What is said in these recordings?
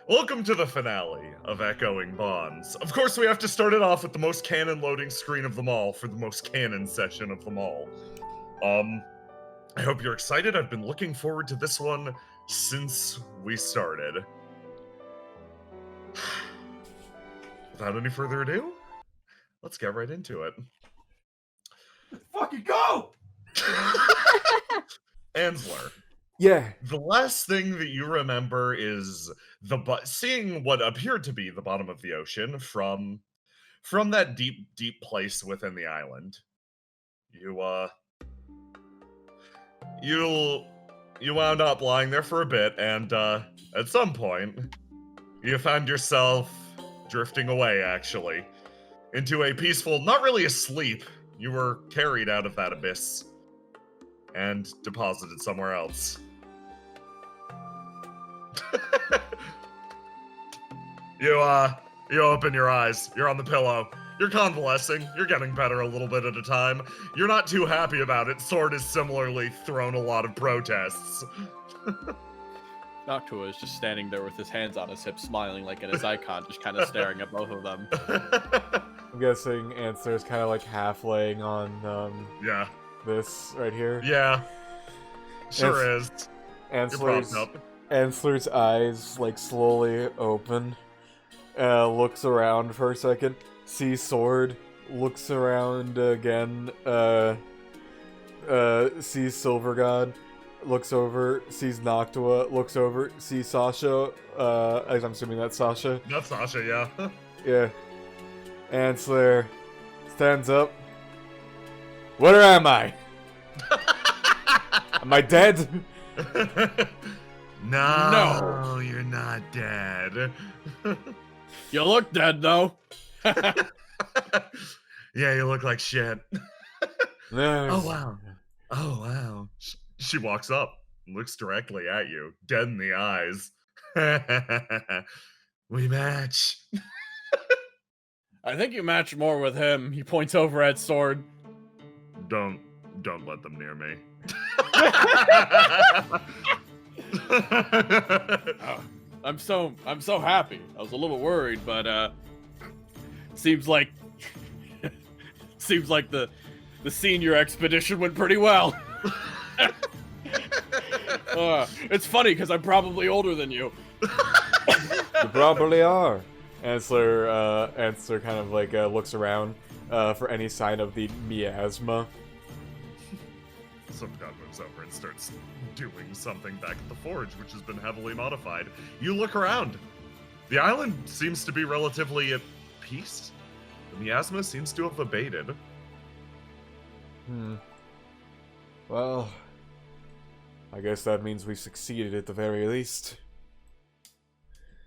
Welcome to the finale of Echoing Bonds. Of course, we have to start it off with the most canon loading screen of them all for the most canon session of them all. I hope you're excited. I've been looking forward to this one since we started. Without any further ado, let's get right into it. Fucking go! Ansler. Yeah. The last thing that you remember is seeing what appeared to be the bottom of the ocean from that deep place within the island. You wound up lying there for a bit, and at some point, you found yourself drifting away, actually, into a peaceful, not really a sleep. You were carried out of that abyss and deposited somewhere else. You open your eyes. You're on the pillow. You're convalescing. You're getting better a little bit at a time. You're not too happy about it. Sword has similarly thrown a lot of protests. Noctua is just standing there with his hands on his hips, smiling like at his icon, just kind of staring at both of them. I'm guessing Ansler's kind of like half laying on Yeah. this right here. Yeah. Sure is. Ansler's eyes like slowly open, looks around for a second, sees Sword, looks around again, sees Silver God, looks over, sees Noctua, looks over, sees Sasha, I'm assuming that's Sasha. That's Sasha, yeah. Yeah. Ansler stands up. Where am I? Am I dead? No, you're not dead. You look dead, though. Yeah, you look like shit. No. Oh, wow. She walks up and looks directly at you, dead in the eyes. We match. I think you match more with him. He points over at Sword. Don't let them near me. Oh, I'm so happy. I was a little worried, but seems like the senior expedition went pretty well. It's funny because I'm probably older than you. You probably are. Ansler kind of like looks around for any sign of the miasma. Some god moves over and starts doing something back at the forge, which has been heavily modified. You look around. The island seems to be relatively at peace. The miasma seems to have abated. Well, I guess that means we succeeded at the very least.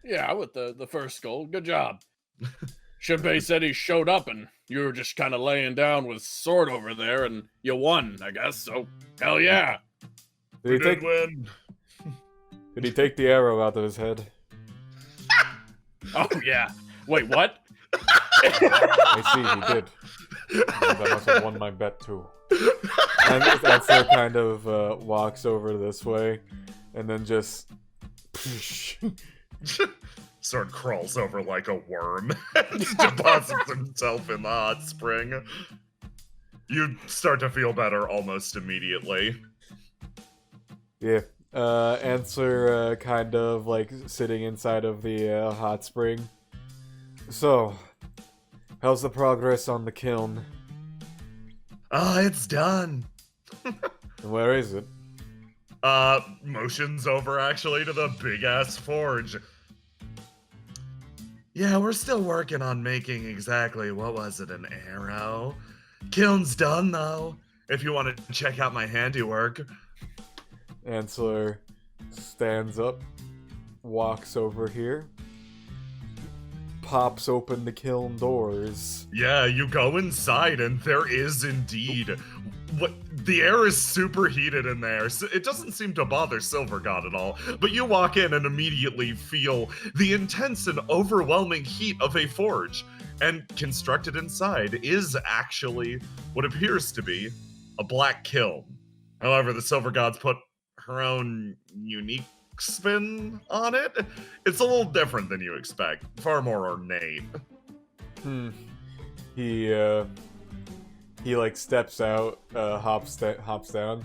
Yeah, with the first goal. Good job. Shinpei said he showed up and you were just kind of laying down with Sword over there and you won, I guess, so hell yeah. Did he win? Did he take the arrow out of his head? Oh yeah. Wait, what? I see, he did. I must have won my bet too. And Ansler kind of walks over this way and then just Sword crawls over like a worm and deposits himself in the hot spring. You start to feel better almost immediately. Yeah. Answer kind of like sitting inside of the hot spring. So, how's the progress on the kiln? It's done. Where is it? Motions over actually to the big ass forge. Yeah, we're still working on making exactly, what was it, an arrow? Kiln's done though, if you want to check out my handiwork. Ansler stands up, walks over here, pops open the kiln doors. Yeah, you go inside and there is indeed the air is super heated in there. So it doesn't seem to bother Silver God at all, but you walk in and immediately feel the intense and overwhelming heat of a forge. And constructed inside is actually what appears to be a black kiln. However, the Silver God's put her own unique spin on it. It's a little different than you expect. Far more ornate. He like steps out, hops down.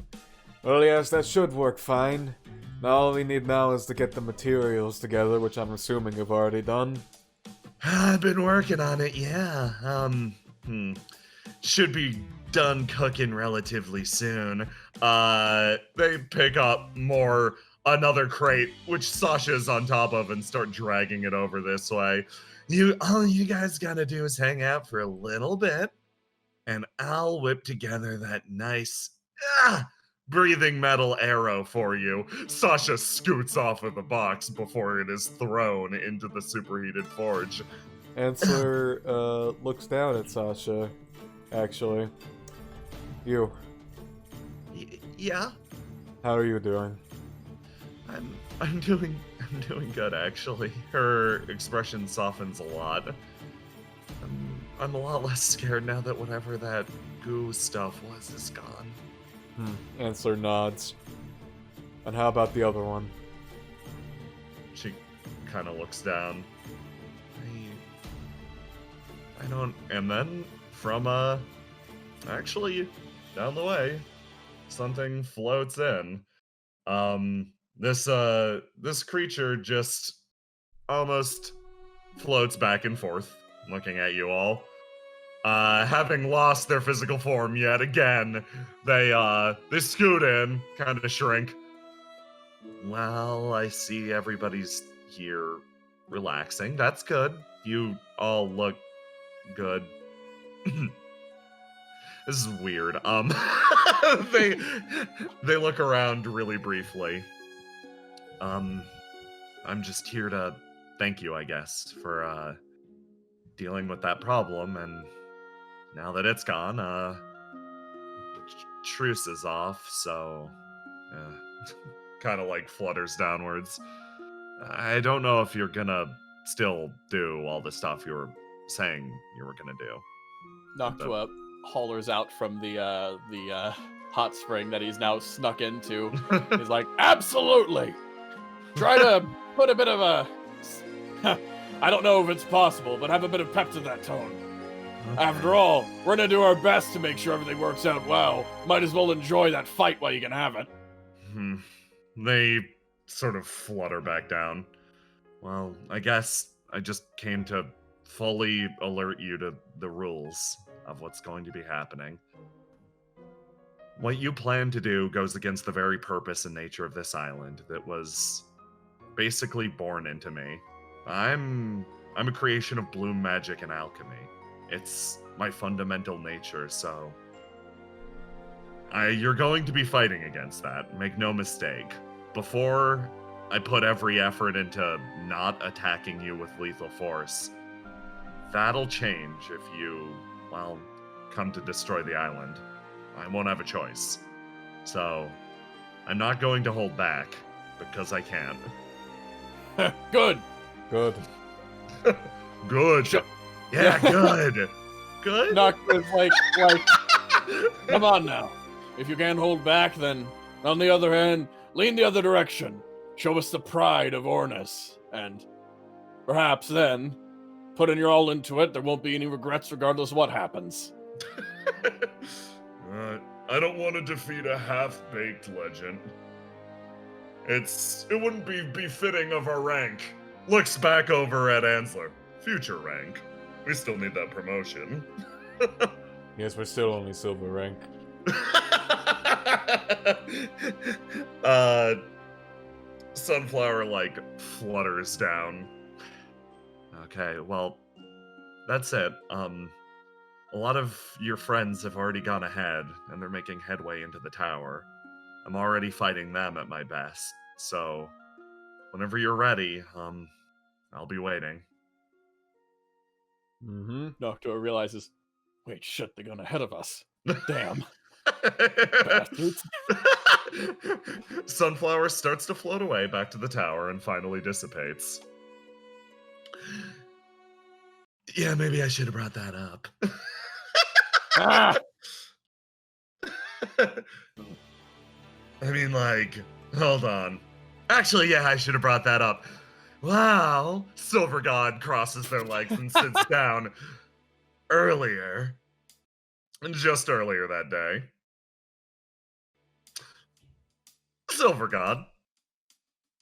Well, yes, that should work fine. Now all we need now is to get the materials together, which I'm assuming you've already done. I've been working on it, yeah. Should be done cooking relatively soon. They pick up another crate, which Sasha's on top of, and start dragging it over this way. All you guys gotta do is hang out for a little bit, and I'll whip together that nice, breathing metal arrow for you. Sasha scoots off of the box before it is thrown into the superheated forge. Answer looks down at Sasha, actually. You. Yeah? How are you doing? I'm doing good, actually. Her expression softens a lot. I'm a lot less scared now that whatever that goo stuff was is gone. Answer nods. And how about the other one? She kind of looks down. I don't. And then from actually down the way, something floats in. This creature just almost floats back and forth, looking at you all. Having lost their physical form yet again, they scoot in, kind of shrink. Well, I see everybody's here relaxing. That's good. You all look good. This is weird. They look around really briefly. I'm just here to thank you, I guess, for dealing with that problem, and now that it's gone, truce is off, so kind of like flutters downwards. I don't know if you're gonna still do all the stuff you were saying you were gonna do. Noctua hollers out from the hot spring that he's now snuck into. He's like, absolutely! Try to put a bit of a... I don't know if it's possible, but have a bit of pep to that tone. Okay. After all, we're gonna do our best to make sure everything works out well. Might as well enjoy that fight while you can have it. They sort of flutter back down. Well, I guess I just came to fully alert you to the rules of what's going to be happening. What you plan to do goes against the very purpose and nature of this island that was basically born into me. I'm a creation of bloom magic and alchemy. It's my fundamental nature, so you're going to be fighting against that. Make no mistake. Before I put every effort into not attacking you with lethal force, that'll change if you, well, come to destroy the island. I won't have a choice. So, I'm not going to hold back, because I can't. Good. Good. Good. Yeah, good. Good? Noctua's like, come on now. If you can't hold back, then, on the other hand, lean the other direction. Show us the pride of Ornus, and perhaps then, putting your all into it, there won't be any regrets regardless of what happens. I don't want to defeat a half-baked legend. It wouldn't be befitting of our rank. Looks back over at Ansler. Future rank. We still need that promotion. Yes, we're still only silver rank. Sunflower, flutters down. Okay, well, that's it. A lot of your friends have already gone ahead, and they're making headway into the tower. I'm already fighting them at my best, so whenever you're ready, I'll be waiting. Noctua realizes, wait, shit, they're going ahead of us. Damn. Bastards. Sunflower starts to float away back to the tower and finally dissipates. Yeah, maybe I should have brought that up. Ah! I mean, hold on. Actually, yeah, I should have brought that up. Wow. Silver God crosses their legs and sits down. Earlier, just earlier that day, Silver God,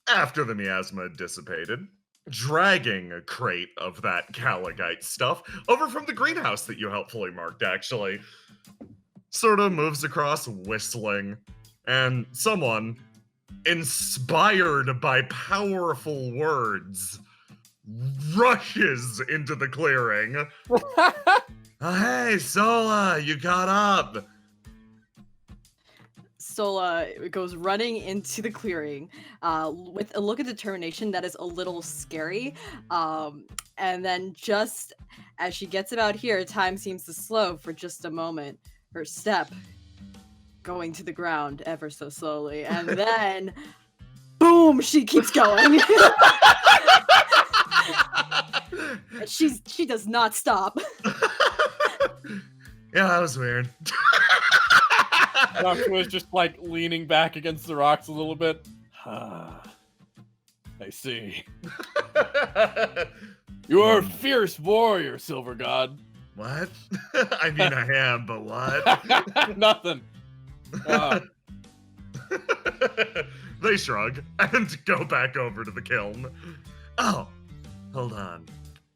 after the miasma had dissipated, dragging a crate of that Caligite stuff over from the greenhouse that you helpfully marked, actually, sort of moves across whistling, and someone, inspired by powerful words, rushes into the clearing. Hey, Sola, you got up. Sola goes running into the clearing with a look of determination that is a little scary. And then just as she gets about here, time seems to slow for just a moment. Her step going to the ground ever so slowly. And then, boom, she keeps going. She does not stop. Yeah, that was weird. Doctor was just like leaning back against the rocks a little bit. I see. You are a fierce warrior, Silver God. What? I mean, I am, but what? Nothing. They shrug and go back over to the kiln. Oh, hold on.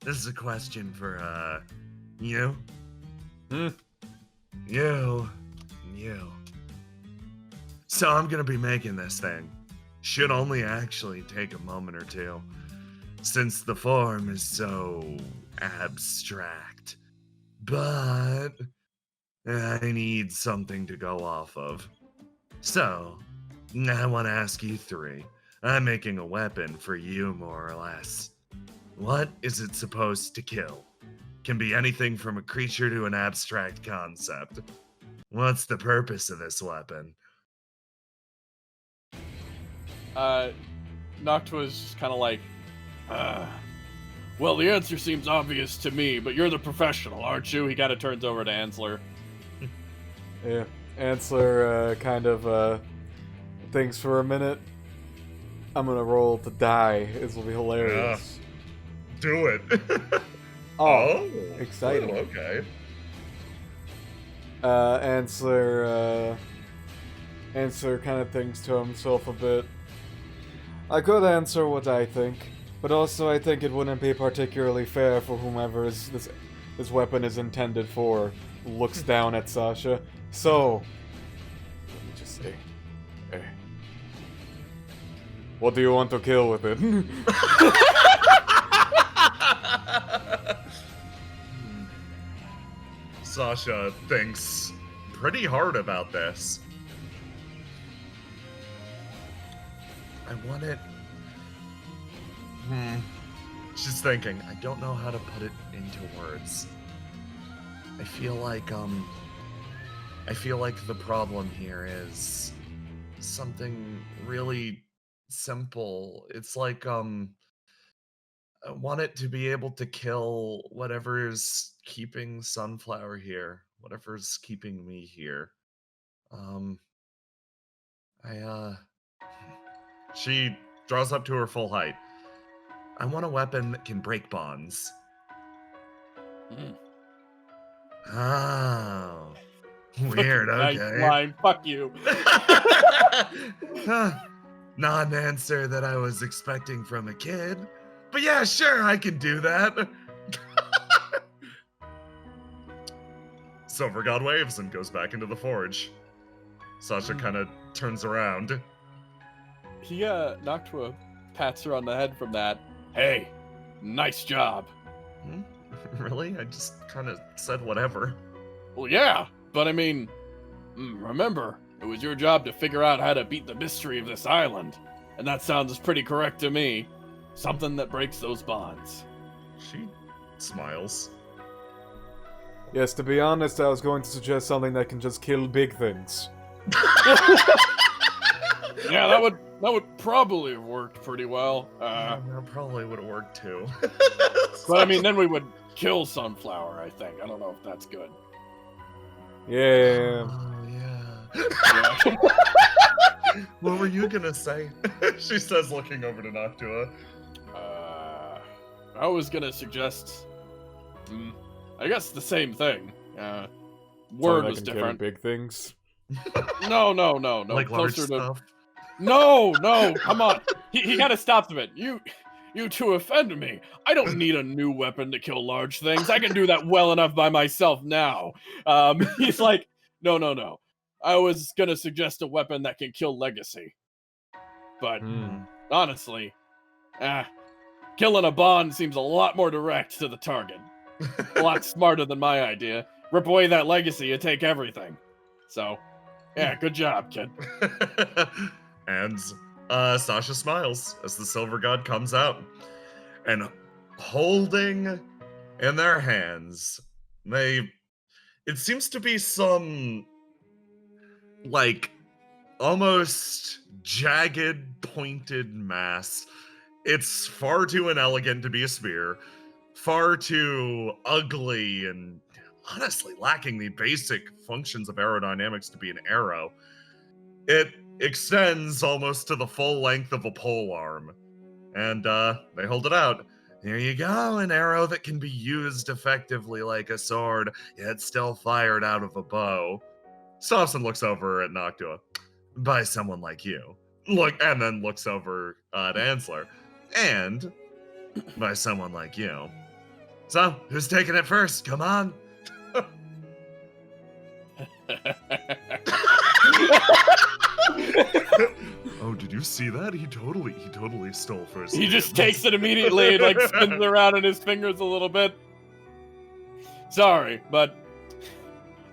This is a question for, you? You. So I'm gonna be making this thing. Should only actually take a moment or two, since the form is so abstract. But I need something to go off of. So, I want to ask you three. I'm making a weapon for you, more or less. What is it supposed to kill? Can be anything from a creature to an abstract concept. What's the purpose of this weapon? Noctua's just kind of like, well, the answer seems obvious to me, but you're the professional, aren't you? He kind of turns over to Ansler. Yeah, Ansler kind of thinks for a minute. I'm gonna roll to die. This will be hilarious. Do it. Oh, exciting. Oh, okay. Ansler kind of thinks to himself a bit. I could answer what I think, but also I think it wouldn't be particularly fair for whomever this weapon is intended for. Looks down at Sasha. So, let me just say, hey, what do you want to kill with it? Sasha thinks pretty hard about this. I want it. She's thinking, I don't know how to put it into words. I feel like the problem here is something really simple. It's like, I want it to be able to kill whatever's keeping Sunflower here, whatever's keeping me here. She draws up to her full height. I want a weapon that can break bonds. Oh. Weird, okay. Nice line, fuck you. Not an answer that I was expecting from a kid. But yeah, sure, I can do that. Silver God waves and goes back into the forge. Sasha kind of turns around. He, Noctua pats her on the head from that. Hey, nice job. Really? I just kind of said whatever. Well, yeah, but I mean, remember, it was your job to figure out how to beat the mystery of this island. And that sounds pretty correct to me. Something that breaks those bonds. She smiles. Yes, to be honest, I was going to suggest something that can just kill big things. Yeah, that would probably have worked pretty well. That probably would have worked too. But I mean, then we would kill Sunflower, I think. I don't know if that's good. Yeah. Oh, yeah. What were you gonna say? She says, looking over to Noctua. I was gonna suggest, I guess the same thing. Word was different. Big things. No. Like large Closer to. stuff. No, come on. He kind of stopped a bit. You two offended me. I don't need a new weapon to kill large things. I can do that well enough by myself now. He's like, no. I was gonna suggest a weapon that can kill Legacy. But honestly, killing a Bond seems a lot more direct to the target. A lot smarter than my idea. Rip away that Legacy and take everything. So, yeah, good job, kid. And Sasha smiles as the Silver God comes out. And holding in their hands, it seems to be some, like, almost jagged, pointed mass. It's far too inelegant to be a spear, far too ugly and honestly lacking the basic functions of aerodynamics to be an arrow. It extends almost to the full length of a pole arm, and they hold it out. There you go, an arrow that can be used effectively like a sword, yet still fired out of a bow. Stops and looks over at Noctua. By someone like you. And then looks over at Ansler. And by someone like you. So, who's taking it first? Come on. Oh, did you see that? He totally stole first. He just takes it immediately and like spins around in his fingers a little bit. Sorry, but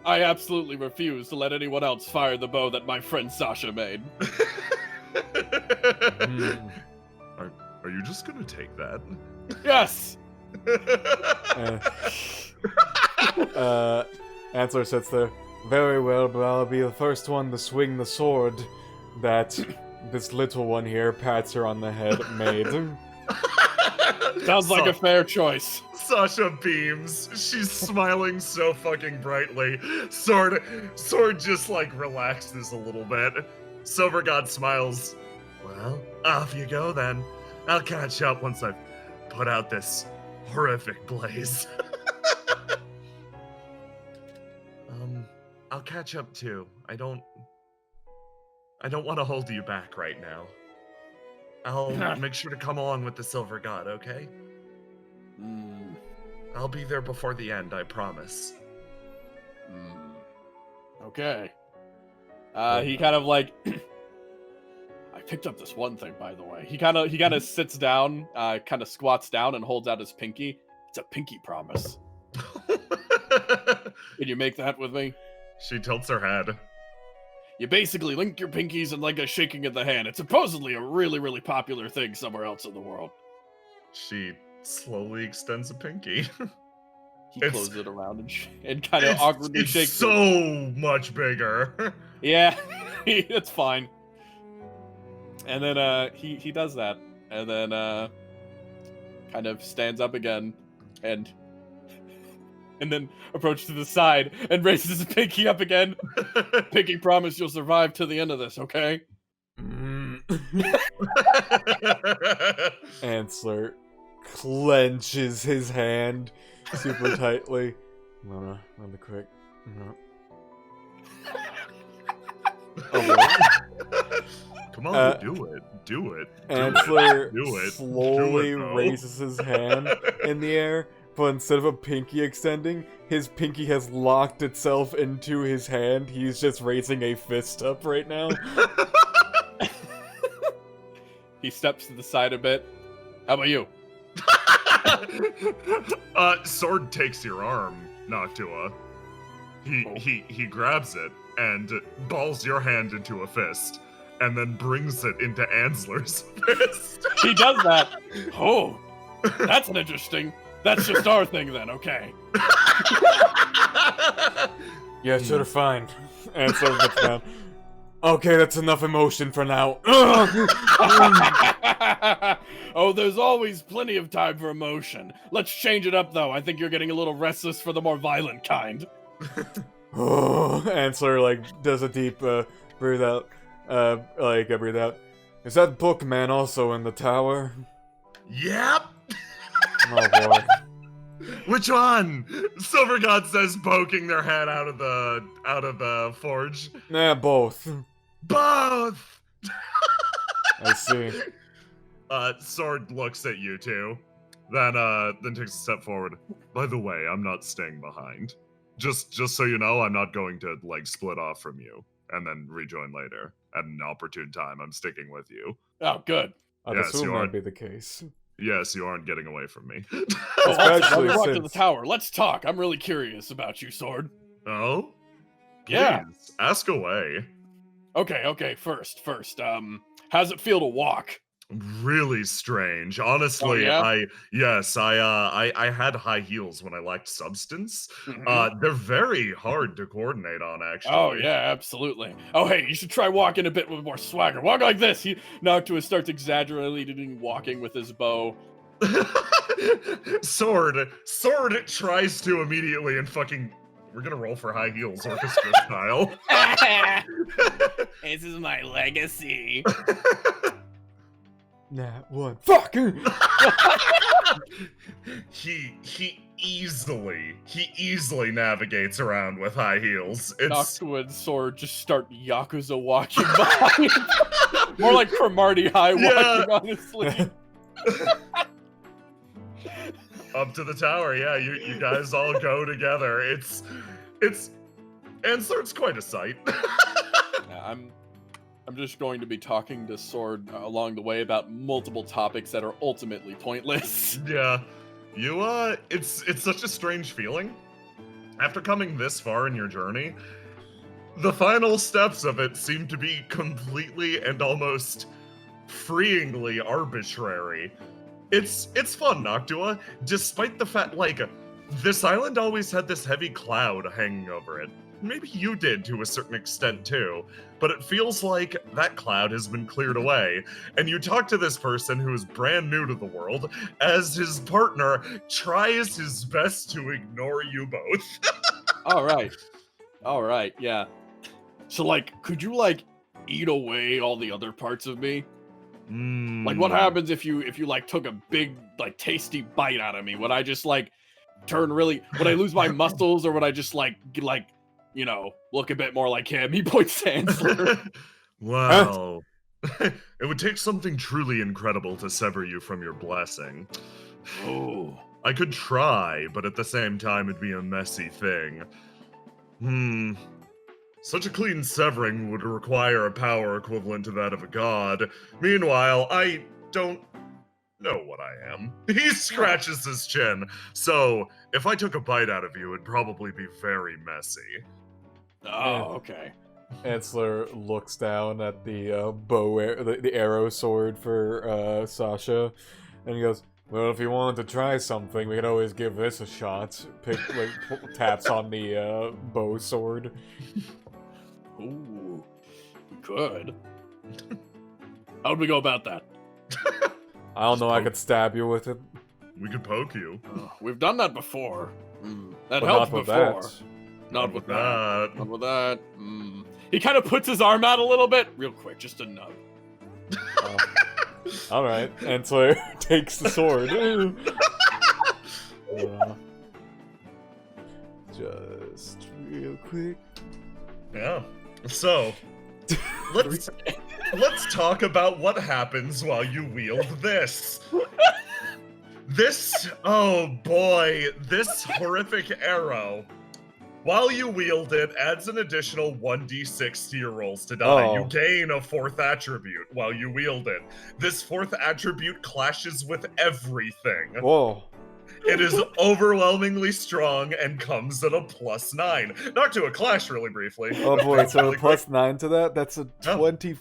I absolutely refuse to let anyone else fire the bow that my friend Sasha made. Are you just gonna take that? Yes! Ansler sits there. Very well, but I'll be the first one to swing the sword that this little one here pats her on the head made. Sounds like a fair choice. Sasha beams. She's smiling so fucking brightly. Sword just like relaxes a little bit. Silver God smiles. Well, off you go then. I'll catch up once I've put out this horrific blaze. I'll catch up too. I don't want to hold you back right now. I'll make sure to come along with the Silver God, okay? I'll be there before the end, I promise. Okay. He kind of like I picked up this one thing, by the way. He kind of sits down, kind of squats down and holds out his pinky. It's a pinky promise. Can you make that with me? She tilts her head. You basically link your pinkies and like a shaking of the hand. It's supposedly a really, really popular thing somewhere else in the world. She slowly extends a pinky. He closes it around and kind of awkwardly shakes it. It's so much bigger. Yeah, it's fine. And then he does that, and then kind of stands up again, and then approaches to the side and raises his pinky up again. Pinky promise you'll survive to the end of this, okay? Ansler clenches his hand super tightly. Really quick. Come on, do it. Ansler slowly raises his hand in the air, but instead of a pinky extending, his pinky has locked itself into his hand. He's just raising a fist up right now. He steps to the side a bit. How about you? Sword takes your arm, Noctua. He grabs it and balls your hand into a fist, and then brings it into Ansler's fist. He does that. Oh, that's an interesting. That's just our thing then, okay? Yeah, sure, fine. Ansler looks down. Okay, that's enough emotion for now. Oh, there's always plenty of time for emotion. Let's change it up, though. I think you're getting a little restless for the more violent kind. Ansler, like, does a deep, breathe out. Breathe out. Is that bookman also in the tower? Yep. Oh boy. Which one? Silver God says, poking their head out of the forge. Nah, both. Both. I see. Sword looks at you two, then takes a step forward. By the way, I'm not staying behind. Just so you know, I'm not going to like split off from you and then rejoin later at an opportune time. I'm sticking with you. Oh, good. I'd Yes, assume you that'd are. be the case. Yes, you aren't getting away from me. Well, let's Especially walk to the since- tower. Let's talk. I'm really curious about you, Sword. Oh? Yeah. Please, ask away. Okay. First, how's it feel to walk? Really strange. Honestly, yeah? I had high heels when I lacked substance. Mhm. They're very hard to coordinate on, actually. Oh yeah, absolutely. Oh hey, you should try walking a bit with more swagger. Walk like this. He Noctua starts exaggerating walking with his bow. Sword tries to immediately and fucking. We're gonna roll for high heels, orchestra style. This is my legacy. Nah, one. Fuck! he easily navigates around with high heels. It's Noctua and Sword just start Yakuza walking behind. More like Cromartie High Yeah. walking, honestly. up to the tower. Yeah, you guys all go together. It's Ansler's quite a sight. Yeah, I'm just going to be talking to Sword along the way about multiple topics that are ultimately pointless. Yeah, it's such a strange feeling. After coming this far in your journey, the final steps of it seem to be completely and almost freeingly arbitrary. It's fun, Noctua, despite the fact, like, this island always had this heavy cloud hanging over it. Maybe you did to a certain extent too, but it feels like that cloud has been cleared away, and you talk to this person who is brand new to the world as his partner tries his best to ignore you both. All right, yeah. So, like, could you, like, eat away all the other parts of me? Like, what happens if you like took a big, like, tasty bite out of me? Would I just, like, would I lose my muscles, or would I just, like, you know, look a bit more like him? He points to Ansler. Wow. It would take something truly incredible to sever you from your blessing. Oh. I could try, but at the same time it'd be a messy thing. Such a clean severing would require a power equivalent to that of a god. Meanwhile, I don't know what I am. He scratches his chin. So, if I took a bite out of you, it'd probably be very messy. Oh, okay. Ansler looks down at the the arrow sword for Sasha, and he goes, "Well, if you wanted to try something, we could always give this a shot." Taps on the bow sword. Ooh, good. How'd we go about that? I don't know. I could stab you with it, We could poke you. We've done that before. That but helped not with before. that. Not with that. Not with that. He kind of puts his arm out a little bit, real quick, just a nub. All right, Ansler takes the sword. Just real quick. Yeah. So, let's talk about what happens while you wield this. Oh boy, this horrific arrow. While you wield it, adds an additional 1d6 to your rolls to die. Oh. You gain a 4th attribute while you wield it. This 4th attribute clashes with everything. Whoa. It is overwhelmingly strong and comes at a +9. Not to a clash really briefly. Oh boy, so Really a +9 to that? That's a 20.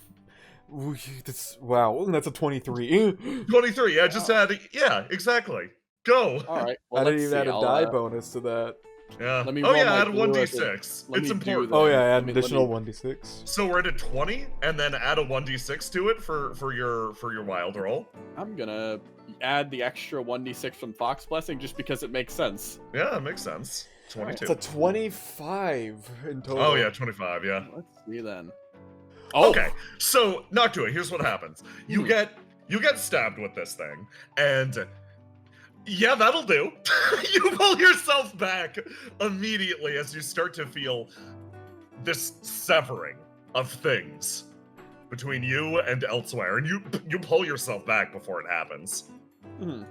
Wow, that's a 23. 23, yeah, just add, yeah, exactly. Go. All right. Well, I didn't let's even see. add a I'll, die bonus to that. Yeah. Let me Oh roll yeah, my add blue 1d6. let It's me do important. that. Oh yeah, add Let me- additional let 1d6. So we're at a 20, and then add a 1d6 to it for your wild roll. I'm gonna add the extra 1d6 from Fox Blessing just because it makes sense. Yeah, that makes sense. 22. It's a 25 in total. Oh yeah, 25. Yeah. Let's see then. Oh, Okay, so Noctua, here's what happens. You get stabbed with this thing, and yeah, that'll do. You pull yourself back immediately as you start to feel this severing of things between you and elsewhere, and you pull yourself back before it happens. Hmm.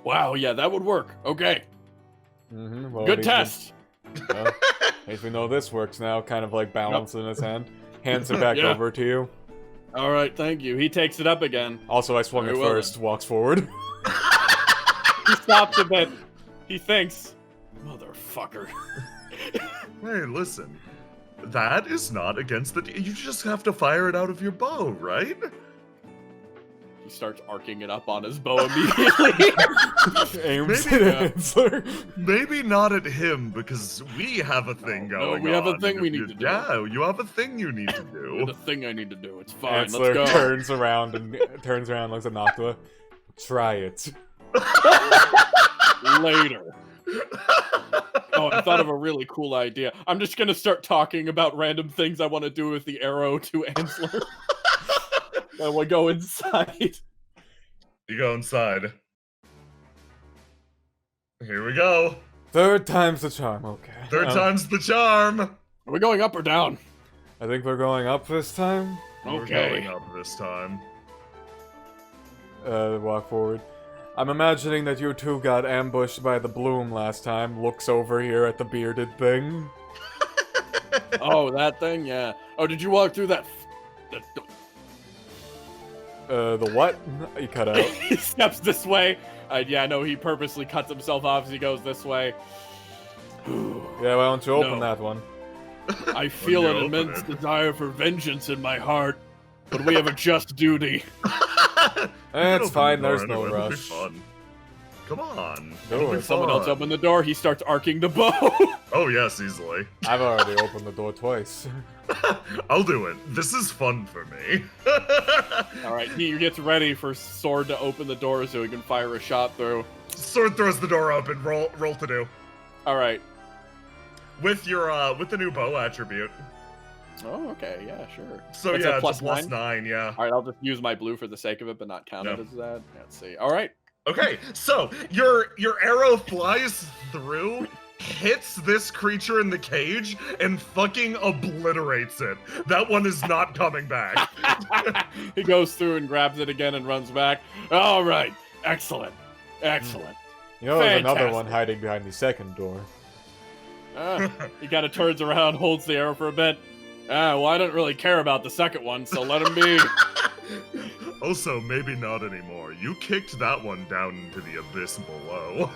Wow, yeah, that would work. Okay, Well, good test. Well, at least we know this works now. Kind of like balance in his hand. Hands it back Yeah. over to you. All right, thank you. He takes it up again. Also, I swung Very it well first. Walks forward. He stops a bit. He thinks, motherfucker. Hey, listen, that is not against the. You just have to fire it out of your bow, right? He starts arcing it up on his bow immediately. Aims Maybe, at Ansler. Maybe not at him, because we have a thing No, going on. we have a thing If we you- need to do. Yeah, you have a thing you need to do. The thing I need to do. It's fine. Ansler Let's go. turns around and looks at Noctua. Try it. Later. Oh, I thought of a really cool idea. I'm just gonna start talking about random things I want to do with the arrow to Ansler. And we'll go inside. You go inside. Here we go. Third time's the charm. Okay. Third time's the charm. Are we going up or down? I think we're going up this time. We're Okay. going up this time. Walk forward. I'm imagining that you two got ambushed by the bloom last time. Looks over here at the bearded thing. Oh, that thing? Yeah. Oh, did you walk through that? The what? You cut out. He steps this way. Yeah, no, he purposely cuts himself off as he goes this way. Yeah, why don't you open No. that one? I feel you an open immense it. desire for vengeance in my heart, but we have a just duty. It's fine, there's Anyway, no it'll be rush. fun. Come on. Go it'll be it. Someone else fun. opened the door. He starts arcing the bow. Oh yes, easily. I've already opened the door twice. I'll do it. This is fun for me. All right, he gets ready for Sword to open the door so he can fire a shot through. Sword throws the door open. Roll to do. All right. With your with the new bow attribute. Oh, okay. Yeah, sure. So That's yeah, a it's a plus 9, yeah. All right, I'll just use my blue for the sake of it, but not count it No. as that. Let's see. All right. Okay, so your arrow flies through, hits this creature in the cage, and fucking obliterates it. That one is not coming back. He goes through and grabs it again and runs back. All right. Excellent. Excellent. You know, there's another Fantastic. one hiding behind the second door. He kind of turns around, holds the arrow for a bit. Well, I didn't really care about the second one, so let him be. Also, maybe not anymore. You kicked that one down into the abyss below.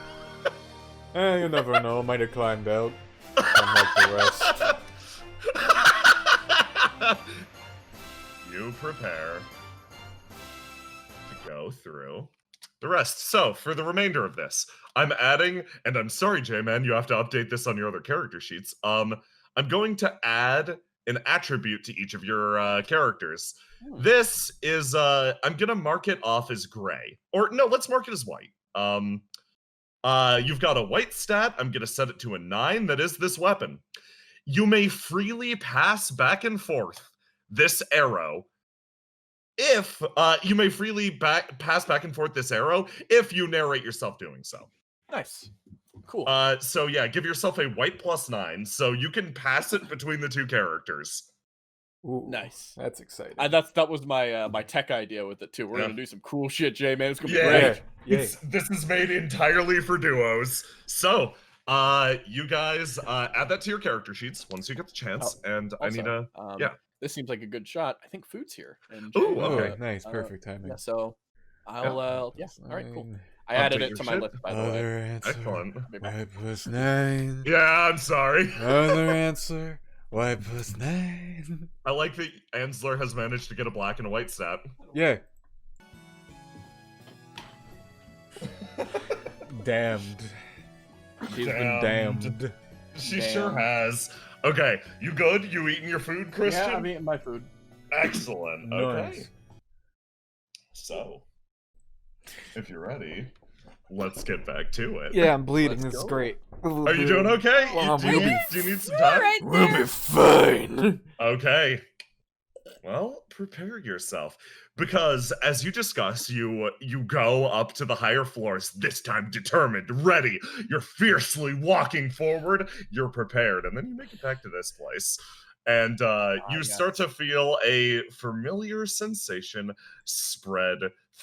You never know, might have climbed out. Unlike the rest. You prepare to go through the rest. So, for the remainder of this, I'm adding, and I'm sorry, J-Man, you have to update this on your other character sheets. I'm going to add an attribute to each of your characters. This is, I'm gonna mark it off as gray. Or, no, let's mark it as white. You've got a white stat. I'm gonna set it to a 9. That is this weapon. You may freely pass back and forth this arrow if you may freely pass back and forth this arrow if you narrate yourself doing so. Nice. Cool. So yeah, give yourself a white plus 9 so you can pass it between the two characters. Ooh, Nice. That's exciting. That was my my tech idea with it too. We're Yeah. gonna do some cool shit, Jay man. It's gonna be Yeah. great. Yay. This is made entirely for duos. So you guys add that to your character sheets once you get the chance, and I need Also, a yeah. This seems like a good shot. I think food's here. And Ooh, Jay, okay. Oh, nice, perfect timing. Yeah, so I'll yeah. All right, cool. Nine. I added Update it your to my shit. list, by the way. Other answer. Excellent. White plus 9. Yeah, I'm sorry. Other answer. White plus 9. I like that Ansler has managed to get a black and a white stat. Yeah. Damned. She's been Damned. damned. She sure has. Okay, you good? You eating your food, Christian? Yeah, I'm eating my food. Excellent. Okay. Nice. So, if you're ready, let's get back to it. Yeah, I'm bleeding. Let's This is go. great. Are you doing okay? Well, Do you need some time? Right We'll there. be fine. Okay. Well, prepare yourself. Because as you discuss, you go up to the higher floors, this time determined, ready. You're fiercely walking forward. You're prepared. And then you make it back to this place. And you start to feel a familiar sensation spread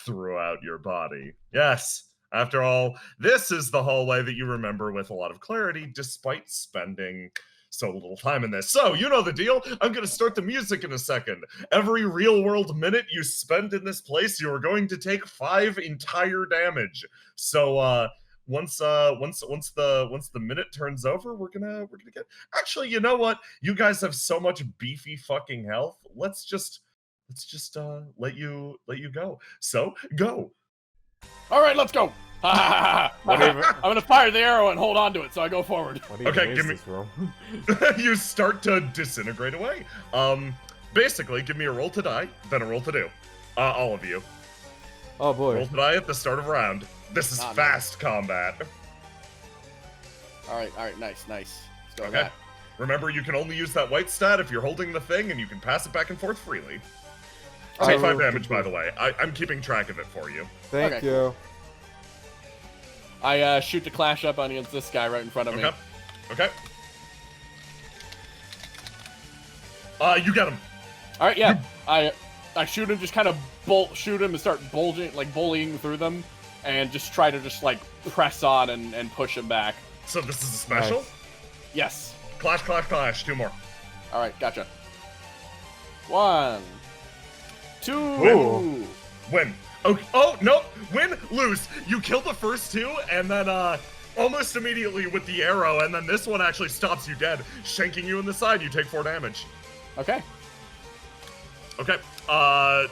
throughout your body. Yes. After all, this is the hallway that you remember with a lot of clarity, despite spending so little time in this. So, you know the deal. I'm going to start the music in a second. Every real-world minute you spend in this place, you are going to take 5 entire damage. So, once the minute turns over, we're gonna get. Actually, you know what? You guys have so much beefy fucking health. Let's just let you go. So, go. All right, let's go. I'm gonna fire the arrow and hold on to it, so I go forward. Okay, give me. You start to disintegrate away. Basically, give me a roll to die, then a roll to do. All of you. Oh boy. Roll to die at the start of round. This is fast combat. All right, nice. Let's go with Okay. that. Remember, you can only use that white stat if you're holding the thing, and you can pass it back and forth freely. Okay. Take 5 damage, by the way. I'm keeping track of it for you. Thank Okay. you. I shoot the clash up against this guy right in front of me. Okay. You get him. All right, yeah. I shoot him, just kind of shoot him and start bullying through them, and just try to press on and push him back. So this is a special? Nice. Yes. Clash. 2 more. All right, gotcha. 1, 2. Ooh. Win. Oh, no. Win, lose. You kill the first 2, and then, almost immediately with the arrow, and then this one actually stops you dead, shanking you in the side. You take 4 damage. Okay. Okay.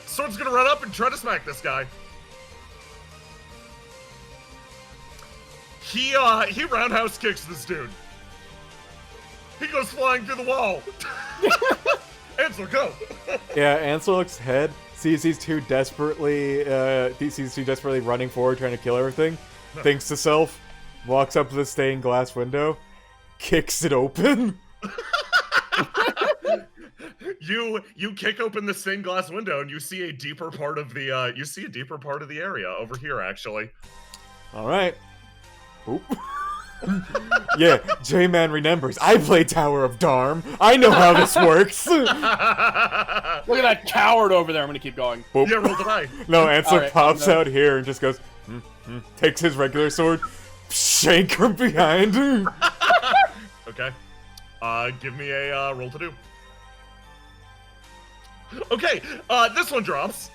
Sword's gonna run up and try to smack this guy. He roundhouse kicks this dude. He goes flying through the wall. Ansel, go. Yeah, Ansel looks ahead, sees these two desperately running forward, trying to kill everything. Thinks to self, walks up to the stained glass window, kicks it open. You kick open the stained glass window and you see a deeper part of the area over here, actually. All right. Oop. Yeah, J-Man remembers. I play Tower of Darm. I know how this works. Look at that coward over there. I'm gonna keep going. Boop. Yeah, roll the die. No, Ansel Alright, pops no. out here and just goes, takes his regular sword, shank from behind. Okay. Give me a roll to do. Okay, this one drops.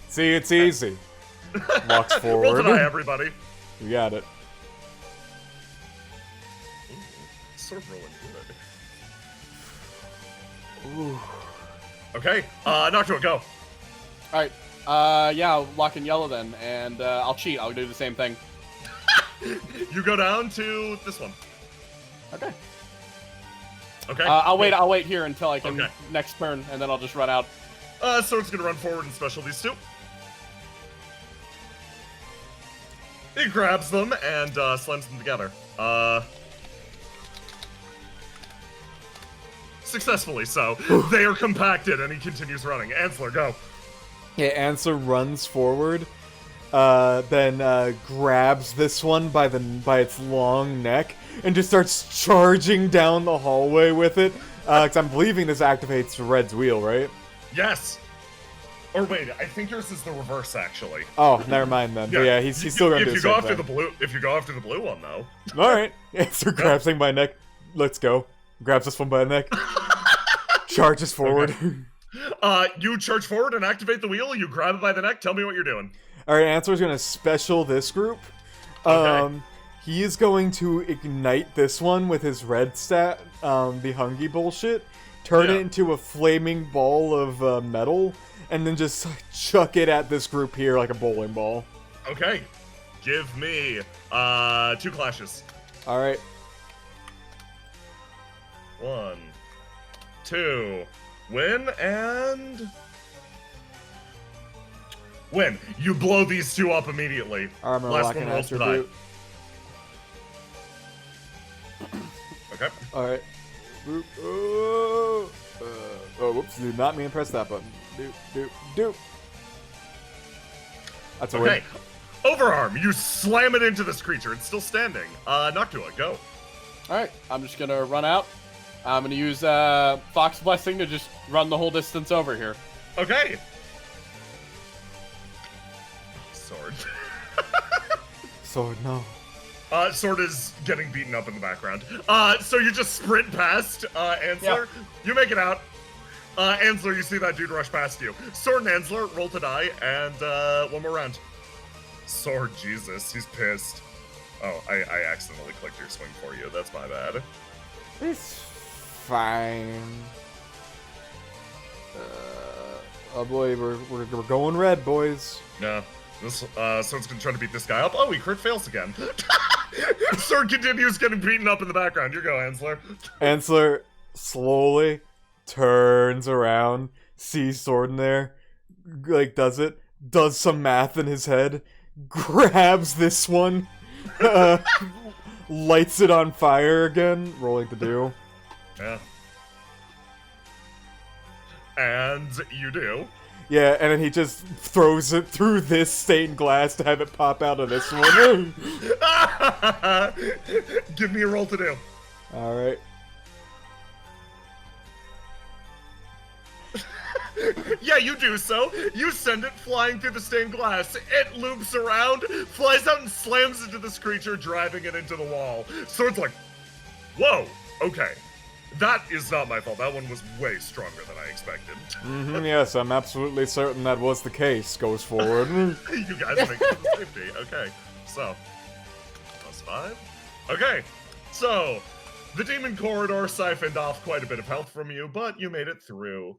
See, it's easy. Walks Roll to forward. die, everybody. You got it. Sword rolling good. Ooh. Okay, Noctua, go. All right. Yeah, I'll lock in yellow then, and I'll cheat. I'll do the same thing. You go down to this one. Okay. Okay. I'll wait here until I can Okay. next turn, and then I'll just run out. Sword's gonna run forward and special these 2. He grabs them and slams them together. Successfully so. They are compacted and he continues running. Ansler, go. Yeah, Ansel runs forward, then grabs this one by its long neck and just starts charging down the hallway with it. 'Cause I'm believing this activates Red's wheel, right? Yes. Or wait, I think yours is the reverse, actually. Oh, never mind then. But yeah, he's still gonna do if the you go same after thing. the blue, if you go after the blue one, though. All right, Ansel grabs him by the neck. Let's go. Grabs this one by the neck. Charges forward. You charge forward and activate the wheel. You grab it by the neck. Tell me what you're doing. All right, Answer's gonna special this group. Okay. He is going to ignite this one with his red stat, the Hungy bullshit, turn Yeah. it into a flaming ball of metal, and then just chuck it at this group here like a bowling ball. Okay. Give me 2 clashes. All right. 1, 2. Win and Win. You blow these two up immediately. Armor Last lock one and rolls to die. attribute. Okay. Alright. Oh, whoops. Do not mean to press that button. Do. That's a win. Okay. Overarm. You slam it into this creature. It's still standing. Noctua, go. Alright, I'm just gonna run out. I'm gonna use Fox Blessing to just run the whole distance over here. Okay. Sword. Sword, no. Sword is getting beaten up in the background. So you just sprint past, Ansler. Yeah. You make it out. Ansler, you see that dude rush past you. Sword and Ansler, roll to die, and one more round. Sword, Jesus, he's pissed. Oh, I accidentally clicked your swing for you. That's my bad. It's fine. Oh boy, we're going red, boys. No. This Sword's gonna try to beat this guy up. Oh, he crit fails again. Sword continues getting beaten up in the background. You go, Ansler. Ansler slowly turns around, sees Sword in there, like does some math in his head, grabs this one, lights it on fire again, rolling to do. Yeah. And you do. Yeah, and then he just throws it through this stained glass to have it pop out of this one. Give me a roll to do. Alright. Yeah, you do so. You send it flying through the stained glass. It loops around, flies out, and slams into this creature, driving it into the wall. Sword's like, whoa, okay. That is not my fault. That one was way stronger than I expected. Yes, I'm absolutely certain that was the case. Goes forward. You guys make it to safety. Okay, so +5. Okay, so the demon corridor siphoned off quite a bit of health from you, but you made it through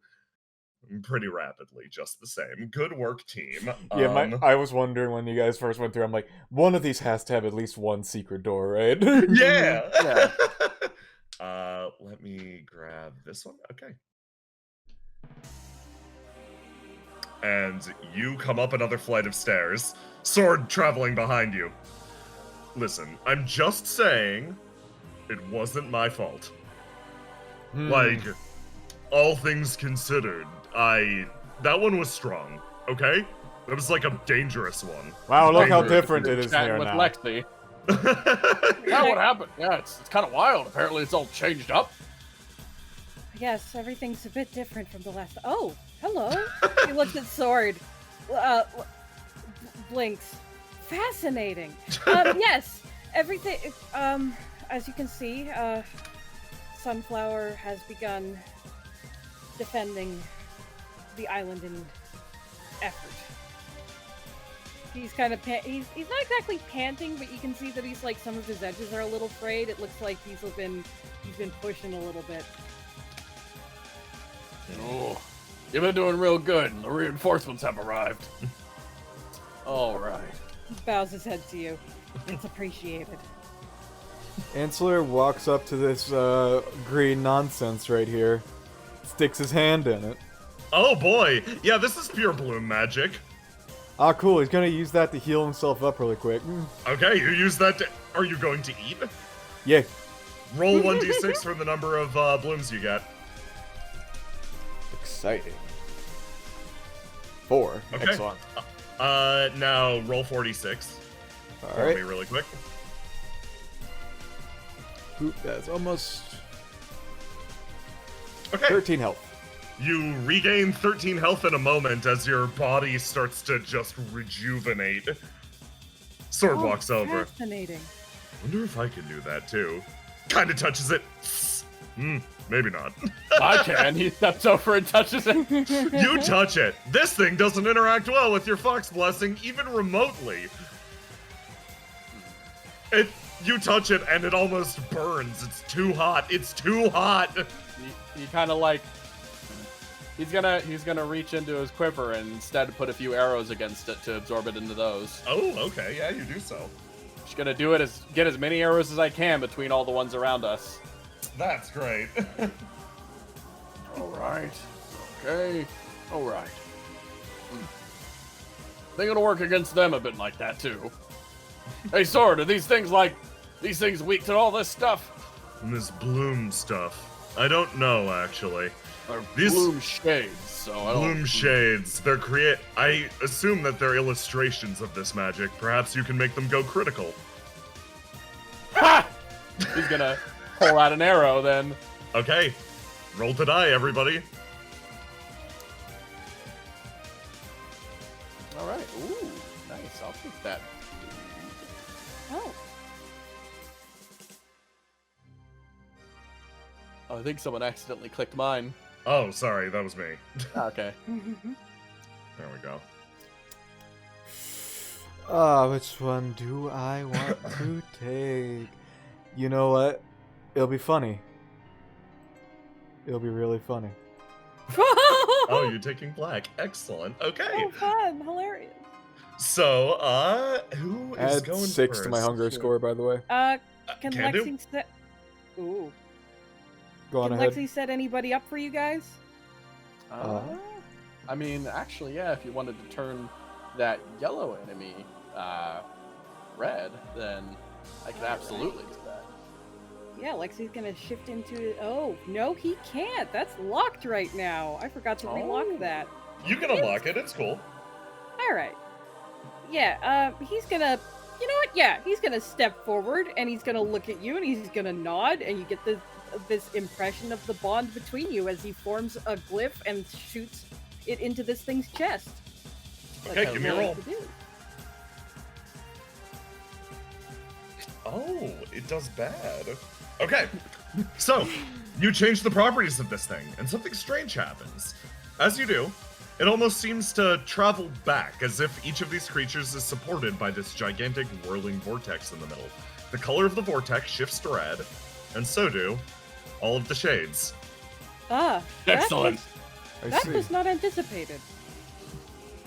pretty rapidly, just the same. Good work, team. Yeah, I was wondering when you guys first went through, I'm like, one of these has to have at least one secret door, right? Yeah. Yeah. Let me grab this one. Okay. And you come up another flight of stairs, Sword traveling behind you. Listen, I'm just saying it wasn't my fault. Like, all things considered, that one was strong, okay? That was like a dangerous one. Wow, look how Dangerous. different it is Chatting here with now. Lexi. Yeah, what happened? Yeah, it's kind of wild. Apparently it's all changed up. Yes, everything's a bit different from the last. Oh, hello. He looks at Sword. Blinks. Fascinating. Yes, everything. As you can see, Sunflower has begun defending the island in effort. He's kind of he's not exactly panting, but you can see that he's like some of his edges are a little frayed. It looks like he's been pushing a little bit. Oh, you've been doing real good, and the reinforcements have arrived. All right. He bows his head to you. It's appreciated. Ansler walks up to this green nonsense right here, sticks his hand in it. Oh boy, yeah, this is pure bloom magic. Ah, cool, he's gonna use that to heal himself up really quick. Okay, you use that to... Are you going to eat? Yeah. Roll 1d6 for the number of blooms you get. Exciting. 4. Okay. Excellent. Now roll 46. For me Alright. really quick. Oop, that's almost Okay. 13 health. You regain 13 health in a moment as your body starts to just rejuvenate. Sword walks over. Fascinating. Wonder if I can do that too. Kinda touches it. Maybe not. I can. He steps over and touches it. You touch it. This thing doesn't interact well with your Fox Blessing, even remotely. You touch it and it almost burns. It's too hot. It's too hot. He kind of like he's gonna reach into his quiver and instead put a few arrows against it to absorb it into those. Oh, okay. Yeah, you do so. Just gonna do it get as many arrows as I can between all the ones around us. That's great. All right. Okay. All right. think it'll work against them a bit like that too. Hey, Sword, are these things weak to all this stuff? And this bloom stuff. I don't know, actually. Or These- bloom shades, so I don't... Bloom shades. I assume that they're illustrations of this magic. Perhaps you can make them go critical. Ha! He's gonna pull out an arrow then. Okay. Roll to die, everybody. Alright, ooh, nice, I'll take that. Oh. Oh, I think someone accidentally clicked mine. Oh, sorry, that was me. Okay. There we go. Which one do I want to take? You know what? It'll be funny. It'll be really funny. Oh, you're taking black. Excellent. Okay. Oh, fun. Hilarious. So, who is Add going 6 to my first? hunger score, by the way. Can can do. Lexi set... Ooh. Go on Can ahead. Lexi set anybody up for you guys? I mean, actually, yeah, if you wanted to turn that yellow enemy red, then I could absolutely do that. Yeah, Lexi's gonna shift into... Oh, no, he can't. That's locked right now. I forgot to relock Oh. that. You can unlock it. It's cool. Alright. Yeah, he's gonna... You know what? Yeah, he's gonna step forward, and he's gonna look at you, and he's gonna nod, and you get this impression of the bond between you as he forms a glyph and shoots it into this thing's chest. Okay, That's give me a what roll. to do. Oh, it does bad. Okay, so you change the properties of this thing, and something strange happens. As you do, it almost seems to travel back, as if each of these creatures is supported by this gigantic whirling vortex in the middle. The color of the vortex shifts to red, and so do all of the shades. Ah, Excellent. I That see. was not anticipated.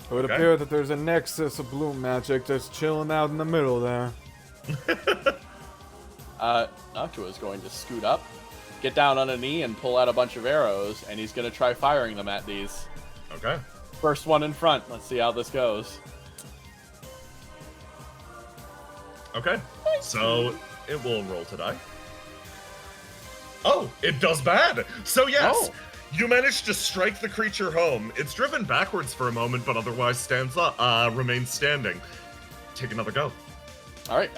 It would Okay. appear that there's a nexus of bloom magic just chilling out in the middle there. Noctua is going to scoot up, get down on a knee, and pull out a bunch of arrows, and he's going to try firing them at these. Okay. First one in front. Let's see how this goes. Okay. So it will roll to die. Oh, it does bad. So yes, Oh. you managed to strike the creature home. It's driven backwards for a moment, but otherwise stands up, remains standing. Take another go. All right.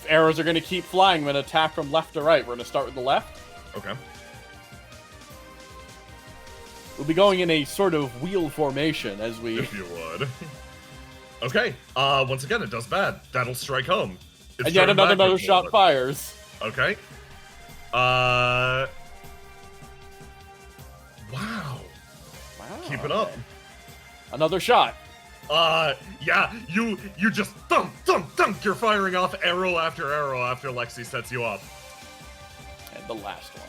Arrows are going to keep flying. I'm going to attack from left to right. We're going to start with the left. Okay. We'll be going in a sort of wheel formation as we... If you would. Okay. Once again, it does bad. That'll strike home. It's And yet driven another backwards a shot little fires. bit. Okay. Wow. Wow. Keep it up. Another shot. Yeah, you just thump, thump, thump. You're firing off arrow after Lexi sets you up. And the last one.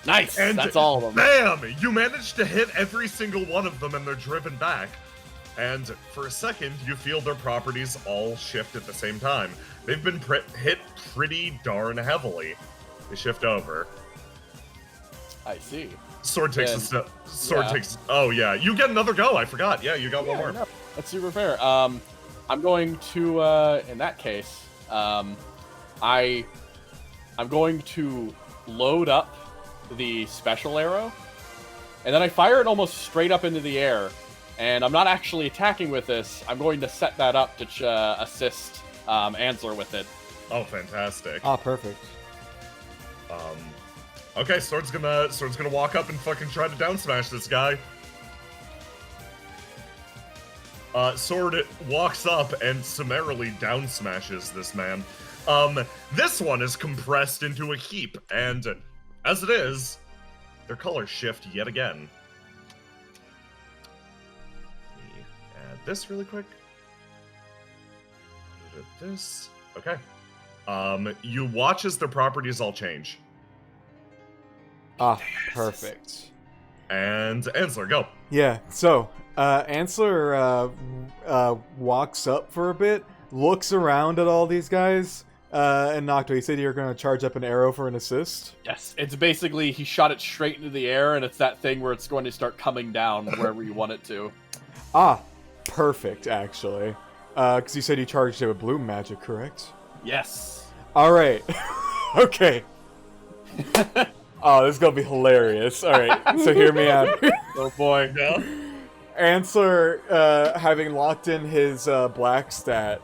Nice. And That's all of them. Bam! You managed to hit every single one of them, and they're driven back. And for a second, you feel their properties all shift at the same time. They've been hit pretty darn heavily. They shift over. I see. Sword takes a Then- step. Sword yeah. takes. Oh yeah, you get another go. I forgot. Yeah, you got one more. No, that's super fair. I'm going to, in that case, I'm going to load up the special arrow, and then I fire it almost straight up into the air. And I'm not actually attacking with this. I'm going to set that up to assist Ansler with it. Oh, fantastic. Ah, perfect. Okay, Sword's gonna walk up and fucking try to down smash this guy. Sword walks up and summarily down smashes this man. This one is compressed into a heap, and as it is, their colors shift yet again. Let me add this really quick. This. Okay. You watch as their properties all change. Ah, perfect. And Ansler, go. Yeah, so, Ansler, walks up for a bit, looks around at all these guys, and Noctua, you said you're gonna charge up an arrow for an assist? Yes, it's basically he shot it straight into the air, and it's that thing where it's going to start coming down wherever you want it to. Ah, perfect, actually. Because you said you charged it with bloom magic, correct? Yes. Alright. Okay. Oh, this is gonna be hilarious. Alright, so hear me out. Oh boy. Yeah. Ansler, having locked in his black stat,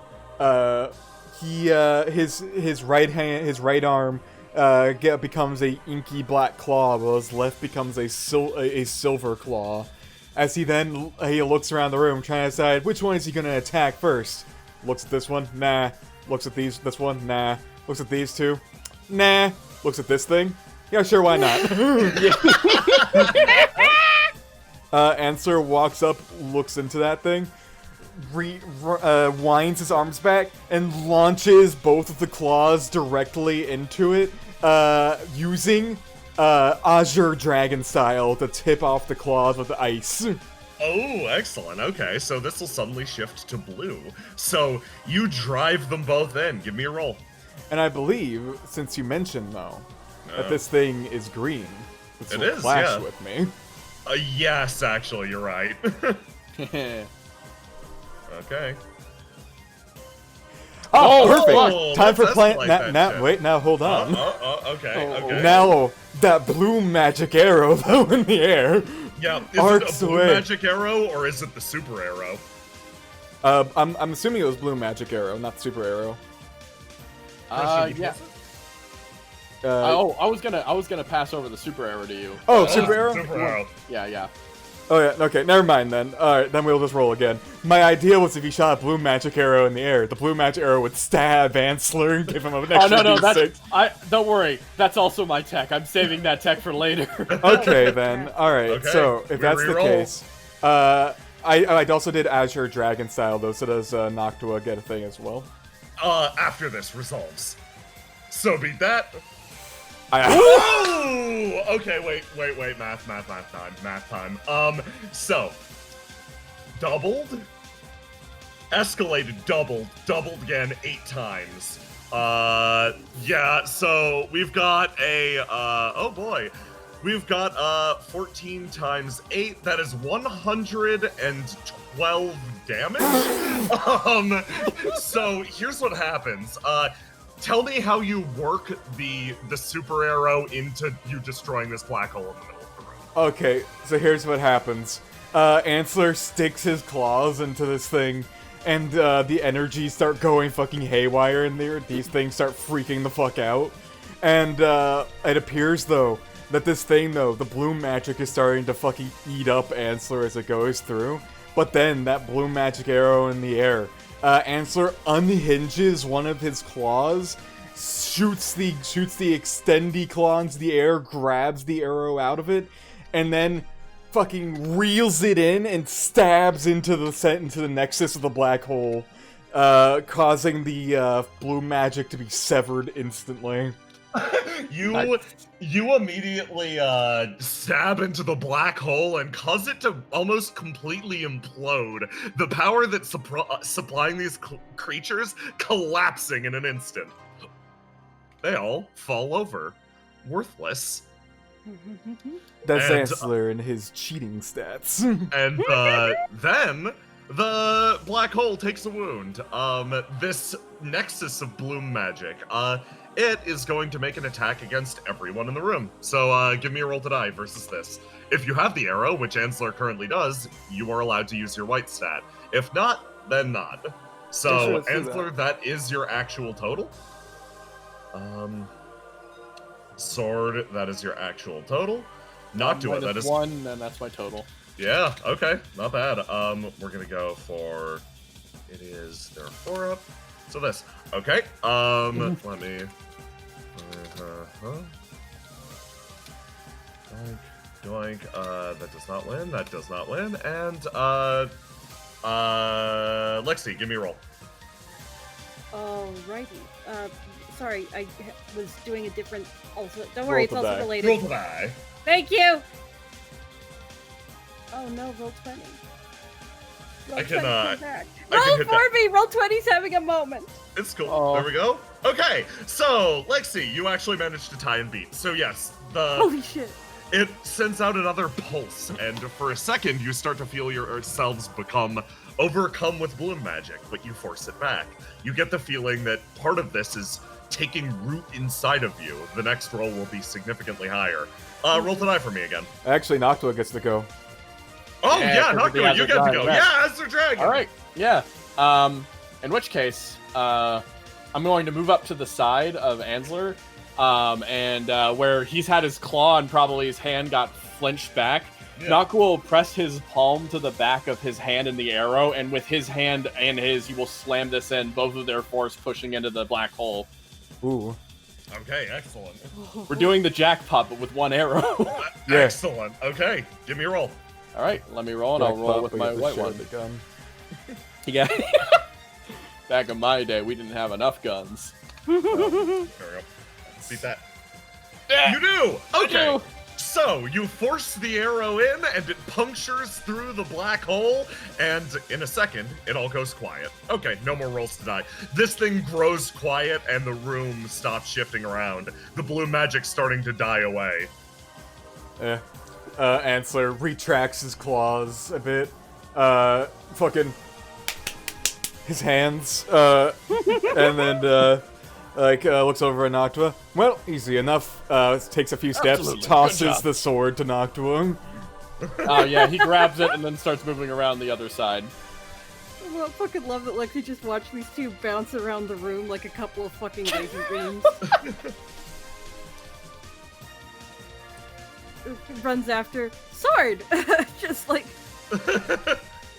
his right arm becomes a inky black claw, while his left becomes a silver claw. As he looks around the room, trying to decide which one is he gonna attack first. Looks at this one, nah. Looks at this one, nah. Looks at these two, nah. Looks at this thing, yeah, sure, why not? Answer walks up, looks into that thing, winds his arms back, and launches both of the claws directly into it, using Azure Dragon style to tip off the claws with the ice. Oh, excellent. Okay, so this will suddenly shift to blue. So you drive them both in. Give me a roll. And I believe, since you mentioned, though, that this thing is green, this It will is, flash yeah. with me. Yes, actually, you're right. Okay. Oh, Oh, perfect! oh, Time for let's plan. escalate that Now, shit. wait, now hold on. Okay. Now that blue magic arrow, though, in the air. Yeah, is arcs it a blue away. magic arrow or is it the super arrow? I'm assuming it was blue magic arrow, not super arrow. Yeah. I was gonna pass over the super arrow to you. Oh, super arrow. Super arrow. Yeah. Oh yeah, okay, never mind then. Alright, then we'll just roll again. My idea was if he shot a blue magic arrow in the air, the blue magic arrow would stab Ansler and give him an extra Oh no, D6. don't worry. That's also my tech. I'm saving that tech for later. Okay then, alright, Okay, so we if that's the reroll. case, I also did Azure Dragon style though, so does Noctua get a thing as well? After this resolves. So beat that. I, Ooh! Okay, wait, math time. So, doubled, escalated, doubled again 8 times. Yeah, so we've got oh boy. We've got, 14 times 8, that is 112 damage. So here's what happens. Tell me how you work the super arrow into you destroying this black hole in the middle of the room. okay, so here's what happens. Ansler sticks his claws into this thing, and the energies start going fucking haywire in there. These things start freaking the fuck out. And it appears, though, that this thing, though, the blue magic is starting to fucking eat up Ansler as it goes through. But then, that blue magic arrow in the air, Ansler unhinges one of his claws, shoots the extendy claw into the air, grabs the arrow out of it, and then fucking reels it in and stabs into the nexus of the black hole, causing the blue magic to be severed instantly. You immediately stab into the black hole and cause it to almost completely implode. The power that's supplying these creatures collapsing in an instant. They all fall over, worthless. That's And- Ansler and his cheating stats. And then the black hole takes a wound. This nexus of bloom magic. It is going to make an attack against everyone in the room. So give me a roll to die versus this. If you have the arrow, which Ansler currently does, you are allowed to use your white stat. If not, then not. So let's do Ansler, that is your actual total. Sword, that is your actual total. Noctua, that is 1, and that's my total. yeah, okay, not bad. We're gonna go for it is there are 4 up. So this. Okay. Let me doink. That does not win, that does not win. And Lexi, give me a roll. Alrighty. Sorry, I was doing a different. Also, don't worry, it's Roll to also die. related. Roll to die. Thank you. Oh no, roll 20. Roll I can, 20, come back. I can Roll hit for that. me. Roll 20's having a moment. It's cool. Oh. There we go. Okay, so Lexi, you actually managed to tie and beat. So yes, Holy shit. it sends out another pulse, and for a second, you start to feel yourselves become overcome with bloom magic, but you force it back. You get the feeling that part of this is taking root inside of you. The next roll will be significantly higher. Roll to die for me again. Actually, Noctua gets to go. Oh, Yeah, yeah, 'cause Noctua, he you has a get to giant go. mech. Yeah, as the dragon. All right, yeah. In which case, I'm going to move up to the side of Ansler, and where he's had his claw and probably his hand got flinched back. Yeah. Noctua will press his palm to the back of his hand in the arrow, and with his hand and his, he will slam this in, both of their force pushing into the black hole. Ooh. Okay, excellent. We're doing the jackpot, but with one arrow. Yeah. Excellent. Okay, give me a roll. All right, let me roll, and I'll roll with Jackpot, we my get the white shit one. of the gun. Yeah. Back in my day, we didn't have enough guns. There we go. Beat that. You do! Okay. do. So, you force the arrow in, and it punctures through the black hole, and in a second, it all goes quiet. Okay, no more rolls to die. This thing grows quiet, and the room stops shifting around. The blue magic's starting to die away. Ansler retracts his claws a bit. Fucking his hands. And then looks over at Noctua. Well, easy enough. Takes a few steps, Absolutely. Good tosses job. the sword to Noctua. Oh yeah, he grabs it and then starts moving around the other side. Well, I fucking love that, like, we just watch these two bounce around the room like a couple of fucking laser beams. Runs after sword! Just like,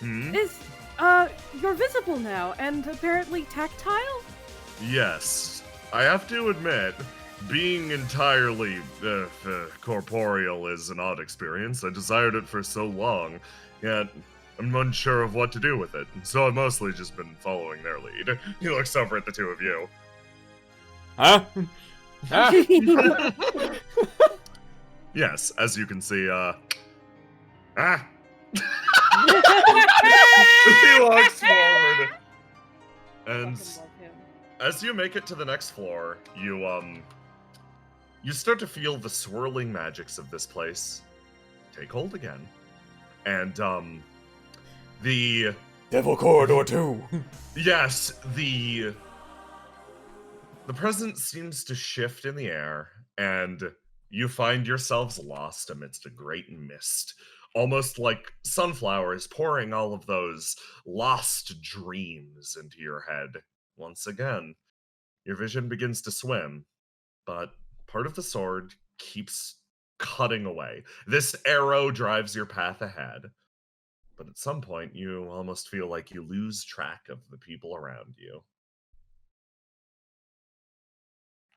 is, you're visible now, and apparently tactile? Yes. I have to admit, being entirely corporeal is an odd experience. I desired it for so long, yet I'm unsure of what to do with it. So I've mostly just been following their lead. He looks over at the two of you. Huh? Ah, Yes, as you can see, he walks forward. And Fucking love him. as you make it to the next floor, you start to feel the swirling magics of this place take hold again. And the Devil Corridor 2. yes, the presence seems to shift in the air, and you find yourselves lost amidst a great mist, almost like sunflowers pouring all of those lost dreams into your head. Once again, your vision begins to swim, but part of the sword keeps cutting away. This arrow drives your path ahead, but at some point you almost feel like you lose track of the people around you.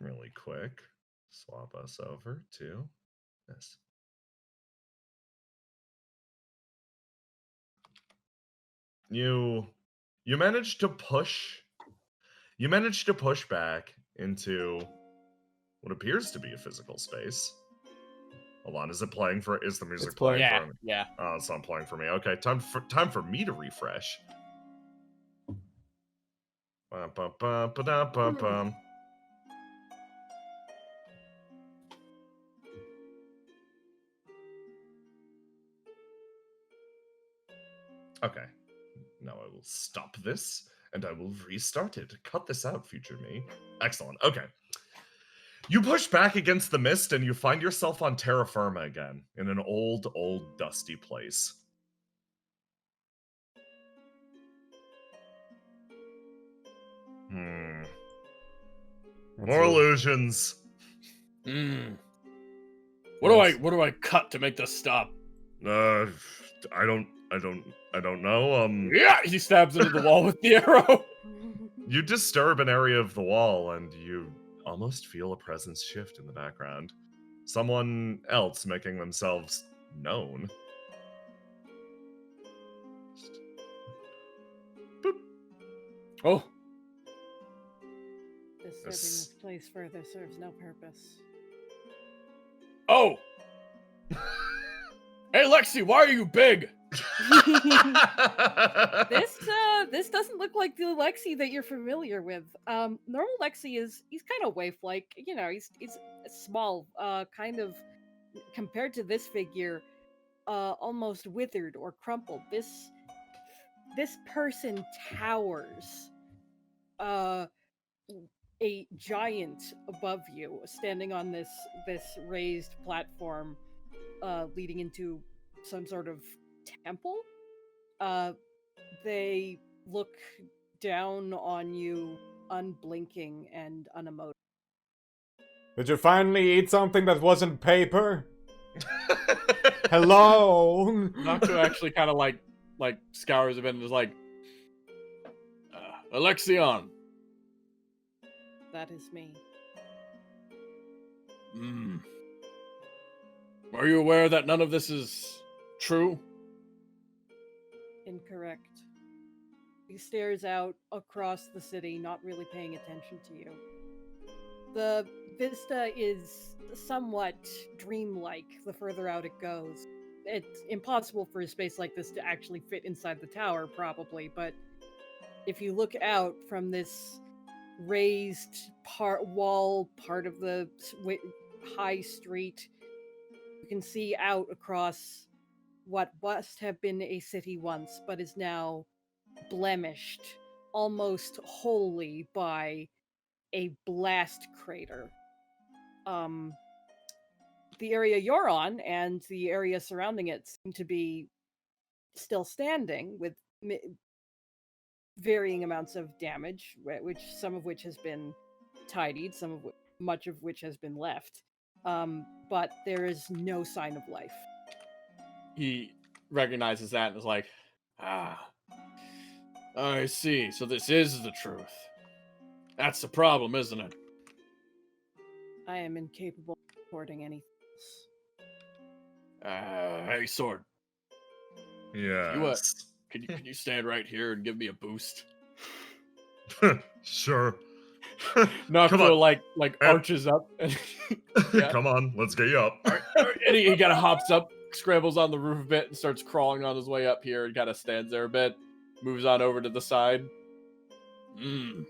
Really quick, swap us over to this. You manage to push back into what appears to be a physical space. Hold on, is the music It's playing? playing. yeah, For me? yeah. Oh, it's not playing for me. Okay, time for me to refresh. Bum, bum, bum, ba-dum, bum, bum. Okay, now I will stop this and I will restart it. Cut this out, future me. Excellent. Okay. You push back against the mist and you find yourself on terra firma again, in an old, dusty place. More illusions. What do I cut to make this stop? I don't know. Yeah, he stabs into the wall with the arrow. You disturb an area of the wall and you almost feel a presence shift in the background. Someone else making themselves known. Boop. Oh, Disturbing This- this place further serves no purpose. oh. Hey, Lexi, why are you big? This doesn't look like the Lexi that you're familiar with. Normal Lexi he's kind of waif-like, you know, he's small, kind of compared to this figure, almost withered or crumpled. this person towers a giant above you, standing on this raised platform leading into some sort of temple. They look down on you, unblinking and unemotional. Did you finally eat something that wasn't paper? Hello? Nocto actually kind of like scours a bit and is like, Alexion. That is me. Are you aware that none of this is true? Incorrect. He stares out across the city, not really paying attention to you. The vista is somewhat dreamlike the further out it goes. It's impossible for a space like this to actually fit inside the tower, probably, but if you look out from this raised part of the high street, you can see out across what must have been a city once, but is now blemished almost wholly by a blast crater. The area you're on and the area surrounding it seem to be still standing with varying amounts of damage, some of which has been tidied, much of which has been left. But there is no sign of life. He recognizes that and is like, I see. So this is the truth. That's the problem, isn't it? I am incapable of reporting anything else. Hey, Sword. Yes. Can you stand right here and give me a boost? Sure. Nocto like arches up. And yeah. Come on, let's get you up. And he kind of hops up, scrambles on the roof a bit, and starts crawling on his way up here and kind of stands there a bit. Moves on over to the side. You're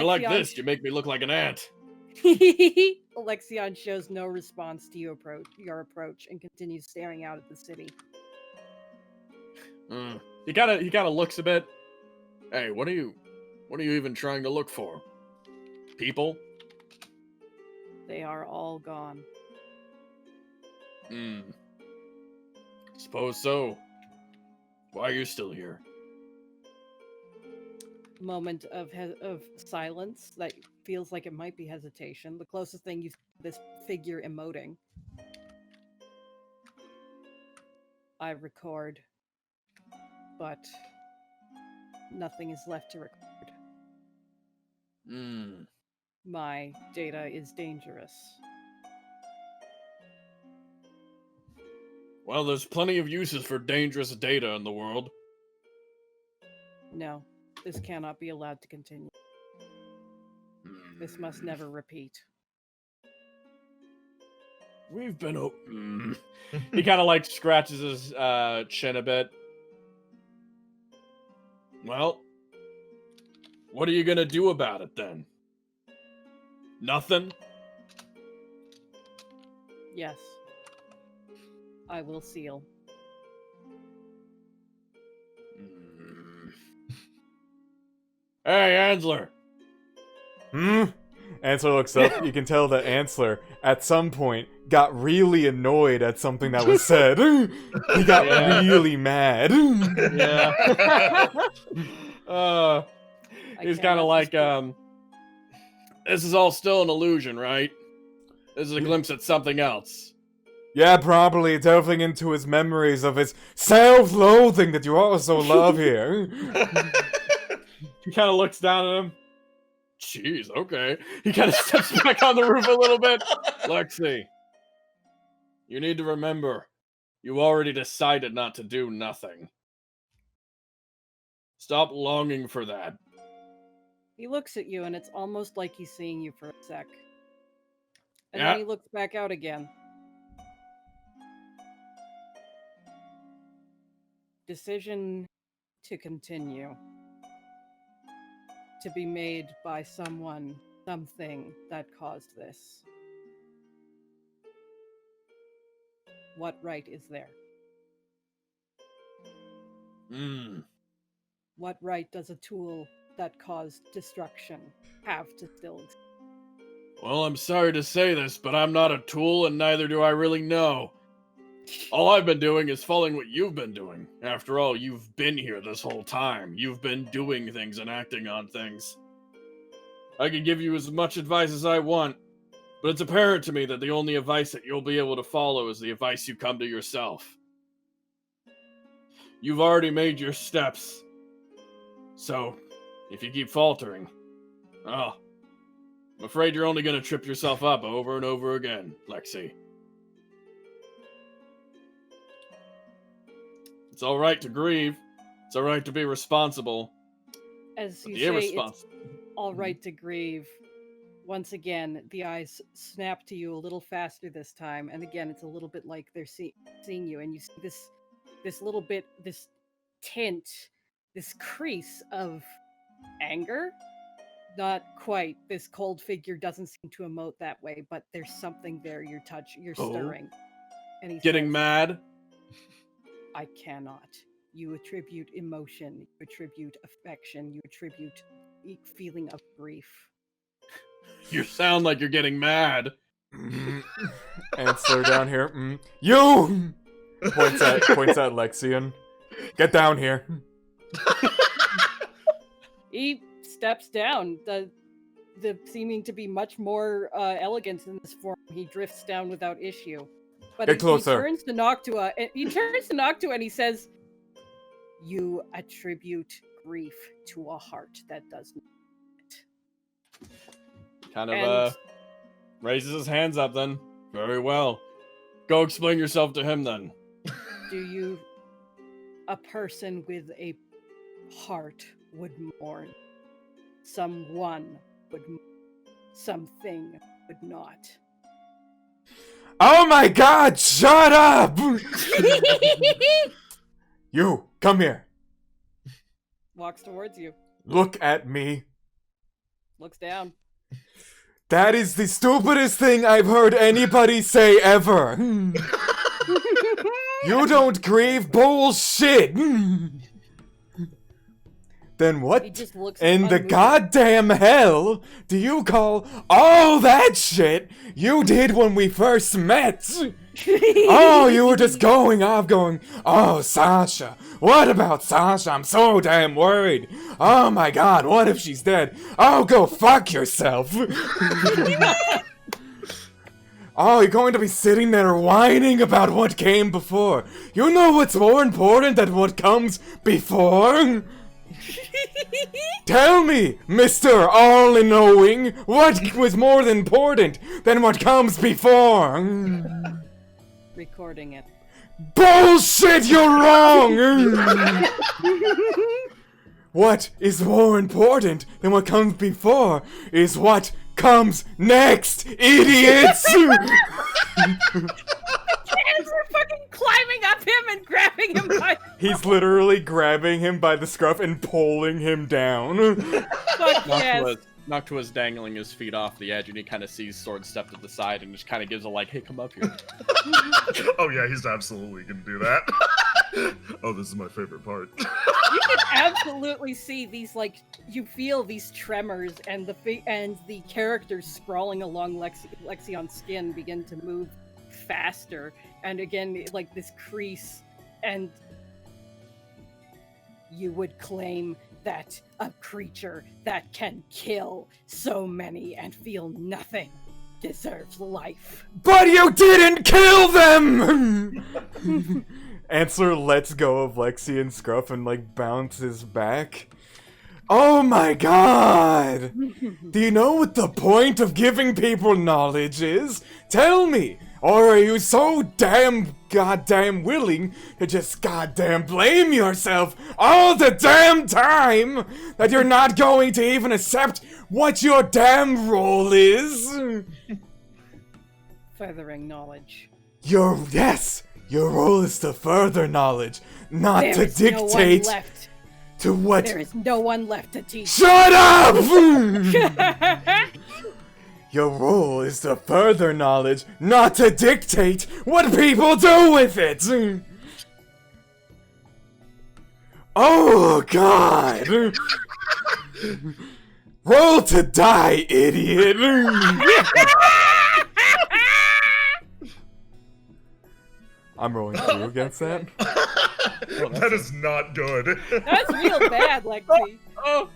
like this. You make me look like an ant. Alexion shows no response to your approach and continues staring out at the city. He kind of looks a bit. Hey, what are you even trying to look for? People? They are all gone. Suppose so. Why are you still here? Moment of silence that feels like it might be hesitation. The closest thing you see to this figure emoting. I record, but nothing is left to record. My data is dangerous. Well, there's plenty of uses for dangerous data in the world. No, this cannot be allowed to continue. This must never repeat. We've been... He kind of like scratches his chin a bit. Well, what are you gonna do about it then? Nothing? Yes. I will seal. Hey, Ansler! Ansler looks up. You can tell that Ansler, at some point, got really annoyed at something that was said. He got really mad. Yeah. He's kind of like, this is all still an illusion, right? This is a glimpse at something else. Yeah, probably delving into his memories of his self-loathing that you also love here. He kind of looks down at him. Jeez, okay. He kind of steps back on the roof a little bit. Lexi, you need to remember, you already decided not to do nothing. Stop longing for that. He looks at you, and it's almost like he's seeing you for a sec. And Yeah. then he looks back out again. Decision to continue. To be made by someone, something that caused this. What right is there? Hmm. What right does a tool that caused destruction have to still exist? Well, I'm sorry to say this, but I'm not a tool, and neither do I really know. All I've been doing is following what you've been doing. After all, you've been here this whole time. You've been doing things and acting on things. I can give you as much advice as I want, but it's apparent to me that the only advice that you'll be able to follow is the advice you come to yourself. You've already made your steps. So, if you keep faltering, I'm afraid you're only going to trip yourself up over and over again, Lexi. It's alright to grieve. It's alright to be responsible. As But you the say, it's irresponsible. all right to grieve. Once again, the eyes snap to you a little faster this time, and again, it's a little bit like they're seeing you, and you see this little bit, this tint, this crease of anger. Not quite. This cold figure doesn't seem to emote that way, but there's something there. You're Oh. stirring. And he's Getting mad? I cannot. You attribute emotion, you attribute affection, you attribute feeling of grief. You sound like you're getting mad. Answer down here. You! Points at Lexian. Get down here. He steps down, the seeming to be much more elegant in this form. He drifts down without issue. But Get closer. He turns to Noctua and he says, "You attribute grief to a heart that does not." Kind of, raises his hands up then. Very well. Go explain yourself to him then. Do you, a person with a heart would mourn? Someone would mourn. Something would not. Oh my god, shut up! You, come here. Walks towards you. Look at me. Looks down. That is the stupidest thing I've heard anybody say ever. You don't grieve bullshit. Then He what just looks in the unmoved. goddamn hell do you call all that shit you did when we first met? Oh, you were just going off going, oh, Sasha. What about Sasha? I'm so damn worried. Oh my god, what if she's dead? Oh, go fuck yourself. Oh, you're going to be sitting there whining about what came before. You know what's more important than what comes before? Tell me, Mr. All-Knowing, what was more important than what comes before? Recording it. Bullshit, you're wrong! What is more important than what comes before is what comes next, idiots! Hands are fucking climbing up him and grabbing him by He's literally grabbing him by the scruff and pulling him down. fuck yes. Noctua's dangling his feet off the edge, and he kind of sees Sword step to the side and just kind of gives a like, hey, come up here. Oh yeah, he's absolutely gonna do that. Oh, this is my favorite part. You can absolutely see these, like, you feel these tremors and the characters sprawling along Lexion's skin begin to move faster, and again, like this crease, and you would claim that a creature that can kill so many and feel nothing deserves life. But you didn't kill them! Answer lets go of Lexi and Scruff and, like, bounces back. Oh my god! Do you know what the point of giving people knowledge is? Tell me! Or are you so goddamn willing to just goddamn blame yourself all the damn time that you're not going to even accept what your damn role is? Furthering knowledge. Your role is to further knowledge, not There to is no one dictate left. to what. There is no one left to teach. Shut up! Your role is to further knowledge, not to dictate what people do with it! Oh, God! Roll to die, idiot! I'm rolling 2 against that. That is not good. That's real bad, Lexi. Oh,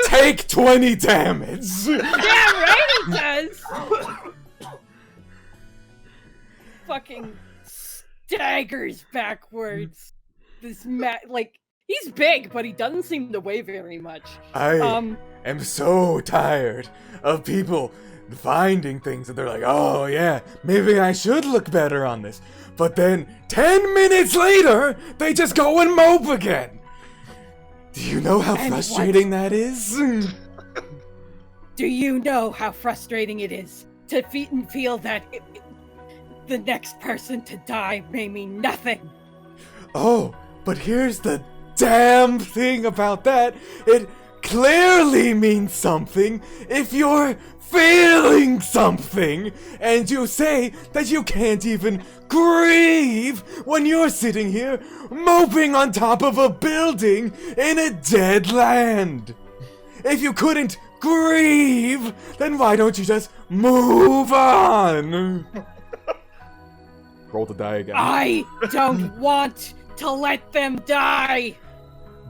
Take 20 damage! Yeah, right, he does. Fucking staggers backwards. This like, he's big, but he doesn't seem to weigh very much. I am so tired of people finding things and they're like, oh yeah, maybe I should look better on this. But then 10 minutes later, they just go and mope again. Do you know how And frustrating that is? Do you know how frustrating it is to feel that the next person to die may mean nothing? Oh, but here's the damn thing about that. It clearly means something if you're feeling something, and you say that you can't even grieve when you're sitting here moping on top of a building in a dead land. If you couldn't grieve, then why don't you just move on? Roll to die again. I don't want to let them die!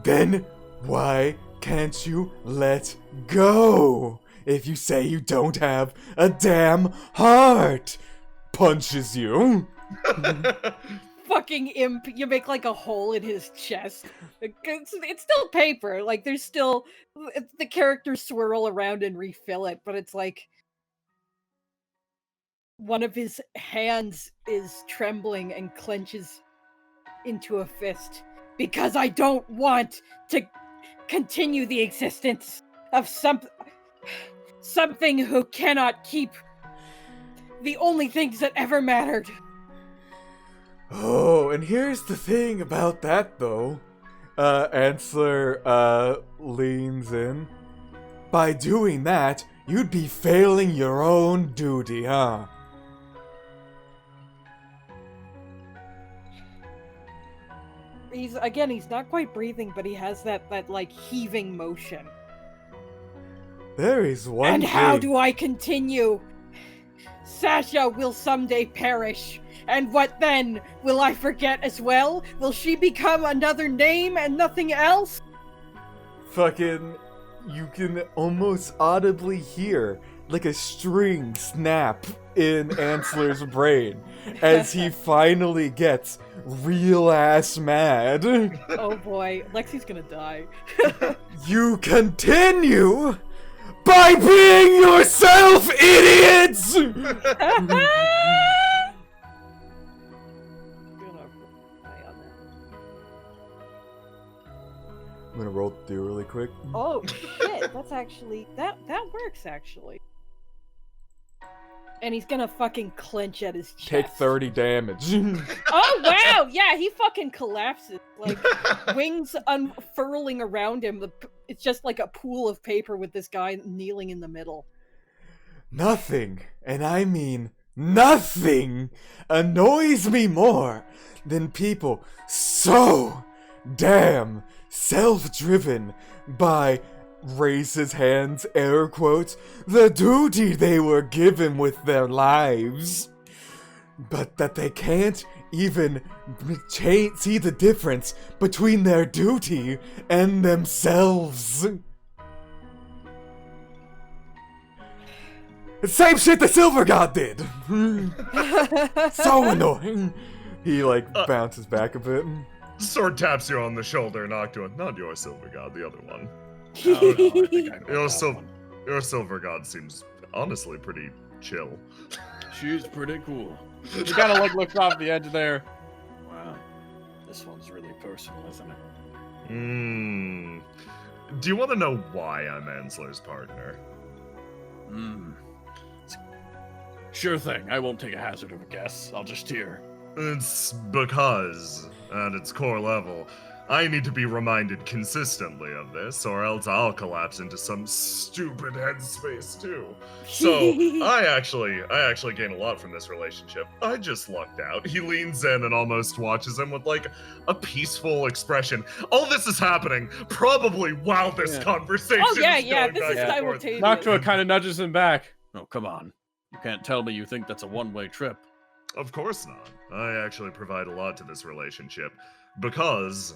Then why can't you let go? If you say you don't have a damn heart, punches you. Fucking imp, you make like a hole in his chest. It's still paper, like there's still, the characters swirl around and refill it, but it's like one of his hands is trembling and clenches into a fist because I don't want to continue the existence of something who cannot keep the only things that ever mattered. Oh, and here's the thing about that, though. Ansler, leans in. By doing that, you'd be failing your own duty, huh? He's not quite breathing, but he has that like heaving motion. There is one And how thing- do I continue? Sasha will someday perish. And what then? Will I forget as well? Will she become another name and nothing else? Fucking, you can almost audibly hear like a string snap in Ansler's brain as he finally gets real ass mad. Oh boy, Lexi's gonna die. You continue by being yourself, idiots! I'm gonna roll through really quick. Oh shit, that's actually that works actually. And he's gonna fucking clench at his chest. Take 30 damage. Oh wow, yeah, he fucking collapses. Like wings unfurling around him. It's just like a pool of paper with this guy kneeling in the middle. Nothing, and I mean nothing, annoys me more than people so damn self-driven by, raise his hands, air quotes, the duty they were given with their lives. But that they can't even see the difference between their duty and themselves. The same shit the Silver God did! So annoying! He, like, bounces back a bit. Sword taps you on the shoulder, not your Silver God, the other one. Oh, no, I think I know Your, that one. your Silver God seems honestly pretty chill. She's pretty cool. She kind of like looks off the edge there. Wow, this one's really personal, isn't it? Do you want to know why I'm Ansler's partner? Sure thing. I won't take a hazard of a guess. I'll just hear. It's because, at its core level, I need to be reminded consistently of this, or else I'll collapse into some stupid headspace too. So I actually gain a lot from this relationship. I just lucked out. He leans in and almost watches him with like a peaceful expression. All this is happening probably while this conversation Oh yeah, is yeah, going this back is and forth. simultaneous. Noctua kind of nudges him back. Oh, come on. You can't tell me you think that's a one-way trip. Of course not. I actually provide a lot to this relationship because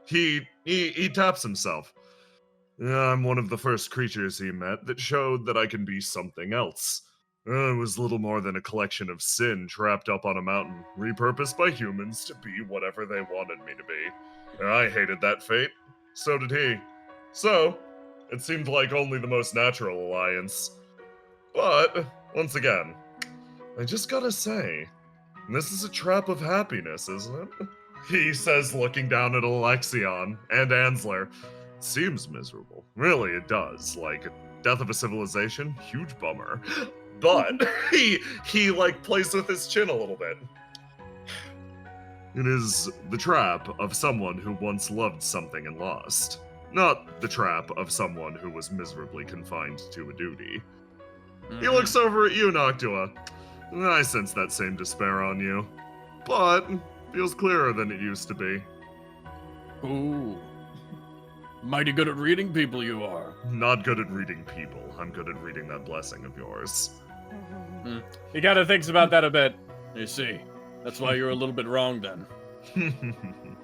he taps himself. I'm one of the first creatures he met that showed that I can be something else. I was little more than a collection of sin trapped up on a mountain, repurposed by humans to be whatever they wanted me to be. I hated that fate. So did he. So, it seemed like only the most natural alliance. But, once again, I just gotta say, this is a trap of happiness, isn't it? He says, looking down at Alexion and Ansler. Seems miserable. Really, it does. Like, death of a civilization, huge bummer. But he like plays with his chin a little bit. It is the trap of someone who once loved something and lost. Not the trap of someone who was miserably confined to a duty. He looks over at you, Noctua. I sense that same despair on you. But feels clearer than it used to be. Ooh. Mighty good at reading people you are. Not good at reading people. I'm good at reading that blessing of yours. He kind of thinks about that a bit. You see, that's why you're a little bit wrong then.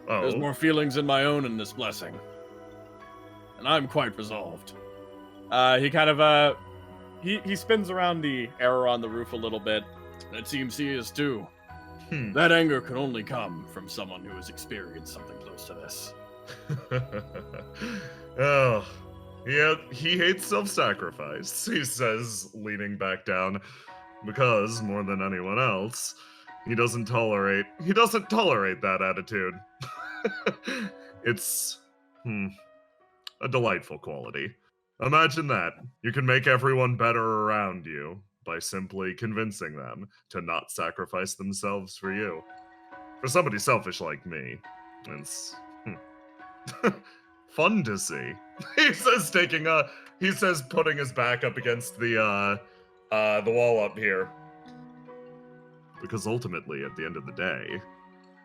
There's more feelings in my own in this blessing. And I'm quite resolved. He kind of, he spins around the arrow on the roof a little bit. And it seems he is too. That anger can only come from someone who has experienced something close to this. Oh, yeah, he hates self-sacrifice, he says, leaning back down, because more than anyone else, he doesn't tolerate that attitude. It's a delightful quality. Imagine that. You can make everyone better around you by simply convincing them to not sacrifice themselves for you. For somebody selfish like me, it's fun to see. He says putting his back up against the wall up here. Because ultimately, at the end of the day,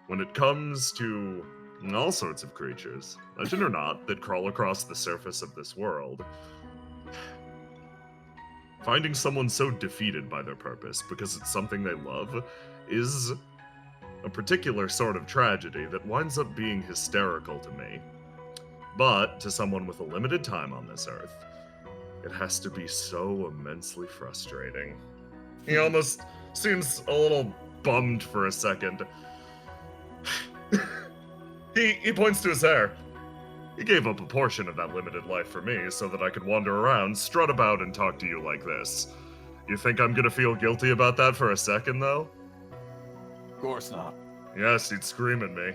when it comes to all sorts of creatures, legend or not, that crawl across the surface of this world, finding someone so defeated by their purpose because it's something they love is a particular sort of tragedy that winds up being hysterical to me. But to someone with a limited time on this earth, it has to be so immensely frustrating. He almost seems a little bummed for a second. He points to his hair. He gave up a portion of that limited life for me so that I could wander around, strut about, and talk to you like this. You think I'm gonna feel guilty about that for a second, though? Of course not. Yes, he'd scream at me.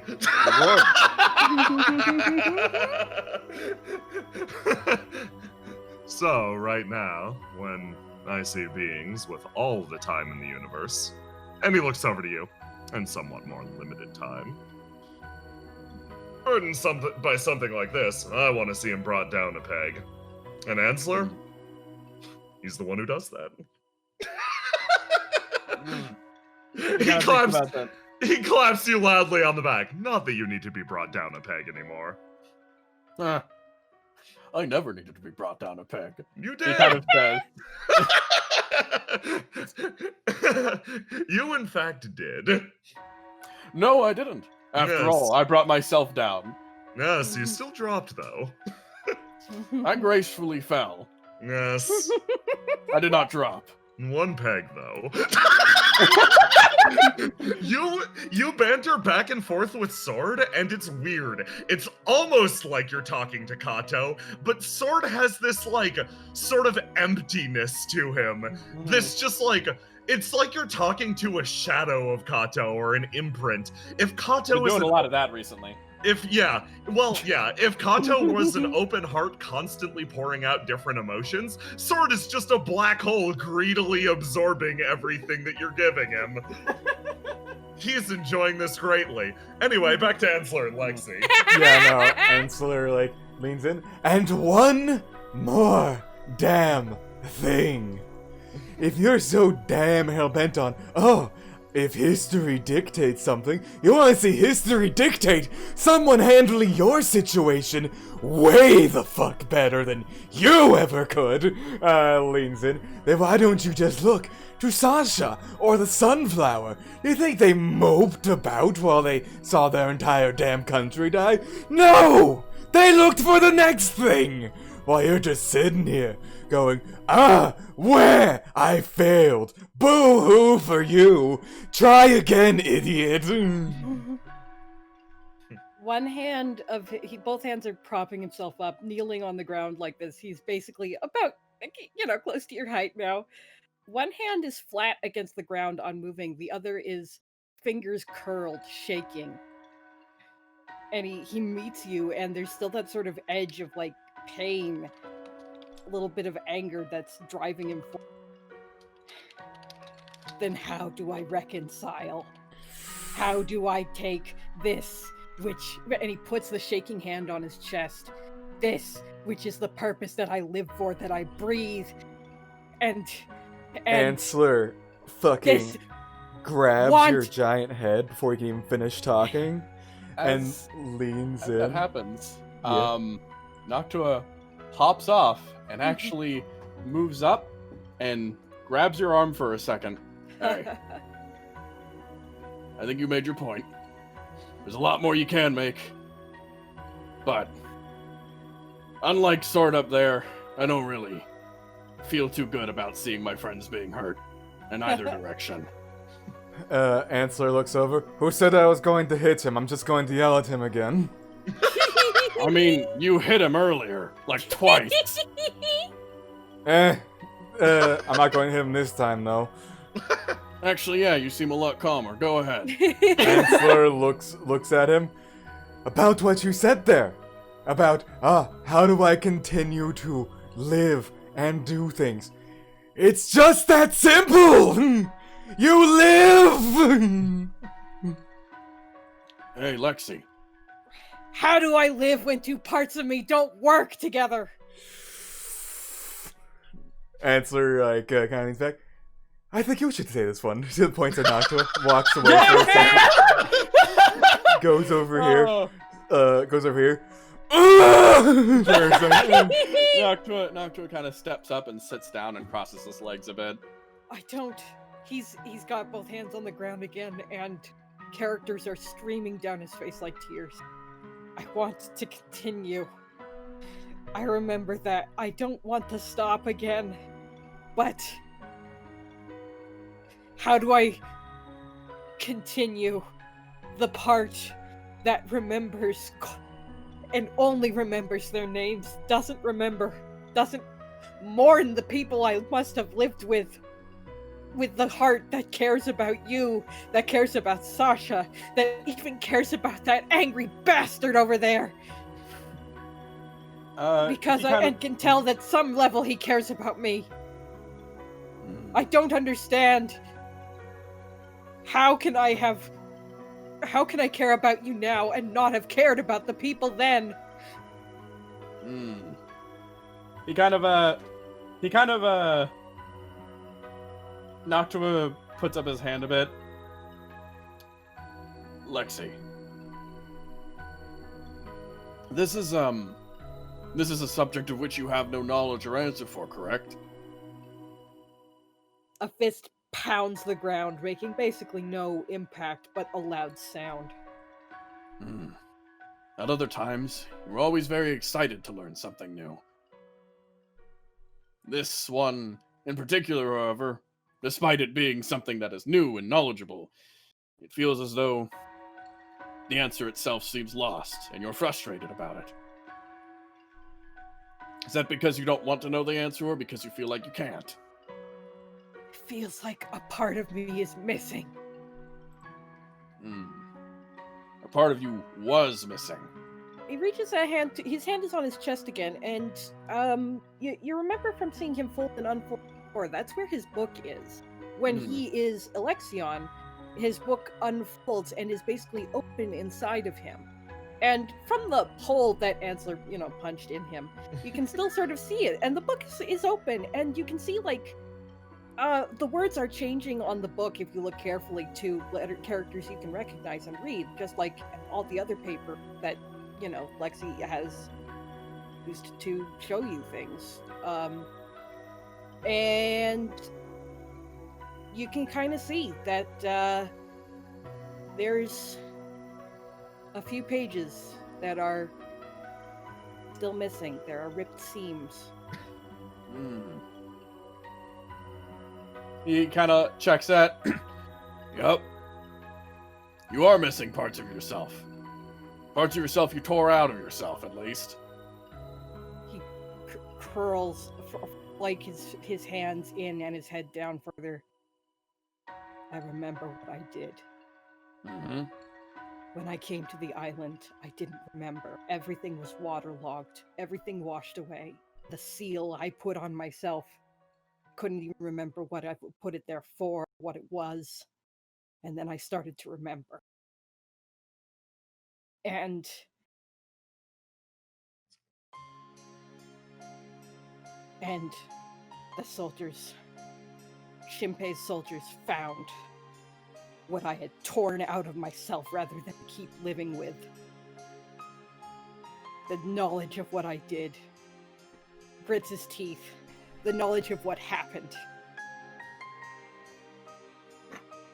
So, right now, when I see beings with all the time in the universe, and he looks over to you, and somewhat more limited time, burdened by something like this, I want to see him brought down a peg. And Ansler? He's the one who does that. He claps you loudly on the back. Not that you need to be brought down a peg anymore. I never needed to be brought down a peg. You did. He kind of says. You, in fact, did. No, I didn't. After all, I brought myself down. Yes, you still dropped, though. I gracefully fell. Yes. I did not drop. One peg, though. You banter back and forth with Sword, and it's weird. It's almost like you're talking to Kato, but Sword has this, like, sort of emptiness to him. This just, like, it's like you're talking to a shadow of Kato or an imprint. If Kato Been doing a lot of that recently. If Kato was an open heart constantly pouring out different emotions, Sword is just a black hole greedily absorbing everything that you're giving him. He's enjoying this greatly. Anyway, back to Ensler and Lexi. Yeah, no, Ensler, like, leans in. And one more damn thing. If you're so damn hell-bent on, if history dictates something, you want to see history dictate someone handling your situation way the fuck better than you ever could, leans in. Then why don't you just look to Sasha or the Sunflower? You think they moped about while they saw their entire damn country die? No! They looked for the next thing! While you're just sitting here, going, where? I failed. Boo-hoo for you. Try again, idiot. Both hands are propping himself up, kneeling on the ground like this. He's basically about, close to your height now. One hand is flat against the ground, unmoving. The other is fingers curled, shaking. And he meets you, and there's still that sort of edge of, like, pain, a little bit of anger that's driving him forward. Then how do I reconcile? How do I take this, and he puts the shaking hand on his chest, this, which is the purpose that I live for, that I breathe, and Ensler fucking grabs your giant head before he can even finish talking, and leans in. That happens. Yeah. Noctua hops off and actually moves up and grabs your arm for a second. Hey, I think you made your point. There's a lot more you can make. But, unlike Sword up there, I don't really feel too good about seeing my friends being hurt in either direction. Ensler looks over. Who said I was going to hit him? I'm just going to yell at him again. I mean, you hit him earlier, like twice. I'm not going to hit him this time, though. Actually, yeah, you seem a lot calmer. Go ahead. Ensler looks at him. About what you said there. About, how do I continue to live and do things? It's just that simple! You live! Hey, Lexi. How do I live when two parts of me don't work together? Ensler, like, kind of leans back. I think you should say this one. To the point of Noctua, walks away for a second. Goes over here. Noctua kind of steps up and sits down and crosses his legs a bit. He's got both hands on the ground again, and characters are streaming down his face like tears. I want to continue. I remember that. I don't want to stop again. But how do I continue? The part that remembers and only remembers their names, doesn't mourn the people I must have lived with the heart that cares about you, that cares about Sasha, that even cares about that angry bastard over there. Because I can tell that some level he cares about me. I don't understand. How can I care about you now and not have cared about the people then? Noctua puts up his hand a bit. Lexi. This is a subject of which you have no knowledge or answer for, correct? A fist pounds the ground, making basically no impact but a loud sound. At other times, you're always very excited to learn something new. This one, in particular, however, despite it being something that is new and knowledgeable, it feels as though the answer itself seems lost, and you're frustrated about it. Is that because you don't want to know the answer, or because you feel like you can't? It feels like a part of me is missing. A part of you was missing. He reaches a hand, his hand is on his chest again, and, you remember from seeing him fold and unfold before, that's where his book is. When he is Alexion, his book unfolds and is basically open inside of him. And from the hole that Ansler, punched in him, you can still sort of see it. And the book is open, and you can see, like, the words are changing on the book if you look carefully to characters you can recognize and read, just like all the other paper that, Lexi has used to show you things. And you can kind of see that there's a few pages that are still missing. There are ripped seams. He kind of checks that. Yup. You are missing parts of yourself. Parts of yourself you tore out of yourself, at least. He curls like his hands in and his head down further. I remember what I did. Mm-hmm. When I came to the island, I didn't remember. Everything was waterlogged. Everything washed away. The seal I put on myself, couldn't even remember what I put it there for, what it was. And then I started to remember. And the soldiers, Shinpei's soldiers, found what I had torn out of myself rather than keep living with. The knowledge of what I did. Grits his teeth. The knowledge of what happened.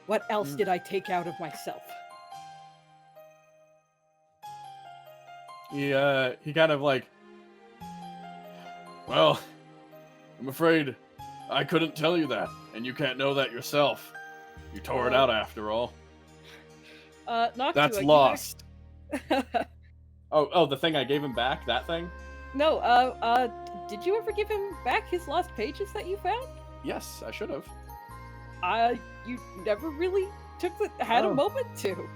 What else did I take out of myself? He kind of like, well, I'm afraid I couldn't tell you that, and you can't know that yourself. You tore it out after all. That's lost. Oh, the thing I gave him back? That thing? No, did you ever give him back his lost pages that you found? Yes, I should have. You never really had a moment to.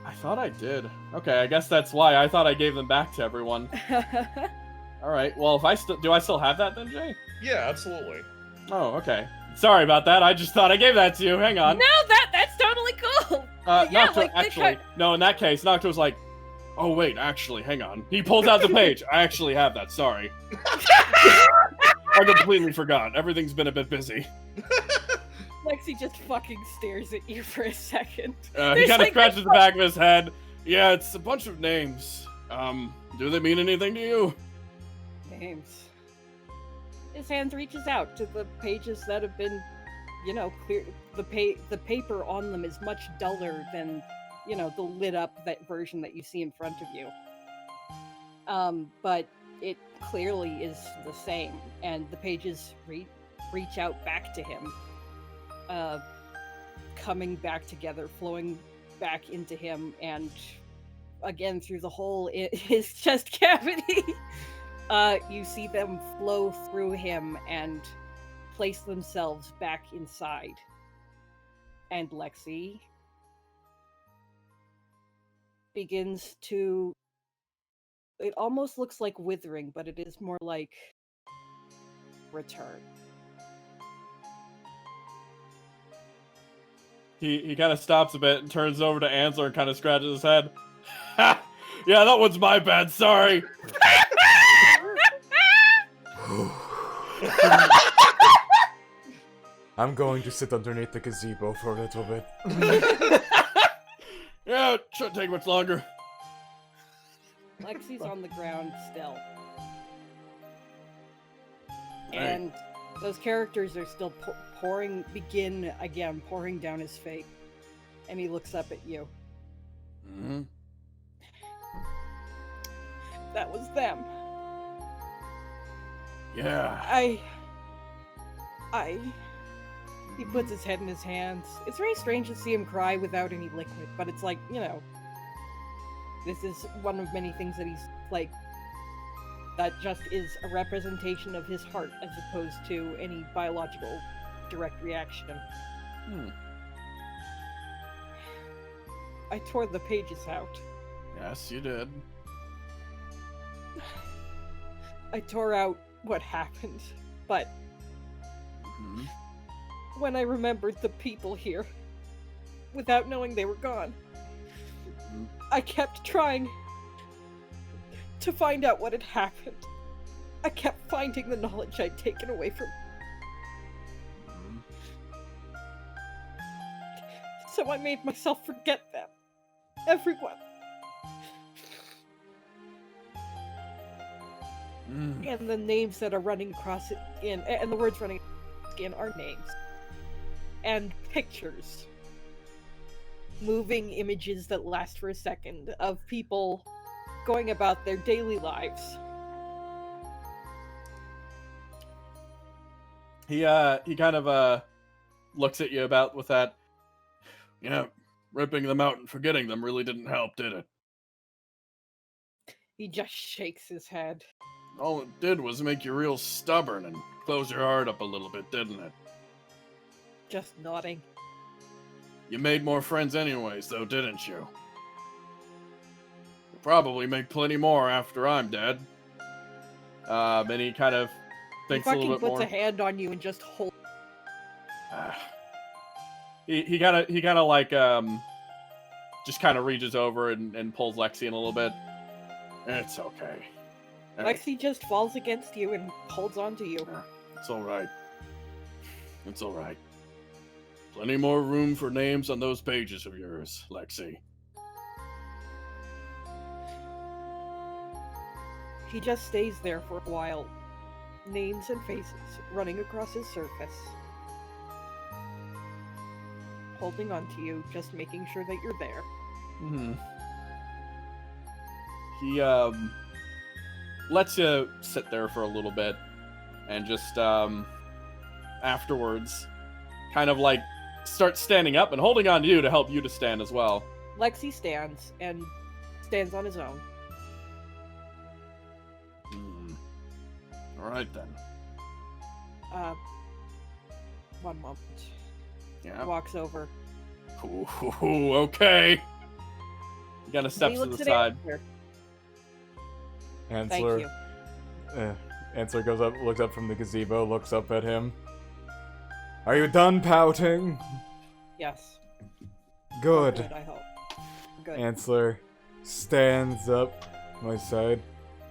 I thought I did. Okay, I guess that's why I thought I gave them back to everyone. All right. Well, do I still have that then, Jay? Yeah, absolutely. Oh, okay. Sorry about that. I just thought I gave that to you. Hang on. No, that's totally cool. No, in that case, Nocto's like, oh wait, actually, hang on. He pulls out the page. I actually have that. Sorry. I completely forgot. Everything's been a bit busy. Lexi just fucking stares at you for a second. He kind of scratches the back of his head. Yeah, it's a bunch of names. Do they mean anything to you? Names. His hand reaches out to the pages that have been, clear. The paper on them is much duller than, the lit up version that you see in front of you. But it clearly is the same, and the pages reach out back to him. Coming back together, flowing back into him, and again through the hole in his chest cavity. You see them flow through him and place themselves back inside. And Lexi begins to... It almost looks like withering, but it is more like return. He kind of stops a bit and turns over to Ansler and kind of scratches his head. Ha! Yeah, that one's my bad, sorry. I'm going to sit underneath the gazebo for a little bit. Yeah, it shouldn't take much longer. Lexi's on the ground still. And those characters are still begin pouring down his face. And he looks up at you. Mm-hmm. That was them. Yeah. He puts his head in his hands. It's very strange to see him cry without any liquid, but it's like, this is one of many things that he's like, that just is a representation of his heart as opposed to any biological direct reaction. I tore the pages out. Yes, you did. I tore out what happened, but when I remembered the people here, without knowing they were gone. I kept trying to find out what had happened. I kept finding the knowledge I'd taken away from. So I made myself forget them. Everyone. And the names that are running across it and the words running across skin are names. And pictures. Moving images that last for a second of people going about their daily lives. He kind of looks at you about with that. Yeah, ripping them out and forgetting them really didn't help, did it? He just shakes his head. All it did was make you real stubborn and close your heart up a little bit, didn't it? Just nodding. You made more friends anyways, though, didn't you? You'll probably make plenty more after I'm dead. And he kind of He thinks a little fucking bit puts more. a hand on you and just holds. He kind of like just kind of reaches over and pulls Lexi in a little bit. It's okay. Lexi just falls against you and holds on to you. It's all right. It's all right. Plenty more room for names on those pages of yours, Lexi. He just stays there for a while. Names and faces running across his surface. Holding on to you, just making sure that you're there. Mm-hmm. He lets you sit there for a little bit, and just afterwards, kind of like starts standing up and holding on to you to help you to stand as well. Lexi stands and stands on his own. All right then. One moment. Yeah. Walks over. Ooh, okay. He kind of steps He to looks the at side. Answer. Thank Ansler, you. Ansler goes up, looks up from the gazebo, looks up at him. Are you done pouting? Yes. Good. Good, I hope. Good. Ansler stands up to my side.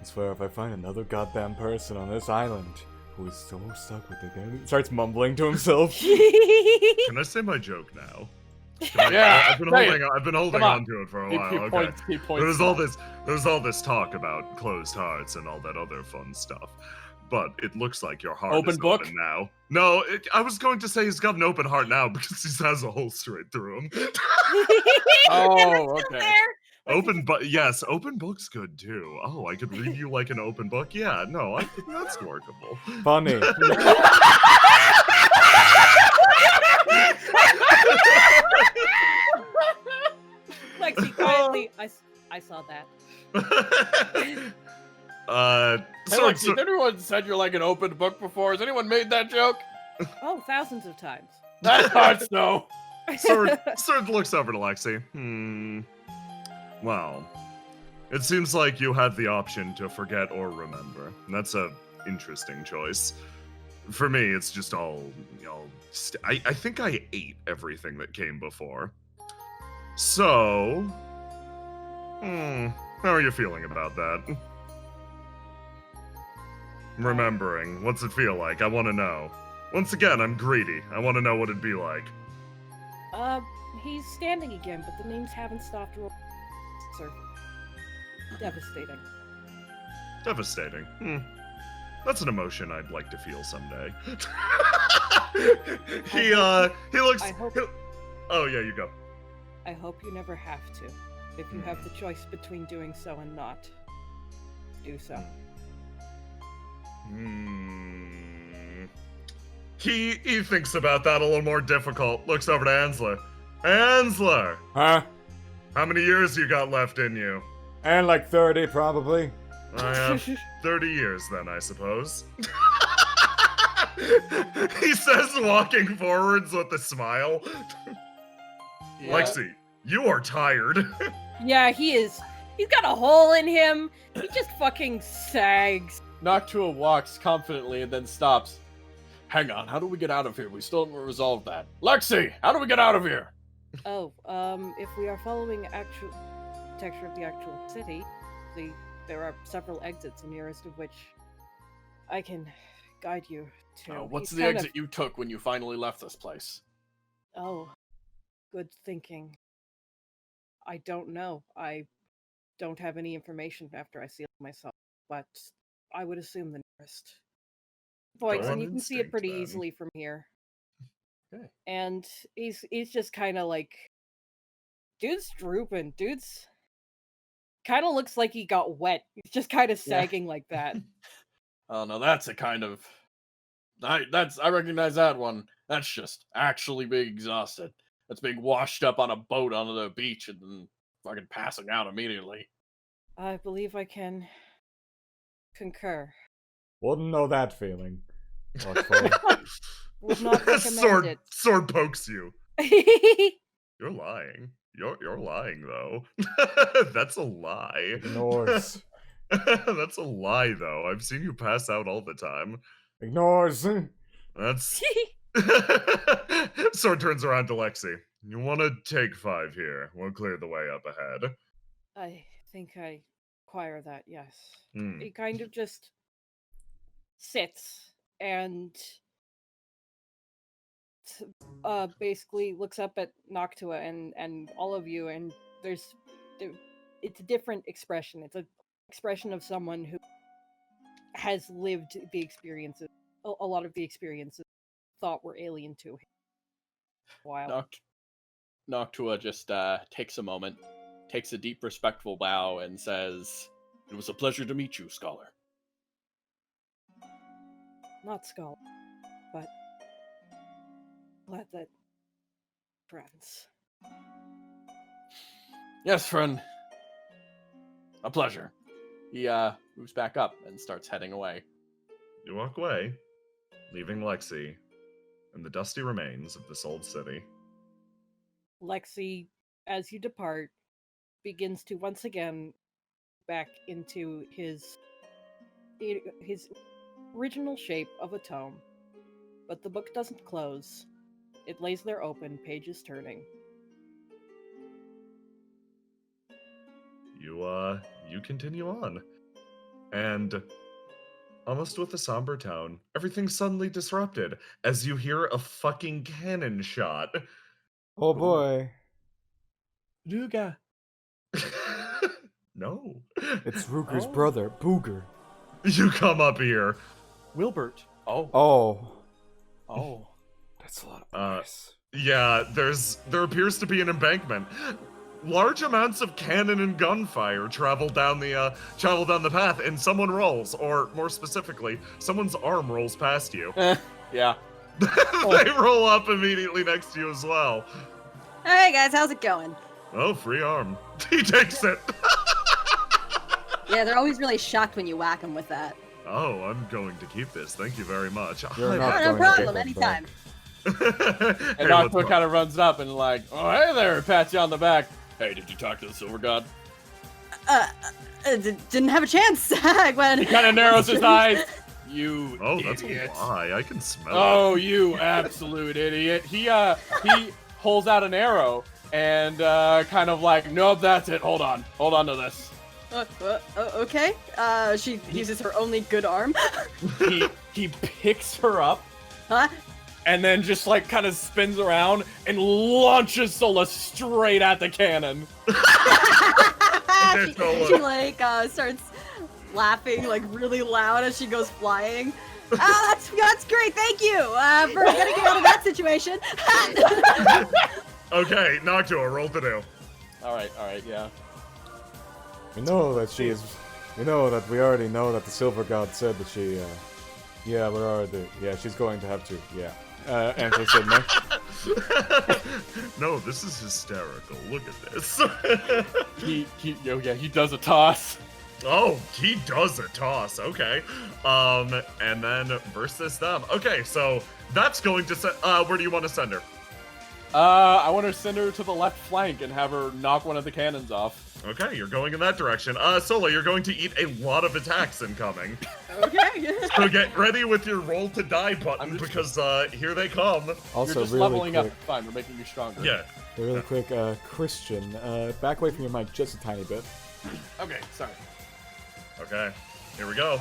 I swear if I find another goddamn person on this island who is so stuck with the game, starts mumbling to himself. Can I say my joke now? Yeah, I've been say holding Come on on. to it for a He while. Okay. points. He points. There's all this talk about closed hearts and all that other fun stuff. But it looks like your heart Open is book? open now. No, I was going to say he's got an open heart now because he has a hole straight through him. Oh, okay. There. Yes, open book's good too. Oh, I could read you like an open book. Yeah, no, I think that's workable. Funny. Lexi, quietly. I saw that. Hey, Sword, Lexi, has anyone said you're like an open book before? Has anyone made that joke? Oh, thousands of times. That's hard so. Sword looks over to Lexi. Well, it seems like you had the option to forget or remember. And that's a interesting choice. For me, it's just all, I think I ate everything that came before. So, how are you feeling about that? Remembering, what's it feel like? I want to know. Once again, I'm greedy. I want to know what it'd be like. He's standing again, but the names haven't stopped rolling. Sir. Devastating. Devastating. That's an emotion I'd like to feel someday. he looks. Oh yeah, you go. I hope you never have to. If you have the choice between doing so and not, do so. He thinks about that a little more difficult. Looks over to Ansler. Ansler, Huh? how many years you got left in you? And like 30, probably. I have 30 years then, I suppose. He says, walking forwards with a smile. Yeah. Lexi, you are tired. Yeah, he is. He's got a hole in him. He just fucking sags. Noctua walks confidently and then stops. Hang on, how do we get out of here? We still haven't resolved that. Lexi, how do we get out of here? Oh, if we are following actual texture of the actual city, there are several exits, the nearest of which I can guide you to. What's He's the kind exit you took when you finally left this place? Oh, good thinking. I don't know. I don't have any information after I sealed myself, but I would assume the nearest. Points, Go and on you can see it instinct, pretty then. easily from here. Okay. And he's just kind of like, dude's drooping. Dude's kind of looks like he got wet. He's just kind of Yeah. sagging like that. Oh no, that's a kind of. I recognize that one. That's just actually being exhausted. That's being washed up on a boat onto the beach and then fucking passing out immediately. I believe I can concur. Wouldn't know that feeling. Thoughtful. Would not recommend Sword pokes you. it. You're lying. You're lying though. That's a lie. Ignores. That's a lie though. I've seen you pass out all the time. Ignores. That's Sword turns around to Lexi. You want to take 5 here. We'll clear the way up ahead. I think I acquire that, yes. Hmm. He kind of just sits and basically looks up at Noctua and all of you, and it's a different expression. It's an expression of someone who has lived the experiences, a lot of the experiences thought were alien to him. Wow. Noctua just takes a moment, takes a deep, respectful bow, and says, "It was a pleasure to meet you, Scholar." Not scholar, but glad that friends. Yes, friend. A pleasure. He moves back up and starts heading away. You walk away, leaving Lexi and the dusty remains of this old city. Lexi, as you depart, begins to once again back into his original shape of a tome. But the book doesn't close. It lays there open, pages turning. You continue on. And almost with a somber tone, everything's suddenly disrupted as you hear a fucking cannon shot. Oh boy. Duga. No. It's Ruger's Oh. brother, Booger. You come up here. Wilbert. Oh. Oh. Oh. That's a lot of Uh, boys. Yeah, there appears to be an embankment. Large amounts of cannon and gunfire travel down the path, and someone rolls, or more specifically, someone's arm rolls past you. Yeah. They roll up immediately next to you as well. Hey guys, how's it going? Oh, free arm. He takes it. Yeah, they're always really shocked when you whack them with that. Oh, I'm going to keep this. Thank you very much. You're Oh, not no going to problem, get them anytime. And Hey, what's Noctua up? kind of runs up and like, "Oh, hey there," pats you on the back. "Hey, did you talk to the Silver God?" Didn't have a chance. When He kind of narrows his eyes. You Oh, that's idiot. a lie. I can smell Oh, you absolute idiot. He pulls out an arrow and kind of like, "Nope, that's it. Hold on to this." Okay. She uses her only good arm. He picks her up Huh? and then just like kind of spins around and launches Sola straight at the cannon. she like starts laughing like really loud as she goes flying. Oh, that's great. Thank you for getting me out of that situation. Okay, Noctua, roll to do. All right, yeah. We know that she is. We know that we already know that the Silver God said that she. Yeah, we're already. Yeah, she's going to have to. Yeah. Answer said no. No, this is hysterical. Look at this. He does a toss. Oh, he does a toss. Okay. And then versus them. Okay, so that's going to where do you want to send her? I want to send her to the left flank and have her knock one of the cannons off. Okay, you're going in that direction. Sola, you're going to eat a lot of attacks incoming. Okay. So get ready with your roll to die button because here they come. Also, You're just really leveling quick. up. Fine, we're making you stronger. Yeah. Really quick, Christian, back away from your mic just a tiny bit. Okay, sorry. Okay, here we go.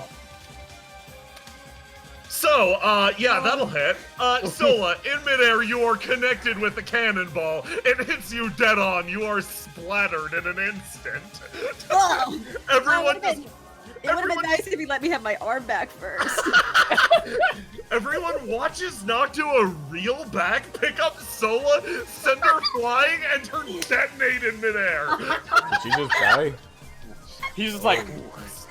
So, yeah, that'll hit. Sola, in midair, you are connected with the cannonball. It hits you dead on. You are splattered in an instant. Oh, Everyone it would have been nice if you let me have my arm back first. Everyone watches Noctua reel back, pick up Sola, send her flying, and her detonate in midair. Did she just die? He's just like,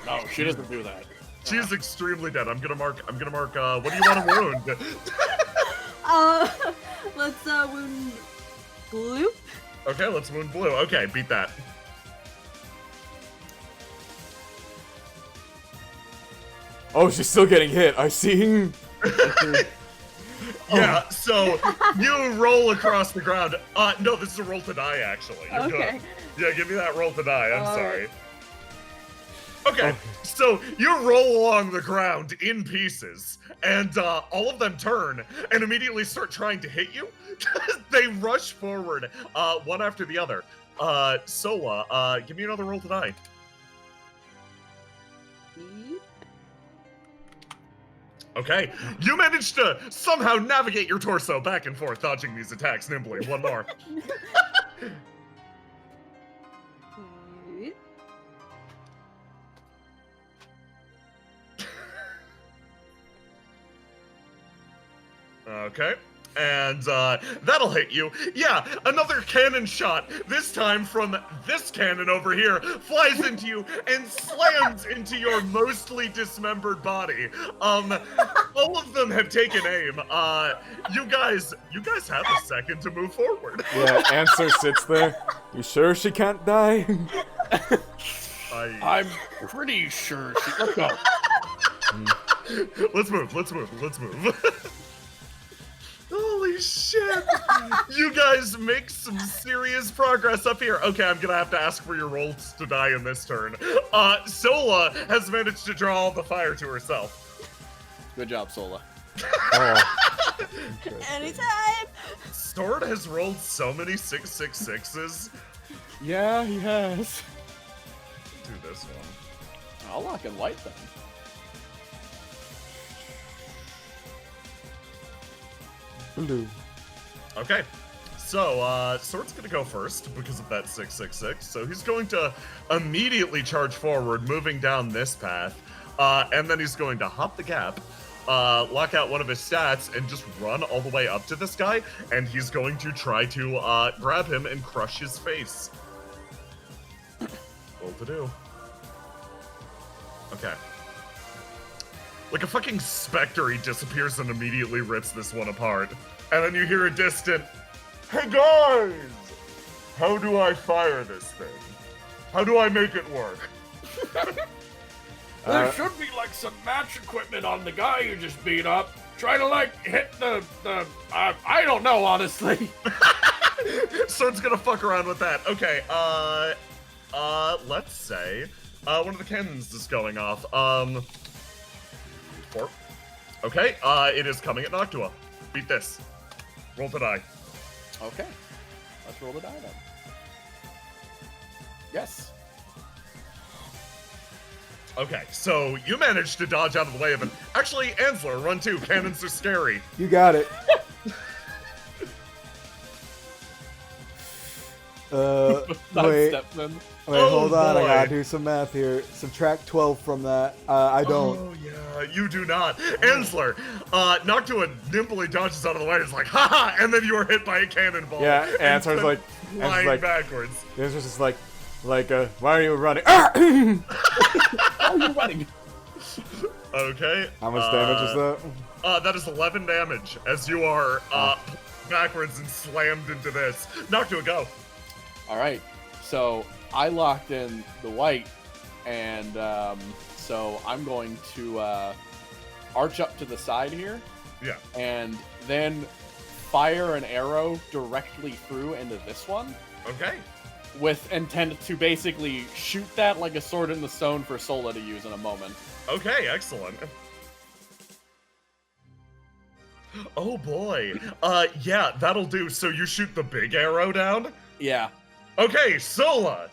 no, she doesn't do that. She's extremely dead. I'm gonna mark, what do you want to wound? Let's wound blue. Okay, let's wound blue. Okay, beat that. Oh, she's still getting hit. I see. Yeah, so you roll across the ground. No, this is a roll to die, actually. You're Okay. good. Yeah, give me that roll to die. I'm All sorry. right. Okay, so you roll along the ground in pieces, and all of them turn and immediately start trying to hit you. They rush forward, one after the other. Sola, give me another roll to die. Okay, you managed to somehow navigate your torso back and forth, dodging these attacks nimbly. One more. Okay. And that'll hit you. Yeah, another cannon shot, this time from this cannon over here, flies into you and slams into your mostly dismembered body. All of them have taken aim. You guys have a second to move forward. Yeah, Answer sits there. You sure she can't die? I'm pretty sure she. Let's go. Let's move. Holy shit! You guys make some serious progress up here. Okay, I'm gonna have to ask for your rolls to die in this turn. Sola has managed to draw all the fire to herself. Good job, Sola. Oh. Anytime. Sword has rolled so many 666s. Yeah, he has. Do this one. I'll lock in light then. Blue. Okay, so Sword's gonna go first because of that 666. So he's going to immediately charge forward, moving down this path, and then he's going to hop the gap, lock out one of his stats, and just run all the way up to this guy. And he's going to try to grab him and crush his face. Roll to do. Okay. Like a fucking specter, he disappears and immediately rips this one apart. And then you hear a distant, "Hey guys! How do I fire this thing? How do I make it work?" There should be like some match equipment on the guy you just beat up. Try to like hit the I don't know, honestly. Sword's gonna fuck around with that. Okay, let's say, one of the cannons is going off. 4. Okay, it is coming at Noctua. Beat this. Roll to die. Okay. Let's roll the die then. Yes. Okay, so you managed to dodge out of the way of it. Actually, Ansler, run too. Cannons are scary. You got it. Wait, hold on. boy. I gotta do some math here. Subtract 12 from that. I don't. Oh, yeah, you do not. Ansler, Noctua nimbly dodges out of the way. It's like, haha, and then you are hit by a cannonball. Yeah, Answer's like, flying backwards. Answer's just like, why are you running? Ah! How are you running? Okay. How much damage is that? That is 11 damage as you are backwards and slammed into this. Noctua, go. All right. So I locked in the white, and so I'm going to arch up to the side here. Yeah. And then fire an arrow directly through into this one. Okay. With intent to basically shoot that like a sword in the stone for Sola to use in a moment. Okay, excellent. Oh boy. Yeah, that'll do. So you shoot the big arrow down? Yeah. Okay, Sola.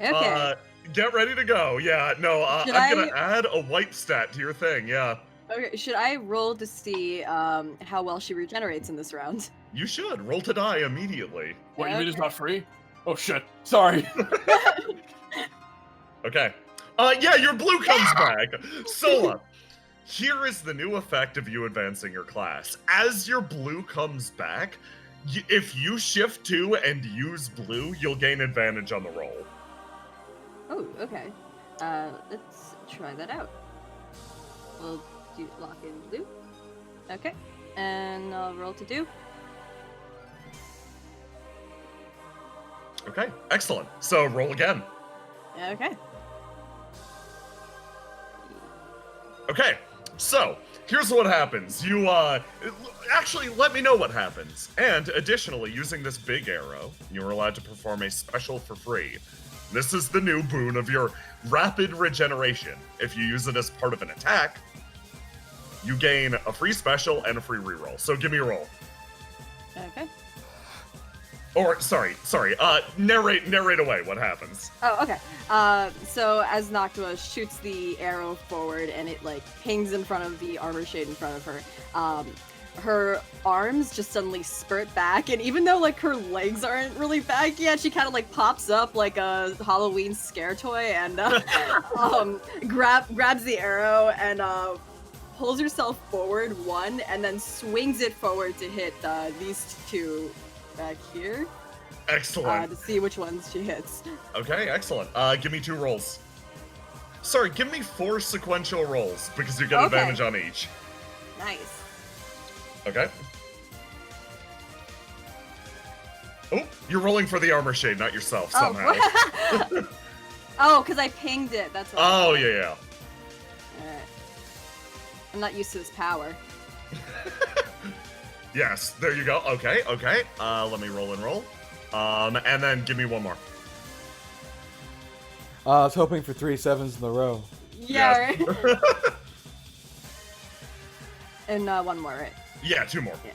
Okay. Get ready to go. Yeah, no, I'm gonna add a white stat to your thing, yeah. Okay, should I roll to see how well she regenerates in this round? You should. Roll to die immediately. What, you mean it's not free? Oh shit. Sorry. Okay. Yeah, your blue comes back. Sola, here is the new effect of you advancing your class. As your blue comes back, if you shift to and use blue, you'll gain advantage on the roll. Oh, okay. Let's try that out. We'll do lock in blue. Okay. And I'll roll to do. Okay, excellent. So roll again. Okay. Okay, so here's what happens. You, actually, let me know what happens. And additionally, using this big arrow, you're allowed to perform a special for free. This is the new boon of your rapid regeneration. If you use it as part of an attack, you gain a free special and a free reroll. So give me a roll. Okay. Or, sorry, narrate away what happens. Oh, okay. So as Noctua shoots the arrow forward and it like pings in front of the armor shade in front of her, her arms just suddenly spurt back, and even though like her legs aren't really back yet, she kind of like pops up like a Halloween scare toy and grabs the arrow and pulls herself forward one, and then swings it forward to hit these two back here. Excellent. To see which ones she hits. Okay, excellent. Give me 2 rolls. Sorry, give me 4 sequential rolls, because you get advantage on each. Nice. Okay. Oh, you're rolling for the armor shade, not yourself, somehow. Oh, because I pinged it, that's why. Oh, yeah. Alright. I'm not used to this power. Yes, there you go. Okay. Let me roll and roll. And then give me 1 more. I was hoping for 3 7s in a row. Yeah, Yes. right? And 1 more, right? Yeah, 2 more. Yeah.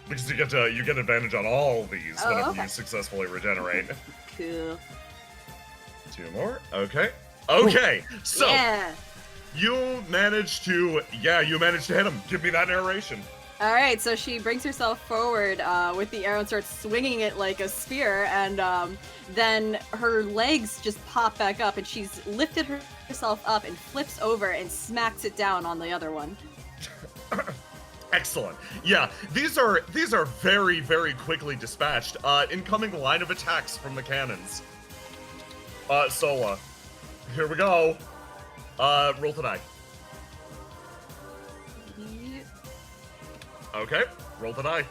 Because you get advantage on all these whenever okay. you successfully regenerate. Cool. 2 more. Okay. So Yeah. you managed to hit him. Give me that narration. Alright, so she brings herself forward with the arrow and starts swinging it like a spear, and then her legs just pop back up, and she's lifted herself up and flips over and smacks it down on the other one. Excellent. Yeah, these are very, very quickly dispatched. Incoming line of attacks from the cannons. Sola. Here we go. Roll to die. Okay, roll to die.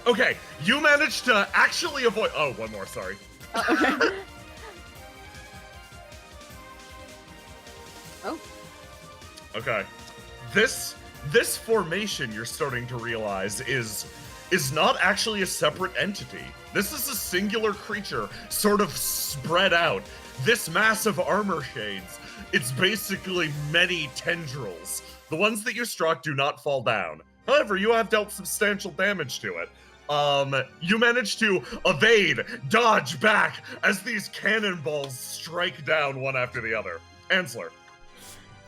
Okay, you managed to actually avoid. Oh, 1 more, sorry. Okay. Oh. Okay. This formation you're starting to realize is not actually a separate entity. This is a singular creature, sort of spread out. This mass of armor shades, it's basically many tendrils. The ones that you struck do not fall down. However, you have dealt substantial damage to it. You manage to evade, dodge back as these cannonballs strike down one after the other. Ansler.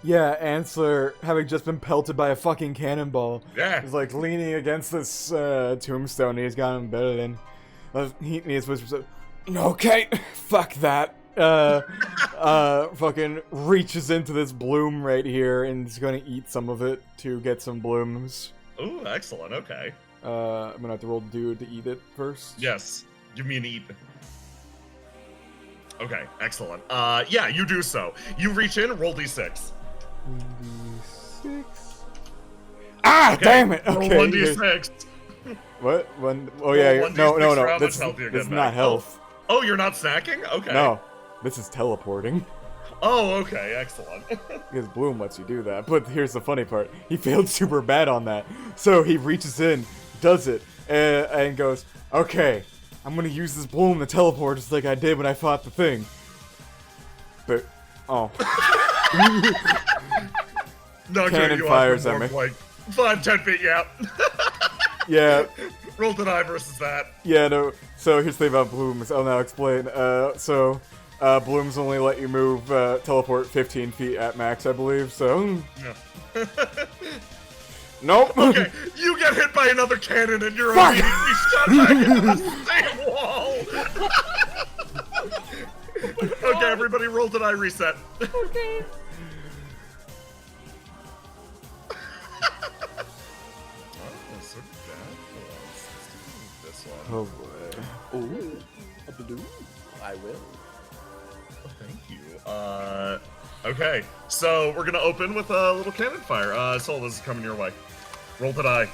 Yeah, Ansler, having just been pelted by a fucking cannonball, Yeah. is like leaning against this tombstone he's got embedded in. He whispers, okay, fuck that. Fucking reaches into this bloom right here and is gonna eat some of it to get some blooms. Ooh, excellent, okay. I'm gonna have to roll dude to eat it first. Yes, give me an eat. Okay, excellent. Yeah, you do so. You reach in, roll d6. 1d6. Ah, Okay, damn it! roll Okay. 1d6. What? Oh yeah, Roll 1d6 no. for how This much health you're is getting not back. health. Oh, you're not snacking? Okay. No, this is teleporting. Oh, okay, excellent. Because Bloom lets you do that. But here's the funny part. He failed super bad on that. So he reaches in, does it, and goes, okay, I'm gonna use this Bloom to teleport just like I did when I fought the thing. But, oh. No, Cannon you fires have at more me. like 5, 10 feet, yeah. Yeah. Roll the die versus that. Yeah, no. So here's the thing about blooms. I'll now explain. Blooms only let you move, teleport 15 feet at max, I believe. So. Yeah. Nope. Okay, you get hit by another cannon and you're immediately shot back into the same wall. Okay, everybody roll the die reset. Okay. Oh boy. Ooh. I will. Thank you. Okay, so we're gonna open with a little cannon fire. Soul, this is coming your way. Roll the die.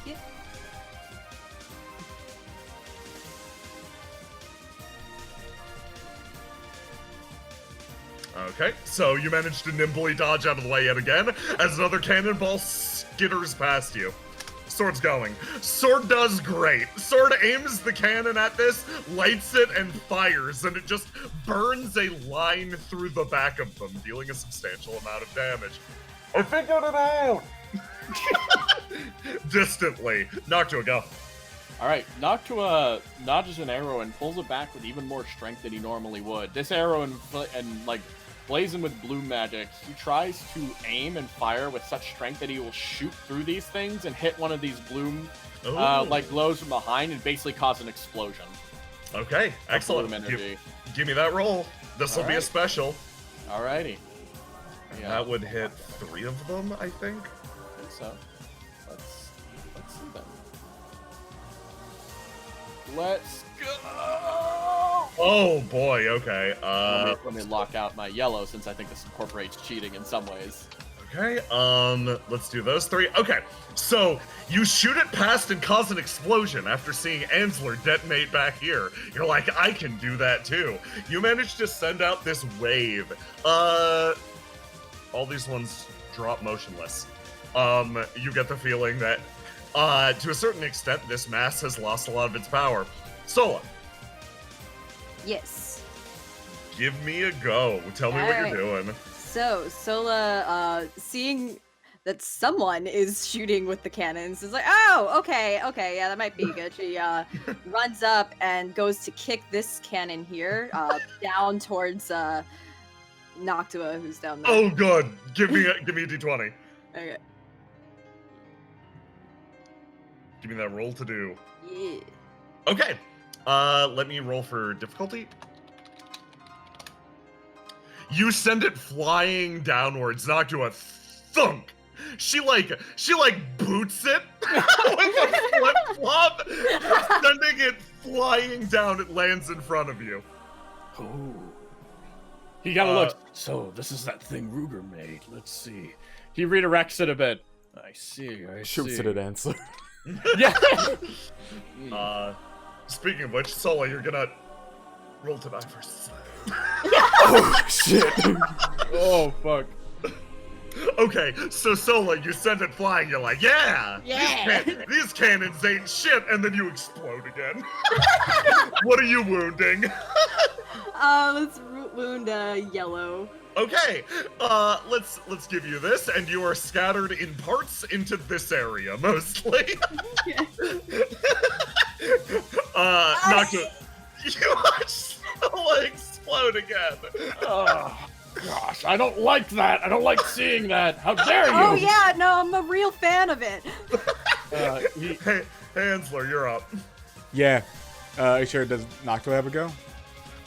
Yeah. Okay, so you managed to nimbly dodge out of the way yet again as another cannonball skitters past you. Sword's going. Sword does great. Sword aims the cannon at this, lights it, and fires, and it just burns a line through the back of them, dealing a substantial amount of damage. I figured it out! Distantly. Noctua, go. Alright, Noctua dodges an arrow and pulls it back with even more strength than he normally would. This arrow and like blazing with blue magic, he tries to aim and fire with such strength that he will shoot through these things and hit one of these bloom like glows from behind and basically cause an explosion. Okay, excellent. Bloom energy. Give me that roll. This will be a Alright. special. Alrighty. Yeah, That would hit 3 of them, I think. I think so. Let's see then. Let's go! Oh boy, okay. Let me lock out my yellow since I think this incorporates cheating in some ways. Okay, let's do those 3. Okay, so you shoot it past and cause an explosion after seeing Ansler detonate back here. You're like, I can do that too. You manage to send out this wave. All these ones drop motionless. You get the feeling that, to a certain extent, this mass has lost a lot of its power. Sola, Yes. give me a go. Tell me what Alright. you're doing. So Sola, seeing that someone is shooting with the cannons, is like, oh, okay, yeah, that might be good. She runs up and goes to kick this cannon here down towards Noctua, who's down there. Oh, good. Give me a d20. Okay. Give me that roll to do. Yeah. Okay. Let me roll for difficulty. You send it flying downwards, not to a thunk. She like boots it with a flip flop, sending it flying down. It lands in front of you. Oh. He gotta look. So, this is that thing Ruger made. Let's see. He redirects it a bit. I see. Shoots it at Ansler. Yeah. Speaking of which, Sola, you're gonna roll to die first. Oh, shit. Oh, fuck. Okay, so Sola, you send it flying, you're like, yeah! Yeah. These cannons ain't shit, and then you explode again. What are you wounding? Let's wound yellow. Okay, let's give you this, and you are scattered in parts into this area, mostly. Noctua, you watch Sola explode again. Oh, gosh, I don't like that. I don't like seeing that. How dare you? Oh yeah, no, I'm a real fan of it. Hey, Hansler, you're up. Yeah. Are you sure it does Noctua have a go?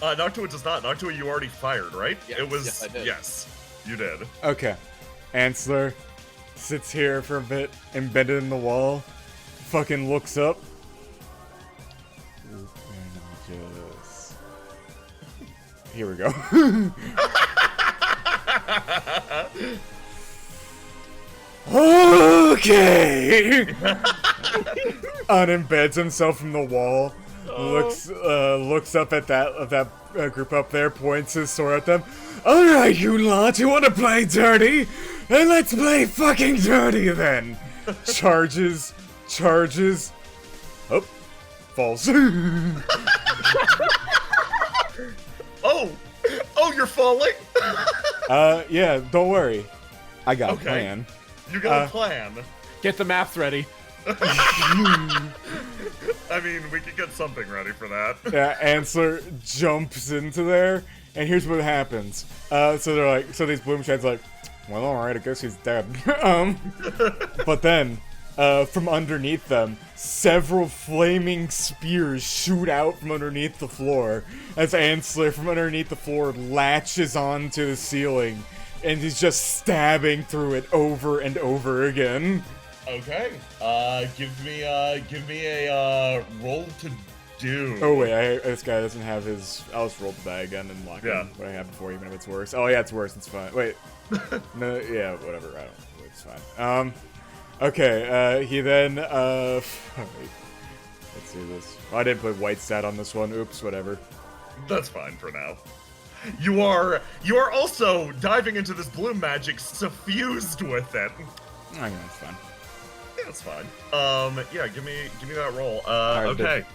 Noctua does not. Noctua, you already fired, right? Yes, it was. yes, I did. Yes, you did. Okay. Ansler sits here for a bit, embedded in the wall, fucking looks up. Here we go. Okay. Unembeds himself from the wall. Looks up at that group up there, points his sword at them. All right, you lot, you want to play dirty? Then let's play fucking dirty then. Charges. Oh, falls. Oh, you're falling. Yeah, don't worry. I got Okay. a plan. You got a plan. Get the maps ready. I mean, we could get something ready for that. Yeah, Ansler jumps into there, and here's what happens. So they're like, so these Bloomshad's like, well, alright, I guess he's dead. But then, from underneath them, several flaming spears shoot out from underneath the floor as Ansler from underneath the floor latches onto the ceiling, and he's just stabbing through it over and over again. Okay. Give me a roll to do. Oh wait, this guy doesn't have his. I'll just roll the die again and lock in what I have before, even if it's worse. Oh yeah, it's worse. It's fine. Wait, no, yeah, whatever. I don't. It's fine. Okay. He then. Let's see this. Oh, I didn't put white stat on this one. Oops. Whatever. That's fine for now. You are also diving into this bloom magic, suffused with it. I know it's fine. Yeah, it's fine. Yeah, give me that roll. Alright, Okay.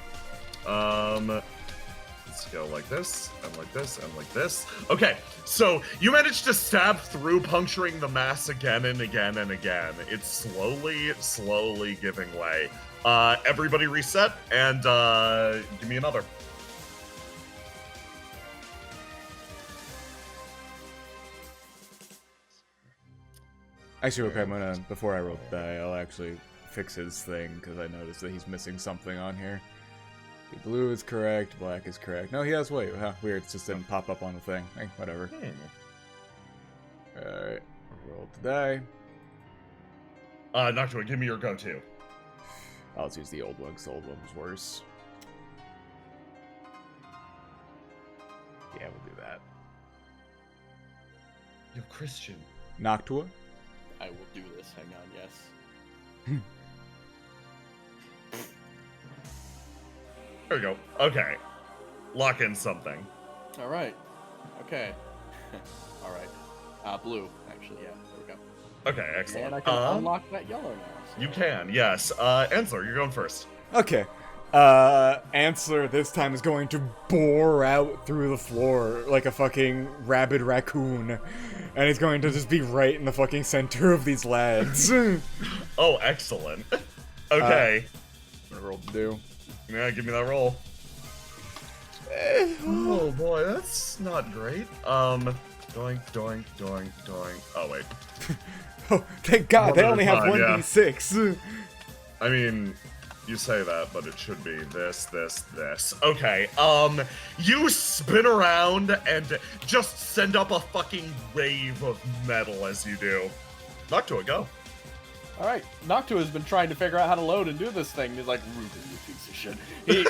Let's go like this, and like this, and like this. Okay, so you managed to stab through, puncturing the mass again and again and again. It's slowly giving way. Everybody reset, and give me another. Actually, okay, I'm gonna, before I roll the die, I'll actually fix his thing, because I noticed that he's missing something on here. Blue is correct, black is correct. No, he has white. Huh, weird, it just didn't pop up on the thing. Hey, whatever. Alright, roll the die. Noctua, give me your go-to. I'll just use the old one, because the old one was worse. Yeah, we'll do that. You're Christian. Noctua? I will do this. Hang on, yes. There we go. Okay. Lock in something. All right. Okay. All right. Blue, actually, yeah. There we go. Okay, excellent. And I can unlock that yellow now. So. You can, yes. Ansler, you're going first. Okay. Ansler this time is going to bore out through the floor like a fucking rabid raccoon. And he's going to just be right in the fucking center of these lads. Oh, excellent. Okay. What roll to do? Yeah, give me that roll. Oh boy, that's not great. Doink, doink, doink, doink. Oh, wait. Oh, thank God, they One only at a have time, 1d6. I mean, you say that, but it should be this, this, this. Okay, you spin around and just send up a fucking wave of metal as you do. Noctua, go. All right. Noctua has been trying to figure out how to load and do this thing. He's like, Ruben, you piece of shit. He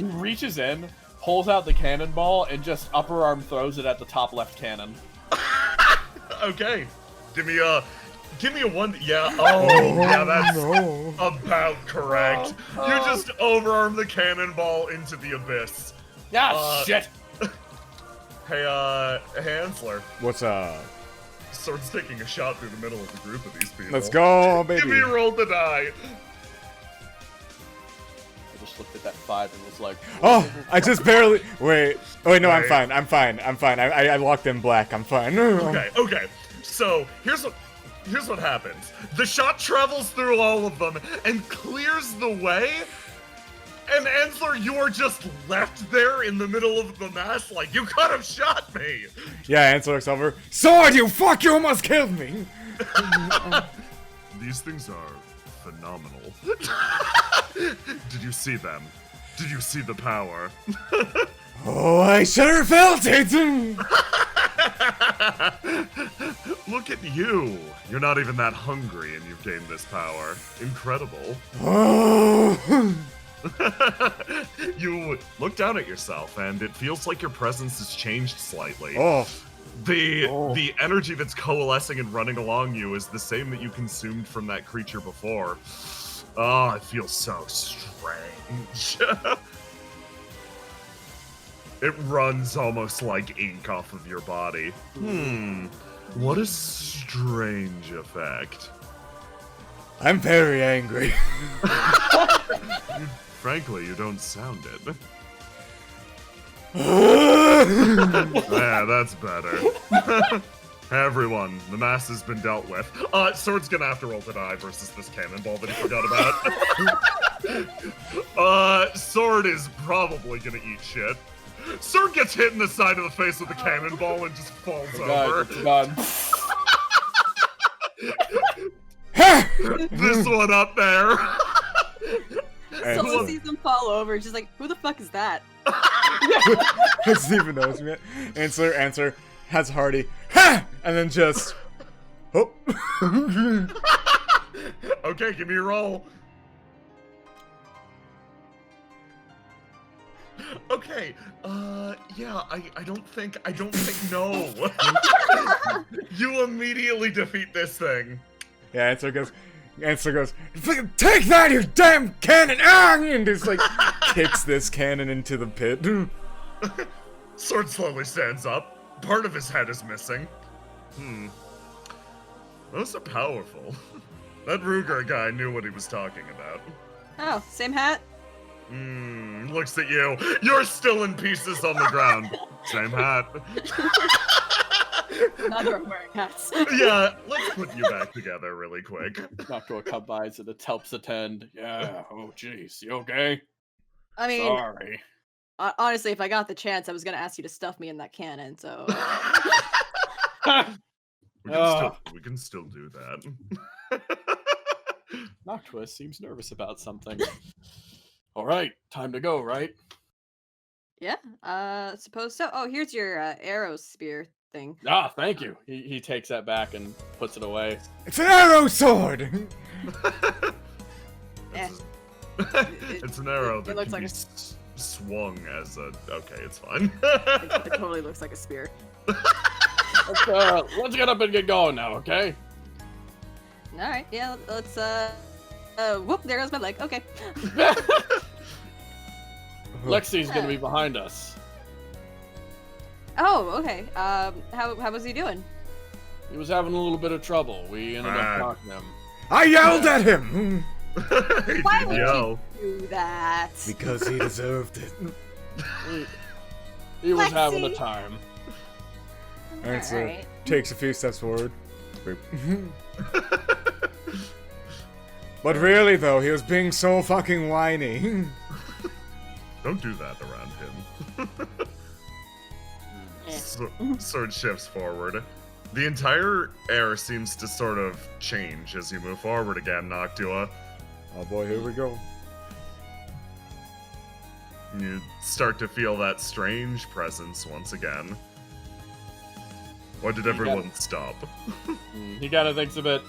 reaches in, pulls out the cannonball, and just upper arm throws it at the top left cannon. Okay, give me a one. Yeah. Oh, yeah. That's no. about correct. You just overarm the cannonball into the abyss. Yeah, shit. Hey, Hansler. What's up? Starts taking a shot through the middle of the group of these people. Let's go, baby. Give me a roll to die. I just looked at that 5 and was like, Oh, I just barely. Wait. Oh, wait, no, Right. I'm fine. I locked in black. I'm fine. Okay. So here's what happens. The shot travels through all of them and clears the way. And Ansler, you are just left there in the middle of the mass like, you could have shot me! Yeah, Answer looks over. Sword, you fuck! You almost killed me! These things are phenomenal. Did you see them? Did you see the power? Oh, I sure felt it! Look at you! You're not even that hungry and you've gained this power. Incredible. Oh. You look down at yourself, and it feels like your presence has changed slightly. Oh. The energy that's coalescing and running along you is the same that you consumed from that creature before. Oh, it feels so strange. It runs almost like ink off of your body. What a strange effect. I'm very angry. Frankly, you don't sound it. Yeah, that's better. Hey everyone, the mass has been dealt with. Sword's gonna have to roll to die versus this cannonball that he forgot about. Sword is probably gonna eat shit. Sword gets hit in the side of the face with a cannonball and just falls over. This one up there. Someone sees him fall over, just like, who the fuck is that? Stephen knows me. Answer has Hardy. Ha! And then just. Oh. Okay, give me a roll. Okay, yeah, I don't think no. You immediately defeat this thing. Yeah, Answer goes, "Fucking take that, you damn cannon!" And just like kicks this cannon into the pit. Sword slowly stands up. Part of his head is missing. Those are powerful. That Ruger guy knew what he was talking about. Oh, same hat? Looks at you. You're still in pieces on the ground. Same hat. Neither are wearing hats. Yeah, let's put you back together really quick. Noctua come by to the helps attend. Yeah, oh jeez, you okay? I mean, Sorry. honestly, if I got the chance, I was gonna ask you to stuff me in that cannon, so... We can still do that. Noctua seems nervous about something. Alright, time to go, right? Yeah, suppose so. Oh, here's your arrow spear thing. Ah, thank you. He takes that back and puts it away. It's an arrow sword! It's an arrow that looks can like be swung as a... Okay, it's fine. It totally looks like a spear. Let's get up and get going now, okay? Alright, yeah, let's, whoop, there goes my leg. Okay. Lexi's gonna be behind us. Oh, okay. How was he doing? He was having a little bit of trouble. We ended up knocking him. I yelled at him! Why would you do that? Because he deserved it. He was having a Lexi! time. Answer Alright. takes a few steps forward. But really though, he was being so fucking whiny. Don't do that around him. Sword shifts forward. The entire air seems to sort of change as you move forward again, Noctua. Oh boy, here we go. You start to feel that strange presence once again. Why did everyone stop? He kind of thinks a bit.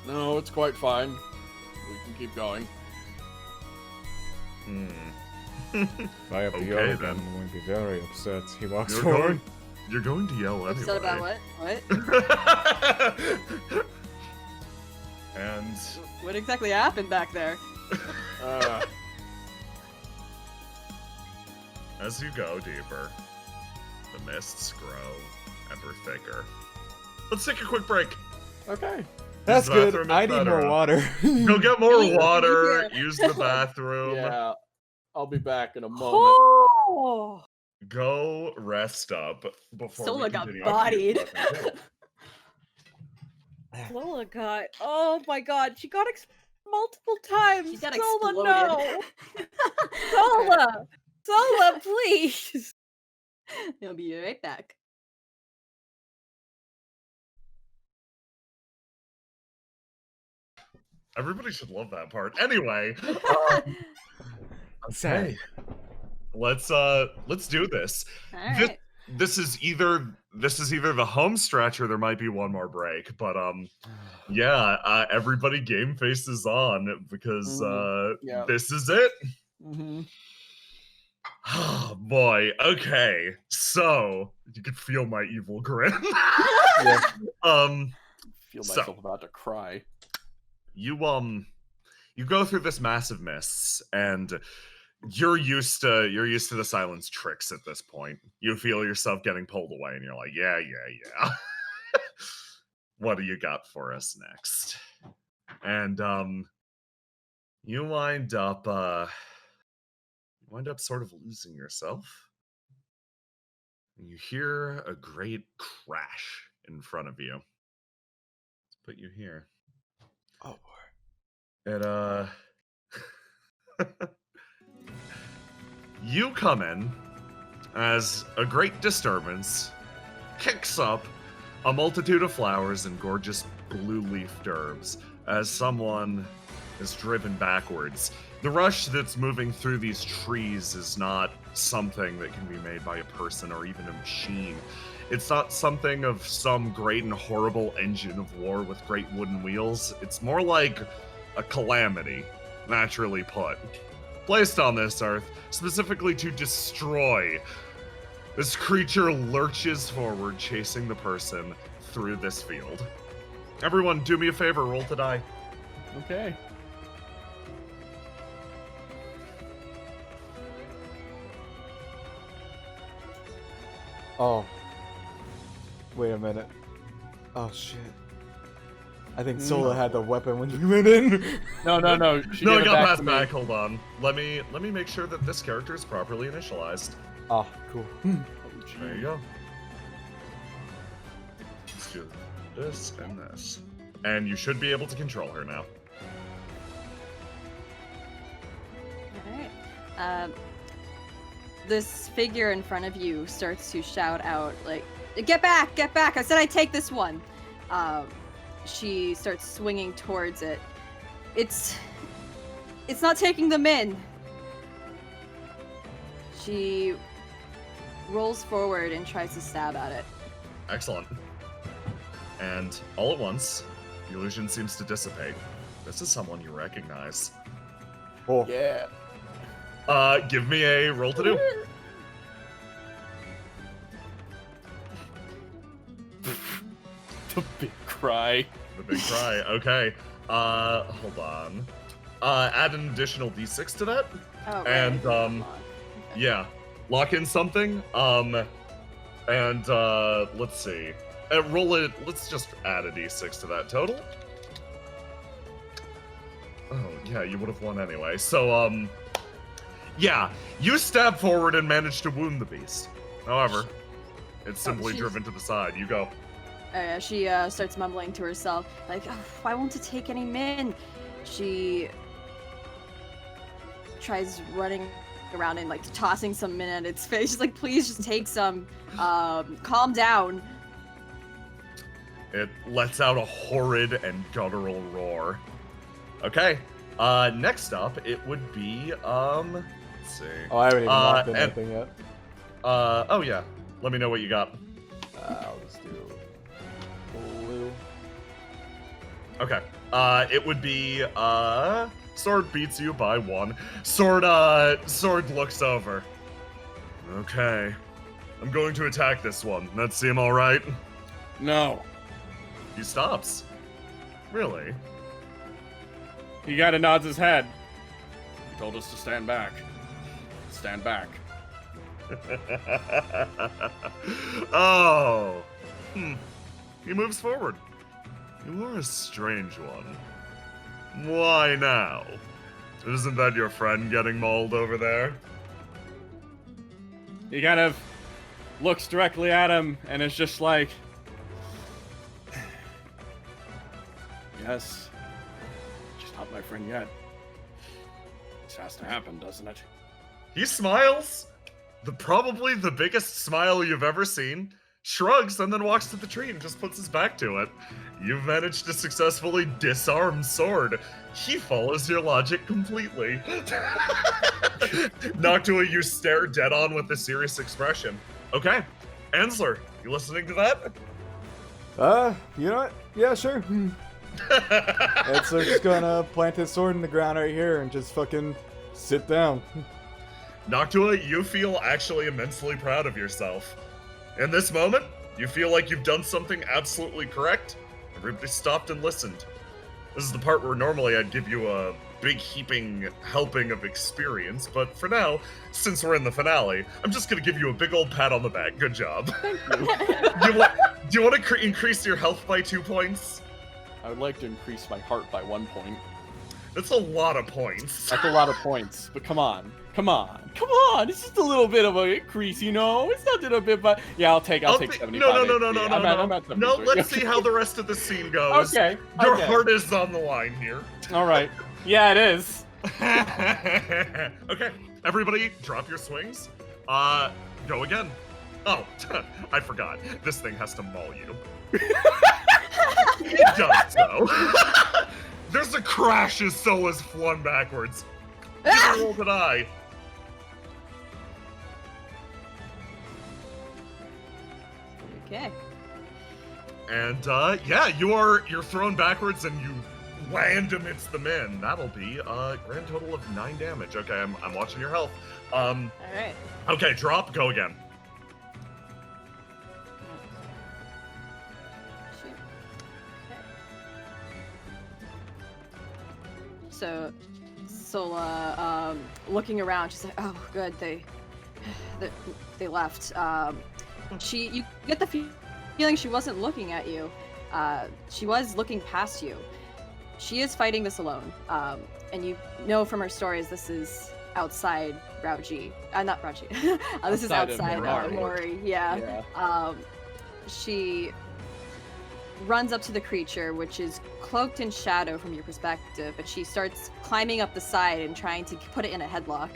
No, it's quite fine. We can keep going. If I have to Okay, yell again, then. I'm going to be very upset. He walks You're forward. You're going to yell anyway. Upset about what? What? And What exactly happened back there? as you go deeper, the mists grow ever thicker. Let's take a quick break. Okay. That's Use the good. bathroom, I need etc. more water. Go get more Yeah. water, use the bathroom, Yeah. I'll be back in a moment. Oh, go rest up before Sola we got continue. bodied. Lola got. Oh my god, she got multiple times. She got Sola, exploded. no. Sola, Sola, please. He'll be right back. Everybody should love that part. Anyway, Sad. let's do this. Alright. This is either the home stretch or there might be one more break, but yeah, everybody game face is on because Yeah. this is it. Mm-hmm. Oh boy. Okay. So you can feel my evil grin. Yeah. Feel So- myself about to cry. You go through this massive mists and you're used to the silence tricks at this point. You feel yourself getting pulled away and you're like, yeah. What do you got for us next? And you wind up sort of losing yourself. And you hear a great crash in front of you. Let's put you here. Oh boy. It you come in as a great disturbance kicks up a multitude of flowers and gorgeous blue-leafed herbs as someone is driven backwards. The rush that's moving through these trees is not something that can be made by a person or even a machine. It's not something of some great and horrible engine of war with great wooden wheels. It's more like a calamity, naturally put, placed on this earth specifically to destroy. This creature lurches forward, chasing the person through this field. Everyone, do me a favor, roll to die. Okay. Oh. Wait a minute. Oh shit. I think Sola had the weapon when you went in. No. She No, gave I it got back past to me. back. Hold on. Let me make sure that this character is properly initialized. Oh, cool. There you go. Let's do this and this. And you should be able to control her now. Alright. This figure in front of you starts to shout out, like, get back! Get back! I said I'd take this one! She starts swinging towards it. It's not taking them in! She rolls forward and tries to stab at it. Excellent. And all at once, the illusion seems to dissipate. This is someone you recognize. Oh. Yeah. Give me a roll to do. The big cry. The big cry. Okay. Hold on. Add an additional d6 to that. Oh, right. And, Okay. Yeah. Lock in something. And let's see. Roll it. Let's just add a d6 to that total. Oh, yeah, you would have won anyway. So, yeah, you stab forward and manage to wound the beast. However, it's simply she's- driven to the side. You go. She starts mumbling to herself, like, oh, why won't it take any men? She tries running around and, like, tossing some men at its face. She's like, please just take some. Calm down. It lets out a horrid and guttural roar. Okay. Next up, it would be, let's see. Oh, I haven't even locked in and- anything yet. Oh yeah. Let me know what you got. I'll just do blue. Okay. It would be, Sword beats you by 1. Sword looks over. Okay. I'm going to attack this one. That seem alright? No. He stops. Really? He kind of nods his head. He told us to stand back. Stand back. Oh. He moves forward. You are a strange one. Why now? Isn't that your friend getting mauled over there? He kind of looks directly at him and is just like, yes, she's not my friend yet. This has to happen, doesn't it? He smiles. Probably the biggest smile you've ever seen. Shrugs and then walks to the tree and just puts his back to it. You've managed to successfully disarm Sword. He follows your logic completely. Noctua, you stare dead on with a serious expression. Okay, Ansler, you listening to that? You know what? Yeah, sure. Ansler's just gonna plant his sword in the ground right here and just fucking sit down. Noctua, you feel actually immensely proud of yourself. In this moment, you feel like you've done something absolutely correct. Everybody stopped and listened. This is the part where normally I'd give you a big heaping helping of experience, but for now, since we're in the finale, I'm just gonna give you a big old pat on the back. Good job. Do you want to increase your health by 2 points? I would like to increase my heart by 1 point. That's a lot of points. That's a lot of points, but come on. It's just a little bit of a increase, you know? It's not a bit, but yeah, I'll take 75. No. I'm at 73. No, let's see how the rest of the scene goes. Okay. Your heart is on the line here. All right. Yeah, it is. Okay, everybody, drop your swings. Go again. Oh, I forgot. This thing has to maul you. It does, though. There's a crash as Sola's flung backwards. Give me a roll to die. Okay. And yeah, you're thrown backwards and you land amidst the men. That'll be a grand total of 9 damage. Okay, I'm watching your health. All right. Okay, drop. Go again. Shoot. Okay. So, Sola, looking around, she's like, "Oh, good, they left." You get the feeling she wasn't looking at you. She was looking past you. She is fighting this alone. And you know from her stories this is outside Rauji. Not Rauji. This is outside Mori. Yeah. She runs up to the creature, which is cloaked in shadow from your perspective, but she starts climbing up the side and trying to put it in a headlock.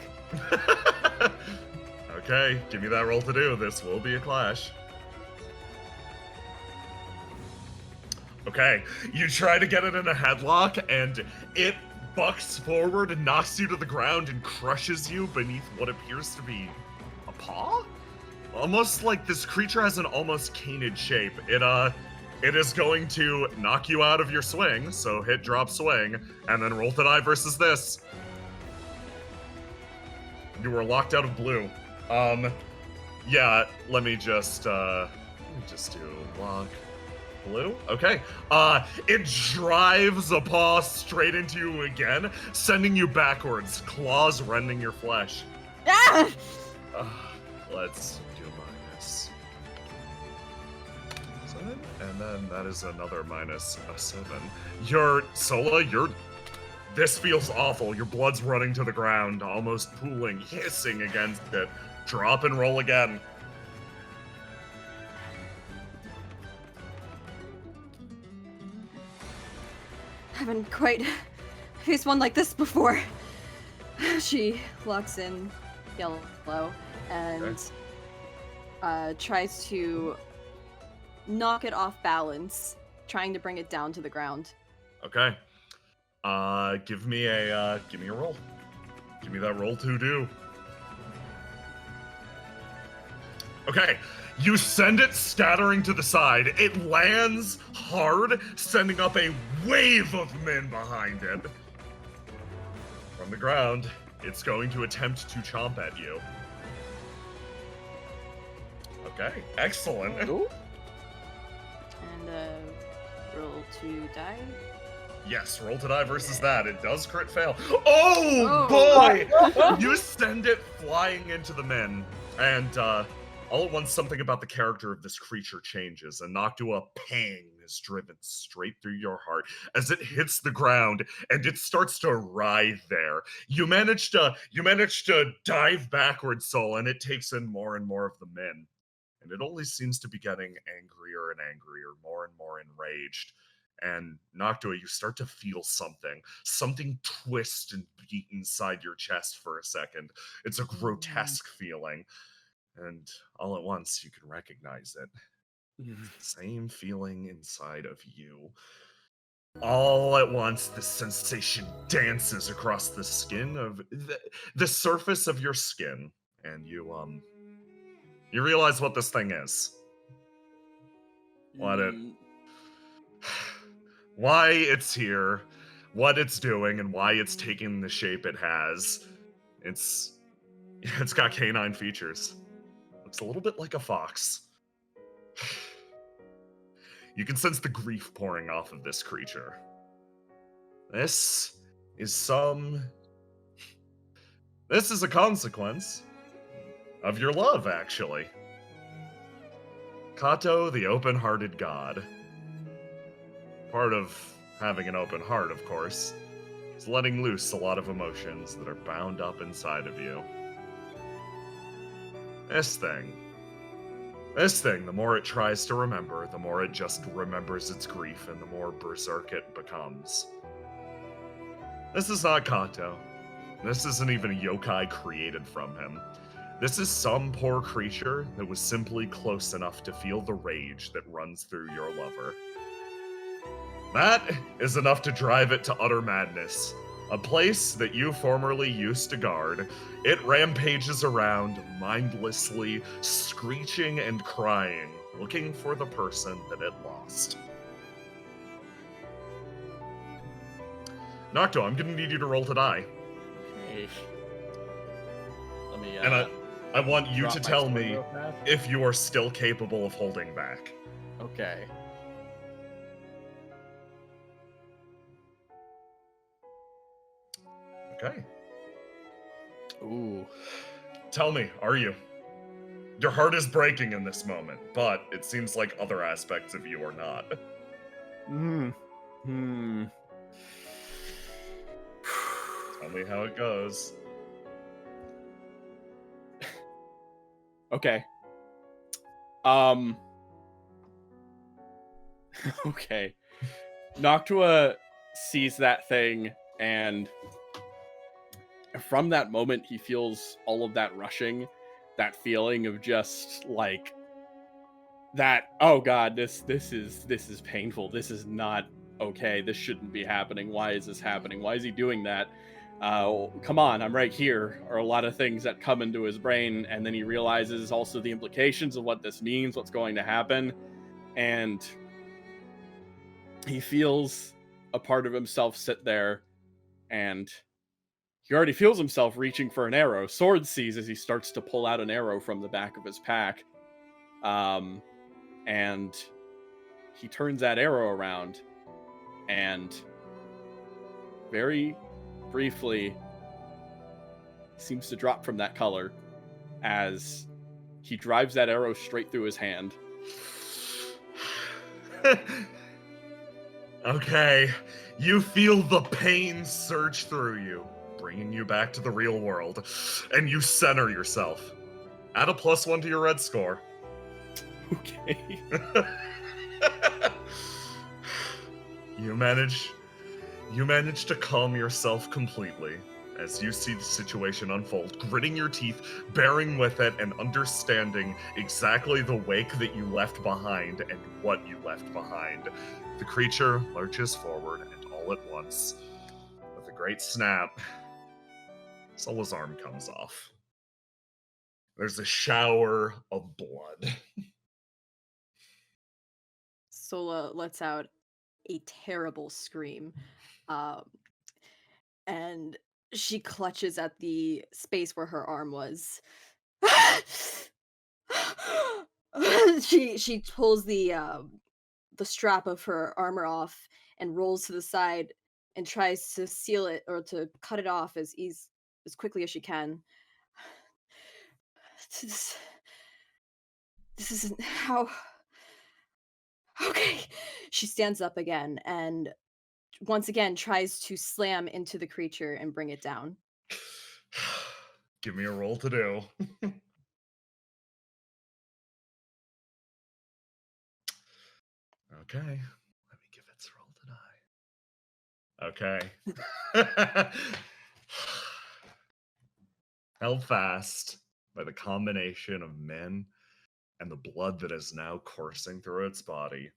Okay, give me that roll to do. This will be a clash. Okay, you try to get it in a headlock, and it bucks forward and knocks you to the ground and crushes you beneath what appears to be a paw? Almost like this creature has an almost canid shape. It is going to knock you out of your swing, so hit, drop, swing, and then roll to die versus this. You were locked out of blue. Yeah, let me just do lock blue. Okay. It drives a paw straight into you again, sending you backwards, claws rending your flesh. Ah! Let's do -7, and then that is another -7. Sola, this feels awful. Your blood's running to the ground, almost pooling, hissing against it. Drop and roll again. Haven't quite faced one like this before. She locks in yellow and tries to knock it off balance, trying to bring it down to the ground. Okay. Give me a roll. Give me that roll to do. Okay, you send it scattering to the side. It lands hard, sending up a wave of men behind it. From the ground, it's going to attempt to chomp at you. Okay, excellent. Ooh. And roll to die. Yes, roll to die versus that. It does crit fail. Oh boy! You send it flying into the men, and all at once something about the character of this creature changes, and Noctua pang is driven straight through your heart as it hits the ground and it starts to writhe there. You manage to dive backwards, Soul, and it takes in more and more of the men. And it only seems to be getting angrier and angrier, more and more enraged. And Noctua, you start to feel something twist and beat inside your chest for a second. It's a grotesque feeling. And all at once, you can recognize it. Same feeling inside of you. All at once, this sensation dances across the skin of the surface of your skin, and you realize what this thing is. Why it's here, what it's doing, and why it's taking the shape it has. It's got canine features. Looks a little bit like a fox. You can sense the grief pouring off of this creature. This is a consequence of your love, actually. Kato, the open-hearted god. Part of having an open heart, of course. It's letting loose a lot of emotions that are bound up inside of you. This thing, the more it tries to remember, the more it just remembers its grief and the more berserk it becomes. This is not Kato. This isn't even a yokai created from him. This is some poor creature that was simply close enough to feel the rage that runs through your lover. That is enough to drive it to utter madness. A place that you formerly used to guard, it rampages around, mindlessly screeching and crying, looking for the person that it lost. Nocto, I'm gonna need you to roll to die. Hey. Let me, And I want you drop to my tell sword me real fast. if you are still capable of holding back. Okay. Okay. Ooh. Tell me, are you? Your heart is breaking in this moment, but it seems like other aspects of you are not. Tell me how it goes. Okay. Okay. Noctua sees that thing, and from that moment, he feels all of that rushing, that feeling of just like that. Oh God, this is painful. This is not okay. This shouldn't be happening. Why is this happening? Why is he doing that? Come on, I'm right here. Are a lot of things that come into his brain, and then he realizes also the implications of what this means, what's going to happen, and he feels a part of himself sit there, and he already feels himself reaching for an arrow. Sword sees as he starts to pull out an arrow from the back of his pack. And he turns that arrow around, and very briefly seems to drop from that color as he drives that arrow straight through his hand. Okay, you feel the pain surge through you, bringing you back to the real world, and you center yourself. Add a +1 to your red score. Okay. You manage to calm yourself completely as you see the situation unfold, gritting your teeth, bearing with it, and understanding exactly the wake that you left behind and what you left behind. The creature lurches forward, and all at once, with a great snap, Sola's arm comes off. There's a shower of blood. Sola lets out a terrible scream, and she clutches at the space where her arm was. she pulls the strap of her armor off and rolls to the side and tries to seal it or to cut it off as quickly as she can. This isn't how. Okay. She stands up again and once again tries to slam into the creature and bring it down. Give me a roll to do. Okay. Let me give its roll to die. Okay. Held fast by the combination of men and the blood that is now coursing through its body,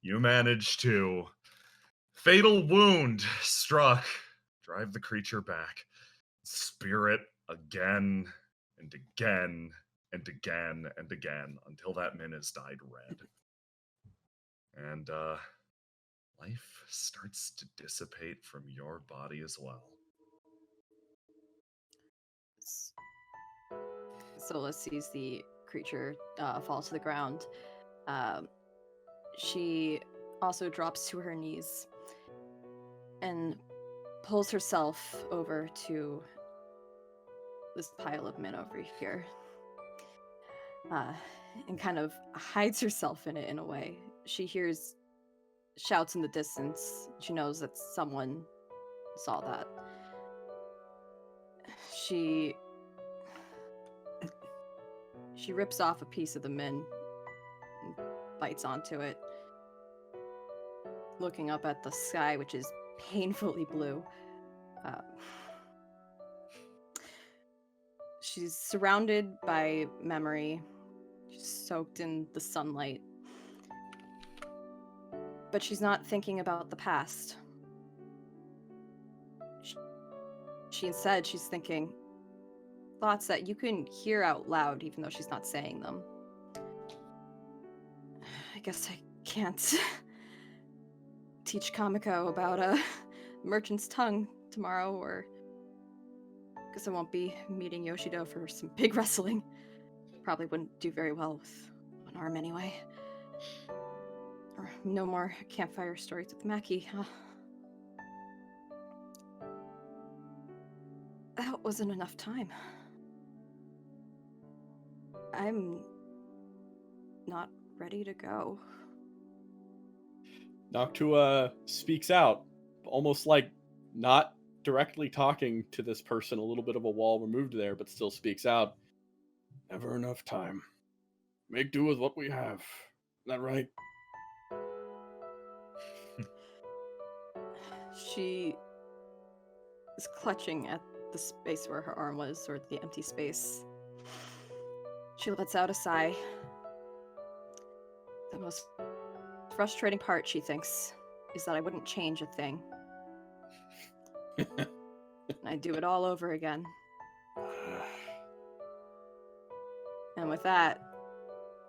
you manage to fatal wound struck, drive the creature back, spear it again and again and again and again until that min is dyed red. And life starts to dissipate from your body as well. Sola sees the creature fall to the ground. She also drops to her knees and pulls herself over to this pile of men over here. And kind of hides herself in it in a way. She hears shouts in the distance. She knows that someone saw that. She rips off a piece of the min and bites onto it, looking up at the sky, which is painfully blue. She's surrounded by memory. She's soaked in the sunlight. But she's not thinking about the past. She instead, she's thinking thoughts that you can hear out loud, even though she's not saying them. I guess I can't teach Kamiko about a merchant's tongue tomorrow, or guess I won't be meeting Yoshido for some pig wrestling. Probably wouldn't do very well with one arm anyway. Or no more campfire stories with Maki, huh? That wasn't enough time. I'm not ready to go. Noctua speaks out, almost like not directly talking to this person, a little bit of a wall removed there, but still speaks out. Never enough time. Make do with what we have. Isn't that right? She is clutching at the space where her arm was, or the empty space. She lets out a sigh. The most frustrating part, she thinks, is that I wouldn't change a thing. I'd do it all over again. And with that,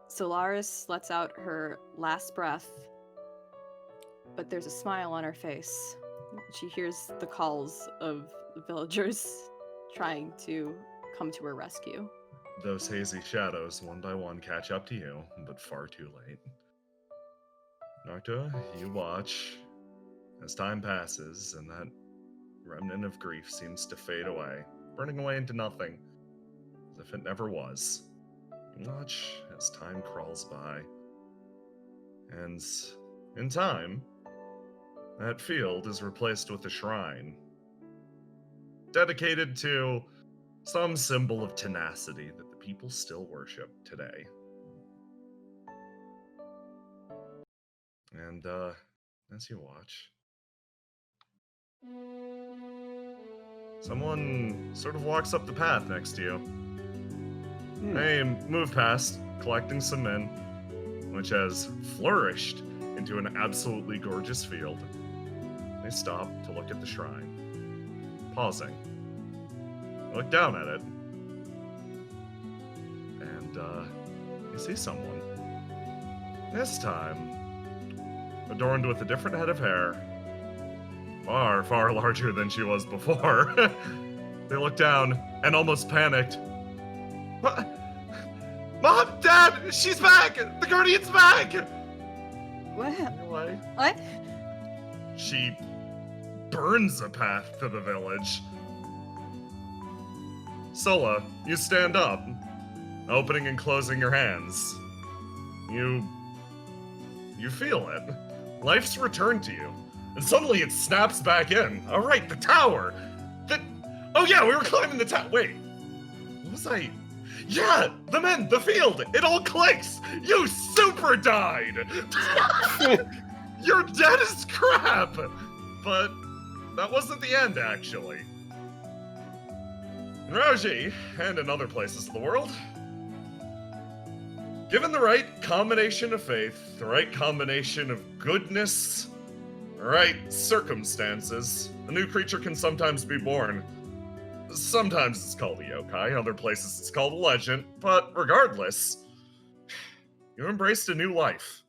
Solaris lets out her last breath, but there's a smile on her face. She hears the calls of the villagers trying to come to her rescue. Those hazy shadows, one by one, catch up to you, but far too late. Noctua, you watch as time passes and that remnant of grief seems to fade away, burning away into nothing, as if it never was. You watch as time crawls by, and in time, that field is replaced with a shrine, dedicated to some symbol of tenacity that the people still worship today. And, as you watch, someone sort of walks up the path next to you. They move past, collecting some men, which has flourished into an absolutely gorgeous field. They stop to look at the shrine, pausing. Look down at it, and you see someone. This time, adorned with a different head of hair, far, far larger than she was before. They look down and almost panicked. Mom, Dad, she's back! The Guardian's back! What? Anyway, What? she burns a path to the village. Sola, you stand up, opening and closing your hands. You feel it. Life's returned to you. And suddenly it snaps back in. All right, the tower. Oh yeah, we were climbing the tower. Wait, what was I? Yeah, the men, the field, it all clicks. You super died. You're dead as crap. But that wasn't the end, actually. In Rauji, and in other places of the world, given the right combination of faith, the right combination of goodness, the right circumstances, a new creature can sometimes be born. Sometimes it's called a yokai, other places it's called a legend, but regardless, you embraced a new life.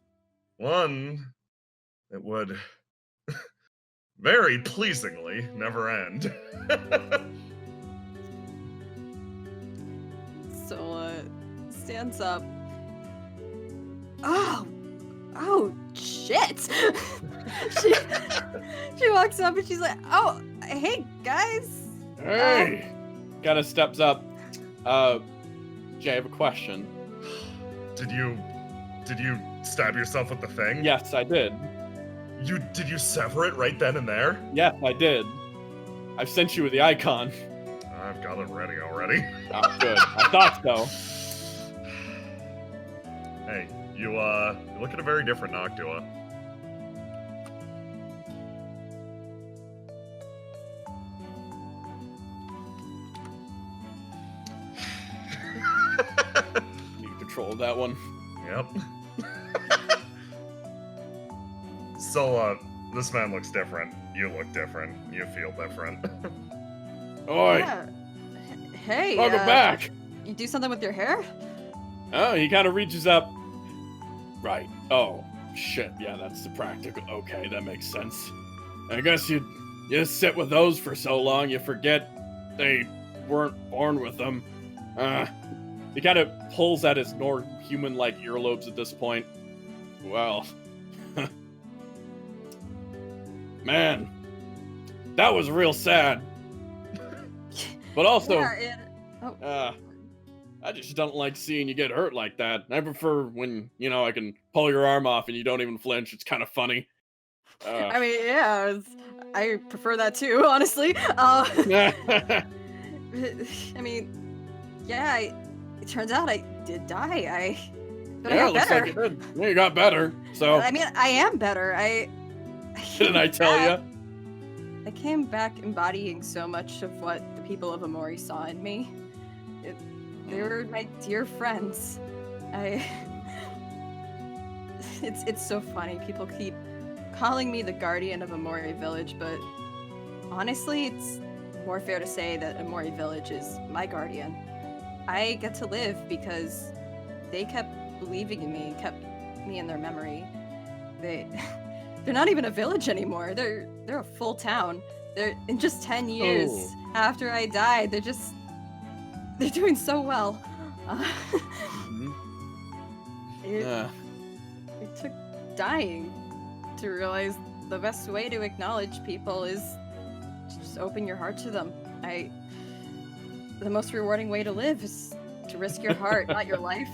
One that would very pleasingly never end. Sola stands up. Oh, shit! she walks up and she's like, oh, hey, guys. Hey! Kinda steps up. Jay, I have a question. Did you stab yourself with the thing? Yes, I did. Did you sever it right then and there? Yes, I did. I've sent you the icon. I've got it ready already. Oh, good. I thought so. Hey, you look at a very different Noctua. You controlled that one. Yep. So, this man looks different. You look different. You feel different. Oi! Yeah. Hey, Welcome back! You do something with your hair? Oh, he kind of reaches up. Right. Oh, shit. Yeah, that's the practical. Okay, that makes sense. I guess you sit with those for so long, you forget they weren't born with them. He kind of pulls at his more human-like earlobes at this point. Well, man, that was real sad. But also, I just don't like seeing you get hurt like that. I prefer when, I can pull your arm off and you don't even flinch. It's kind of funny. I mean, yeah, I prefer that too, honestly. I mean, yeah, it turns out I did die. But I got looks better. like you did. Yeah, you got better. So I mean, I am better. didn't I tell you? I came back embodying so much of what the people of Amori saw in me. They were my dear friends. It's so funny. People keep calling me the guardian of Amori Village, but honestly, it's more fair to say that Amori Village is my guardian. I get to live because they kept believing in me, kept me in their memory. They're not even a village anymore. They're a full town. They're in just 10 years after I died. They're doing so well. It took dying to realize the best way to acknowledge people is to just open your heart to them. The most rewarding way to live is to risk your heart, not your life.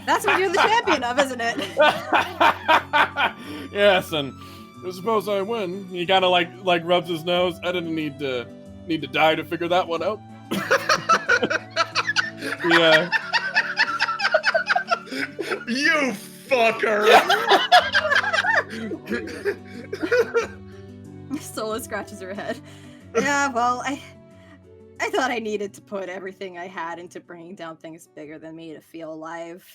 That's what you're the champion of, isn't it? Yes, and suppose I win. He kind of like rubs his nose. I didn't need to die to figure that one out. Yeah. You fucker! Sola scratches her head. Yeah, well, I thought I needed to put everything I had into bringing down things bigger than me to feel alive.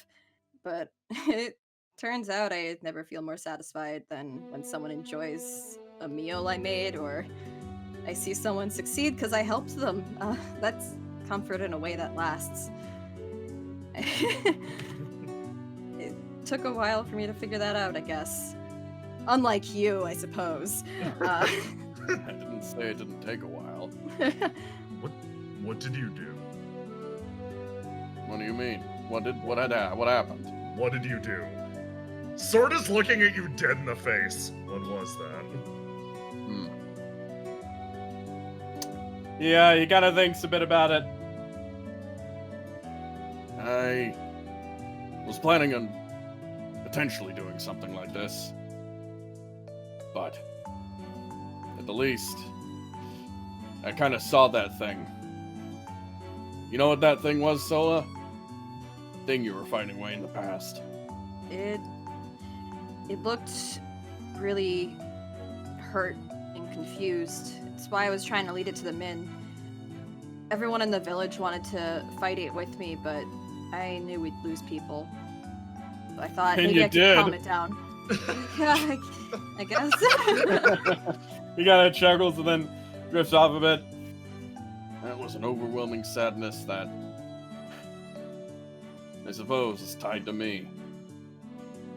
But it turns out I never feel more satisfied than when someone enjoys a meal I made, or I see someone succeed because I helped them. That's comfort in a way that lasts. It took a while for me to figure that out, I guess. Unlike you, I suppose. I didn't say it didn't take a while. What did you do? What do you mean? What happened? What did you do? Sword is looking at you dead in the face. What was that? Yeah, he kind of thinks a bit about it. I was planning on potentially doing something like this. But at the least, I kind of saw that thing. You know what that thing was, Sola? The thing you were fighting way in the past. It looked really hurt and confused. That's why I was trying to lead it to the Min. Everyone in the village wanted to fight it with me, but I knew we'd lose people. So I thought And maybe you I could did. calm it down. Yeah, I guess. He kind of chuckles and then drifts off a bit. That was an overwhelming sadness that, I suppose, is tied to me.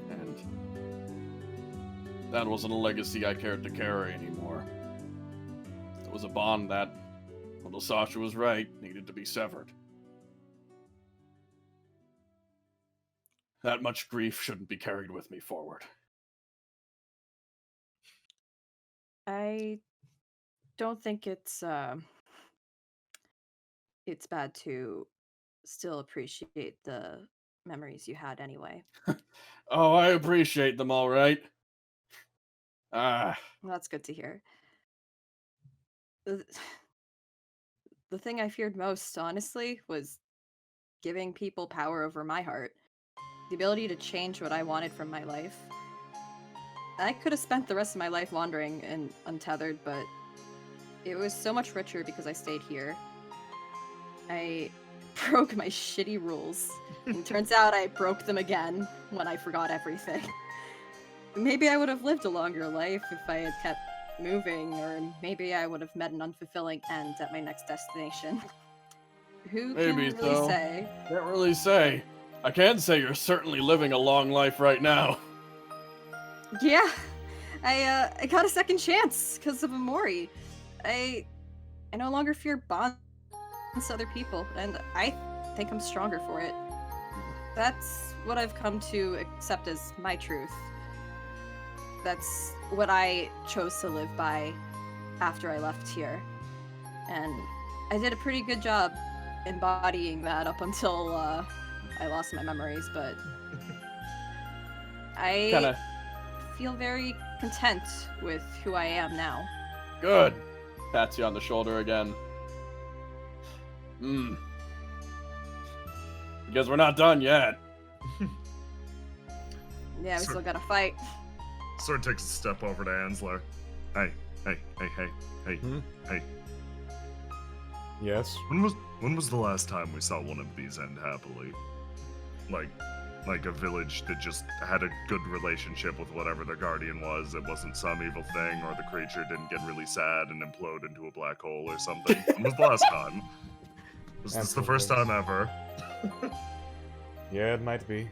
And that wasn't a legacy I cared to carry anymore. It was a bond that, little Sasha was right, needed to be severed. That much grief shouldn't be carried with me forward. I don't think it's bad to still appreciate the memories you had anyway. Oh, I appreciate them all right. That's good to hear. the the thing I feared most, honestly, was giving people power over my heart. The ability to change what I wanted from my life. I could have spent the rest of my life wandering and untethered, but it was so much richer because I stayed here. I broke my shitty rules. And turns out I broke them again when I forgot everything. Maybe I would have lived a longer life if I had kept moving, or maybe I would have met an unfulfilling end at my next destination. Who can Maybe really so. say? Can't really say. I can say you're certainly living a long life right now. Yeah, I got a second chance because of Amori. I no longer fear bonds to other people, and I think I'm stronger for it. That's what I've come to accept as my truth. That's what I chose to live by after I left here. And I did a pretty good job embodying that up until I lost my memories, but I Kinda feel very content with who I am now. good. Pats you on the shoulder again. Because we're not done yet. Yeah, we Sir- still gotta fight. Sword takes a step over to Ansler. Hey. Hmm? Hey. Yes. When was the last time we saw one of these end happily? Like a village that just had a good relationship with whatever their guardian was. It wasn't some evil thing, or the creature didn't get really sad and implode into a black hole or something. When was the last time? Was this the first time ever? Yeah, it might be.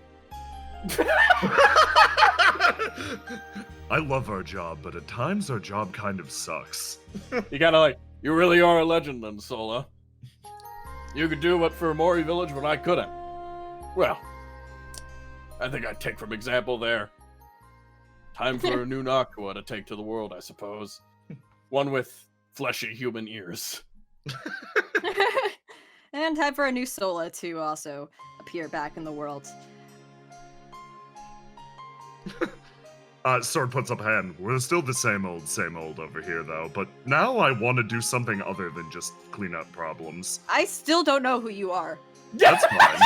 I love our job, but at times our job kind of sucks. You kinda like, you really are a legend then, Sola. You could do what for Mori Village when I couldn't. Well, I think I'd take from example there. Time for a new Nakua to take to the world, I suppose. One with fleshy human ears. And time for a new Sola to also appear back in the world. Sword puts up a hand. We're still the same old over here, though. But now I want to do something other than just clean up problems. I still don't know who you are. That's fine.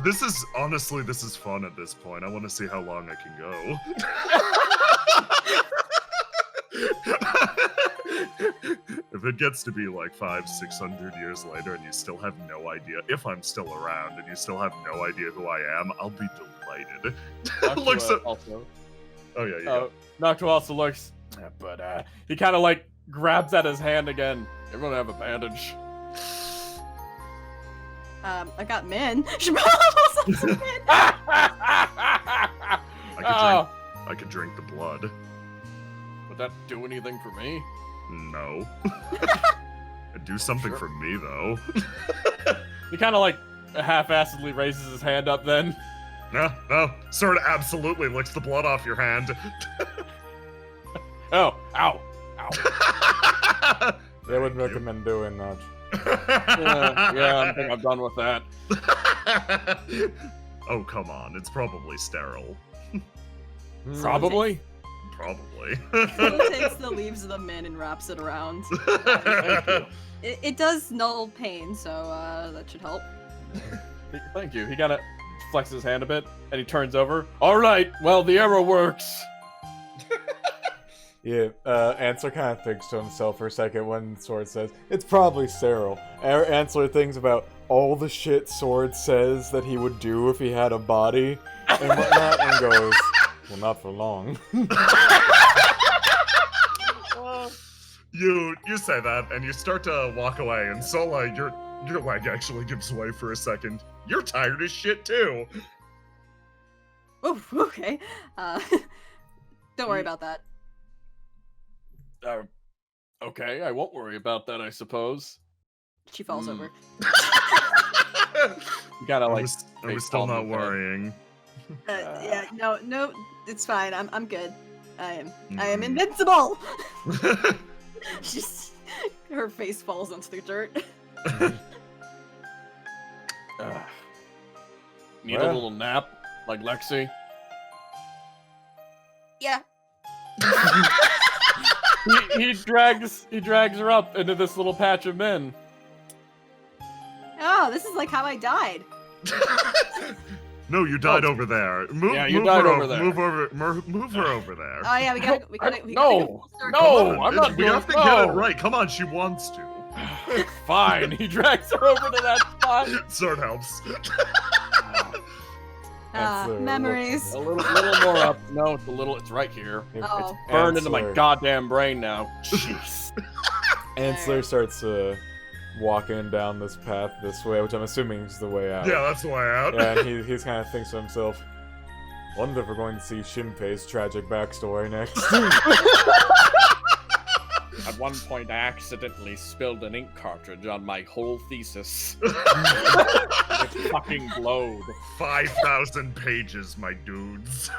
This is fun at this point. I want to see how long I can go. If it gets to be like 500-600 years later and you still have no idea, if I'm still around and you still have no idea who I am, I'll be delighted. Looks at... Also. Oh yeah, yeah. Nakua also looks, but he kind of like grabs at his hand again. Everyone have a bandage. I got Min. I could drink the blood. Would that do anything for me? No. It'd do something Sure. for me though. He kind of like half-assedly raises his hand up then. No. Sword absolutely licks the blood off your hand. Oh, ow. I Thank would you. recommend doing that. Yeah, I think I'm done with that. Oh, come on. It's probably sterile. Probably. Probably. Who takes the leaves of the Min and wraps it around? It does null pain, so that should help. Thank you. He kind of flexes his hand a bit, and he turns over. All right, well, the arrow works. Yeah, Answer kind of thinks to himself for a second when Sword says, it's probably sterile. Answer thinks about all the shit Sword says that he would do if he had a body and whatnot, and goes, well, not for long. You say that, and you start to walk away, and Sola, your leg actually gives way for a second. You're tired as shit, too. Oh, okay. Don't worry about that. Okay, I won't worry about that, I suppose. She falls over. You gotta I like. was face still palm not with that. worrying. Yeah, no, it's fine. I'm good. I am Mhm. invincible. She's her face falls onto the dirt. Need a Well. little nap, like Lexi. Yeah. he drags her up into this little patch of men. Oh, this is like how I died. No, you died over there. Move, Yeah, you move died her over there. Move her over there. Oh yeah, we gotta go No, full circle. no, Come on, I'm not we doing- have to get it no. right. Come on, she wants to. Fine. He drags her over to that spot. Sword helps. Memories. A little more up. No, it's right here. Oh. Burned into my Ansler. goddamn brain now. Jeez. Ansler starts walking down this path this way, which I'm assuming is the way out. Yeah, that's the way out. Yeah, and he's kind of thinks to himself, wonder if we're going to see Shinpei's tragic backstory next. At one point, I accidentally spilled an ink cartridge on my whole thesis. It fucking glowed. 5,000 pages, my dudes.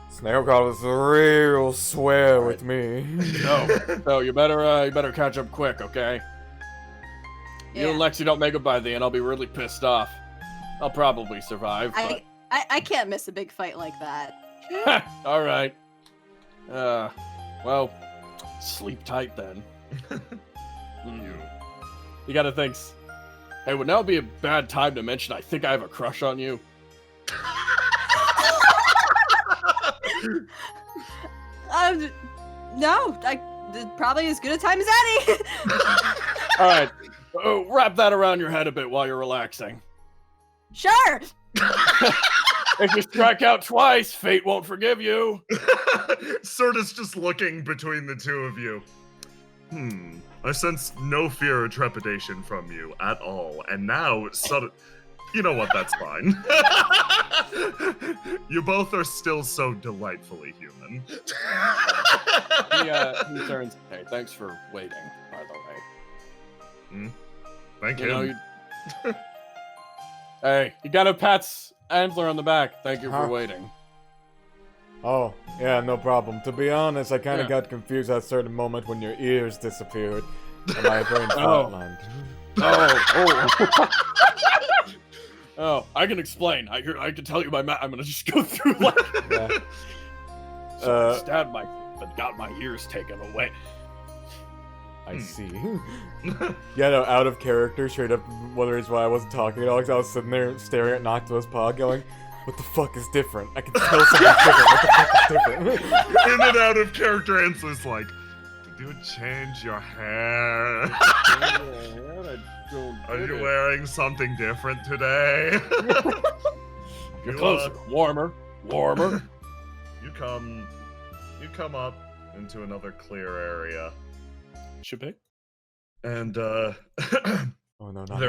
Snail God is a real swear with me. No, you better catch up quick, okay? You and Lexi don't make it by the end, I'll be really pissed off. I'll probably survive, but... I can't miss a big fight like that. Alright. Well, sleep tight then. You gotta think. Hey, would now be a bad time to mention I think I have a crush on you? No, probably as good a time as any. Alright. Wrap that around your head a bit while you're relaxing. Sure. If you strike out twice, fate won't forgive you. Sword is just looking between the two of you. I sense no fear or trepidation from you at all. And now, you know what, that's fine. You both are still so delightfully human. He turns. Hey, thanks for waiting, by the way. Thank You you. know, Hey, you gotta pat Ansler on the back. Thank you for waiting. Oh, yeah, no problem. To be honest, I kind of Yeah. got confused at a certain moment when your ears disappeared and my brain Oh. flatlined. Oh, I can explain. I can tell you my I'm gonna just go through like Yeah. so I stabbed myself and got my ears taken away. I see. Yeah, no, out of character, straight up, one of the reasons why I wasn't talking at all, because I was sitting there staring at Noctua's paw going, what the fuck is different? I can smell something different. What the fuck is different? In and out of character answers like, did you change your hair? Are you wearing something different today? You're closer. Warmer. You come up into another clear area. Should be. And Oh no, not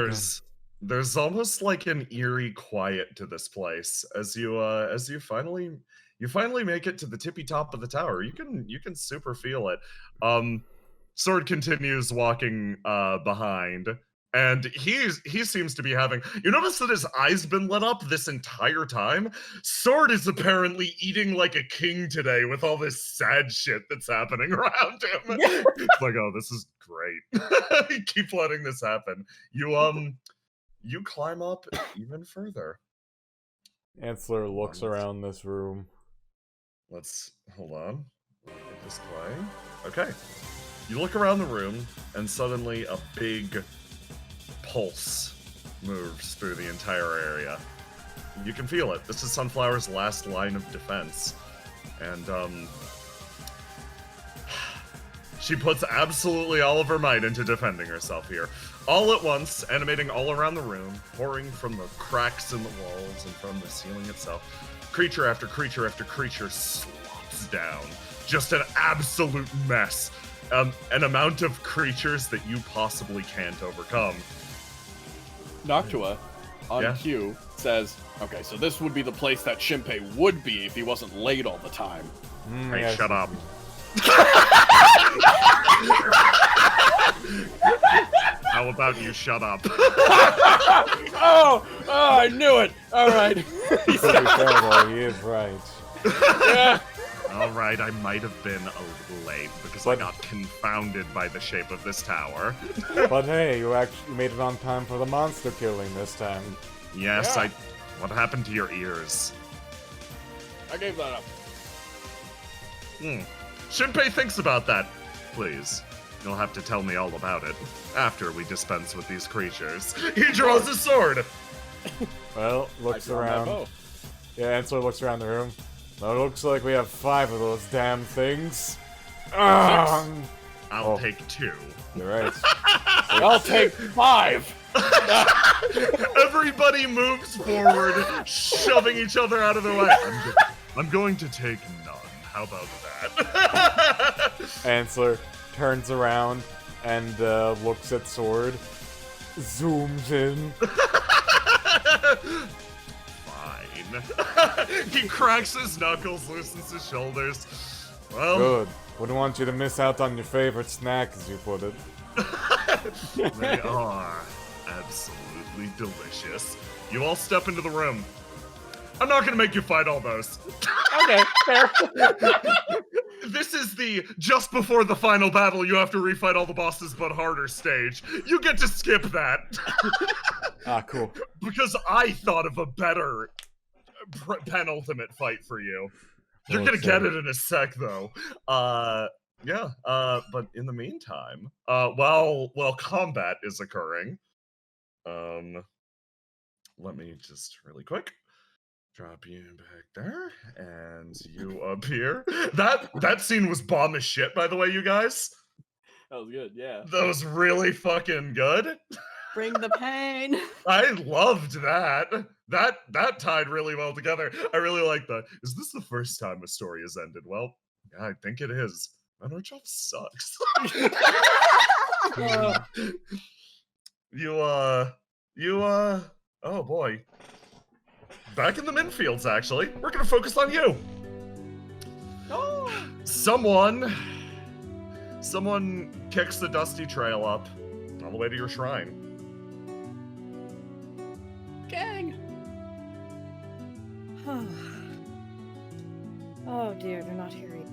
there's almost like an eerie quiet to this place as you finally make it to the tippy top of the tower. You can super feel it. Sword continues walking behind, and he seems to be having. You notice that his eyes been lit up this entire time. Sword is apparently eating like a king today with all this sad shit that's happening around him. It's like, oh, this is great. Keep letting this happen. You climb up even further. Ansler looks around this room. Let's hold on. Get this playing. Okay. You look around the room, and suddenly a big pulse moves through the entire area. You can feel it. This is Sunflower's last line of defense. And, she puts absolutely all of her might into defending herself here. All at once, animating all around the room, pouring from the cracks in the walls and from the ceiling itself. Creature after creature after creature slops down. Just an absolute mess. An amount of creatures that you possibly can't overcome. Noctua, on Yeah? cue, says, okay, so this would be the place that Shinpei would be if he wasn't late all the time. Hey, Yeah, shut up. How about you shut up? Oh, I knew it. All right. to be fair, though, he is right. Yeah. Alright, I might have been a little late because I got confounded by the shape of this tower. But hey, you actually made it on time for the monster killing this time. Yes, Yeah. What happened to your ears? I gave that up. Shinpei thinks about that, please. You'll have to tell me all about it after we dispense with these creatures. He draws his sword. Well, looks I draw my around. bow. Yeah, Answer looks around the room. Well, it looks like we have 5 of those damn things. You're I'll take 2. right. I'll take 5. Everybody moves forward, shoving each other out of the way. I'm going to take none. How about that? Answer turns around and looks at sword. Zooms in. Fine. He cracks his knuckles, loosens his shoulders. Well, Good. Wouldn't want you to miss out on your favorite snack, as you put it. they are absolutely delicious. You all step into the room. I'm not gonna make you fight all those. Okay, fair. This is the just before the final battle, you have to refight all the bosses but harder stage. You get to skip that. Ah, cool. Because I thought of a better penultimate fight for you. You're gonna Okay. get it in a sec, though. But in the meantime, while combat is occurring, let me just really quick drop you back there, and you up here. That scene was bomb as shit, by the way, you guys. That was good, yeah. That was really fucking good. Bring the pain. I loved that. That tied really well together. I really like that. Is this the first time a story has ended? Well, yeah, I think it is. Menorchov sucks. Oh boy. Back in the Minfields, actually. We're gonna focus on you. Oh. Someone kicks the dusty trail up all the way to your shrine. Gang. Oh dear, they're not here yet.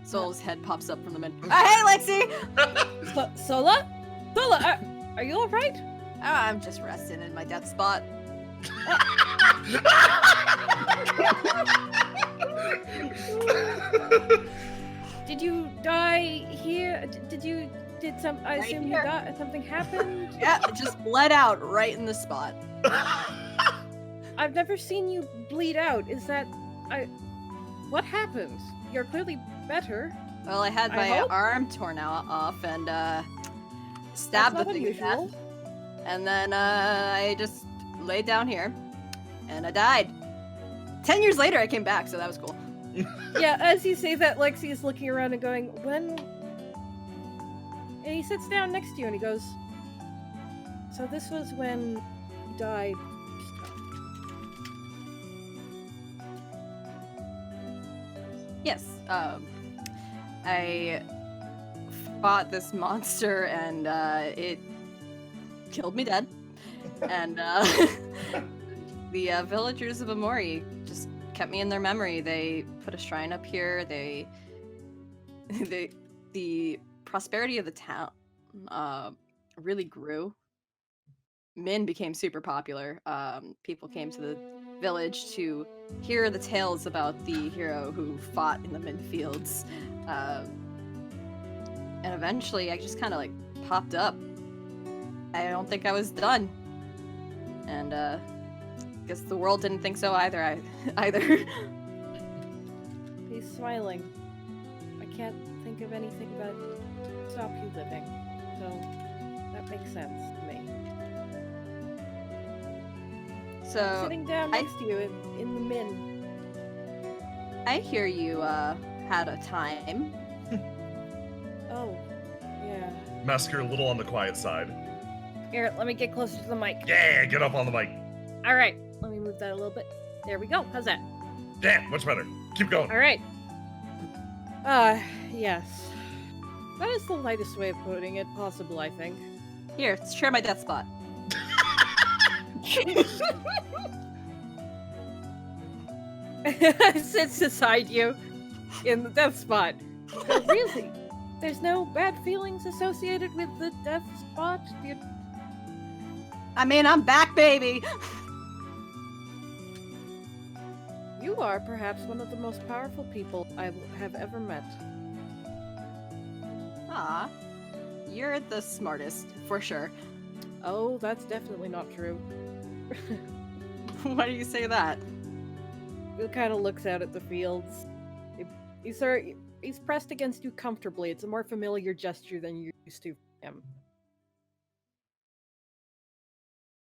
Sol's head pops up from the min. Hey, Lexi! Sola? Sola, are you alright? Oh, I'm just resting in my death spot. Did you die here? I Right assume here. you got something happened? Yeah, it just bled out right in the spot. I've never seen you bleed out. What happened? You're clearly better. Well, I had I my hope. arm torn off and stabbed the That's not thing to death. unusual. And then I just laid down here and I died. 10 years later, I came back, so that was cool. Yeah, as you say that, Lexi is looking around and going, when... And he sits down next to you and he goes, so this was when you died. Yes, I fought this monster and it killed me dead. And the villagers of Amori just kept me in their memory. They put a shrine up here. The prosperity of the town really grew. Min became super popular. People came to the village to hear the tales about the hero who fought in the Min Fields. And eventually I just kind of like popped up. I don't think I was done. And guess the world didn't think so either. He's smiling. I can't think of anything but stop you living. So that makes sense to me. So Sitting down next to you in the min. I hear you had a time. Oh, yeah. Massacre a little on the quiet side. Here, let me get closer to the mic. Yeah, get up on the mic. All right, let me move that a little bit. There we go. How's that? Yeah, much better. Keep going. All right. Yes. That is the lightest way of putting it possible, I think. Here, share my death spot. Sits beside you in the death spot. No, really? There's no bad feelings associated with the death spot? I mean, I'm back, baby. You are perhaps one of the most powerful people I have ever met. Ah, you're the smartest, for sure. Oh, that's definitely not true. Why do you say that? He kind of looks out at the fields. He's pressed against you comfortably. It's a more familiar gesture than you're used to from him.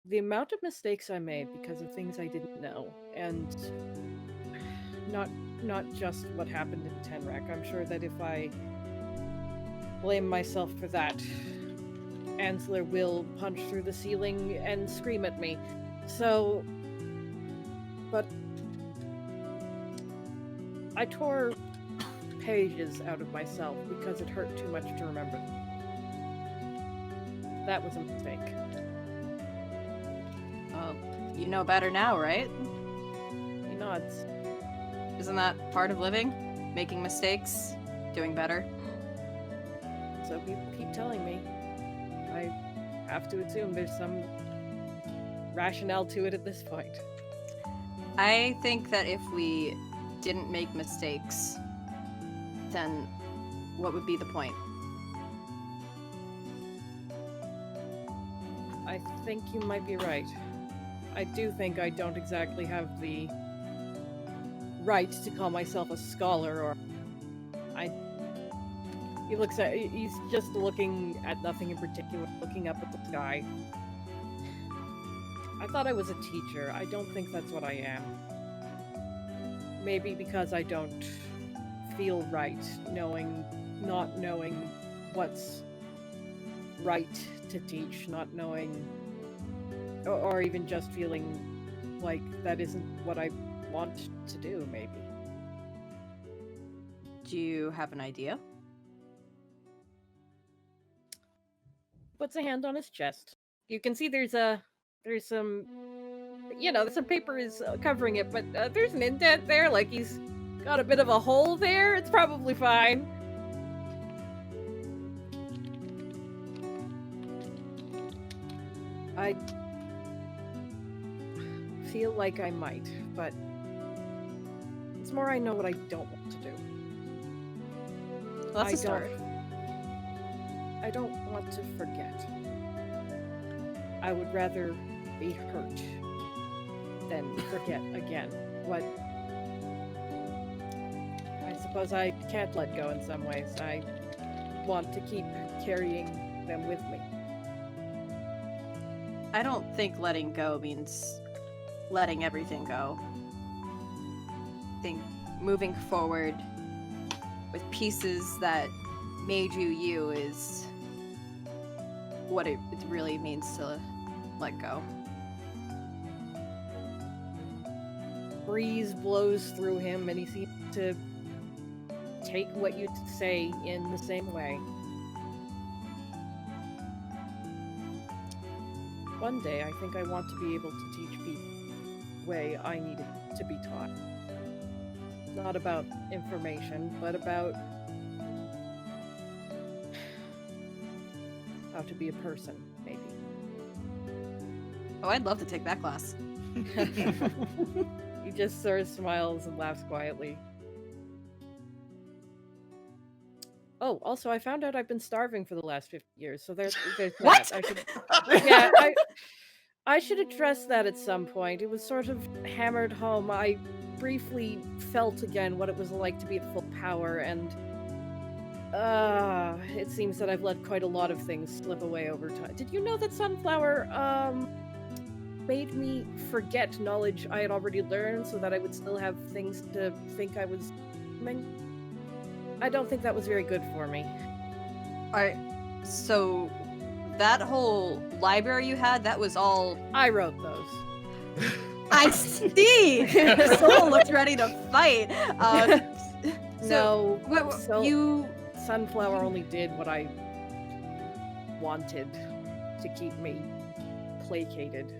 The amount of mistakes I made because of things I didn't know, and not just what happened in Tenrec. I'm sure that if I blame myself for that, Ansler will punch through the ceiling and scream at me. So, but I tore pages out of myself because it hurt too much to remember. That was a mistake. Well, you know better now, right? He nods. Isn't that part of living? Making mistakes? Doing better? So people keep telling me. I have to assume there's some rationale to it at this point. I think that if we didn't make mistakes, then what would be the point? I think you might be right. I do think I don't exactly have the right to call myself a scholar, or he's just looking at nothing in particular, looking up at the sky. I thought I was a teacher. I don't think that's what I am. Maybe because I don't feel right, not knowing what's right to teach, not knowing, or even just feeling like that isn't what I want to do, maybe. Do you have an idea? Puts a hand on his chest. You can see there's some, some paper is covering it, but there's an indent there, like he's got a bit of a hole there. It's probably fine. I feel like I might, but it's more I know what I don't want to do. Well, that's a start. I don't want to forget. I would rather be hurt than forget again. What? I suppose I can't let go in some ways. I want to keep carrying them with me. I don't think letting go means letting everything go. I think moving forward with pieces that made you you is what it really means to let go. Breeze blows through him and he seems to take what you say in the same way. One day, I think I want to be able to teach people the way I needed to be taught. Not about information, but about how to be a person, maybe. Oh, I'd love to take that class. He just sort of smiles and laughs quietly. Oh, also, I found out I've been starving for the last 50 years, so there's What? that. I should address that at some point. It was sort of hammered home. I briefly felt again what it was like to be at full power, and it seems that I've let quite a lot of things slip away over time. Did you know that Sunflower made me forget knowledge I had already learned so that I would still have things to think I was learning? I don't think that was very good for me. Alright, so that whole library you had, that was all... I wrote those. I see! Someone looked ready to fight. Sunflower only did what I wanted to keep me placated.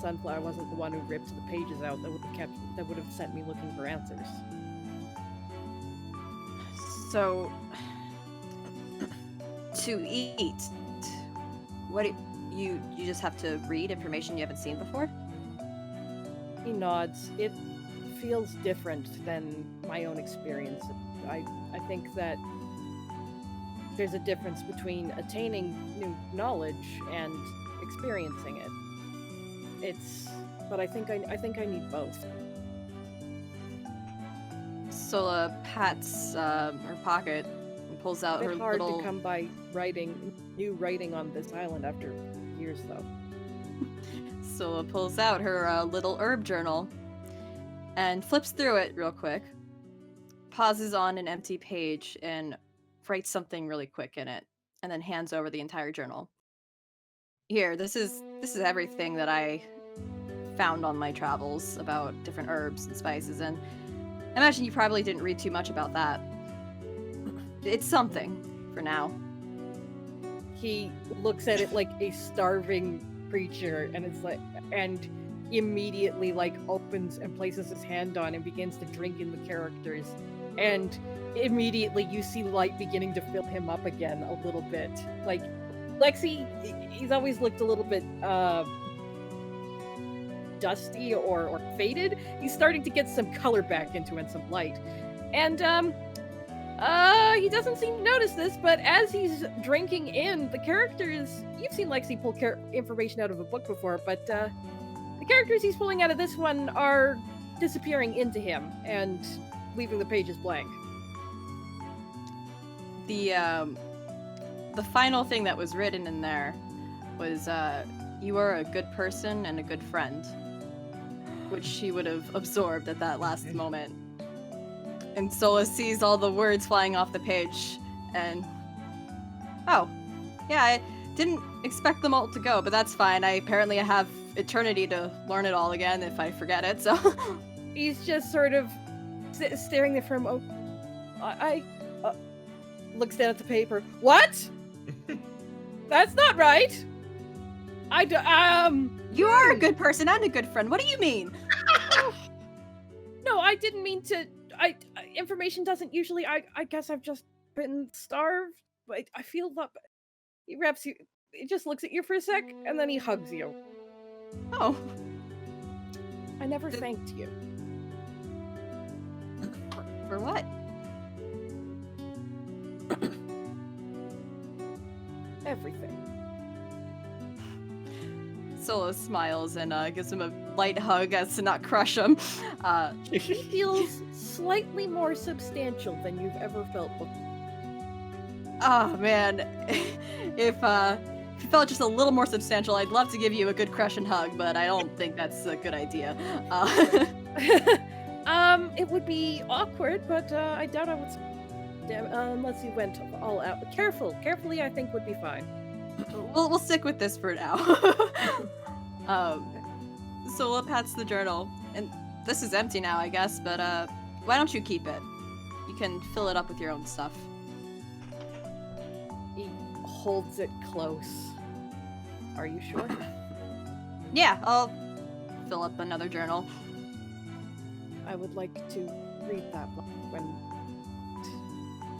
Sunflower wasn't the one who ripped the pages out that would have sent me looking for answers. So, to eat, what do you just have to read information you haven't seen before? He nods. It feels different than my own experience. I think that there's a difference between attaining new knowledge and experiencing it. But I think I need both. Sola pats her pocket and pulls out It's her hard little. to come by new writing on this island after years, though. Sola pulls out her little herb journal and flips through it real quick, pauses on an empty page, and writes something really quick in it, and then hands over the entire journal. Here, this is everything that I found on my travels about different herbs and spices, and I imagine you probably didn't read too much about that. It's something for now. He looks at it like a starving creature, and and immediately opens and places his hand on and begins to drink in the characters, and immediately you see light beginning to fill him up again a little bit. Like Lexi, he's always looked a little bit dusty or faded. He's starting to get some color back into and some light, and he doesn't seem to notice this, but as he's drinking in the characters, you've seen Lexi pull information out of a book before, but the characters he's pulling out of this one are disappearing into him and leaving the pages blank. The final thing that was written in there was, you are a good person and a good friend, which she would have absorbed at that last moment. And Sola sees all the words flying off the page, and oh, yeah, I didn't expect them all to go, but that's fine. I have eternity to learn it all again if I forget it, so... He's just sort of staring there for a moment. Looks down at the paper. What? That's not right! You are a good person and a good friend. What do you mean? No, I didn't mean to... information doesn't usually... I guess I've just been starved. But I feel that... He wraps you... He just looks at you for a sec, and then he hugs you. Oh. I never thanked you. For what? Everything. Solo smiles and gives him a light hug as to not crush him. He feels slightly more substantial than you've ever felt before. Oh man, if you felt just a little more substantial, I'd love to give you a good crush and hug, but I don't think that's a good idea. It would be awkward, but I doubt I would. Unless you went all out. Carefully, I think would be fine. We'll stick with this for now. Sola pats the journal, and this is empty now, I guess, but why don't you keep it? You can fill it up with your own stuff. He holds it close. Are you sure? Yeah, I'll fill up another journal. I would like to read that when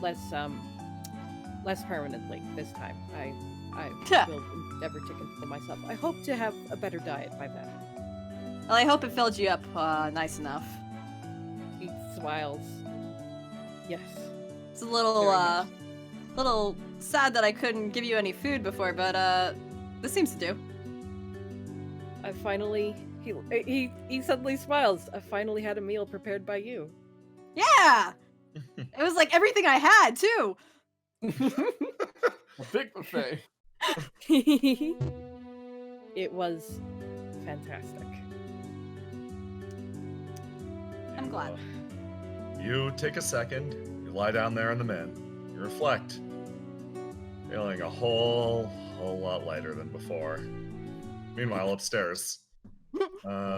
less permanently this time. I will endeavor to control myself. I hope to have a better diet by then. Well, I hope it filled you up nice enough. He smiles. Yes. It's a little sad that I couldn't give you any food before, but this seems to do. I finally he suddenly smiles. I finally had a meal prepared by you. Yeah. It was like everything I had too. A big buffet. It was fantastic. I'm glad. You take a second, you lie down there in the min, you reflect, feeling a whole lot lighter than before. Meanwhile, upstairs,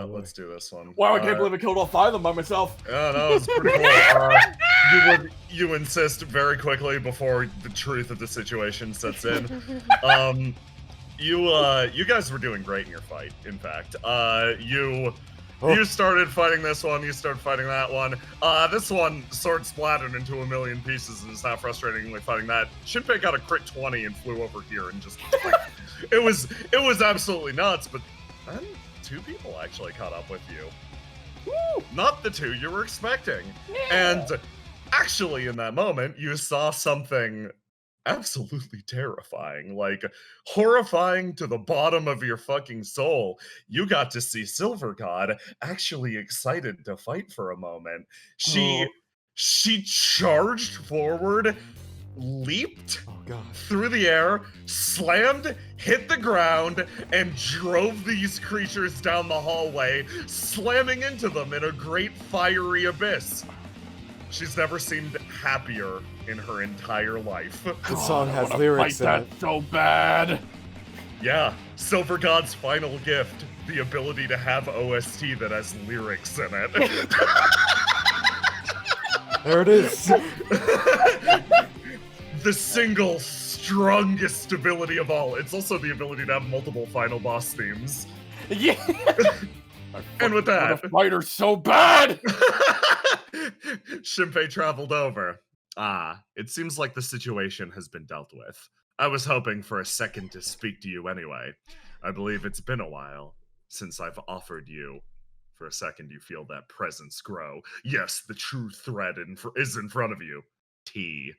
let's do this one. Wow, I can't believe I killed all 5 of them by myself. Oh, no, it's pretty cool. You insist very quickly before the truth of the situation sets in. You guys were doing great in your fight, in fact. You started fighting this one, you started fighting that one. This one sword splattered into a million pieces and is now frustratingly fighting that. Shinpei got a crit 20 and flew over here and just... it was absolutely nuts, but then 2 people actually caught up with you. Not the two you were expecting. Yeah. And actually, in that moment, you saw something absolutely terrifying, like horrifying to the bottom of your fucking soul. You got to see Silver God actually excited to fight for a moment. She charged forward, leaped Oh god. through the air, slammed, hit the ground, and drove these creatures down the hallway, slamming into them in a great fiery abyss. She's never seemed happier in her entire life. The song has Fight lyrics in that it. so bad. Yeah, Silver God's final gift, the ability to have OST that has lyrics in it. There it is. The single strongest ability of all. It's also the ability to have multiple final boss themes. Yeah. And with that, The fighter's so bad. Shinpei traveled over. It seems like the situation has been dealt with. I was hoping for a second to speak to you anyway. I believe it's been a while since I've offered you. For a second, you feel that presence grow. Yes, the true threat is in front of you. Tea.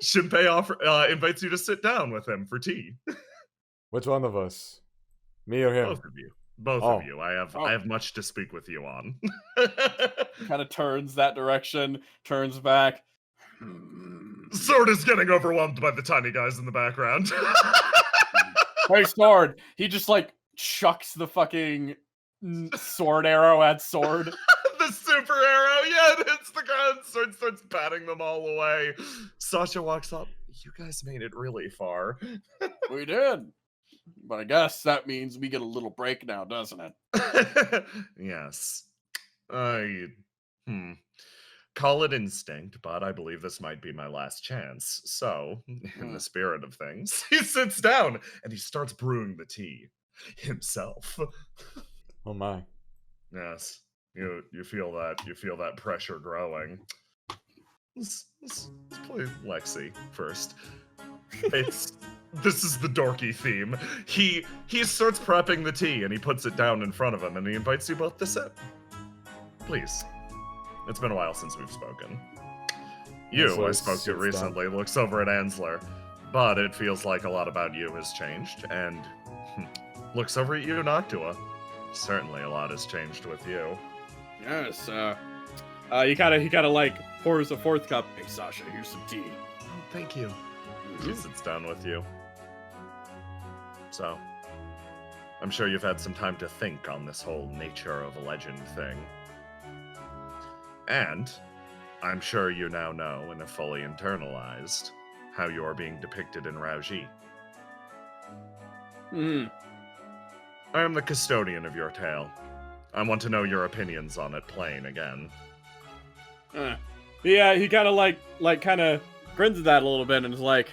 Shinpei invites you to sit down with him for tea. Which one of us? Me or him? Both of you. Both Oh. of you. I have much to speak with you on. Kind of turns that direction, turns back. Sword is getting overwhelmed by the tiny guys in the background. Hey, Sword. He just like chucks the fucking sword arrow at Sword. The super arrow, yeah, it hits the ground. Sword starts batting them all away. Sasha walks up. You guys made it really far. We did. But I guess that means we get a little break now, doesn't it? Yes. Call it instinct, but I believe this might be my last chance. So, in the spirit of things, he sits down and he starts brewing the tea himself. Oh my. Yes. You feel that pressure growing. Let's play Lexi first. This is the dorky theme. He starts prepping the tea and he puts it down in front of him and he invites you both to sit. Please. It's been a while since we've spoken. You, I spoke to recently, looks over at Ansler, but it feels like a lot about you has changed, and looks over at you, Noctua. Certainly a lot has changed with you. Yes, he kind of like pours a fourth cup. Hey, Sasha, here's some tea. Oh, thank you. He sits down with you. So, I'm sure you've had some time to think on this whole nature of a legend thing. And I'm sure you now know and have fully internalized how you are being depicted in Raoji. I am the custodian of your tale. I want to know your opinions on it plain again. Yeah, he kind of like kind of grins at that a little bit and is like,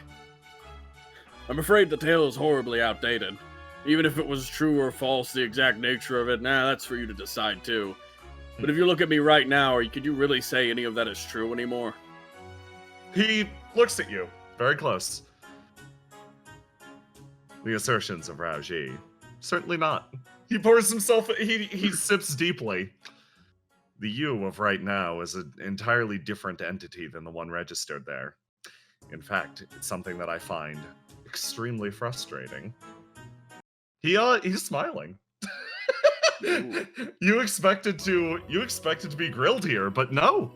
I'm afraid the tale is horribly outdated. Even if it was true or false, the exact nature of it, that's for you to decide too. But if you look at me right now, could you really say any of that is true anymore? He looks at you, very close. The assertions of Raoji, certainly not. He pours himself, he sips deeply. The you of right now is an entirely different entity than the one registered there. In fact, it's something that I find extremely frustrating. He's smiling. You expected to be grilled here, but no.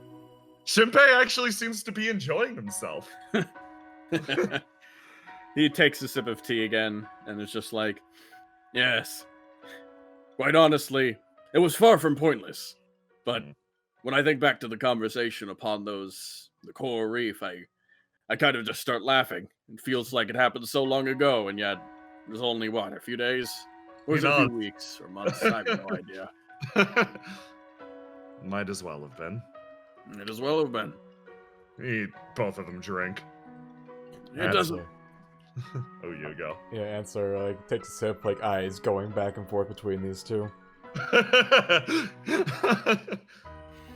Shinpei actually seems to be enjoying himself. He takes a sip of tea again and is just like, yes. Quite honestly, it was far from pointless. But when I think back to the conversation upon the coral reef, I kind of just start laughing. It feels like it happened so long ago, and yet it was only, a few days? Or was it a few weeks or months? I have no idea. Might as well have been. It as well have been. Both of them drink. It doesn't. Oh, you go. Yeah, Answer takes a sip, eyes going back and forth between these two. Do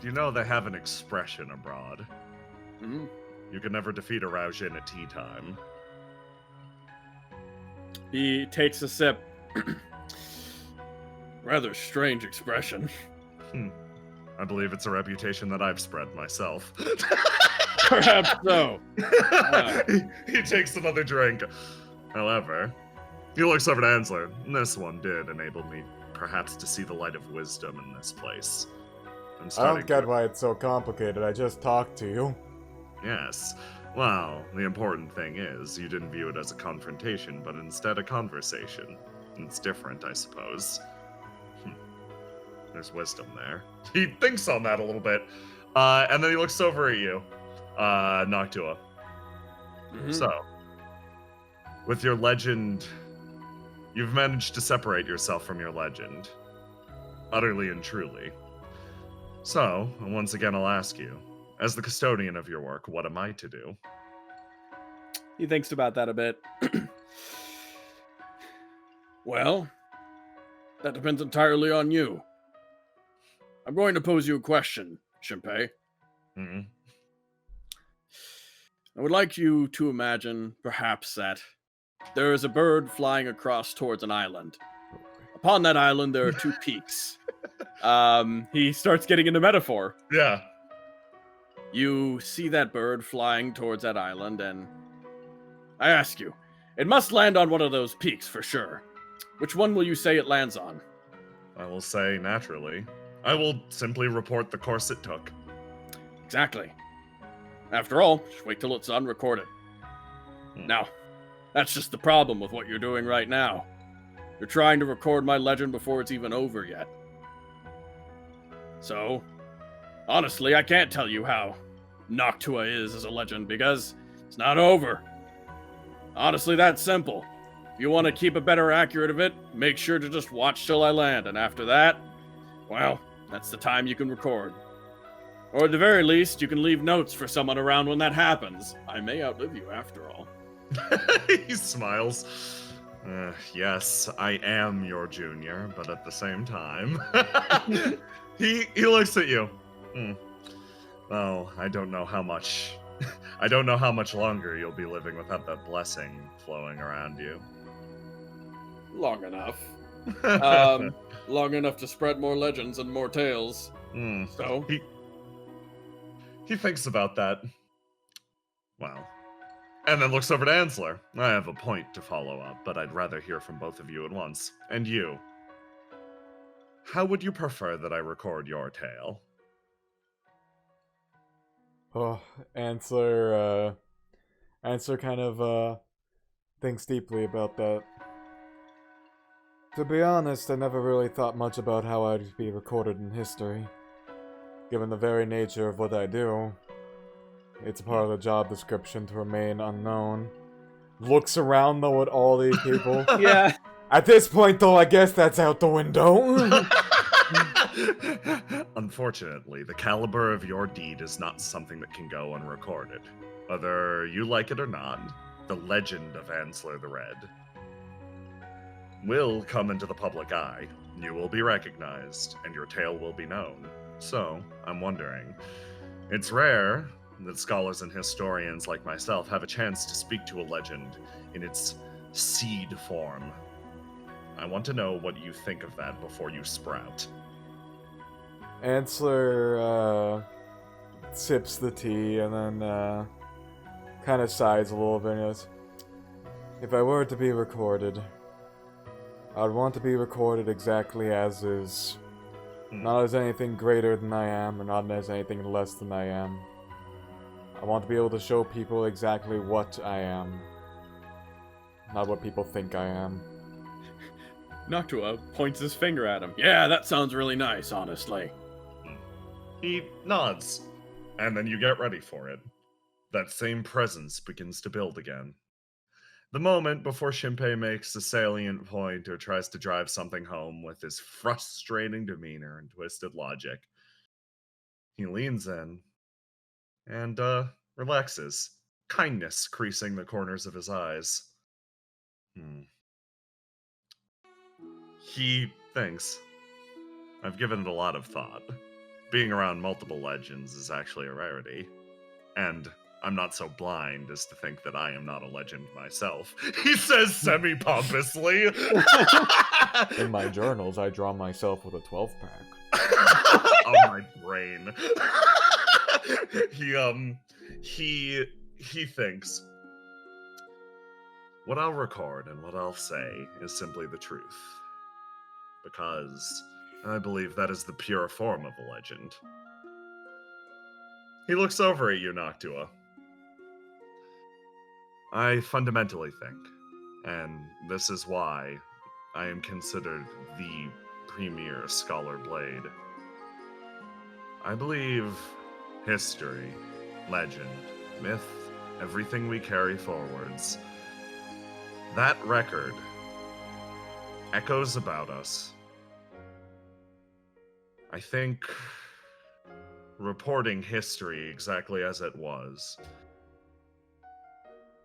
you know they have an expression abroad? Mm-hmm. You can never defeat a Raojin at tea time. He takes a sip. Rather strange expression. I believe it's a reputation that I've spread myself. Perhaps so. He takes another drink. However, he looks over to Ansler. This one did enable me, perhaps, to see the light of wisdom in this place. I don't get why it's so complicated. I just talked to you. Yes. Well, the important thing is, you didn't view it as a confrontation, but instead a conversation. It's different, I suppose. There's wisdom there. He thinks on that a little bit. And then he looks over at you, Noctua. Mhm. So, with your legend, you've managed to separate yourself from your legend. Utterly and truly. So, once again, I'll ask you, as the custodian of your work, what am I to do? He thinks about that a bit. Well, that depends entirely on you. I'm going to pose you a question, Shinpei. Hmm. I would like you to imagine, perhaps, that there is a bird flying across towards an island. Upon that island, there are 2 peaks. He starts getting into metaphor. Yeah. You see that bird flying towards that island, and I ask you, it must land on one of those peaks for sure. Which one will you say it lands on? I will say, naturally. I will simply report the course it took. Exactly. After all, just wait till it's unrecorded. Now, that's just the problem with what you're doing right now. You're trying to record my legend before it's even over yet. So, honestly, I can't tell you how Noctua is as a legend because it's not over. Honestly, that's simple. If you want to keep a better accurate of it, make sure to just watch till I land, and after that, well, that's the time you can record. Or at the very least, you can leave notes for someone around when that happens. I may outlive you after all. He smiles. Yes, I am your junior, but at the same time, he looks at you. Well, I don't know how much longer you'll be living without that blessing flowing around you. Long enough. Long enough to spread more legends and more tales. So he thinks about that. Well, and then looks over to Ansler. I have a point to follow up, but I'd rather hear from both of you at once. And you. How would you prefer that I record your tale? Oh, Ansler kind of, thinks deeply about that. To be honest, I never really thought much about how I'd be recorded in history. Given the very nature of what I do, it's part of the job description to remain unknown. Looks around, though, at all these people. yeah. At this point, though, I guess that's out the window. Unfortunately, the caliber of your deed is not something that can go unrecorded. Whether you like it or not, the legend of Ansler the Red will come into the public eye. You will be recognized, and your tale will be known. So, I'm wondering, it's rare that scholars and historians like myself have a chance to speak to a legend in its seed form. I want to know what you think of that before you sprout. Ansler, sips the tea and then, kind of sighs a little bit and goes, if I were to be recorded, I'd want to be recorded exactly as is. Not as anything greater than I am, or not as anything less than I am. I want to be able to show people exactly what I am. Not what people think I am. Noctua points his finger at him. Yeah, that sounds really nice, honestly. He nods, and then you get ready for it. That same presence begins to build again. The moment before Shinpei makes a salient point or tries to drive something home with his frustrating demeanor and twisted logic, he leans in and relaxes, kindness creasing the corners of his eyes. He thinks, I've given it a lot of thought. Being around multiple legends is actually a rarity. And I'm not so blind as to think that I am not a legend myself. He says semi-pompously. In my journals, I draw myself with a 12-pack. On my brain. He thinks, what I'll record and what I'll say is simply the truth. Because I believe that is the pure form of a legend. He looks over at you, Noctua. I fundamentally think, and this is why I am considered the premier Scholar Blade. I believe history, legend, myth, everything we carry forwards, that record echoes about us. I think reporting history exactly as it was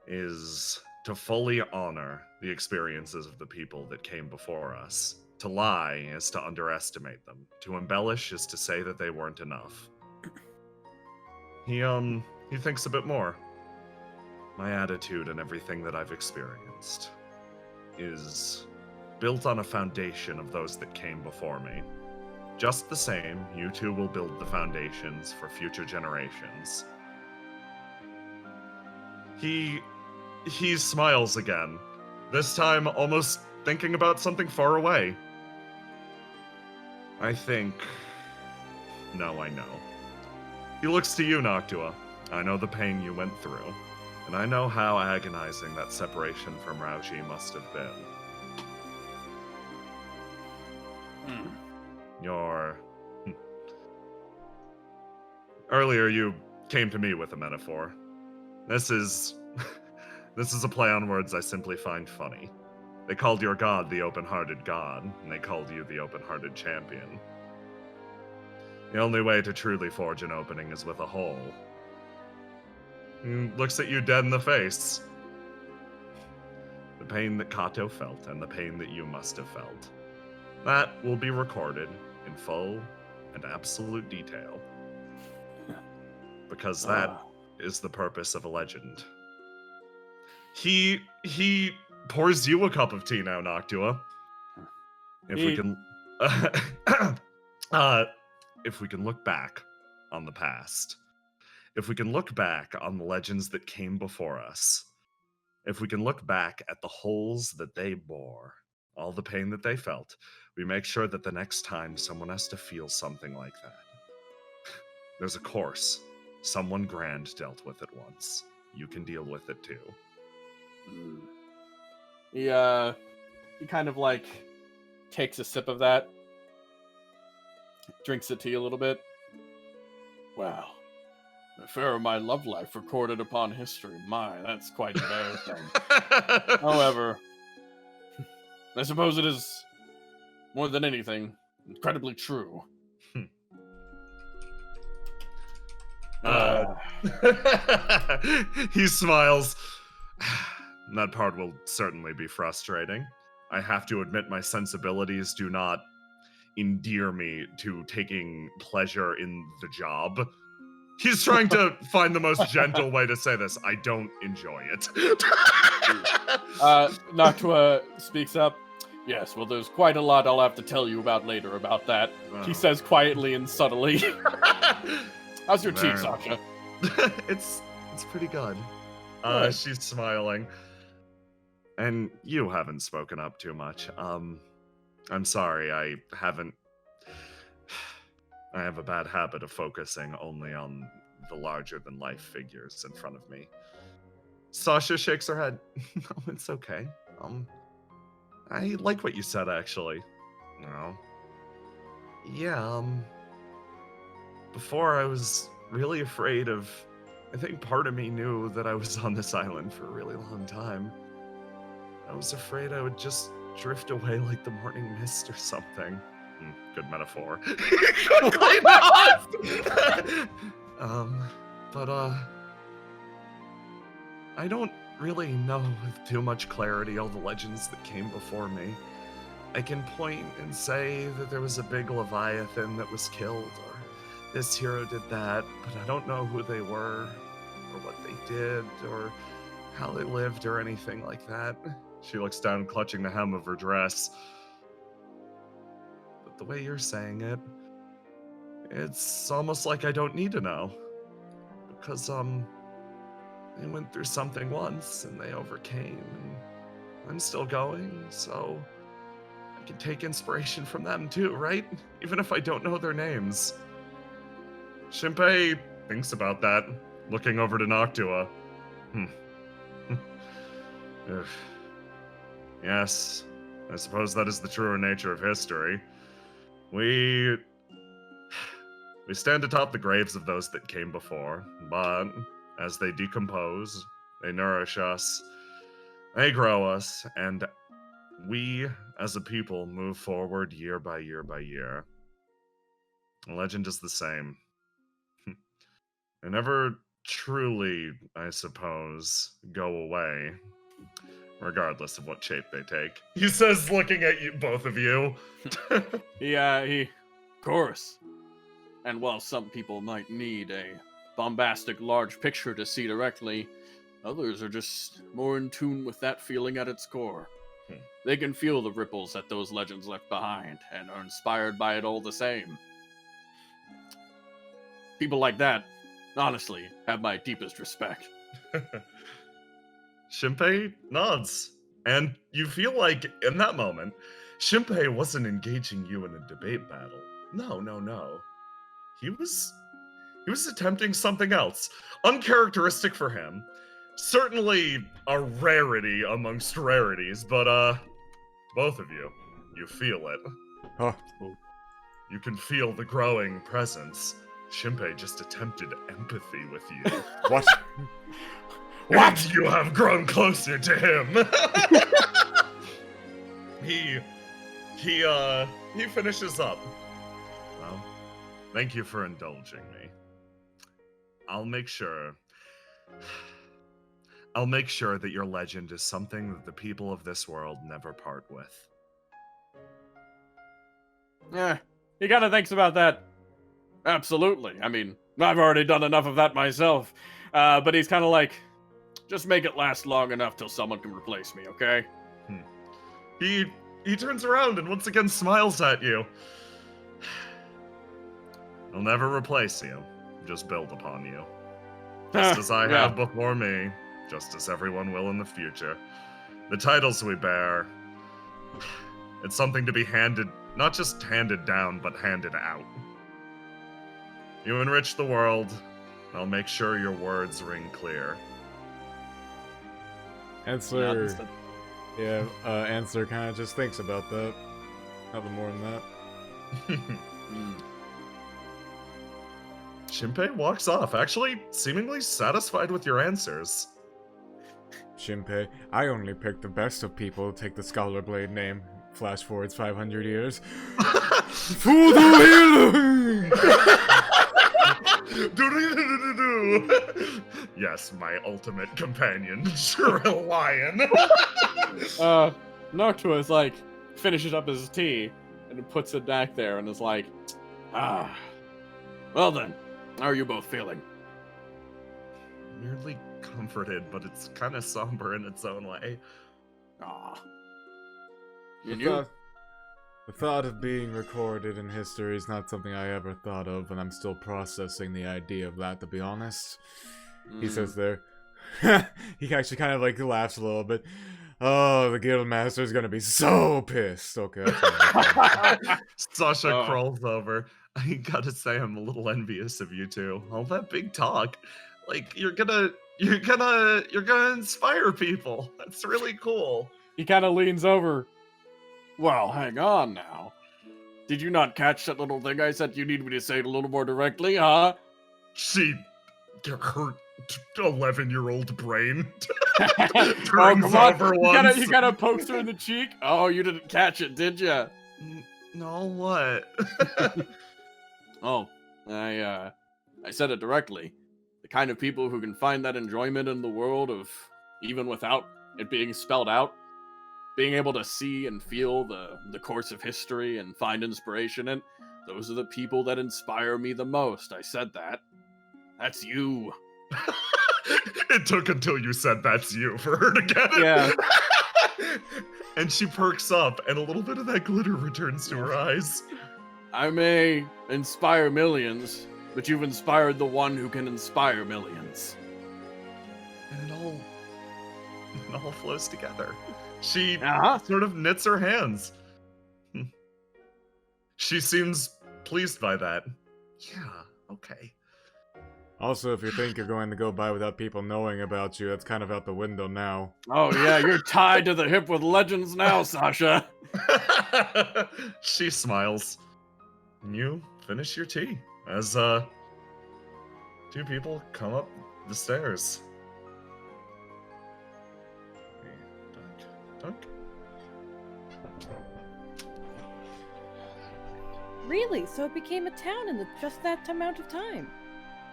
is to fully honor the experiences of the people that came before us. To lie is to underestimate them. To embellish is to say that they weren't enough. He thinks a bit more. My attitude and everything that I've experienced is built on a foundation of those that came before me. Just the same, you two will build the foundations for future generations. He smiles again, this time almost thinking about something far away. I think... No, I know. He looks to you, Noctua. I know the pain you went through, and I know how agonizing that separation from Rauji must have been. Earlier you came to me with a metaphor. This is a play on words I simply find funny. They called your god the open-hearted god, and they called you the open-hearted champion. The only way to truly forge an opening is with a hole. He looks at you dead in the face. The pain that Kato felt, and the pain that you must have felt. That will be recorded in full and absolute detail. Because that is the purpose of a legend. He pours you a cup of tea now, Noctua. If we can look back on the past, if we can look back on the legends that came before us, if we can look back at the holes that they bore, all the pain that they felt, we make sure that the next time someone has to feel something like that, there's a course. Someone grand dealt with it once. You can deal with it too. He kind of like takes a sip of that, drinks the tea a little bit. Wow. The affair of my love life recorded upon history. My, that's quite embarrassing. However, I suppose it is, more than anything, incredibly true. He smiles. That part will certainly be frustrating. I have to admit my sensibilities do not endear me to taking pleasure in the job. He's trying to find the most gentle way to say this. I don't enjoy it. Noctua speaks up. Yes, well, there's quite a lot I'll have to tell you about later about that. He says quietly and subtly. How's your tea, Sasha? It's pretty good. She's smiling. And you haven't spoken up too much. I'm sorry, I have a bad habit of focusing only on the larger-than-life figures in front of me. Sasha shakes her head. No, it's okay. I like what you said, actually. No. Yeah, before I was really afraid of... I think part of me knew that I was on this island for a really long time. I was afraid I would just drift away like the morning mist or something. Good metaphor. Quickly not! I don't really know with too much clarity all the legends that came before me. I can point and say that there was a big Leviathan that was killed, or this hero did that, but I don't know who they were. or what they did, or how they lived, or anything like that. She looks down, clutching the hem of her dress. But the way you're saying it, it's almost like I don't need to know. Because, they went through something once, and they overcame, and I'm still going, so I can take inspiration from them too, right? Even if I don't know their names. Shinpei thinks about that, looking over to Noctua. Ugh. Yes, I suppose that is the truer nature of history. We stand atop the graves of those that came before, but as they decompose, they nourish us, they grow us, and we, as a people, move forward year by year by year. The legend is the same. They never truly, I suppose, go away, regardless of what shape they take. He says, looking at you, both of you. Of course. And while some people might need a bombastic large picture to see directly, others are just more in tune with that feeling at its core. They can feel the ripples that those legends left behind, and are inspired by it all the same. People like that, honestly, have my deepest respect. Shinpei nods, and you feel like, in that moment, Shinpei wasn't engaging you in a debate battle. No. He was attempting something else, uncharacteristic for him. Certainly a rarity amongst rarities, but both of you feel it. Huh. You can feel the growing presence. Shinpei just attempted empathy with you. What? What? You have grown closer to him. He finishes up. Well, thank you for indulging me. I'll make sure that your legend is something that the people of this world never part with. Yeah, he kind of thinks about that. Absolutely. I mean, I've already done enough of that myself. But he's kind of like, just make it last long enough till someone can replace me, okay? He turns around and once again smiles at you. I'll never replace you. Just build upon you. Just as I have before me, just as everyone will in the future. The titles we bear, it's something to be handed, not just handed down, but handed out. You enrich the world, I'll make sure your words ring clear. Answer kind of just thinks about that. Nothing more than that. Shinpei walks off, actually seemingly satisfied with your answers. Shinpei, I only picked the best of people to take the Scholar Blade name. Flash forwards 500 years. For the healing! Yes, my ultimate companion, Shrill Lion. Noctua is like, finishes up his tea, and puts it back there, and is like, well then, how are you both feeling? Weirdly comforted, but it's kind of somber in its own way. The thought of being recorded in history is not something I ever thought of, and I'm still processing the idea of that, to be honest. He says there. He actually kind of like laughs a little bit. Oh, the Guildmaster's gonna be so pissed. Okay. Sasha crawls over. I gotta say, I'm a little envious of you two. All that big talk. Like, you're gonna inspire people. That's really cool. He kind of leans over. Well, hang on now. Did you not catch that little thing I said you need me to say it a little more directly, huh? Her 11-year-old brain turns over once. You gotta poke her in the cheek? Oh, you didn't catch it, did ya? No, what? I said it directly. The kind of people who can find that enjoyment in the world of, even without it being spelled out, being able to see and feel the course of history and find inspiration in, those are the people that inspire me the most. I said that. That's you. It took until you said that's you for her to get it. Yeah. And she perks up, and a little bit of that glitter returns to her eyes. I may inspire millions, but you've inspired the one who can inspire millions. And it all flows together. She Uh-huh. sort of knits her hands. She seems pleased by that. Yeah, okay. Also, if you think you're going to go by without people knowing about you, that's kind of out the window now. Oh yeah, you're tied to the hip with legends now, Sasha. She smiles. And you finish your tea as two people come up the stairs. Dunk. Really? So it became a town in just that amount of time?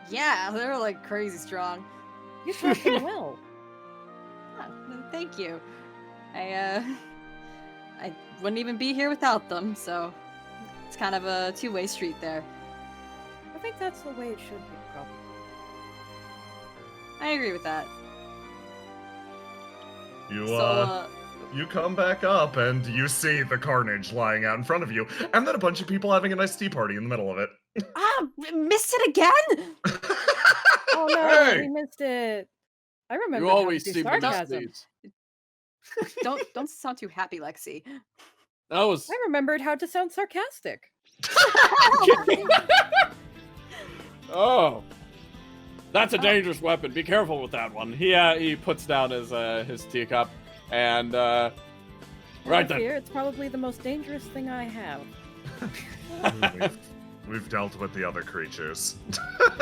Yeah, they're like crazy strong. You're talking well. Ah, thank you. I wouldn't even be here without them, so it's kind of a two-way street there. I think that's the way it should be, probably. I agree with that. You come back up and you see the carnage lying out in front of you, and then a bunch of people having a nice tea party in the middle of it. Missed it again? Oh no, Hey! we missed it. I remember. You always how to seem do to miss sarcasm. these. Don't sound too happy, Lexi. That was. I remembered how to sound sarcastic. Oh, that's a dangerous weapon. Be careful with that one. He puts down his teacup, and Right right then. here, it's probably the most dangerous thing I have. We've dealt with the other creatures.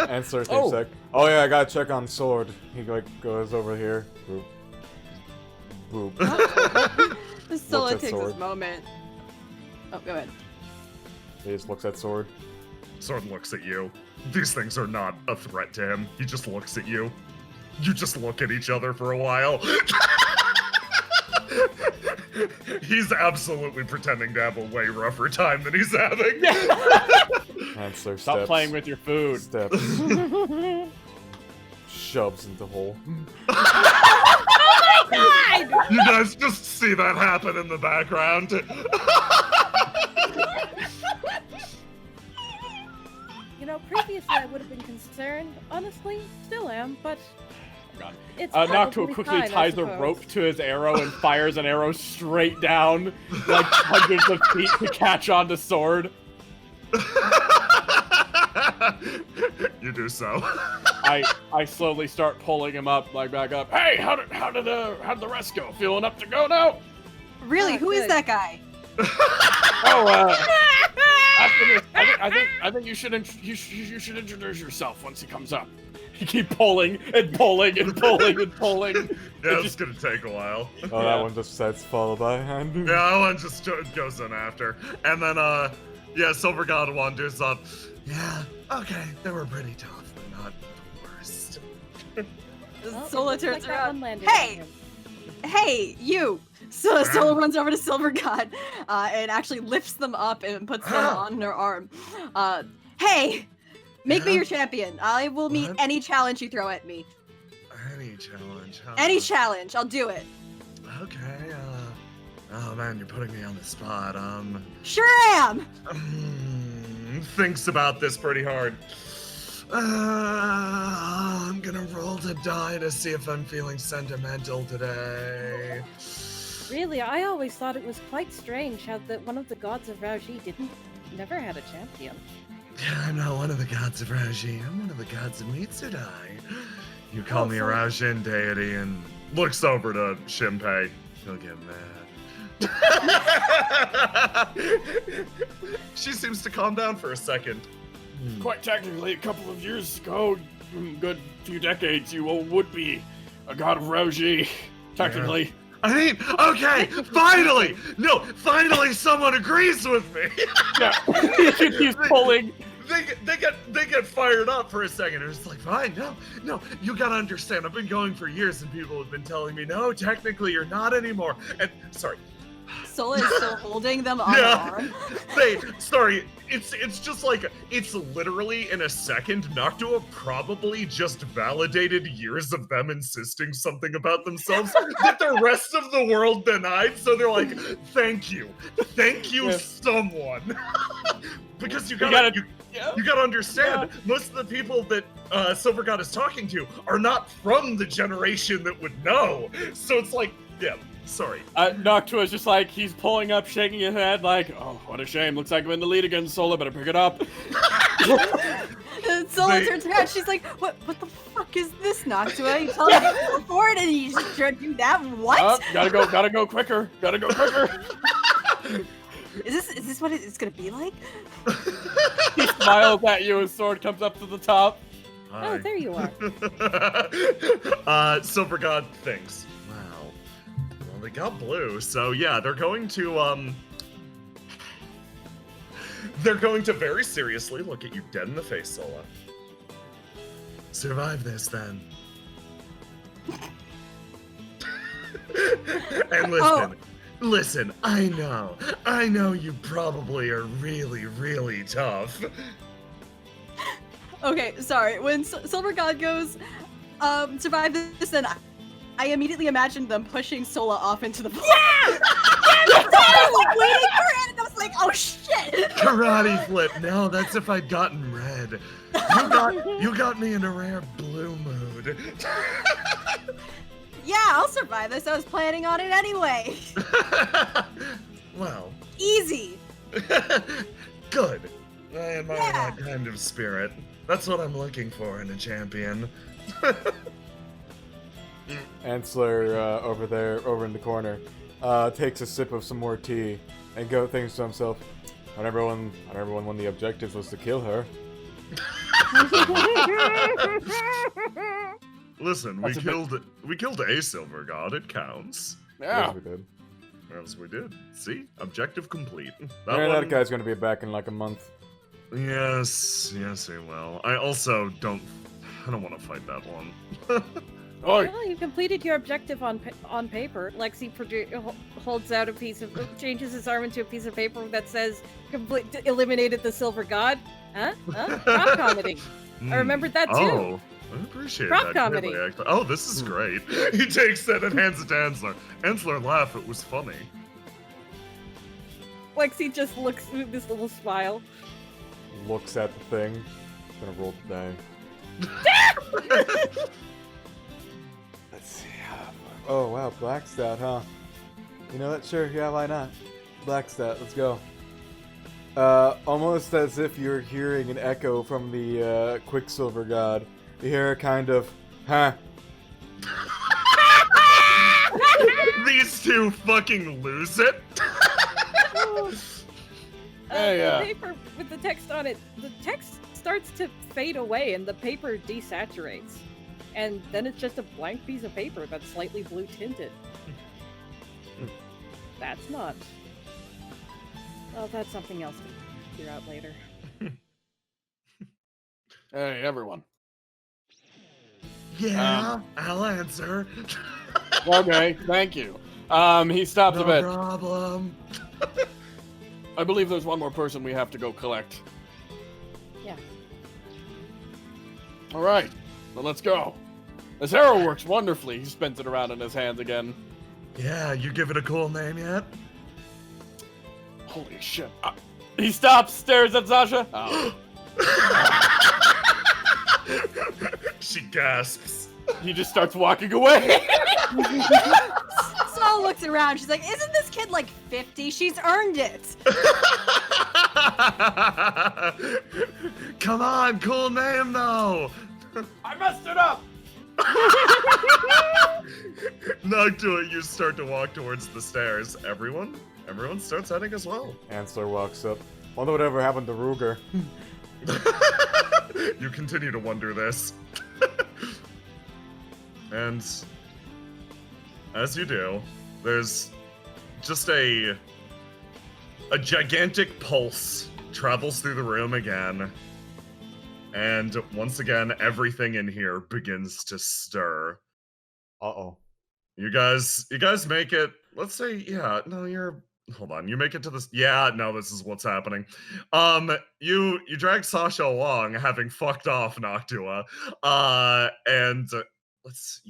Answer takes Oh. a sec. Oh yeah, I gotta check on sword. He like goes over here. Boop. Boop. Scylla at takes sword. this moment. Oh, go ahead. He just looks at sword. Sword looks at you. These things are not a threat to him. He just looks at you. You just look at each other for a while. He's absolutely pretending to have a way rougher time than he's having. Answer Stop steps. playing with your food. Steps. Shoves into hole. You guys just see that happen in the background. You know, previously I would have been concerned. Honestly, still am, but God. it's Noctua probably quickly fine, I ties a suppose. rope to his arrow and fires an arrow straight down, like hundreds of feet to catch onto Sword. You do so. I slowly start pulling him up, like back up. Hey, how did the rest go? Feeling up to go now? Really, Oh, who is good. that guy? Oh, after this, I think you should introduce yourself once he comes up. You keep pulling and pulling and pulling and pulling. Yeah, it's gonna take a while. Oh, that one just says follow by hand. Yeah, that one just goes in after. And then, yeah, Silver God wanders up. Yeah, okay, they were pretty tough, but not the worst. Well, it Sola looks turns like that one around. landed on Hey! him. Hey, you! So Sola runs over to Silver God and actually lifts them up and puts them on her arm. Hey! Make me Yeah? your champion. I will meet What? any challenge you throw at me. Any challenge, huh? Any challenge, I'll do it. Okay, oh man, you're putting me on the spot. Sure am! Thinks about this pretty hard. I'm gonna roll to die to see if I'm feeling sentimental today. Really, I always thought it was quite strange how one of the gods of Rauji never had a champion. I'm not one of the gods of Raji. I'm one of the gods of Mitsudai. You call Oh, me a so- Raujin deity and looks over to Shinpei. He'll get mad. She seems to calm down for a second. Quite technically, a couple of years ago, good few decades, you would be a god of Roji. Technically. I mean, okay, finally! No, finally someone agrees with me! Yeah. He keeps pulling. They get fired up for a second. It's like, fine, no, you gotta understand. I've been going for years, and people have been telling me, no, technically you're not anymore. And sorry, Sola is still holding them on Yeah. her arm. It's just like, it's literally in a second, Noctua probably just validated years of them insisting something about themselves that the rest of the world denied, so they're like, thank you, Yeah. someone. Because you Yeah. gotta understand, most of the people that Silver God is talking to are not from the generation that would know, so it's like, yeah, sorry. Noctua's just like, he's pulling up, shaking his head, like, oh, what a shame. Looks like I'm in the lead again, Sola. Better pick it up. And Sola turns around. She's like, "What the fuck is this, Noctua? You told me to go for it, and you just tried to do that? What? Gotta go quicker. Gotta go quicker. Is this what it's gonna be like?" He smiles at you. His sword comes up to the top. Oh, there you are. Silver God thinks, wow, well, they got blue, so yeah, they're going to very seriously look at you dead in the face, Sola. Survive this, then. And listen, I know you probably are really, really tough. Okay, sorry. When Silver God goes, survive this, then I immediately imagined them pushing Sola off into the pool. Yeah! I was like waiting for it, and I was like, oh shit! Karate flip. No, that's if I'd gotten red. You got me in a rare blue mood. Yeah, I'll survive this. I was planning on it anyway. Well. Easy. Good. I admire that kind of spirit. That's what I'm looking for in a champion. Ansler, over in the corner, takes a sip of some more tea and thinks to himself, not everyone when the objective was to kill her. Listen, we killed a Silver God. It counts. Yeah. Yes, we did. As we did. See? Objective complete. That guy's gonna be back in like a month. Yes, he will. I also don't want to fight that one. Oi. Well, you completed your objective on paper. Lexi holds out a changes his arm into a piece of paper that says eliminated the Silver God. Huh? Prop comedy. I remembered that too. Oh, I appreciate Prop that. comedy. Greatly, actually. Oh, this is great. He takes that and hands it to Ansler. Ansler laugh. It was funny. Lexi just looks with this little smile. Looks at the thing. Gonna roll the die. Let's see. Oh wow, black stat, huh? You know what? Sure, yeah, why not? Black stat, let's go. Almost as if you're hearing an echo from the Quicksilver God. You hear a kind of, huh? These two fucking lose it. The paper with the text on it, the text starts to fade away and the paper desaturates. And then it's just a blank piece of paper that's slightly blue tinted. That's not. Well, that's something else to figure out later. Hey, everyone. Yeah, I'll answer. Okay, thank you. He stopped a bit. No problem. I believe there's one more person we have to go collect. Yeah. All right, then let's go. This arrow works wonderfully. He spins it around in his hands again. Yeah, you give it a cool name yet? Holy shit. He stops, stares at Sasha. Oh. She gasps. He just starts walking away. Saul looks around. She's like, isn't this kid like 50? She's earned it. Come on, cool name though. I messed it up. Noctua, you start to walk towards the stairs. Everyone starts heading as well. Ansler walks up. Wonder whatever happened to Ruger. You continue to wonder this. And as you do, there's just a gigantic pulse travels through the room again. And once again, everything in here begins to stir. Uh-oh. You guys make it let's say, yeah, no, hold on, you make it to this. Yeah, no, this is what's happening. You drag Sasha along, having fucked off Noctua, and let's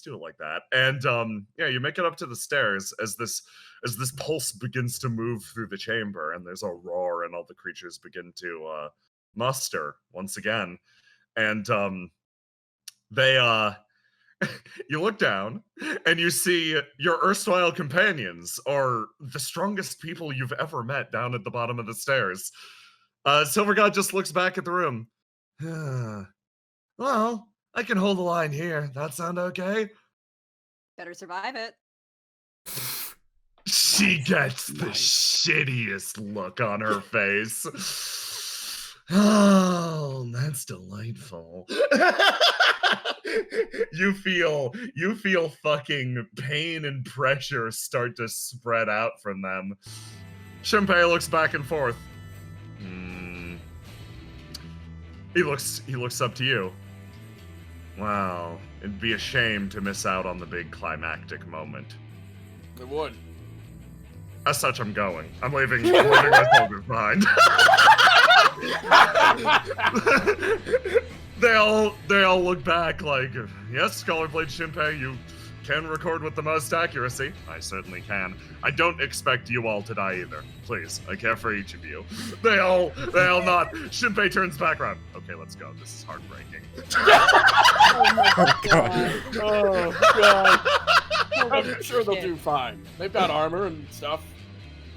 do it like that. And yeah, you make it up to the stairs as this pulse begins to move through the chamber, and there's a roar, and all the creatures begin to muster once again, and they you look down and you see your erstwhile companions are the strongest people you've ever met down at the bottom of the stairs. Silver God just looks back at the room. Well, I can hold the line here. That sound okay? Better survive it. She gets the shittiest look on her face. Oh, that's delightful. You feel fucking pain and pressure start to spread out from them. Shinpei looks back and forth. He looks up to you. Wow, it'd be a shame to miss out on the big climactic moment. It would. As such, I'm going. I'm leaving my soldiers behind. They all look back like, yes, Scholarblade Shinpei, you can record with the most accuracy. I certainly can. I don't expect you all to die either. Please, I care for each of you. They all nod. Shinpei turns back around. Okay, let's go. This is heartbreaking. Oh my god. Oh god. I'm sure they'll do fine. They've got armor and stuff.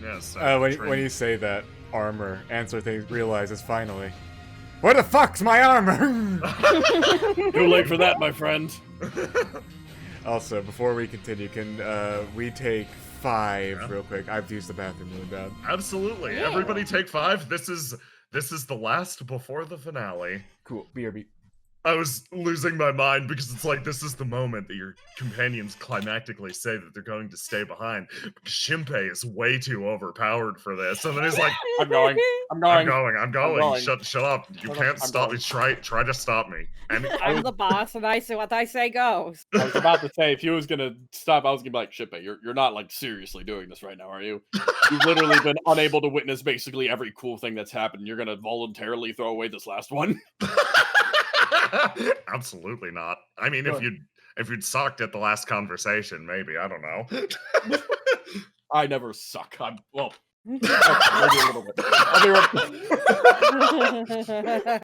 Yes. When you say that, armor, Answer realizes finally, where the fuck's my armor? Too late for that, my friend. Also, before we continue, can we take 5 real quick? I have to use the bathroom really bad. Absolutely. Yeah. Everybody take 5. This is the last before the finale. Cool. BRB. I was losing my mind because it's like this is the moment that your companions climactically say that they're going to stay behind. Because Shinpei is way too overpowered for this, and then he's like, I'm going. "I'm going. going. Shut up! You can't stop me. Try to stop me." And I'm the boss, and I say what I say goes. I was about to say, if he was gonna stop, I was gonna be like, Shinpei, you're not like seriously doing this right now, are you? You've literally been unable to witness basically every cool thing that's happened. You're gonna voluntarily throw away this last one. absolutely not. I mean, if you'd sucked at the last conversation, maybe, I don't know. I never suck. Well, maybe a little bit. I'll be right I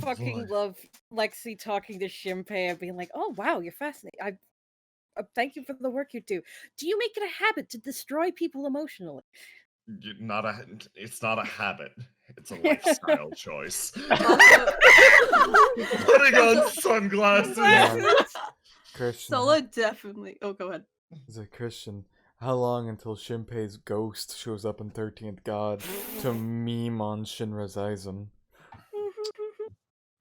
fucking love Lexi talking to Shinpei and being like, "Oh wow, you're fascinating. I thank you for the work you do. Do you make it a habit to destroy people emotionally?" It's not a habit. It's a lifestyle choice. Putting on sunglasses. Christian. Sola definitely. Oh, go ahead. Is it Christian? How long until Shinpei's ghost shows up in 13th God to meme on Shinra's Aizen?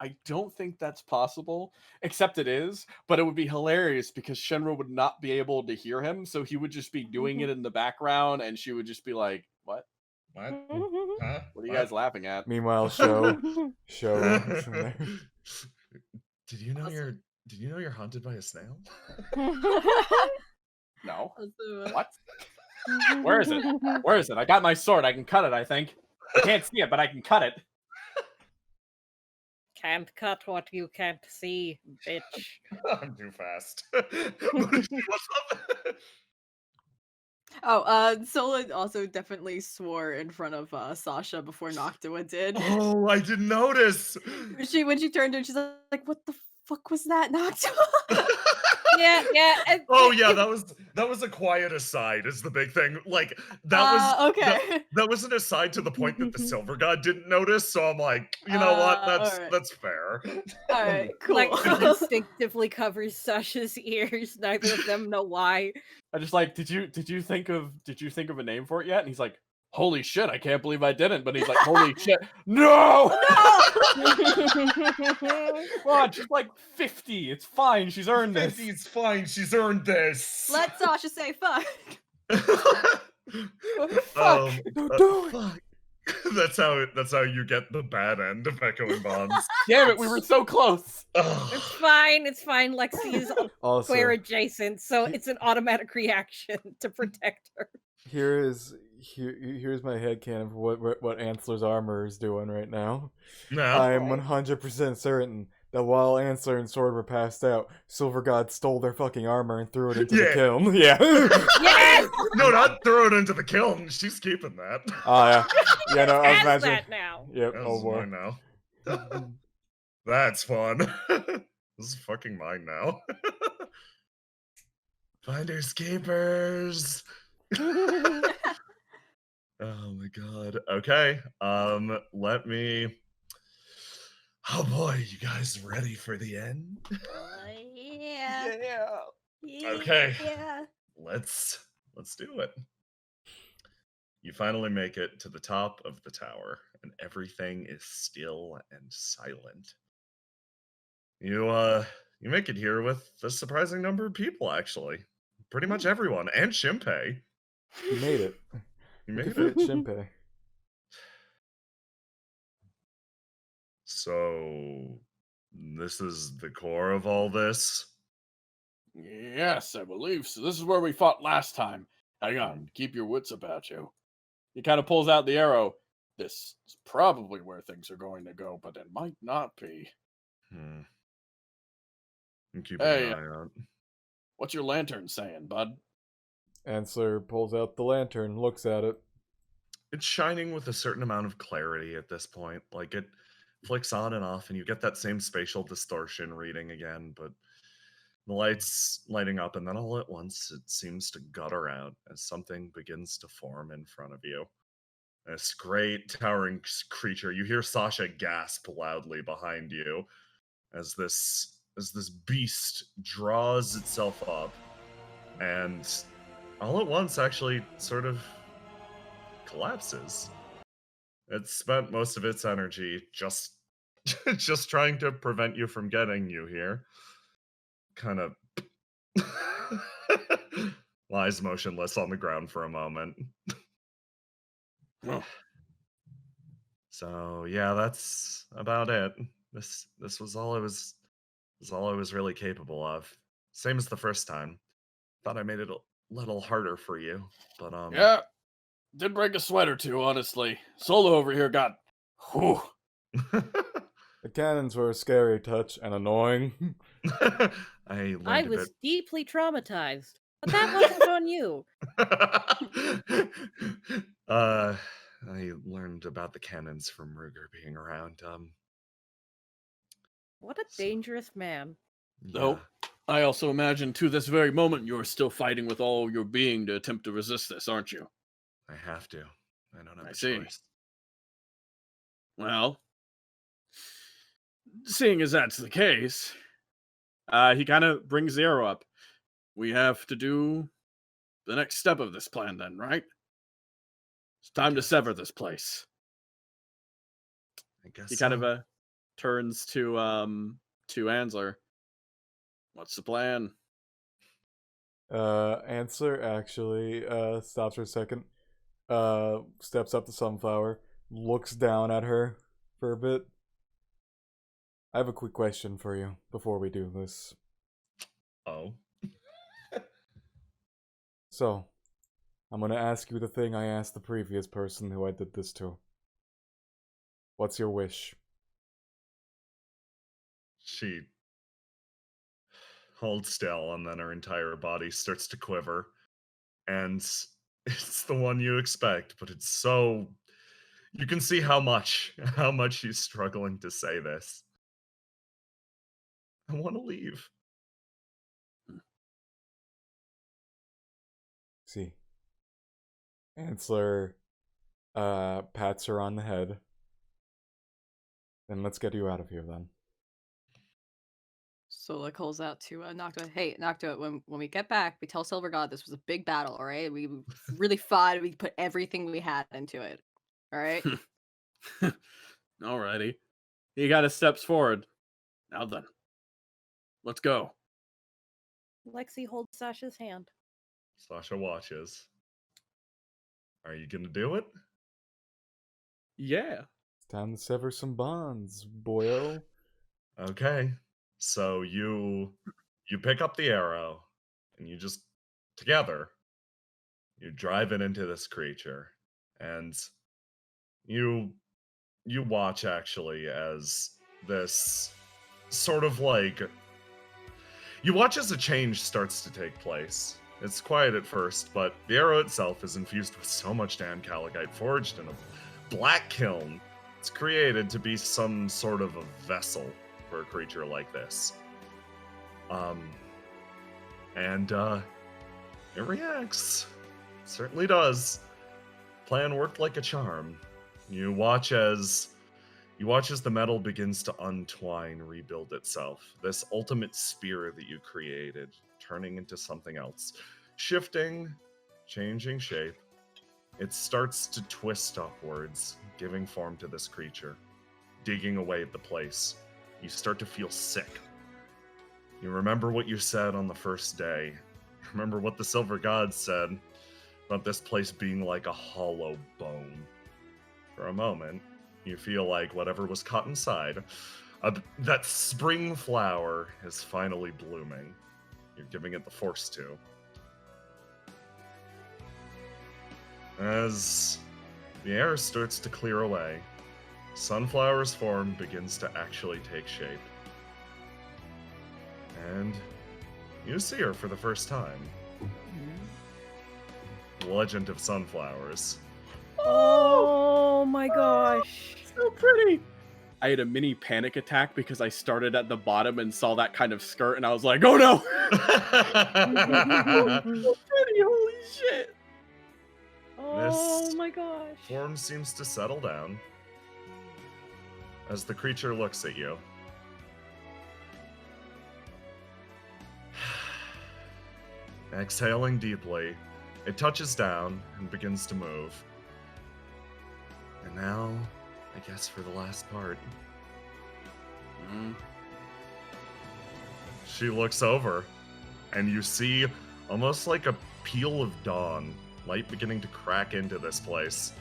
I don't think that's possible, except it is, but it would be hilarious because Shinra would not be able to hear him, so he would just be doing it in the background, and she would just be like, what? What? Huh? What are you guys laughing at? Meanwhile, show. Did you know you're haunted by a snail? No. Also, What? Where is it? Where is it? I got my sword. I can cut it, I think. I can't see it, but I can cut it. Can't cut what you can't see, bitch. I'm too fast. What's up? Oh, Sola also definitely swore in front of Sasha before Noctua did. Oh, I didn't notice. When she turned to him, she's like, "What the fuck was that, Noctua?" Yeah. Oh yeah, that was a quiet aside is the big thing. Like that was okay. that was an aside to the point that the Silver God didn't notice. So I'm like, you know what? alright. That's fair. All right, cool. Lexi instinctively covers Sasha's ears. Neither of them know why. I just like, did you think of a name for it yet? And he's like, holy shit, I can't believe I didn't. But he's like, holy shit, no! Come on, she's like 50. It's fine. She's earned this. 50's fine. She's earned this. Let Sasha say fuck. Fuck. Don't do it. Fuck. That's how you get the bad end of echoing bombs. Damn it, we were so close. Ugh. It's fine. It's fine. Lexi is Also, square adjacent, so he- it's an automatic reaction to protect her. here's my headcanon for what Ansler's armor is doing right now. Yeah. I am Right. 100% certain that while Ansler and Sword were passed out, Silver God stole their fucking armor and threw it into the Yeah. kiln. Yeah. Yes! No, not throw it into the kiln. She's keeping that. Oh yeah. Yeah, no, I was Has imagining. that now. Yep. That Oh was boy. mine now. That's fun. This is fucking mine now. Finders keepers. Oh my god. Okay. Let me. Oh boy, you guys ready for the end? Yeah. Okay. Yeah. Let's do it. You finally make it to the top of the tower, and everything is still and silent. You make it here with a surprising number of people, actually. Pretty much everyone, and Shinpei. You made it. You We made could it. fit Shinpei. So, this is the core of all this? Yes, I believe so. This is where we fought last time. Hang on, keep your wits about you. He kind of pulls out the arrow. This is probably where things are going to go, but it might not be. Hmm. I'm keeping Hey, an eye out. what's your lantern saying, bud? Ansler pulls out the lantern, looks at it. It's shining with a certain amount of clarity at this point. Like, it flicks on and off, and you get that same spatial distortion reading again, but the light's lighting up, and then all at once it seems to gutter out as something begins to form in front of you. This great towering creature. You hear Sasha gasp loudly behind you as this beast draws itself up, and all at once actually sort of collapses. It spent most of its energy just just trying to prevent you from getting you here. Kind of lies motionless on the ground for a moment. Oh, So yeah, that's about it. This was all I was really capable of. Same as the first time. Thought I made it a little harder for you, but yeah, did break a sweat or two, honestly. Solo over here got, whew. The cannons were a scary touch and annoying. I learned I a was bit. deeply traumatized, but that wasn't on you. I learned about the cannons from Ruger being around. What a So- dangerous man. No. I also imagine to this very moment you're still fighting with all your being to attempt to resist this, aren't you? I have to. I don't have I a see. choice. Well, seeing as that's the case, he kind of brings the arrow up. We have to do the next step of this plan then, right? It's time to sever this place. I guess He kind so. of turns to Ansler. What's the plan? Answer actually stops for a second, steps up to Sunflower, looks down at her for a bit. I have a quick question for you before we do this. Oh. So, I'm gonna ask you the thing I asked the previous person who I did this to. What's your wish? She holds still, and then her entire body starts to quiver. And it's the one you expect, but it's so. You can see how much she's struggling to say this. I want to leave. See. Ansler pats her on the head. Then let's get you out of here then. Sola calls out to Noctua. Hey, Noctua, when we get back, we tell Silver God this was a big battle, all right? We really fought. We put everything we had into it. All right? Alrighty. He kind of steps forward. Now then, let's go. Lexi holds Sasha's hand. Sasha watches. Are you gonna do it? Yeah. Time to sever some bonds, boyo. Okay. So you pick up the arrow and you just together you drive it into this creature and you you watch actually as this sort of like you watch as a change starts to take place. It's quiet at first, but the arrow itself is infused with so much damn Caligite forged in a black kiln. It's created to be some sort of a vessel for a creature like this. And it reacts. It certainly does. Plan worked like a charm. You watch as the metal begins to untwine, rebuild itself. This ultimate spear that you created, turning into something else, shifting, changing shape. It starts to twist upwards, giving form to this creature, digging away at the place. You start to feel sick. You remember what you said on the first day. Remember what the Silver God said about this place being like a hollow bone. For a moment, you feel like whatever was caught inside, that spring flower is finally blooming. You're giving it the force to. As the air starts to clear away, Sunflower's form begins to actually take shape. And you see her for the first time. Legend of Sunflowers. Oh my gosh. So pretty. I had a mini panic attack because I started at the bottom and saw that kind of skirt, and I was like, "Oh no!" So pretty, holy shit! Oh my gosh. Form seems to settle down as the creature looks at you. Exhaling deeply, it touches down and begins to move. And now, I guess for the last part. She looks over, and you see almost like a peel of dawn, light beginning to crack into this place.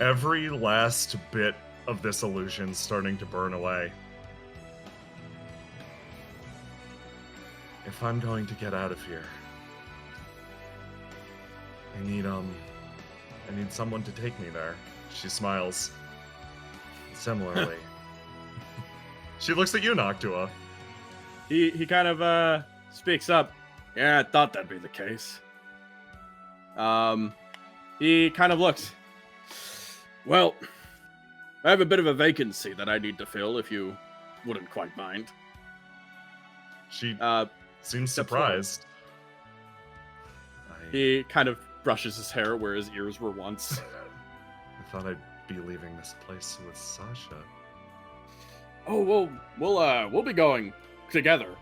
Every last bit of this illusion starting to burn away. If I'm going to get out of here, I need someone to take me there. She smiles. Similarly. She looks at you, Noctua. He kind of speaks up. Yeah, I thought that'd be the case. He kind of looks. Well, I have a bit of a vacancy that I need to fill, if you wouldn't quite mind. She seems steps surprised. He kind of brushes his hair where his ears were once. I thought I'd be leaving this place with Sasha. Oh, well, we'll be going together,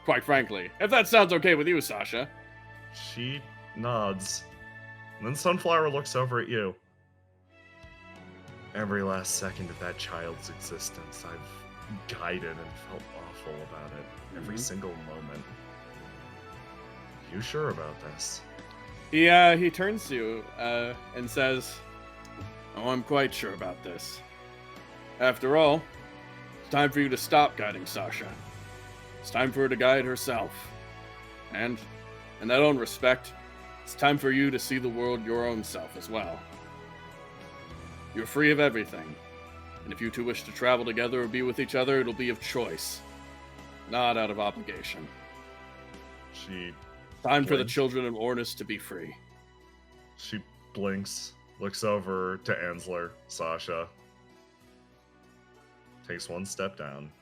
quite frankly. If that sounds okay with you, Sasha. She nods. And then Sunflower looks over at you. Every last second of that child's existence, I've guided and felt awful about it. Every single moment. You sure about this? He turns to you and says, "Oh, I'm quite sure about this. After all, it's time for you to stop guiding Sasha. It's time for her to guide herself. And, in that own respect, it's time for you to see the world your own self as well. You're free of everything, and if you two wish to travel together or be with each other, it'll be of choice, not out of obligation. Time for the children of Ornis to be free." She blinks, looks over to Ansler, Sasha, takes one step down,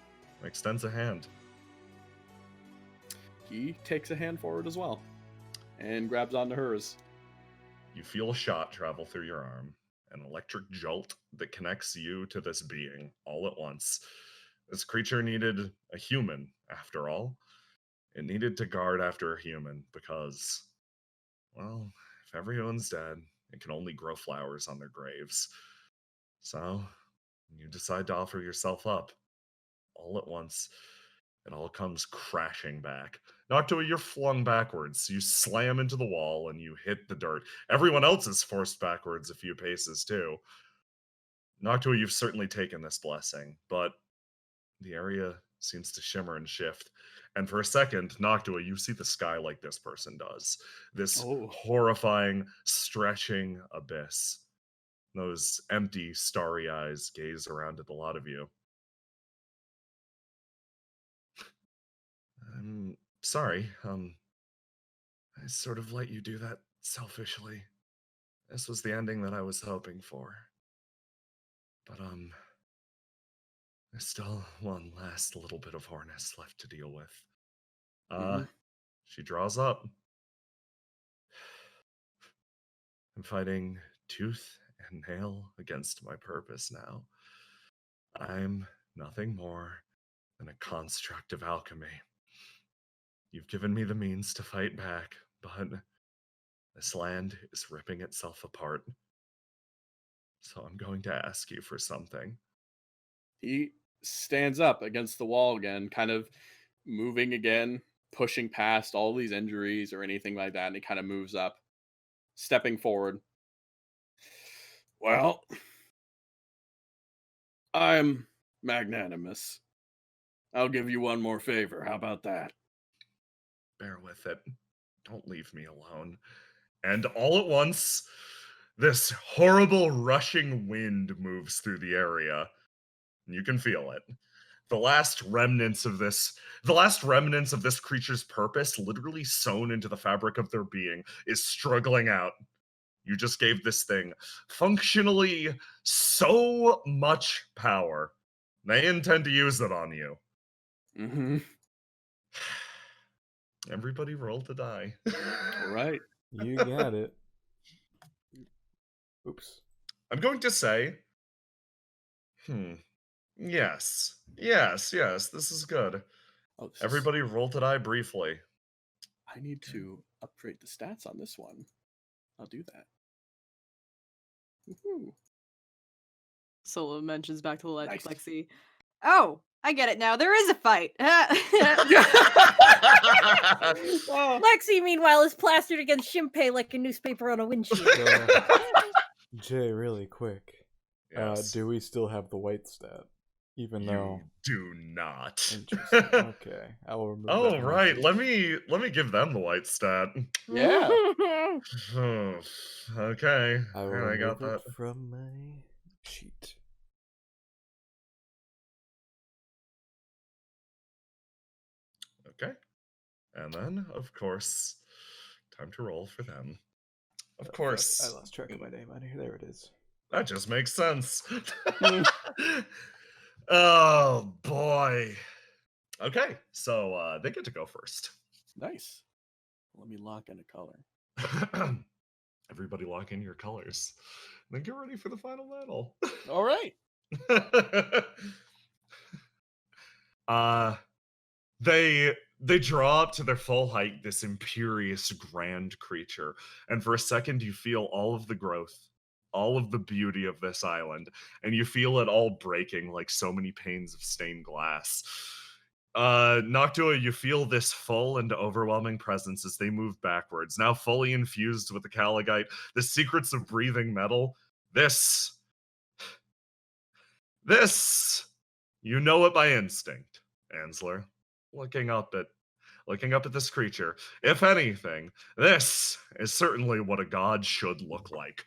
extends a hand. He takes a hand forward as well and grabs onto hers. You feel a shot travel through your arm, an electric jolt that connects you to this being all at once. This creature needed a human, after all. It needed to guard after a human because, well, if everyone's dead, it can only grow flowers on their graves. So, you decide to offer yourself up. All at once, it all comes crashing back. Noctua, you're flung backwards. You slam into the wall and you hit the dirt. Everyone else is forced backwards a few paces, too. Noctua, you've certainly taken this blessing, but the area seems to shimmer and shift. And for a second, Noctua, you see the sky like this person does. This Oh. horrifying, stretching abyss. Those empty, starry eyes gaze around at the lot of you. I'm sorry, I sort of let you do that selfishly. This was the ending that I was hoping for. But, there's still one last little bit of harness left to deal with. She draws up. I'm fighting tooth and nail against my purpose now. I'm nothing more than a construct of alchemy. You've given me the means to fight back, but this land is ripping itself apart. So I'm going to ask you for something. He stands up against the wall again, kind of moving again, pushing past all these injuries or anything like that, and he kind of moves up, stepping forward. Well, I'm magnanimous. I'll give you one more favor. How about that? Bear with it. Don't leave me alone. And all at once, this horrible rushing wind moves through the area. You can feel it. The last remnants of this creature's purpose, literally sewn into the fabric of their being, is struggling out. You just gave this thing functionally so much power. They intend to use it on you. Mm-hmm. Everybody roll to die. All right. You got it. Oops. I'm going to say, yes, this is good. Oh, this is- Everybody roll to die briefly. I need to upgrade the stats on this one. I'll do that. Woohoo. Solo mentions back to Nice. Lexi. Oh, I get it now. There is a fight. Lexi, meanwhile, is plastered against Shinpei like a newspaper on a windshield. Jay, really quick. Yes. Do we still have the white stat? Even You though. do not. Interesting. Okay, I will remove. Oh that right, message. let me give them the white stat. Yeah. Okay, I will I got remove that. it from my sheet. Okay, and then of course, time to roll for them. Of course, I lost track of my name on here. There it is. that just makes sense. Oh boy. Okay, so they get to go first. Nice. Let me lock in a color. Everybody lock in your colors. Then get ready for the final battle. All right. They draw up to their full height, this imperious grand creature, and for a second you feel all of the growth, all of the beauty of this island, and you feel it all breaking like so many panes of stained glass. Noctua, you feel this full and overwhelming presence as they move backwards, now fully infused with the Caligite, the secrets of breathing metal. This, you know it by instinct, Ansler. Looking up at this creature. If anything, this is certainly what a god should look like.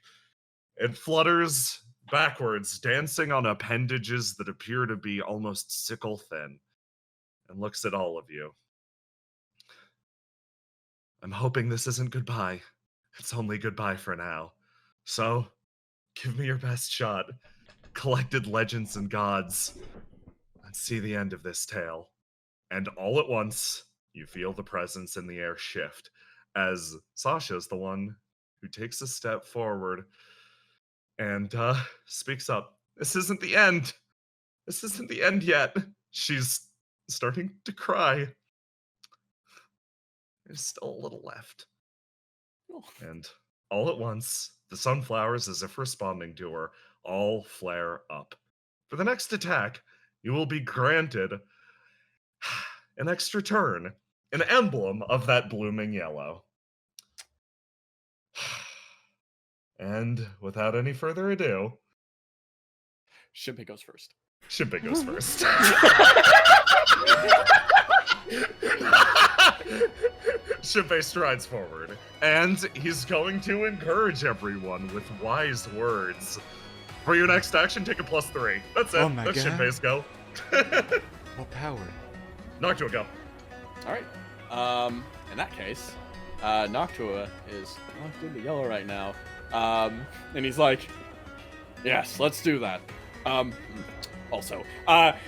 It flutters backwards, dancing on appendages that appear to be almost sickle thin, and looks at all of you. I'm hoping this isn't goodbye. It's only goodbye for now. So, give me your best shot. Collected legends and gods. Let's see the end of this tale. And all at once, you feel the presence in the air shift as Sasha's the one who takes a step forward and speaks up. This isn't the end. This isn't the end yet. She's starting to cry. There's still a little left. And all at once, the sunflowers, as if responding to her, all flare up. For the next attack, you will be granted an extra turn, an emblem of that blooming yellow. And without any further ado, Shinpei goes first. Shinpei goes first. Shinpei strides forward, and he's going to encourage everyone with wise words. For your next action, take a +3. That's it. Oh my That's God. Shinpei's go. What power? Noctua, go. All right. In that case, Noctua is locked into yellow right now. And he's like, yes, let's do that. Also,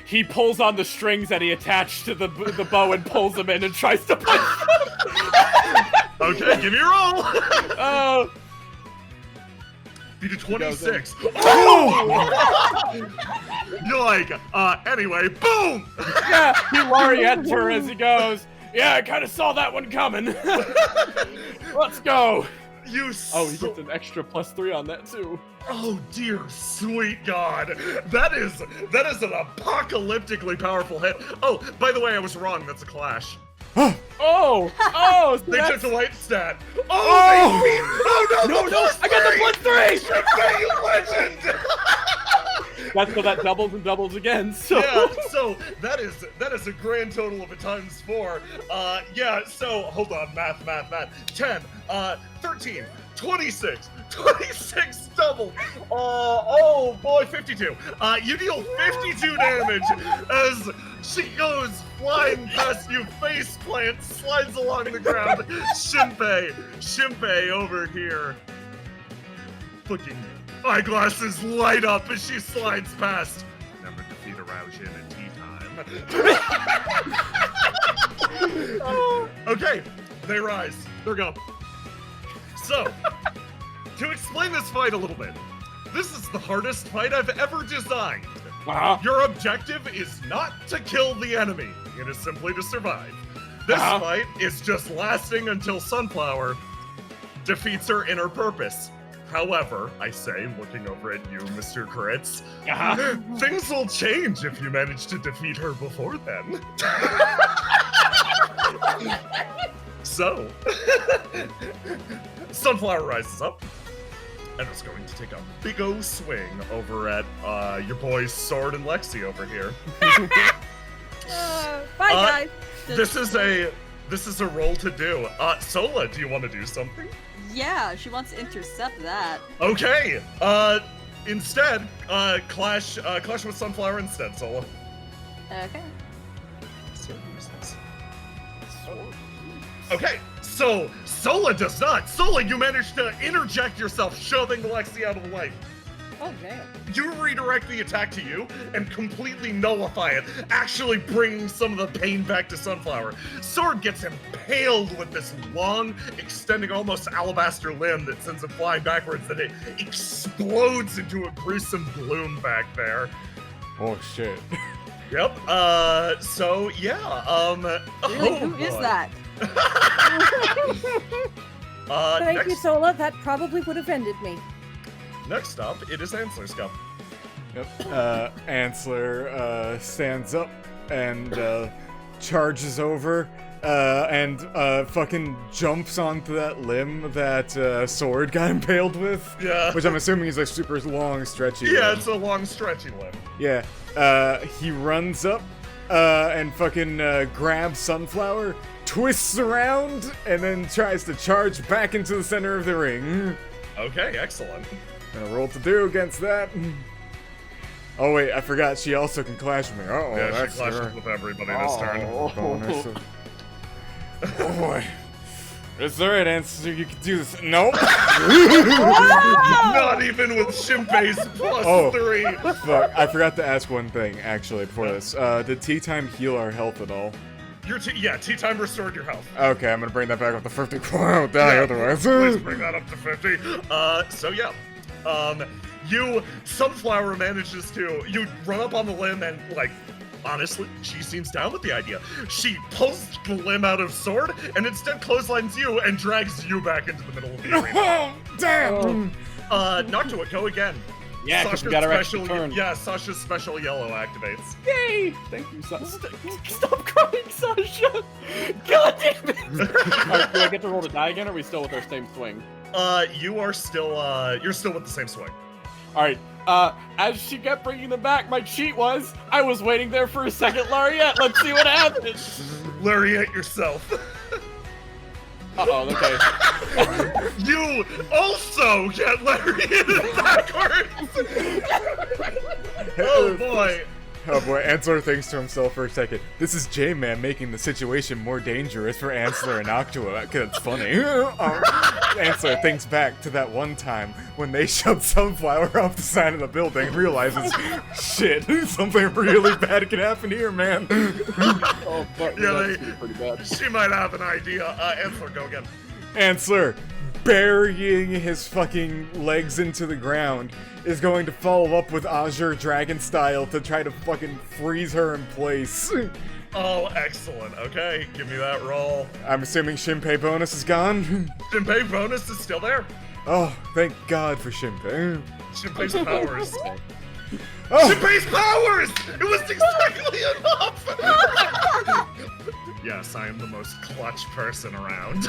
he pulls on the strings that he attached to the bow and pulls them in and tries to punch them. Okay, give me a roll. Oh, You do goes 26. Oh! You're like, anyway, boom! yeah, he lariats her as he goes. Yeah, I kind of saw that one coming. Let's go. You Oh, he gets an extra +3 on that too. Oh dear sweet God. That is an apocalyptically powerful hit. Oh, by the way, I was wrong. That's a clash. Oh, so They that's- took the white stat. Oh, Oh! baby! Oh no, No, I got the +3. Shinpei, you legend! That's so that doubles and doubles again. So Yeah, so that is a grand total of a ×4. Yeah, so hold on, math. 10, 13, 26 double. Oh boy, 52. You deal 52 damage as she goes flying past you, face plant, slides along the ground. Shinpei over here. Fucking eyeglasses light up as she slides past. Never defeat a Raojin at tea time. Okay, they rise. They're gone. So, to explain this fight a little bit, this is the hardest fight I've ever designed. Your objective is not to kill the enemy. It is simply to survive. This fight is just lasting until Sunflower defeats her inner purpose. However, I say, looking over at you, Mr. Kritz, things will change if you manage to defeat her before then. So, Sunflower rises up and is going to take a big O swing over at your boys Sword and Lexi over here. Bye, guys. This is a roll to do. Sola, do you want to do something? Yeah, she wants to intercept that. Okay. Instead, clash with Sunflower instead, Sola. Okay. Okay, so Sola does not. Sola, you managed to interject yourself, shoving Lexi out of the way. Oh, damn. You redirect the attack to you and completely nullify it, actually bringing some of the pain back to Sunflower. Sword gets impaled with this long, extending almost alabaster limb that sends it flying backwards, and it explodes into a gruesome bloom back there. Oh shit. Yep, so yeah, Really, who is boy. that? Thank you, Sola. That probably would have ended me. Next up, it is Ansler's go. Yep. Ansler stands up and charges over and fucking jumps onto that limb that Sword got impaled with. Yeah. Which I'm assuming is a super long, stretchy Yeah, limb. it's a long, stretchy limb. Yeah. He runs up and fucking grabs Sunflower, twists around, and then tries to charge back into the center of the ring. Okay, excellent. Gonna roll to do against that. Oh wait, I forgot she also can clash with me. Uh-oh, Yeah, that's she clashes her. with everybody this turn. Bonus. Oh boy. It's alright, Answer, you can do this. Nope. Not even with Shinpei's +3. Fuck, I forgot to ask one thing, actually, before this. Did tea time heal our health at all? Tea time restored your health. Okay, I'm gonna bring that back up to 50. I won't die otherwise. Please bring that up to 50. So yeah. Sunflower manages to, you run up on the limb and, like, honestly, she seems down with the idea. She pulls the limb out of Sword and instead clotheslines you and drags you back into the middle of the arena. Oh, damn! Noctua, go again. yeah, because we got our extra turn. Yeah, Sasha's special yellow activates. Yay! Thank you, Sasha. Stop crying, Sasha! God damn it! Alright, do I get to roll the die again, or are we still with our same swing? You're still with the same swing. Alright, As she kept bringing them back, my cheat was, I was waiting there for a second Lariat. Let's see what happens. Lariat yourself. Uh-oh, okay. You also get Lariated backwards. Oh boy. Oh boy, Ansler thinks to himself for a second. This is J-Man making the situation more dangerous for Ansler and Octua, because it's funny. Ansler thinks back to that one time when they shoved Sunflower off the side of the building and realizes, shit, something really bad can happen here, man. Oh, fuck, Yeah, that's pretty bad. She might have an idea. Answer, go again. Ansler, burying his fucking legs into the ground, is going to follow up with Azure Dragon style to try to fucking freeze her in place. Oh, excellent. Okay, give me that roll. I'm assuming Shinpei bonus is gone? Shinpei bonus is still there. Oh, thank God for Shinpei. Shinpei's powers. Oh! Shinpei's powers! It was exactly enough! Yes, I am the most clutch person around.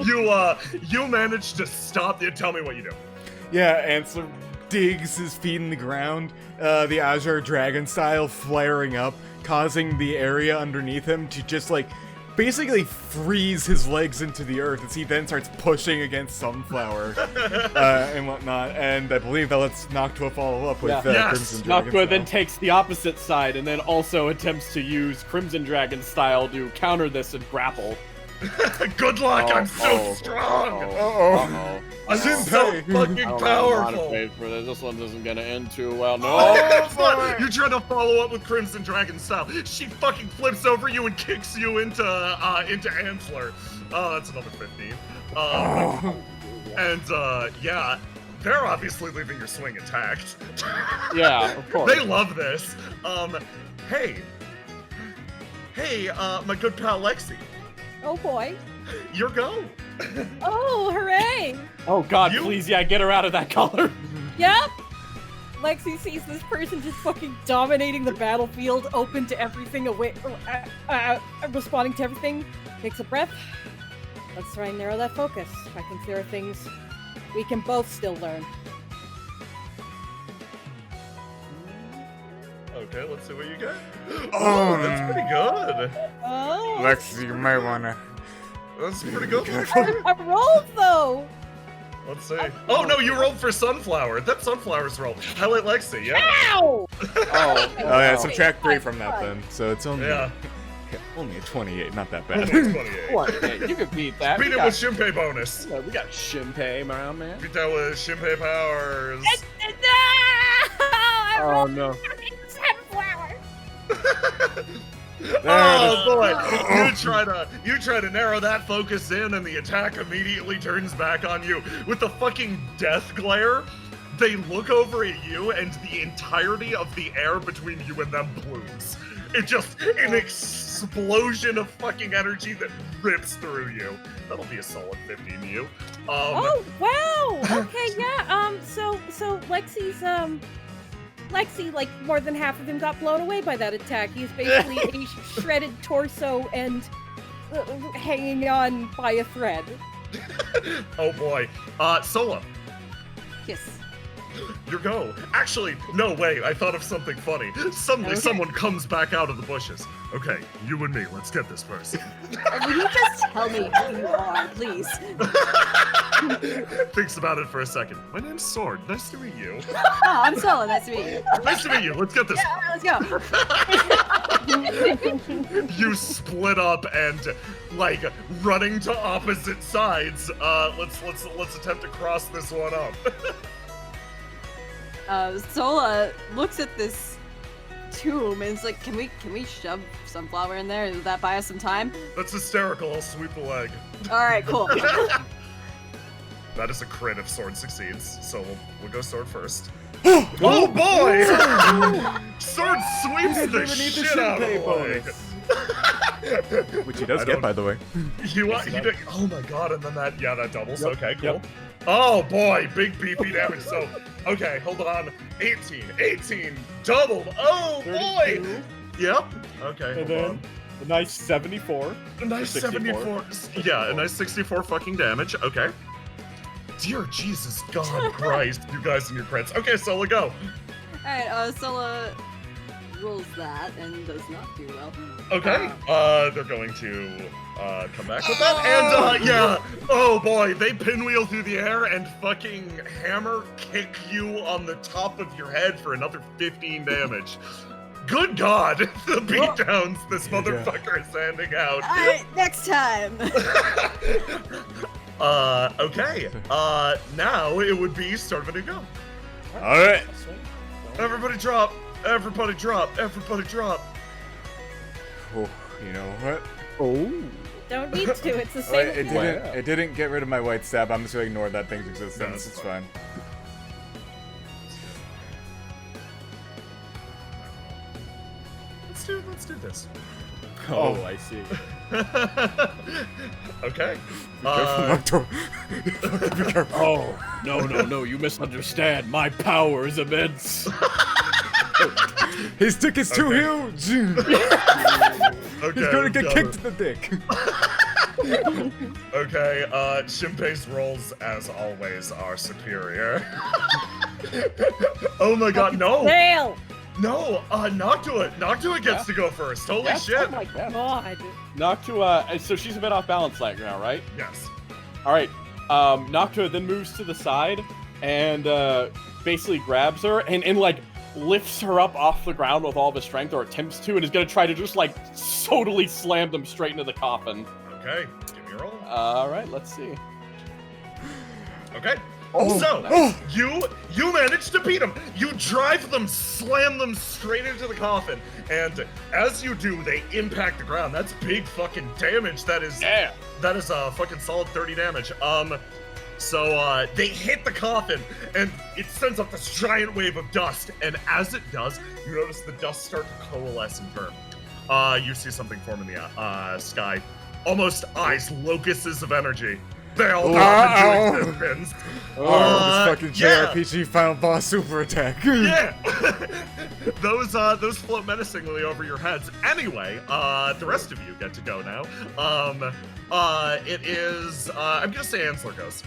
You managed to stop. Tell me what you do. Yeah, Ansler digs his feet in the ground, the Azure Dragon style flaring up, causing the area underneath him to just, like, basically freeze his legs into the earth as he then starts pushing against Sunflower and whatnot. And I believe that lets Noctua follow up with Yes! Crimson Dragon Noctua then style. takes the opposite side and then also attempts to use Crimson Dragon style to counter this and grapple. Good luck, Oh, I'm so strong! Uh-oh. I'm so Shinpei. fucking I don't powerful! know for this. This one isn't gonna end too well. No! It's not. You're trying to follow up with Crimson Dragon style. She fucking flips over you and kicks you into Ansler. Oh, that's another 15. And yeah, they're obviously leaving your swing intact. Yeah, of course. They love this. Hey, my good pal Lexi, Oh boy. your go. Oh, hooray! Oh god, You- please, yeah, get her out of that color. Yep. Lexi sees this person just fucking dominating the battlefield, open to everything, responding to everything. Takes a breath. Let's try and narrow that focus. I think there are things we can both still learn. Okay, let's see what you get. Oh, That's pretty good. Oh. Lexi, you might wanna... That's pretty good. I rolled though. Let's see. Oh no, you rolled for Sunflower. That's Sunflower's roll. Highlight Lexi, yeah. Ow! Oh, Oh yeah, subtract 3 from that then. So it's only... Yeah. Only a 28, not that bad. Almost 28. what? Yeah, you can beat that. Beat We it got, with Shinpei bonus. yeah, we got Shinpei, my man. Beat that with Shinpei powers. I Oh rolled no. sunflower. Oh boy! You try to narrow that focus in, and the attack immediately turns back on you with the fucking death glare. They look over at you, and the entirety of the air between you and them blooms. It just an explosion of fucking energy that rips through you. That'll be a solid 15 to you. Oh wow! Okay, yeah. So Lexi, like more than half of him got blown away by that attack. He's basically a shredded torso and hanging on by a thread. Oh boy. Solo, Yes. your go. Actually, no, wait, I thought of something funny. Suddenly Okay. someone comes back out of the bushes. Okay, you and me, let's get this person. Will you just tell me who you are, please? Thinks about it for a second. My name's Sword. Nice to meet you. Oh, I'm Solo. Nice to meet you. Nice to meet you. Let's get this. Yeah, let's go. You split up and like running to opposite sides. Let's attempt to cross this one up. Sola looks at this tomb and is like, "Can we shove Sunflower in there? Will that buy us some time?" That's hysterical. I'll sweep the leg. All right, cool. That is a crit if Sword succeeds. So we'll go Sword first. Oh boy! Sword sweeps the shit out of the leg. Which he does I get, don't- by the way. You did, oh my god, and then that doubles. Yep, Okay, cool. yep. Oh boy, big beefy damage. So, okay, hold on. 18, doubled. Oh boy. 32, Yep. Okay, and hold then on. a nice 74. A nice 64. 74. Yeah, a nice 64 fucking damage. Okay. Dear Jesus, God Christ, you guys and your crits. Okay, Sola, go. Alright, Sola rolls that and does not do well. Okay, they're going to come back with that, and yeah, oh boy, they pinwheel through the air and fucking hammer kick you on the top of your head for another 15 damage. Good God, the beatdowns this motherfucker is handing out. Alright, next time. Okay, now it would be start of a new go. Alright. Everybody drop, everybody drop, everybody drop. Oh, you know what? Oh. Don't need to. It's the Wait, same. it didn't get rid of my white stab. I'm just gonna ignore that thing's existence. No, it's fine. Let's do this. Oh, I see. Okay. Careful, Be careful. Oh, no, you misunderstand. My power is immense. His dick is too huge! Okay, He's gonna get got kicked it. in the dick. Okay, Shinpei's rolls, as always, are superior. Oh my god, no! Fail. No, Noctua gets to go first. Holy Yeah, shit! something like that. God. Noctua, so she's a bit off balance right now, right? Yes. All right. Noctua then moves to the side and basically grabs her and like lifts her up off the ground with all of his strength, or attempts to, and is gonna try to just like totally slam them straight into the coffin. Okay, give me a roll. All right, let's see. Okay. Oh, So, oh. you manage to beat them. You drive them, slam them straight into the coffin, and as you do, they impact the ground. That's big fucking damage. That is a fucking solid 30 damage. So they hit the coffin, and it sends up this giant wave of dust. And as it does, you notice the dust start to coalesce and turn. You see something form in the sky, almost eyes, locusts of energy. They all drop into existence. Oh, this fucking yeah. JRPG final boss super attack. Yeah, those float menacingly over your heads. Anyway, the rest of you get to go now. It is I'm gonna say Ansler goes.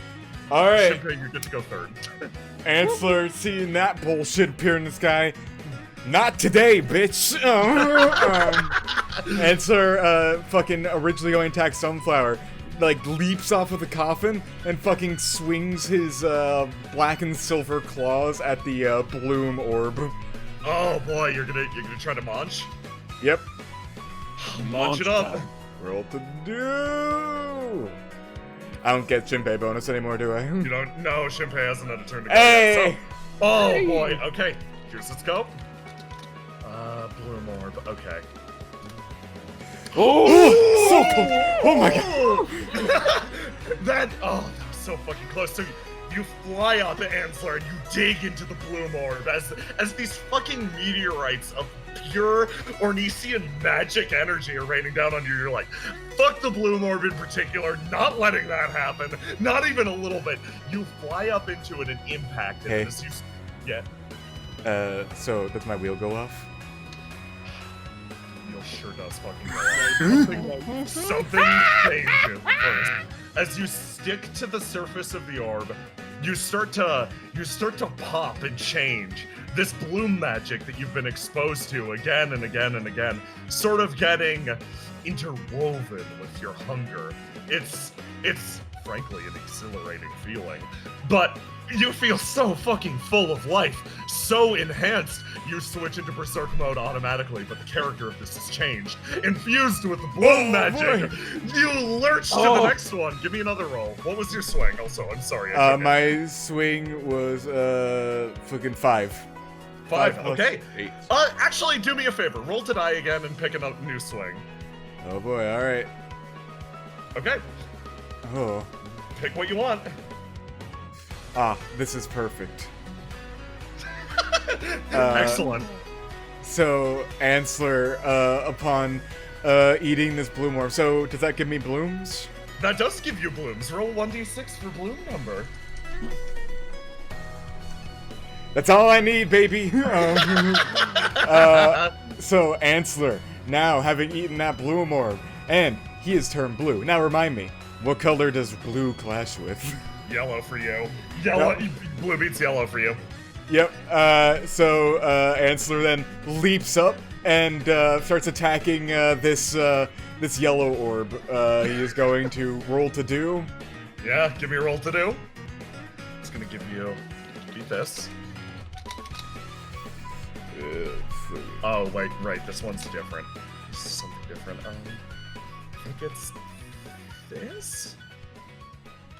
All right, Shinpei, you get to go third. Ansler, seeing that bullshit appear in the sky. Not today, bitch. Ansler, fucking originally going to attack Sunflower, like leaps off of the coffin and fucking swings his black and silver claws at the bloom orb. Oh boy, you're gonna try to munch. Yep. Munch it up. Roll to do. I don't get Shinpei bonus anymore, do I? You don't know Shinpei hasn't had a turn to go Hey! yet. So, oh boy. Okay, here's the scope. Bloom orb. Okay. Oh, so close! Oh my god! that was so fucking close. So you fly up at Ansler and you dig into the bloom orb as these fucking meteorites of pure Ornesian magic energy are raining down on you. You're like, fuck the bloom orb in particular, not letting that happen, not even a little bit. You fly up into it and impact it. Hey. As you, yeah. So does my wheel go off? Wheel sure does fucking go off. Something changes first. As you stick to the surface of the orb, you start to pop and change. This bloom magic that you've been exposed to again and again and again, sort of getting interwoven with your hunger. It's frankly an exhilarating feeling. But you feel so fucking full of life, so enhanced, you switch into Berserk mode automatically, but the character of this has changed. Infused with the bloom magic, you lurch to the next one. Give me another roll. What was your swing? Also, I'm sorry. My swing was, fucking 5. 5, plus okay. 8. Actually, do me a favor. Roll to die again and pick a new swing. Oh boy, alright. Okay, Oh. pick what you want. Ah, this is perfect. Excellent. So, Ansler, upon eating this bloom orb, so does that give me blooms? That does give you blooms. Roll 1d6 for bloom number. That's all I need, baby! So, Ansler, now having eaten that bloom orb, and he is turned blue. Now remind me, what color does blue clash with? Yellow for you. Yellow. Yep. Blue beats yellow for you. Yep. So Ansler then leaps up and starts attacking this yellow orb. He is going to roll to do. Yeah, give me a roll to do. It's gonna give you beat this. Oh wait, right. This one's different. This is something different. I think it's this.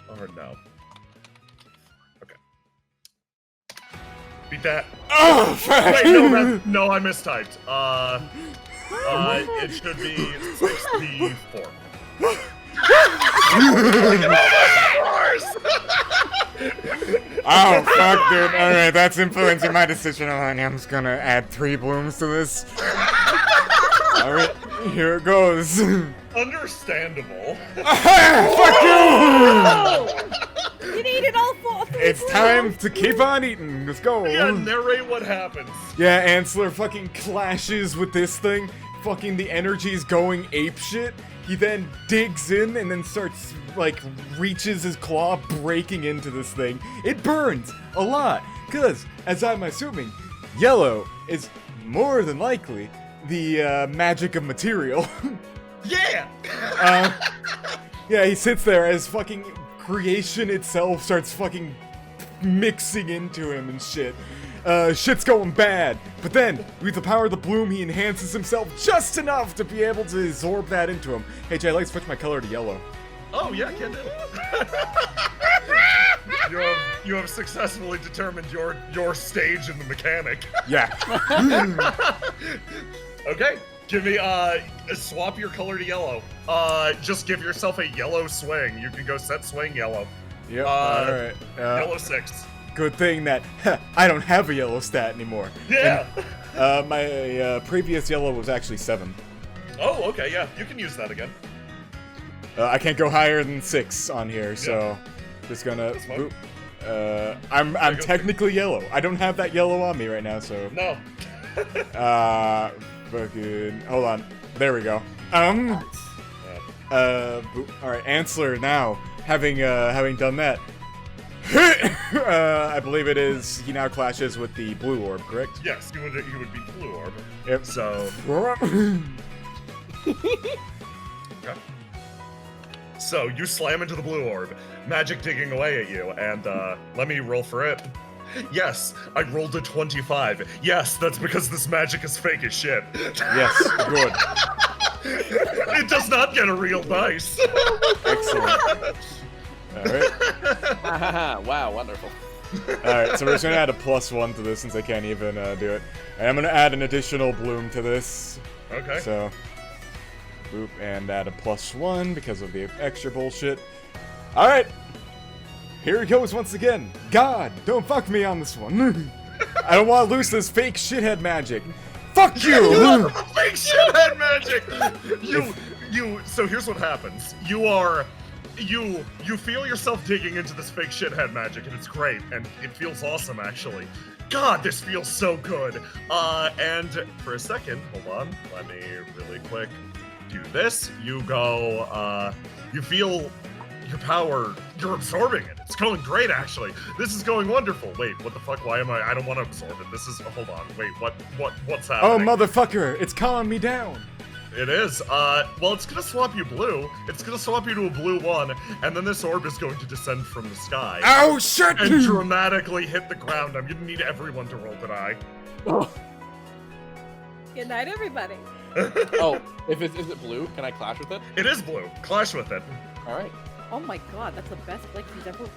Or no. Okay. Beat that. Oh, Wait, no, I mistyped. It should be 64. Oh, fuck, dude. Alright, that's influencing my decision. I'm just gonna add 3 blooms to this. Alright, here it goes. Understandable. Fuck you! You needed all 4. It's time to keep on eating. Let's go. Yeah, narrate what happens. Yeah, Ansler fucking clashes with this thing. Fucking the energy's going apeshit. He then digs in and then starts, like, reaches his claw, breaking into this thing. It burns a lot, because, as I'm assuming, yellow is more than likely the magic of material. Yeah! Yeah, he sits there as fucking creation itself starts fucking mixing into him and shit. Shit's going bad. But then, with the power of the bloom, he enhances himself just enough to be able to absorb that into him. Hey Jay, I'd like to switch my color to yellow. Oh yeah, I can do it. You have successfully determined your stage in the mechanic. Yeah. Okay, give me swap your color to yellow. Just give yourself a yellow swing. You can go set swing yellow. Yep. Alright. Alright. Yellow 6. Good thing that I don't have a yellow stat anymore. Yeah. And, my previous yellow was actually 7. Oh, okay, yeah. You can use that again. I can't go higher than 6 on here, so just gonna. That's fine. Boop. I'm technically yellow. I don't have that yellow on me right now, so. No. Fucking. Hold on. There we go. Boop. All right, Ansler now having done that. I believe it is. He now clashes with the blue orb, correct? Yes, he would be blue orb. Yep. So. Okay. So you slam into the blue orb, magic digging away at you, and let me roll for it. Yes, I rolled a 25. Yes, that's because this magic is fake as shit. Yes, good. It does not get a real dice. Excellent. Alright. Wow, wonderful. Alright, so we're just gonna add a +1 to this since I can't even do it. And I'm gonna add an additional bloom to this. Okay. So, boop, and add a +1 because of the extra bullshit. Alright! Here it goes once again. God, don't fuck me on this one. I don't want to lose this fake shithead magic. Fuck you! Fake shithead magic! So here's what happens. You feel yourself digging into this fake shithead magic, and it's great, and it feels awesome, actually. God, this feels so good. And for a second, hold on, let me really quick do this. You go, you feel your power, you're absorbing it. It's going great, actually. This is going wonderful. Wait, what the fuck? Why am I don't want to absorb it. This is, hold on, wait, what's Oh, happening? motherfucker, it's calming me down. It is. Well, it's gonna swap you blue. It's gonna swap you to a blue 1, and then this orb is going to descend from the sky. Oh, shit! And dramatically hit the ground. I'm gonna need everyone to roll to die. Good night, everybody. Oh, is it blue? Can I clash with it? It is blue. Clash with it. All right. Oh my god, that's the best Blake he's ever.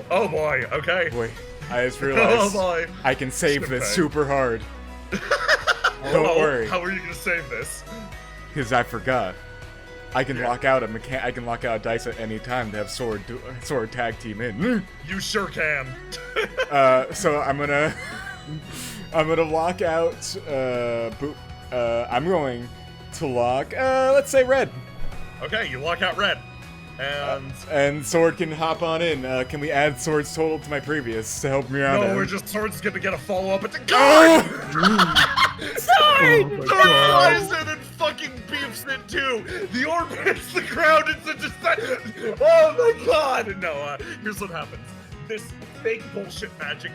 Oh boy, okay. Wait, I just Oh realized boy. I can save Shit this bag. super hard. Don't worry, How are you gonna save this? because I forgot. I can lock out I can lock out dice at any time to have sword tag team in. You sure can. So I'm gonna lock out. Boop. I'm going to lock. Let's say red. Okay, you lock out red. And Sword can hop on in. Can we add Sword's total to my previous to help me out? no, we're just Sword's gonna get a follow-up at the God! Sword! Sword flies in and fucking beefs it too! The orb hits the ground, it's a descent! Oh my God, no. Here's what happens. This fake bullshit magic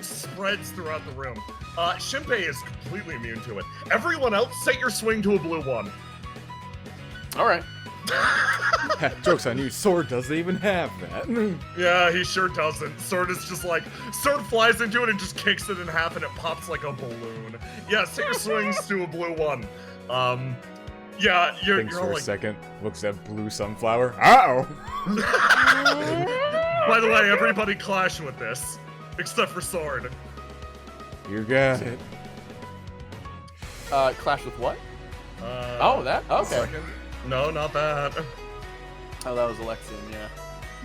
spreads throughout the room. Shinpei is completely immune to it. Everyone else, set your swing to a blue 1. All right. Joke's on you, Sword doesn't even have that. Yeah, he sure doesn't. Sword is just like, Sword flies into it and just kicks it in half and it pops like a balloon. Yeah, set your swings to a blue 1. Yeah, you're Thinks all for a like, second, looks at blue sunflower. Uh-oh! by the way, everybody clash with this, except for Sword. You got it. Clash with what? Oh, that? Okay. second. No, not that. Oh, that was Alexian, yeah.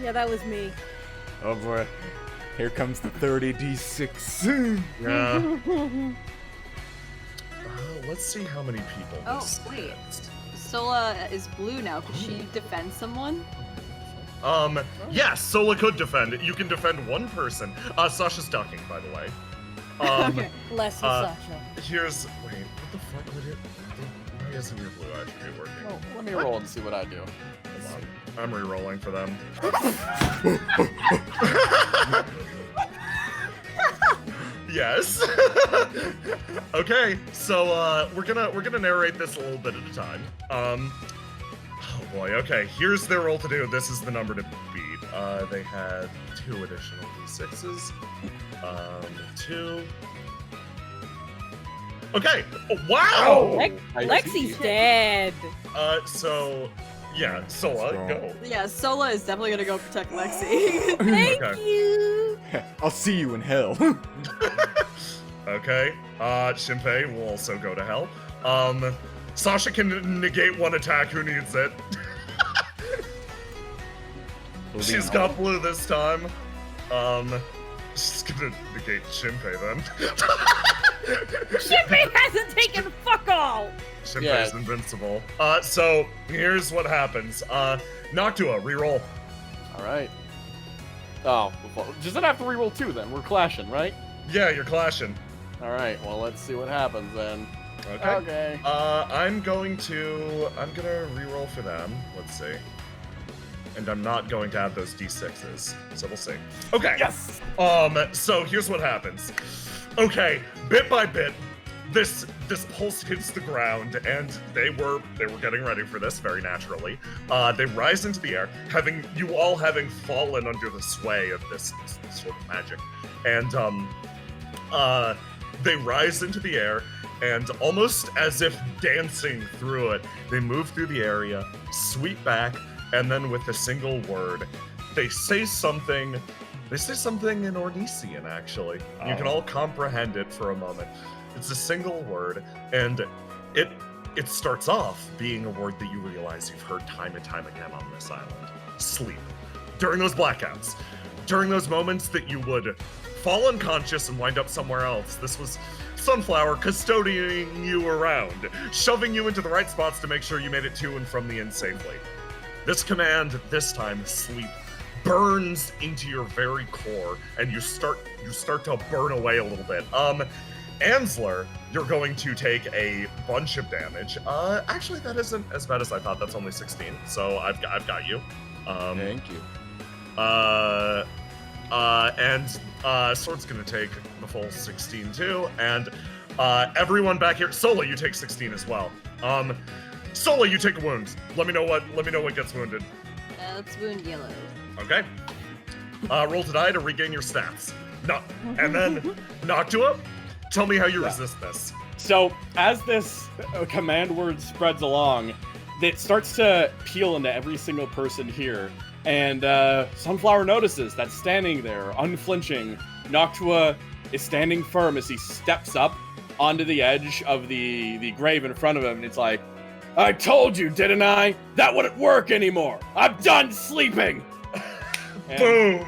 Yeah, that was me. Oh boy. Here comes the 30d6. Yeah. Let's see how many people. Oh, this wait. hits. Sola is blue now. Could she defend someone? Yes, Sola could defend. You can defend one person. Sasha's ducking, by the way. Okay. Bless you, Sasha. Here's. Wait, what the fuck would it. Why isn't your blue attribute working? Well, let me roll and see what I do. Hold on. I'm re-rolling for them. Yes. Okay, so we're gonna narrate this a little bit at a time. Oh boy. Okay, here's their roll to do. This is the number to beat. They had 2 additional d6s. 2. Okay. Oh, wow. Lexi's dead. So yeah, Sola, go. Yeah, Sola is definitely gonna go protect Lexi. Thank Okay. you. I'll see you in hell. Okay. Shinpei will also go to hell. Sasha can negate 1 attack. Who needs it? She's got blue this time. She's gonna negate Shinpei then. Shinpei hasn't taken fuck all. Shinpei's invincible. So here's what happens. Noctua, reroll. All right. Oh, does it have to reroll 2 then? We're clashing, right? Yeah, you're clashing. All right. Well, let's see what happens then. Okay. Okay. I'm gonna reroll for them. Let's see. And I'm not going to add those d6s, so we'll see. Okay. Yes. So here's what happens. Okay, bit by bit, this pulse hits the ground, and they were getting ready for this very naturally. They rise into the air, having fallen under the sway of this sort of magic, and they rise into the air. And almost as if dancing through it, they move through the area, sweep back, and then with a single word, they say something in Ornesian, actually. You can all comprehend it for a moment. It's a single word, and it starts off being a word that you realize you've heard time and time again on this island. Sleep. During those blackouts. During those moments that you would fall unconscious and wind up somewhere else. This was Sunflower custodying you around, shoving you into the right spots to make sure you made it to and from the inn safely. This command, this time, sleep, burns into your very core, and you start to burn away a little bit. Ansler, you're going to take a bunch of damage. Actually, that isn't as bad as I thought. That's only 16, so I've got you. Thank you. And Sword's gonna take the full 16 too, and everyone back here, Sola, you take 16 as well. Sola, you take a wound. Let me know what gets wounded. Let's wound yellow. Okay. Roll to die to regain your stats. No, and then Noctua, tell me how you resist this. So as this command word spreads along, it starts to peel into every single person here. And Sunflower notices that standing there, unflinching, Noctua is standing firm as he steps up onto the edge of the grave in front of him. And it's like, I told you, didn't I? That wouldn't work anymore. I'm done sleeping. Boom!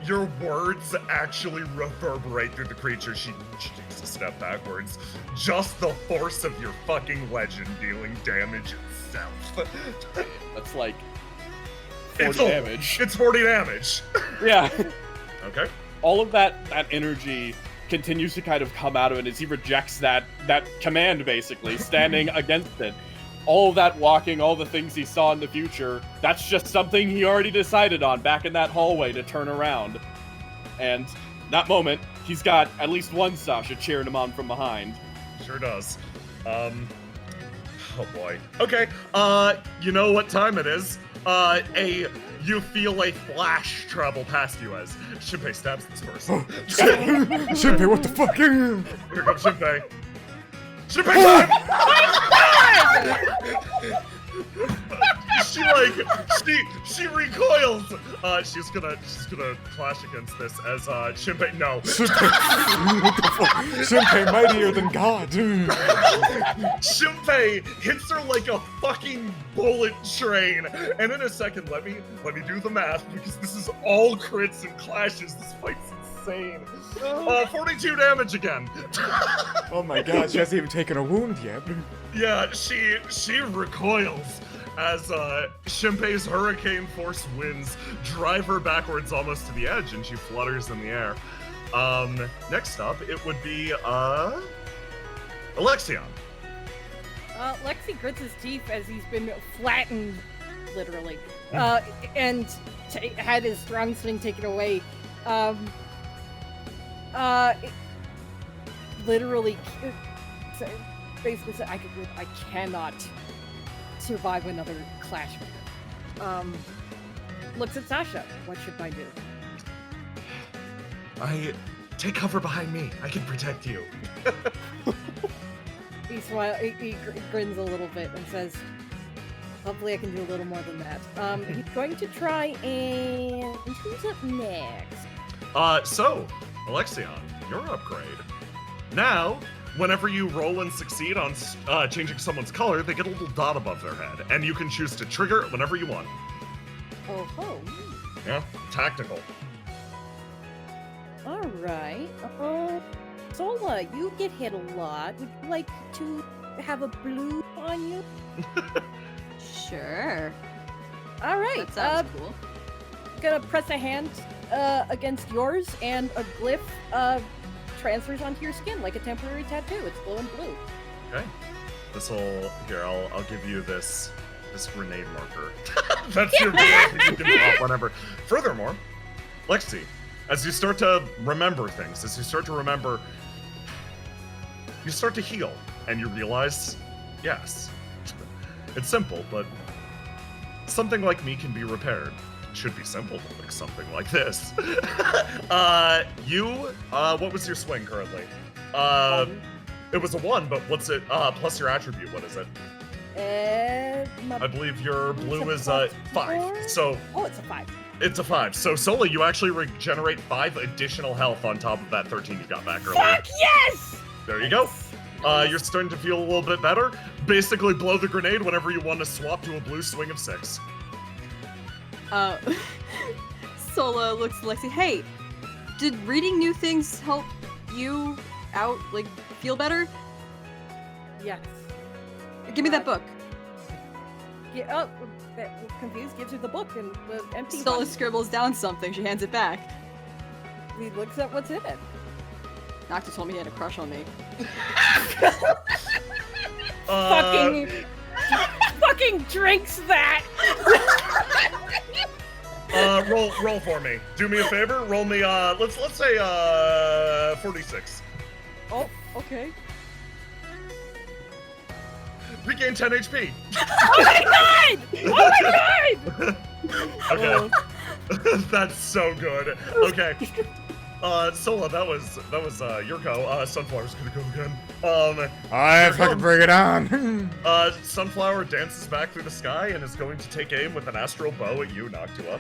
Your words actually reverberate through the creature. She takes a step backwards. Just the force of your fucking legend dealing damage itself. That's like 40 damage. It's 40 damage. Yeah. Okay. All of that energy continues to kind of come out of it as he rejects that command, basically, standing against it. all that walking, all the things he saw in the future, that's just something he already decided on back in that hallway to turn around. And that moment, he's got at least one Sasha cheering him on from behind. Sure does. Oh boy. Okay, you know what time it is. You feel a flash travel past you as Shinpei stabs this person. Shinpei, what the fuck? Here comes Shinpei. Shinpei time! she recoils. She's gonna clash against this as Shinpei. No. Shinpei, what the fuck? Shinpei, mightier than God. Shinpei hits her like a fucking bullet train. And in a second, let me do the math because this is all crits and clashes. This fight's insane. 42 damage again. Oh my God, she hasn't even taken a wound yet. Yeah, she recoils as Shinpei's hurricane force winds drive her backwards almost to the edge, and she flutters in the air. Next up, it would be Alexion. Lexi grits his teeth as he's been flattened, literally, and had his strong swing taken away. Literally, basically said, I cannot survive another clash with her. Looks at Sasha. What should I do? Take cover behind me. I can protect you. He grins a little bit and says, hopefully I can do a little more than that. He's going to try and... Who's up next? So, Alexion, your upgrade. Now, whenever you roll and succeed on changing someone's color, they get a little dot above their head, and you can choose to trigger it whenever you want. Oh. Yeah, tactical. Alright. Sola, you get hit a lot. Would you like to have a blue on you? Sure. Alright. That sounds cool. Gonna press a hand against yours, and a glyph transfers onto your skin like a temporary tattoo. It's glowing blue. Okay. I'll give you this grenade marker. That's your reaction you can drop whenever. Furthermore, Lexi, as you start to remember things, you start to heal, and you realize, yes, it's simple, but something like me can be repaired. It should be simple to fix something like this. What was your swing currently? It was a 1, but what's it, plus your attribute, what is it? I believe your blue is 5. So. Oh, it's a 5. It's a 5. So, Sola, you actually regenerate 5 additional health on top of that 13 you got back earlier. Fuck yes! There you go. You're starting to feel a little bit better. Basically, blow the grenade whenever you want to swap to a blue swing of 6. Sola looks at Lexi. Hey, did reading new things help you out, like, feel better? Yes. Give me that book. Confused, gives her the book and the empty Sola one. scribbles down something. She hands it back. He looks at what's in it. Nocta told me he had a crush on me. Fucking drinks that. Roll for me. Do me a favor. Roll me. Let's say 46. Oh, okay. Regain 10 HP. Oh my god! Oh my god! Okay. That's so good. Okay. Sola, that was your go. Sunflower's gonna go again. Alright, fucking bring it on. Sunflower dances back through the sky and is going to take aim with an astral bow at you, Noctua.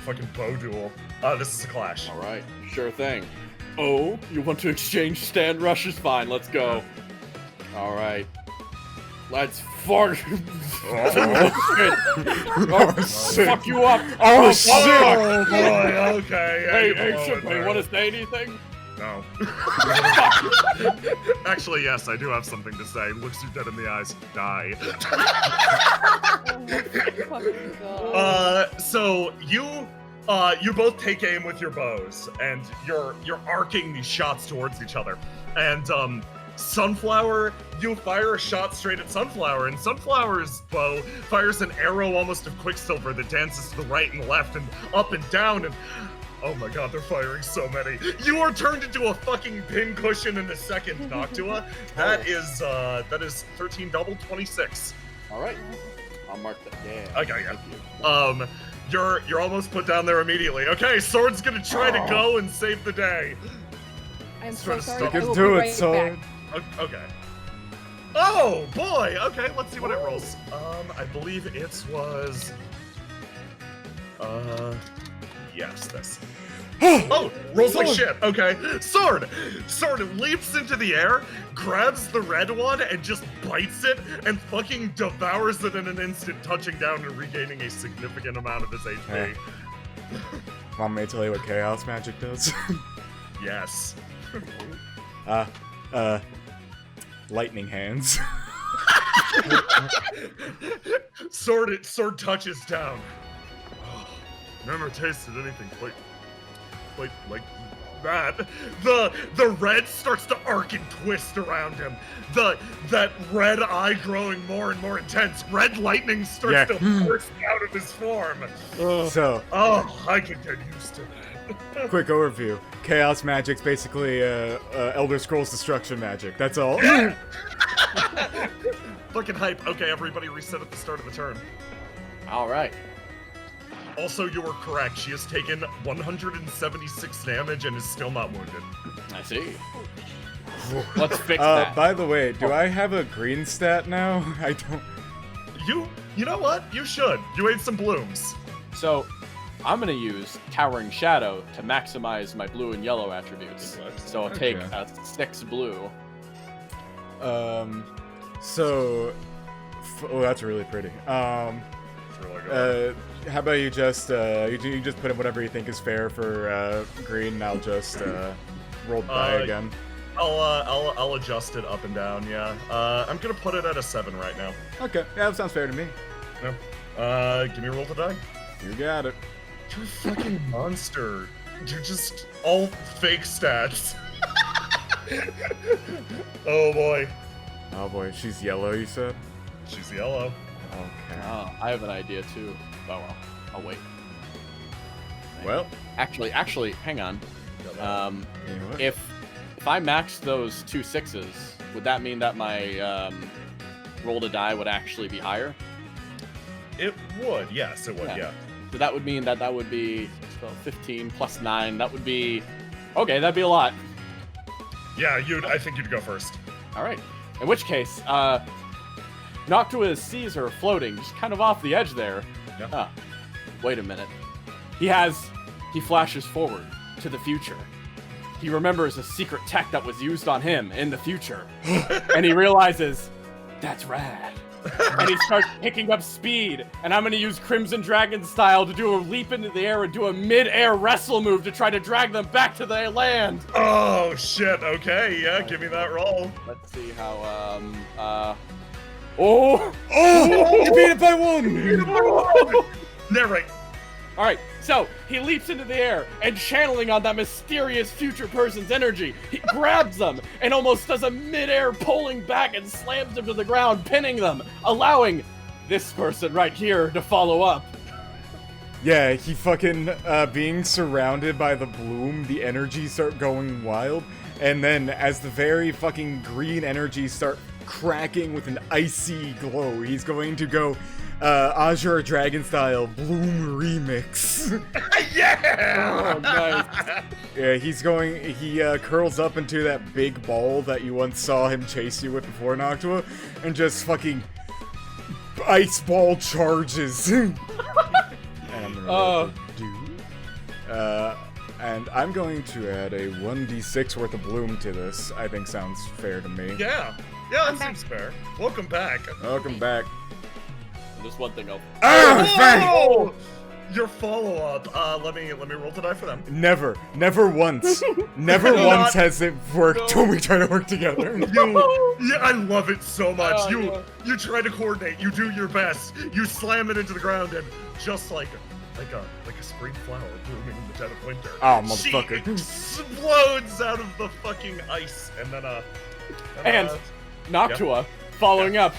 Fucking bow duel. This is a clash. Alright, sure thing. Oh, you want to exchange stand rushes? Fine, let's go. Alright. Let's fart. Oh, shit. Fuck you up. Oh, shit. Oh boy, okay. Hey, yeah, Shinpei, want to say anything? No. Actually, yes, I do have something to say. Looks you dead in the eyes. Die. Oh, God. So you both take aim with your bows, and you're arcing these shots towards each other. And Sunflower, you fire a shot straight at Sunflower, and Sunflower's bow fires an arrow almost of Quicksilver that dances to the right and left and up and down, and oh my god, they're firing so many. You are turned into a fucking pincushion in a second, Noctua. That is 13 double, 26. All right. I'll mark that. Yeah. Okay, yeah. You're almost put down there immediately. Okay, Sword's gonna try to go and save the day. I'm Try so to sorry. stop. I You will can be do it, right Sword. back. Okay. Oh boy. Okay, let's see what it rolls. I believe it was. Yes, this. Oh, rolls like shit. Okay. Sword leaps into the air, grabs the red one, and just bites it, and fucking devours it in an instant, touching down and regaining a significant amount of his HP. Hey. Want me to tell you what chaos magic does? Yes. Lightning hands. Sword touches down. Never tasted anything quite like that. The red starts to arc and twist around him. That red eye growing more and more intense. Red lightning starts to burst out of his form. So, I can get used to that. quick overview. Chaos magic's basically Elder Scrolls destruction magic. That's all. Yeah. Fucking hype. Okay, everybody reset at the start of the turn. All right. Also, you were correct. She has taken 176 damage and is still not wounded. I see. Let's fix that. By the way, do I have a green stat now? I don't. You know what? You should. You ate some blooms. So, I'm gonna use Towering Shadow to maximize my blue and yellow attributes. So I'll take Okay. 6 blue. So. Oh, that's really pretty. It's really good. How about you just you just put in whatever you think is fair for green, and I'll just roll the die again. I'll adjust it up and down. Yeah. I'm gonna put it at a 7 right now. Okay, yeah, that sounds fair to me. No. Give me a roll to die. You got it. You're a fucking monster. You're just all fake stats. Oh boy. Oh boy, she's yellow. You said. She's yellow. Okay. Oh, I have an idea too. Oh well, I'll wait. Well, Actually, hang on. you know what? If I max those 2 6s, would that mean that my roll to die would actually be higher? It would. Yes, it would. Yeah. So that would mean that would be 15 plus 9. That would be okay. That'd be a lot. Yeah. I think you'd go first. All right. In which case, Noctua sees her floating, just kind of off the edge there. Yeah. Ah, wait a minute. He flashes forward to the future. He remembers a secret tech that was used on him in the future. And he realizes, that's rad. And he starts picking up speed. And I'm going to use Crimson Dragon style to do a leap into the air and do a mid-air wrestle move to try to drag them back to their land. Oh shit. Okay. Yeah. Give me that roll. Let's see how, Oh! You beat it by 1! Narrate. All right, so he leaps into the air and channeling on that mysterious future person's energy, he grabs them and almost does a mid-air pulling back and slams them to the ground, pinning them, allowing this person right here to follow up. Yeah, he fucking, being surrounded by the bloom, the energy start going wild, and then as the very fucking green energy start cracking with an icy glow, he's going to go, Azure Dragon style Bloom Remix. Yeah! Oh, nice. Yeah, he curls up into that big ball that you once saw him chase you with before, Noctua, and just fucking ice ball charges. And I'm gonna roll for and I'm going to add a 1d6 worth of bloom to this. I think sounds fair to me. Yeah. Yeah, that seems fair. Welcome back. Welcome back. There's one thing I'll... Oh! Your follow-up. Let me roll to die for them. Never once has it worked when we try to work together. Yeah, I love it so much. Oh, You try to coordinate. You do your best. You slam it into the ground, and just like a spring flower blooming in the dead of winter. Oh, motherfucker. She explodes out of the fucking ice, and then And Noctua, following up,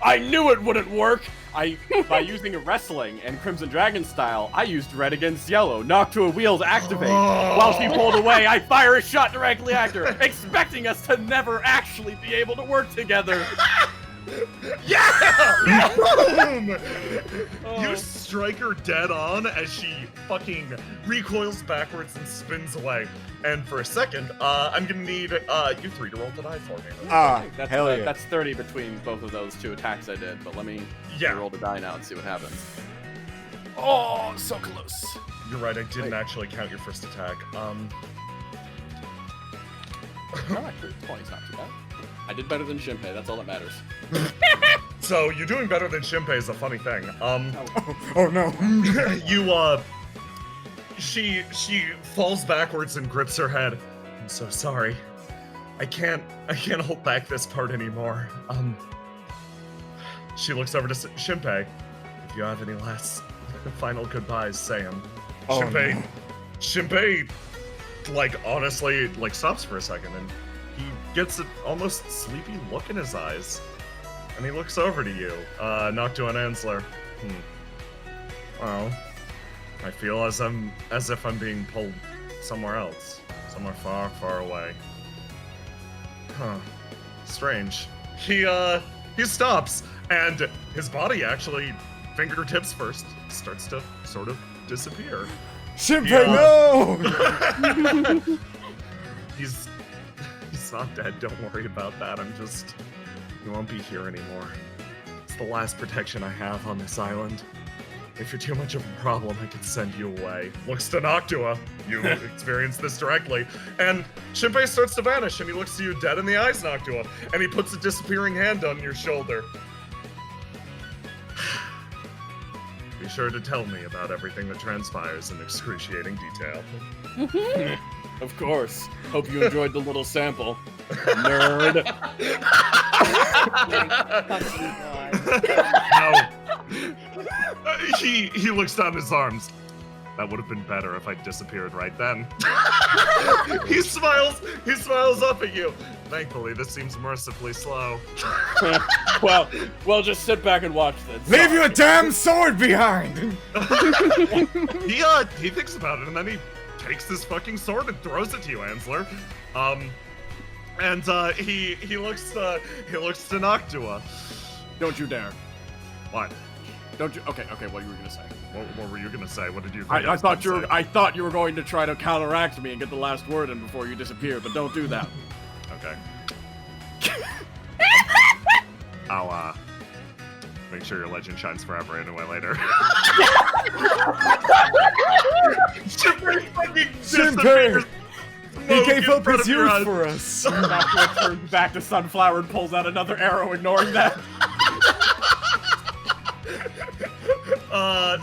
I knew it wouldn't work! By using a wrestling and Crimson Dragon style, I used red against yellow. Noctua wheels activate. While she pulled away, I fire a shot directly at her, expecting us to never actually be able to work together. Yeah! Boom! You strike her dead on as she fucking recoils backwards and spins away. And for a second, I'm gonna need you three to roll the die for me. That's, hell yeah. That's 30 between both of those two attacks I did, but let me roll the die now and see what happens. Oh, so close. You're right, I didn't actually count your first attack. No, actually, 20's not too bad. I did better than Shinpei, that's all that matters. So, you doing better than Shinpei is a funny thing. Oh no. She falls backwards and grips her head. I'm so sorry. I can't hold back this part anymore. She looks over to Shinpei. If you have any last final goodbyes, say them. Oh, Shinpei, no. Shinpei, like, honestly, like, stops for a second, and he gets an almost sleepy look in his eyes. And he looks over to you, Noctua and Ansler. Well, I feel as if I'm being pulled somewhere else. Somewhere far, far away. Huh. Strange. He stops, and his body actually, fingertips first, starts to sort of disappear. Shinpei, no! He's not dead, don't worry about that. You won't be here anymore. It's the last protection I have on this island. If you're too much of a problem, I could send you away. Looks to Noctua. You experienced this directly. And Shinpei starts to vanish, and he looks to you dead in the eyes, Noctua. And he puts a disappearing hand on your shoulder. Be sure to tell me about everything that transpires in excruciating detail. Of course. Hope you enjoyed the little sample. Nerd. No. He looks down his arms. That would have been better if I disappeared right then. He smiles up at you. Thankfully, this seems mercifully slow. well, just sit back and watch this. Leave your damn sword behind! He thinks about it, and then he takes this fucking sword and throws it to you, Ansler. He looks to Noctua. Don't you dare. What? Don't you? Okay. What you were gonna say? What were you gonna say? What did you? I thought you were going to try to counteract me and get the last word in before you disappeared, but don't do that. Okay. I'll make sure your legend shines forever anyway later. Shinpei fucking disappears. He gave up his your youth eyes. for us. Noctua turns back to Sunflower and pulls out another arrow, ignoring that.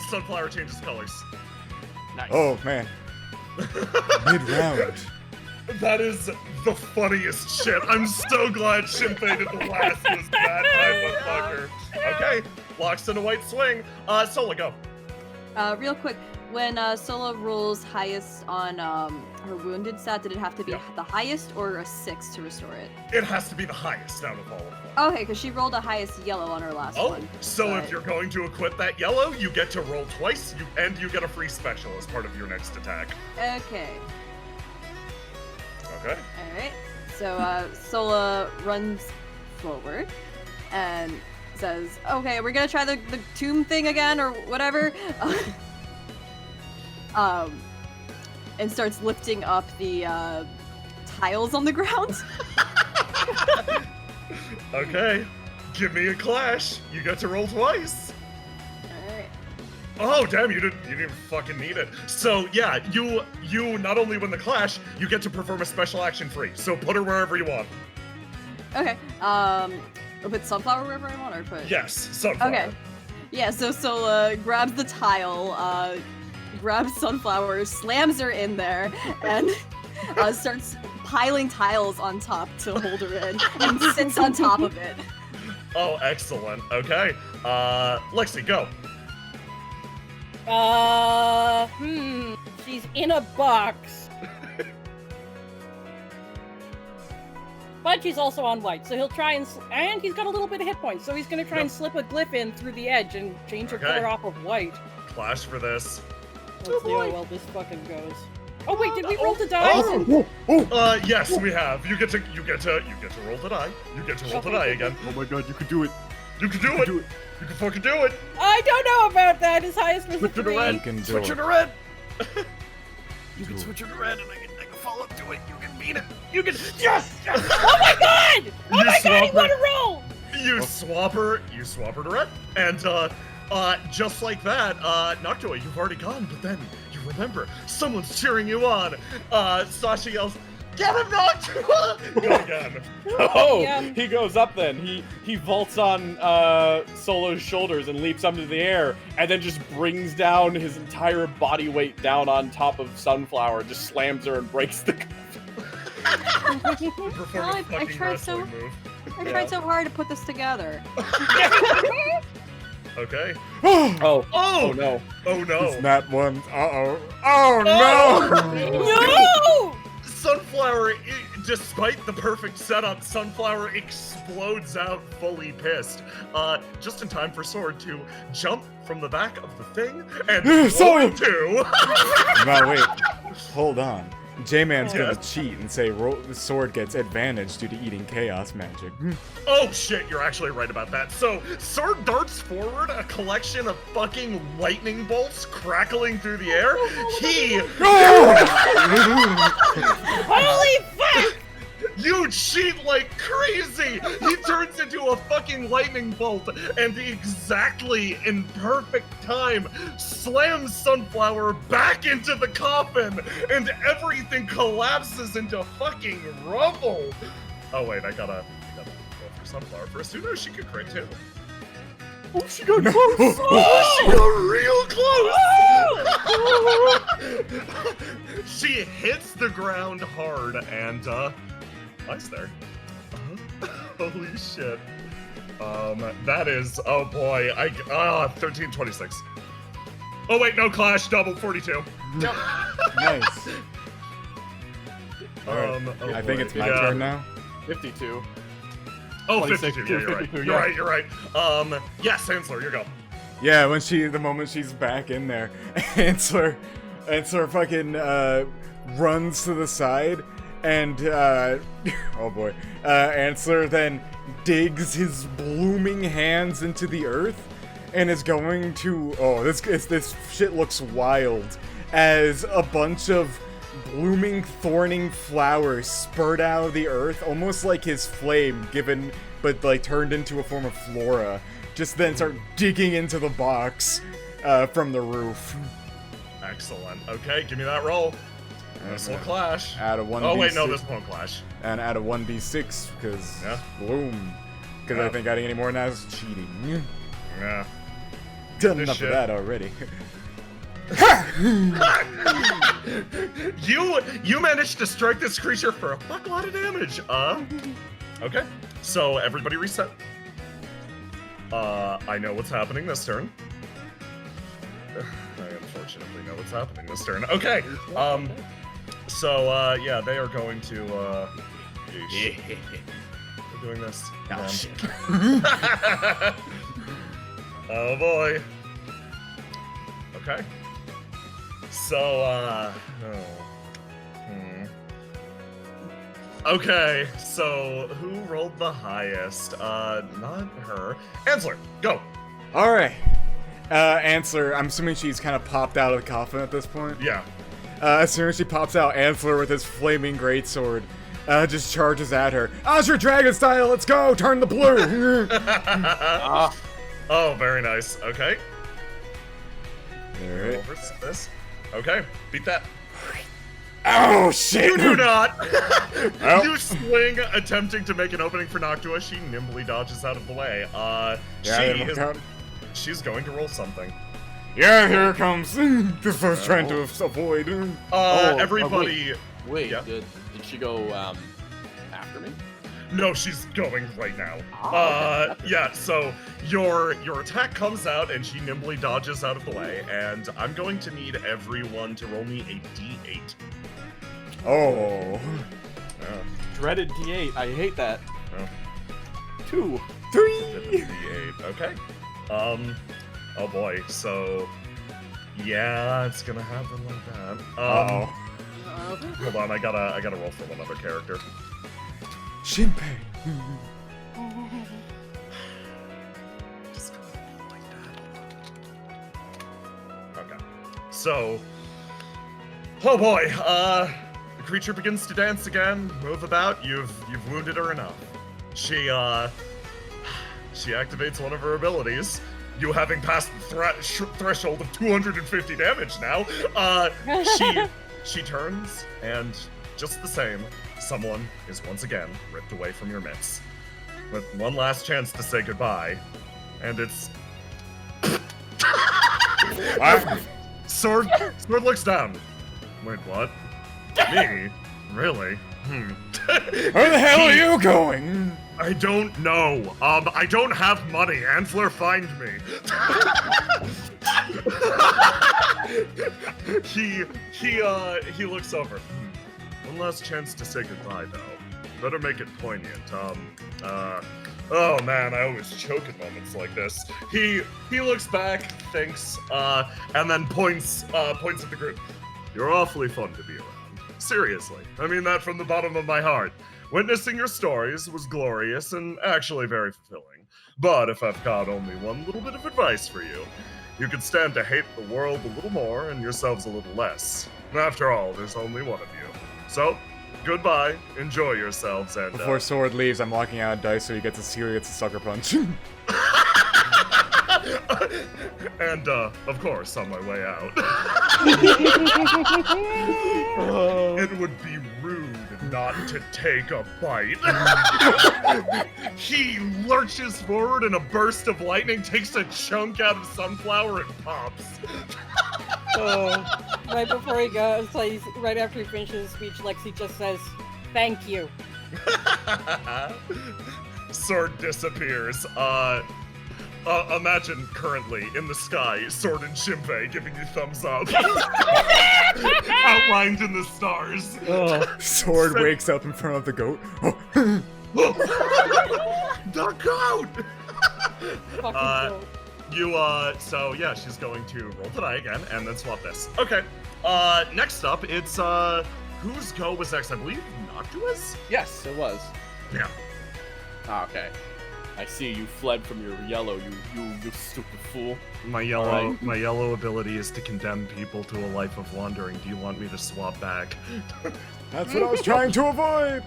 Sunflower changes colors. Nice. Oh man. Mid-round. That is the funniest shit. I'm so glad Shinpei did the last was that type of fucker. Okay, locks in a white swing. Sola, go. Real quick, when Sola rolls highest on her wounded stat, did it have to be the highest or a 6 to restore it? It has to be the highest out of all of them. Okay, because she rolled the highest yellow on her last one. So but... if you're going to equip that yellow, you get to roll twice, and you get a free special as part of your next attack. Okay. Okay. Alright. So Sola runs forward and says, okay, we're gonna try the tomb thing again or whatever. And starts lifting up the tiles on the ground. Okay. Give me a clash. You get to roll twice. Alright. Oh damn! You didn't even fucking need it. So yeah, you not only win the clash, you get to perform a special action free. So put her wherever you want. Okay. I'll put Sunflower wherever I want, or put. Yes, Sunflower. Okay. Yeah. So Sola grabs the tile, grabs Sunflower, slams her in there, and starts piling tiles on top to hold her in, and sits on top of it. Oh, excellent. Okay. Lexi, go. She's in a box. But he's also on white, so he'll try and he's got a little bit of hit points, so he's gonna try and slip a glyph in through the edge and change her color off of white. Clash for this. Let's see how well this fucking goes. Oh wait, did we roll the dice? Yes, we have. You get to roll the die. You get to roll the die again. Oh my god, you can do it. You can do it. You can fucking do it. I don't know about that. His highest was a Switch her to 3. red. You can do Switch her it. to red. You can switch her to red, and I can follow up to it. You can beat it. You can. Yes! Yes! Oh my god! Oh You my god, he swap won her. a roll! You swap her to red, and just like that, Noctua, you've already gone. But then you remember someone's cheering you on. Sasha yells, "Get him, Noctua!" Go again. Oh, Yeah. he goes up then. He vaults on Solo's shoulders and leaps up into the air, and then just brings down his entire body weight down on top of Sunflower, just slams her and breaks the. Perform a I fucking tried so- wrestling move. I tried so hard to put this together. Okay. Oh, Oh no! Oh no. It's not one. Uh-oh. Oh, no! No! Sunflower, despite the perfect setup, Sunflower explodes out fully pissed. Just in time for Sword to jump from the back of the thing and blow Sword! into. No, wait. Hold on. J-Man's gonna Yeah. cheat and say the sword gets advantage due to eating chaos magic. Oh shit, you're actually right about that. So, Sword darts forward, a collection of fucking lightning bolts crackling through the air. He, Holy fuck! you cheat like crazy! He turns into a fucking lightning bolt and exactly in perfect time slams Sunflower back into the coffin and everything collapses into fucking rubble. Oh wait, I gotta go for Sunflower first. Who knows, she could crit too. Oh, she got close! Oh, she got real close! She hits the ground hard and, nice there. Holy shit. That is, oh boy, 1326. Oh wait, no clash, double 42. Nice. Oh I think boy. it's my Yeah. turn now. 52. Oh, 26, 52, yeah, you're right. 52, You're yeah. right, you're right. Yes, Ansler, you go. Yeah, the moment she's back in there, Ansler fucking runs to the side, and oh boy, Ansler then digs his blooming hands into the earth, and is going to this shit looks wild as a bunch of blooming thorning flowers spurt out of the earth, almost like his flame but like turned into a form of flora. Just then start digging into the box from the roof. Excellent. Okay, give me that roll. This will clash. Add a 1d6. Oh wait, no, this won't clash. And add a 1d6, because Yeah. bloom. Because Yeah. I think adding any more now is cheating. Yeah. Done This enough shit. of that already. You managed to strike this creature for a fuck lot of damage. Okay. So everybody reset. I know what's happening this turn. I unfortunately know what's happening this turn. Okay. So yeah, they are going to yeesh. They're doing this. Oh, shit. Oh boy. Okay. So, Okay, so who rolled the highest? Not her. Ansler, go! Alright. Ansler, I'm assuming she's kind of popped out of the coffin at this point. Yeah. As soon as she pops out, Ansler with his flaming greatsword just charges at her. Azure Dragon style, let's go! Turn the blue! Oh, very nice. Okay. Alright. Over this. Okay, beat that. Oh, shit! You do not! Well. You swing, attempting to make an opening for Noctua. She nimbly dodges out of the way. She's going to roll something. Yeah, here it comes. This was trying to avoid. Everybody... Wait, Yeah. did she go after me? No, she's going right now. Oh, okay. Yeah, so your attack comes out and she nimbly dodges out of the way, and I'm going to need everyone to roll me a d8. Oh. dreaded D8. I hate that. Oh. 2. 3. D8. Okay. Oh boy. So, yeah, it's gonna happen like that. Uh-oh. Hold on. I gotta roll for one other character. Shinpei. Just gonna be like that. Okay. So, oh boy. The creature begins to dance again, move about. You've wounded her enough. She activates one of her abilities. You having passed the threshold of 250 damage now. She turns, and just the same, someone is once again ripped away from your midst. With one last chance to say goodbye, and it's... Sword looks down. Wait, what? Me? Really? Where the hell are you going? I don't know. I don't have money. Ansler, find me. He looks over. One last chance to say goodbye, though. Better make it poignant. Oh man, I always choke at moments like this. He looks back, thinks, and then points at the group. You're awfully fun to be around. Seriously, I mean that from the bottom of my heart. Witnessing your stories was glorious and actually very fulfilling. But if I've got only one little bit of advice for you, you could stand to hate the world a little more and yourselves a little less. After all, there's only one of you. So, goodbye, enjoy yourselves, and Before Sword leaves, I'm locking out a dice so he gets a sucker punch. and of course, on my way out. It would be rude not to take a bite. He lurches forward in a burst of lightning, takes a chunk out of sunflower, and pops. Right before he goes, like, right after he finishes his speech, Lexi just says, "Thank you." Sword disappears. Imagine currently in the sky, Sword and Shinpei giving you thumbs up. Outlined in the stars. Sword wakes up in front of the goat. The goat! Fucking goat. So yeah, she's going to roll to die again and then swap this. Okay. Next up, it's, whose go was next? I believe Noctua's? Yes, it was. Yeah. Ah, okay. I see you fled from your yellow, you stupid fool. My yellow ability is to condemn people to a life of wandering. Do you want me to swap back? That's what I was trying to avoid!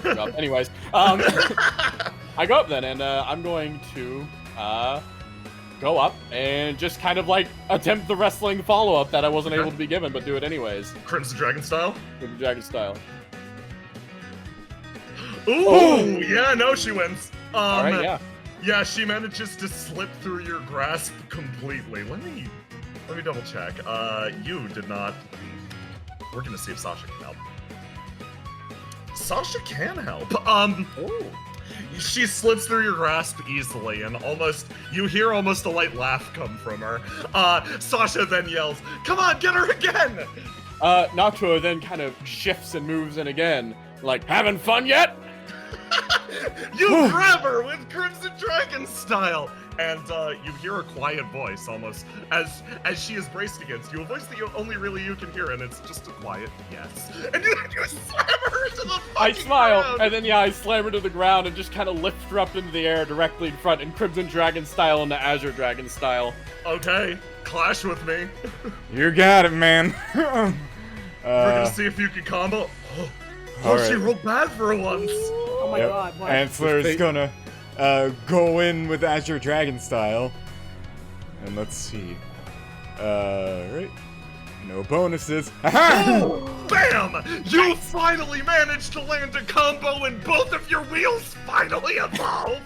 Well, anyways, I go up then, and I'm going to go up and just kind of like attempt the wrestling follow-up that I wasn't able to be given, but do it anyways. Crimson Dragon style? With the dragon style. Ooh, yeah, no, she wins. Alright, yeah. Yeah, she manages to slip through your grasp completely. Let me double check. You did not. We're gonna see if Sasha can help. Sasha can help. She slips through your grasp easily, and you hear almost a light laugh come from her. Sasha then yells, "Come on, get her again!" Noctua then kind of shifts and moves in again, like, having fun yet? You grab her with Crimson Dragon style, and you hear a quiet voice almost as she is braced against you, a voice that only really you can hear, and it's just a quiet yes. And you slam her into the fucking I smile, ground. and then I slam her to the ground and just kind of lift her up into the air directly in front in Crimson Dragon style and the Azure Dragon style. Okay, clash with me. You got it, man. We're gonna see if you can combo. Oh, All she right. rolled bad for once. Oh my god, what? Ansler's gonna go in with Azure Dragon style. And let's see. Right. No bonuses. Oh, bam! You finally managed to land a combo and both of your wheels finally evolve!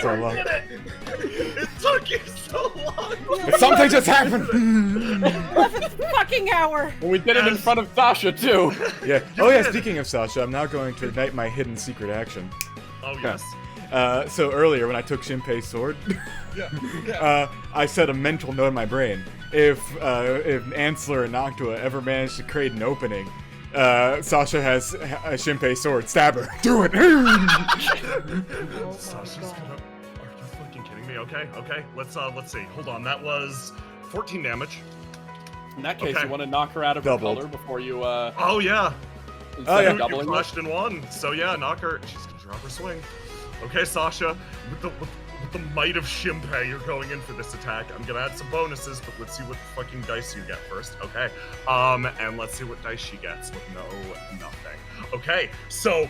So long. It took you so long! But something just happened! 11th fucking hour! Well, we did it in front of Sasha, too. Yeah. Oh yeah, speaking of Sasha, I'm now going to ignite my hidden secret action. Oh, yes. So earlier when I took Shinpei's sword, I set a mental note in my brain. If Ansler and Noctua ever manage to create an opening, Sasha has Shinpei's sword. Stab her. Do it. Sasha's gonna. Are you fucking kidding me? Okay. Let's see. Hold on. That was 14 damage. In that case, Okay. you want to knock her out of Doubled. her color before you, Oh yeah. instead yeah. of You doubling it? crushed in one. So yeah, knock her. She's gonna drop her swing. Okay, Sasha, with the might of Shinpei, you're going in for this attack. I'm gonna add some bonuses, but let's see what fucking dice you get first. Okay. And let's see what dice she gets with nothing. Okay, so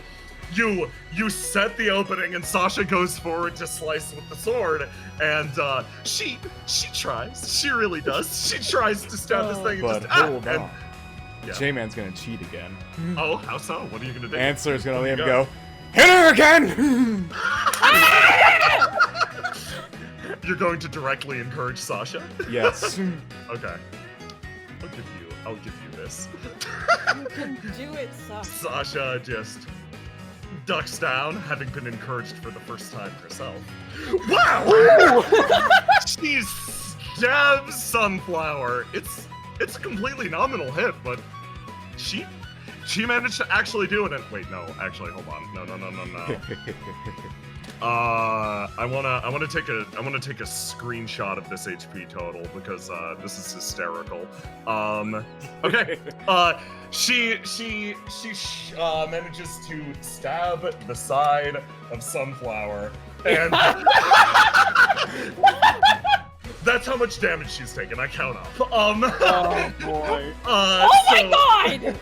you set the opening, and Sasha goes forward to slice with the sword, and she tries. She really does. She tries to stab this thing, But and just hold and, on. yeah. J-Man's gonna cheat again. Oh, how so? What are you gonna do? Answer's gonna let him Go. go. Hit her again! You're going to directly encourage Sasha? Yes. Okay. I'll give you this. You can do it, Sasha. Sasha just ducks down, having been encouraged for the first time herself. Wow! She stabs Sunflower. It's a completely nominal hit, but she managed to actually do it. Wait, no, actually, hold on. No. I wanna take a screenshot of this HP total because this is hysterical. Okay. She manages to stab the side of Sunflower, and that's how much damage she's taken. I count up. Oh boy. Oh my god!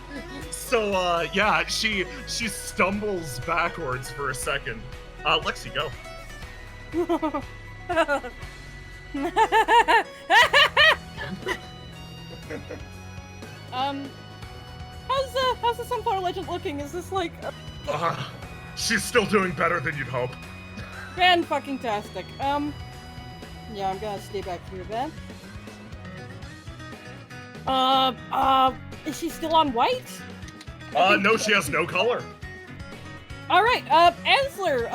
So yeah, she stumbles backwards for a second. Lexi, go. How's the Sunflower Legend looking? Is this like She's still doing better than you'd hope. fan-fucking-tastic? Yeah, I'm gonna stay back here then. Is she still on white? No, she has no color. Alright, Ansler,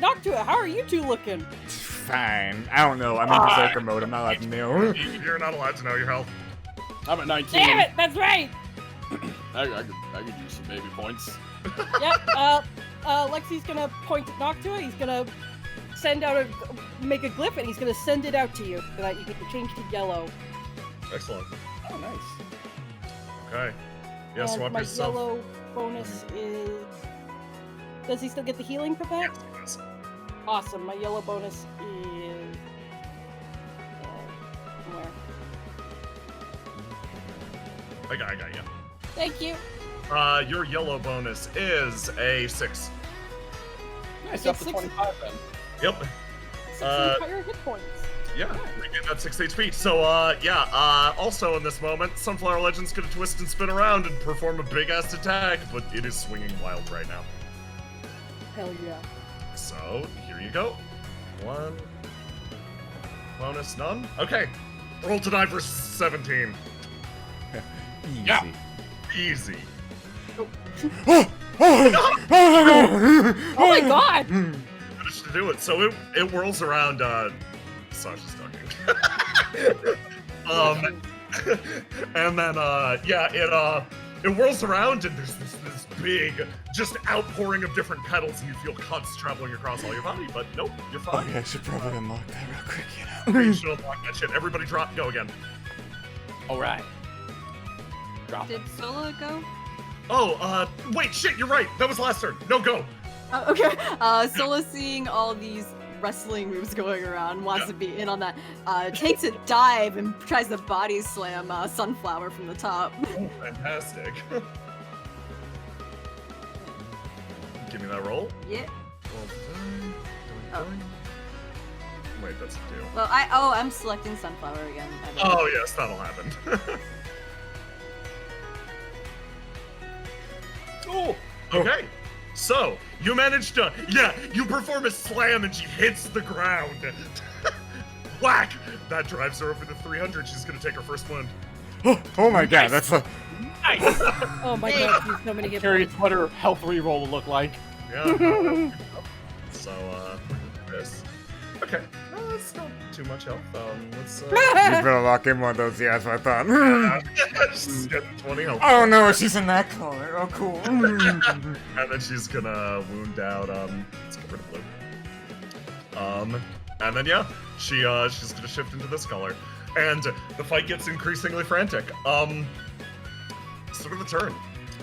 Noctua, how are you two looking? Fine. I don't know. I'm in Berserker mode. I'm not allowed to know. You're not allowed to know your health. I'm at 19. Damn it, that's right! I could use some baby points. Yep, Lexi's gonna point at Noctua, he's gonna make a glyph, and he's gonna send it out to you, so that you can change to yellow. Excellent. Oh, nice. Okay. Yeah, swap my yourself. yellow bonus is... Does he still get the healing for that? Yes. Awesome, my yellow bonus is... where? I got you. Thank you! Your yellow bonus is a 6. Nice, up to 6. 25 then. Yep. 6 entire hit points. Yeah, regain that 6 HP. So, also in this moment, Sunflower Legend's gonna twist and spin around and perform a big-ass attack, but it is swinging wild right now. Hell yeah. So, here you go. 1. Bonus, none? Okay. Roll to die for 17. Easy. Yeah. Easy. Oh my god! Managed to do it. So it whirls around, Sasha's talking. And then, it whirls around and there's this big, just outpouring of different petals and you feel cuts traveling across all your body, but nope, you're fine. Okay, I should probably unlock that real quick, you know. You should unlock that shit. Everybody drop, go again. Alright. Drop. Did Sola go? Oh, wait, shit, you're right. That was last turn. No, go. Okay. Sola, seeing all these wrestling moves going around, wants to be in on that. Takes a dive and tries to body slam Sunflower from the top. Oh, fantastic. Give me that roll. Yeah. Roll to die. Oh. Wait, that's a 2. Well, I'm selecting Sunflower again. Oh, yes, that'll happen. Oh! Okay, so you managed to, you perform a slam and she hits the ground. Whack! That drives her over to 300. She's gonna take her first wound. Oh my god, that's a... Nice! Oh my god, he's so many hit Curious points. what her health reroll will look like. Yeah. So, we're gonna do this. Okay. That's not too much health. Let's. You better lock in one of those. Yeah, that's what I thought. She's getting 20 health. Oh no, she's in that color. Oh, cool. And then she's gonna wound out. Let's get rid of blue. And then yeah, she's gonna shift into this color, and the fight gets increasingly frantic. Start of the turn.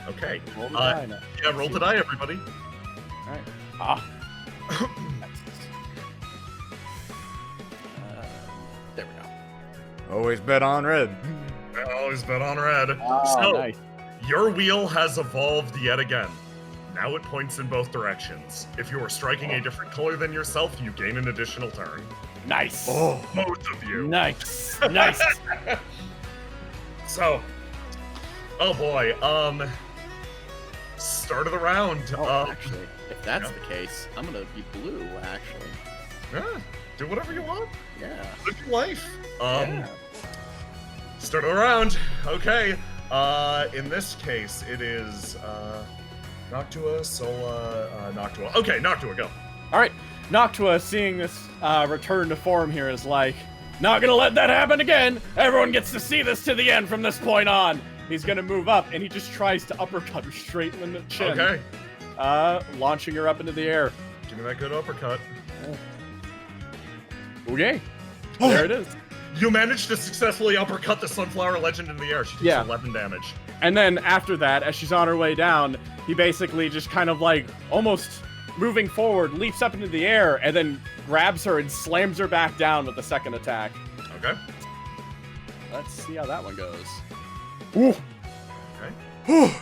Okay. Roll the die now. Yeah, roll the die, everybody. All right. Ah. There we go. Always bet on red. I always bet on red. Oh, So, nice. your wheel has evolved yet again. Now it points in both directions. If you are striking a different color than yourself, you gain an additional turn. Nice. Both of you. Nice. Nice. So, oh boy, start of the round. Actually, if that's yeah. the case, I'm gonna be blue. Actually. Yeah, do whatever you want. Yeah. Live your life. Yeah. Start of the round. Okay. In this case, it is Noctua, Sola, Noctua. Okay, Noctua, go. All right. Noctua, seeing this return to form here, is like, not gonna let that happen again. Everyone gets to see this to the end from this point on. He's gonna move up, and he just tries to uppercut her straight in the chin. Okay. Launching her up into the air. Give me that good uppercut. Okay. There it is. You managed to successfully uppercut the Sunflower Legend in the air. She takes 11 damage. And then after that, as she's on her way down, he basically just kind of like almost moving forward, leaps up into the air, and then grabs her and slams her back down with the second attack. Okay. Let's see how that one goes. Ooh. Okay.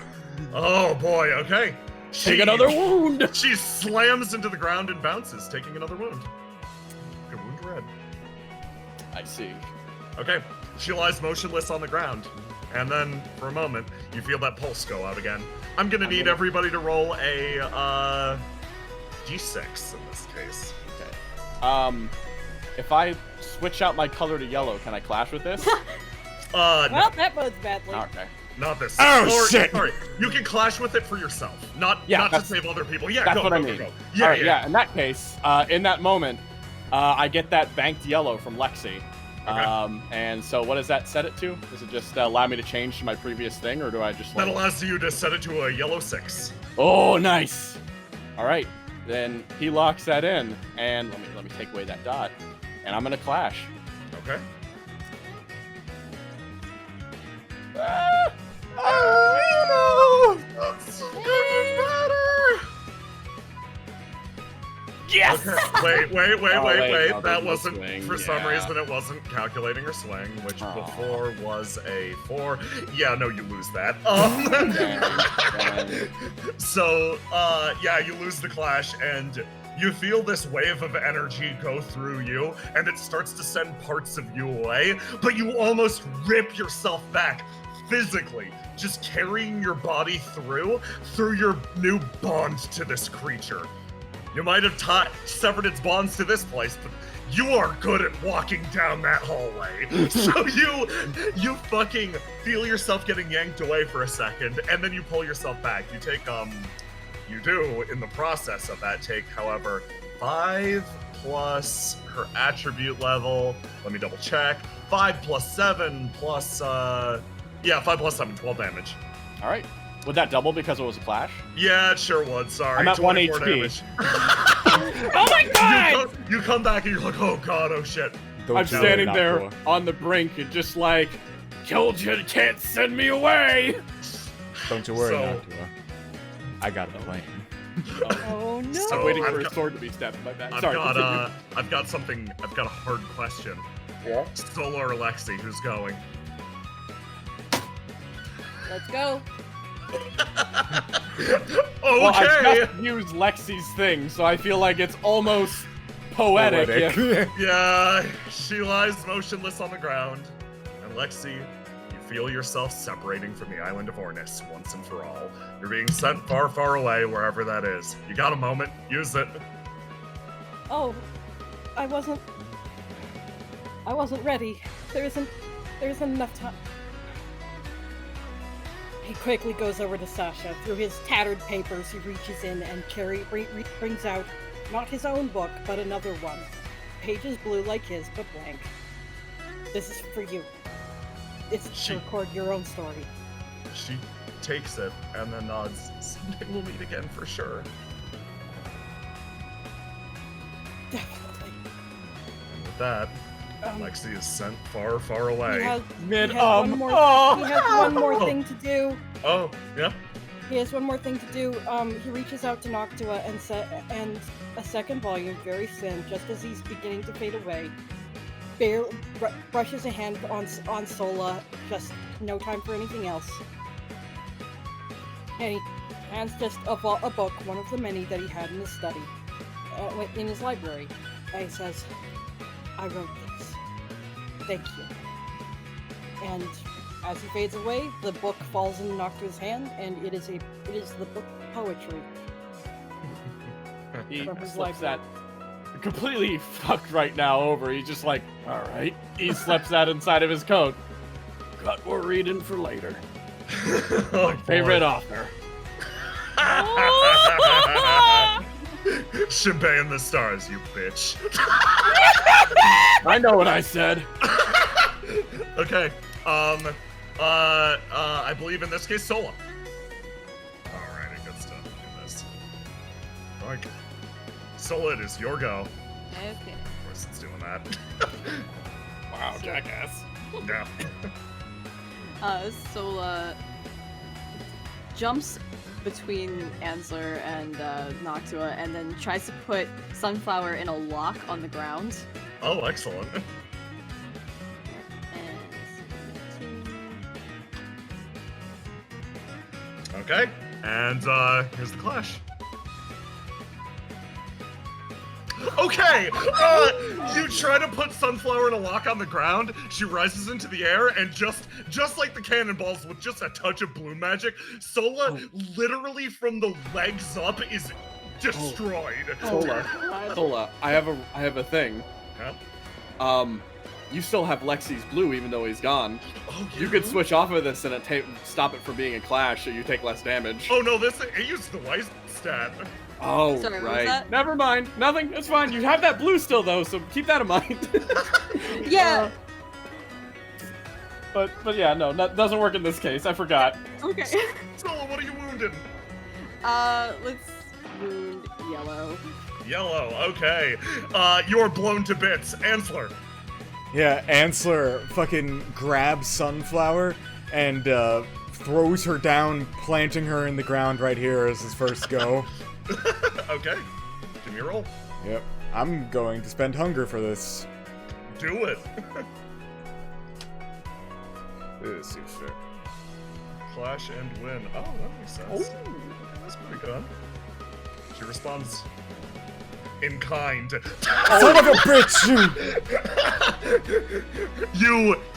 Oh boy, okay. Take another wound! She slams into the ground and bounces, taking another wound. Good wound red. I see. Okay, she lies motionless on the ground. And then, for a moment, you feel that pulse go out again. I'm gonna need everybody to roll a, d6 in this case. Okay. If I switch out my color to yellow, can I clash with this? Well, No, that bodes badly. Okay. not this. Oh, shit! Sorry, you can clash with it for yourself, not to that's- save other people. Yeah, That's go, what go, I go, mean. go. All right, yeah. In that case, in that moment, I get that banked yellow from Lexi. Okay. And so what does that set it to? Does it just allow me to change to my previous thing, or do I just That like... allows you to set it to a yellow 6. Oh, nice. All right, then he locks that in, and let me take away that dot, and I'm gonna clash. Okay. Oh, That's better. yes. Okay. Wait. Oh, wait, no, That there's no wasn't, swing, for some yeah. reason, it wasn't calculating her swing, which Aw. before was a 4. Yeah, no, you lose that. Dang. So, yeah, you lose the clash, and you feel this wave of energy go through you, and it starts to send parts of you away, but you almost rip yourself back physically, just carrying your body through your new bond to this creature. You might have severed its bonds to this place, but you are good at walking down that hallway. So you fucking feel yourself getting yanked away for a second, and then you pull yourself back. You take, you do, in the process of that, take, however, 5 plus her attribute level. Let me double check. 5 plus 7 plus, 5 plus 7, 12 damage. All right. Would that double because it was a clash? Yeah, it sure would. Sorry. I'm at 1 24 HP. damage. Oh my god! You come back and you're like, oh god, oh shit. Don't I'm you standing not there go. on the brink and just like, told you can't send me away. Don't you worry, So- Noctua. I got a plan. Oh no! So- I'm waiting I've for got- a sword to be stabbed in my back. I've Sorry, got continue. I've got a hard question. Yeah? Solar or Lexi, who's going? Let's go. Okay. Well, I just used Lexi's thing, so I feel like it's almost poetic. if- Yeah, she lies motionless on the ground, and Lexi, you feel yourself separating from the island of Ornis once and for all. You're being sent far, far away, wherever that is. You got a moment? Use it. Oh, I wasn't ready. There isn't enough time. He quickly goes over to Sasha. Through his tattered papers, he reaches in and brings out not his own book, but another one. page is blue like his, but blank. This is for you. It's She- to record your own story. She takes it and then nods. Someday we'll meet again for sure. Definitely. And with that, Lexi is sent far, far He away. has, Mid he has one more. He has one more thing to do. Oh, yeah. He has one more thing to do. He reaches out to Noctua and a second volume, very thin, just as he's beginning to fade away, brushes a hand on Sola, just no time for anything else. And he hands just a book, one of the many that he had in his study, in his library. And he says, "I wrote this. Thank you." And as he fades away, the book falls in Noctua's hand, and it is the book of poetry. He From his slips library. that completely fucked right now over. He's just like, all right. He slips that inside of his coat. Got more reading for later. Oh, Favorite boy. author. Shinbei and the stars, you bitch. I know what I said. Okay. I believe in this case, Sola. Alrighty, good stuff. Look at this. Alright. Sola, it is your go. Okay. Of course, it's doing that. Wow, jackass. Yeah. Sola jumps between Ansler and Noctua and then tries to put Sunflower in a lock on the ground. Oh, excellent. Okay, and here's the clash. Okay, you try to put Sunflower in a lock on the ground. She rises into the air, and just like the cannonballs, with just a touch of blue magic, Sola, literally from the legs up, is destroyed. Sola, I have a thing. Yeah? You still have Lexi's blue even though he's gone. Oh, You could switch off of this and stop it from being a clash so you take less damage. Oh no, it used the white stat. Oh, Sorry, what was right. that? Never mind. Nothing. It's fine. You have that blue still though, so keep that in mind. Yeah. But yeah, no, doesn't work in this case. I forgot. Okay. Sola, what are you wounded? Let's wound Yellow. Yellow, okay. You're blown to bits. Ansler. Yeah, Ansler fucking grabs Sunflower and throws her down, planting her in the ground right here as his first go. Okay. Give me a roll. Yep. I'm going to spend hunger for this. Do it. This is fair. Clash and win. Oh, that makes sense. That's pretty good. She responds in kind. Son of a bitch!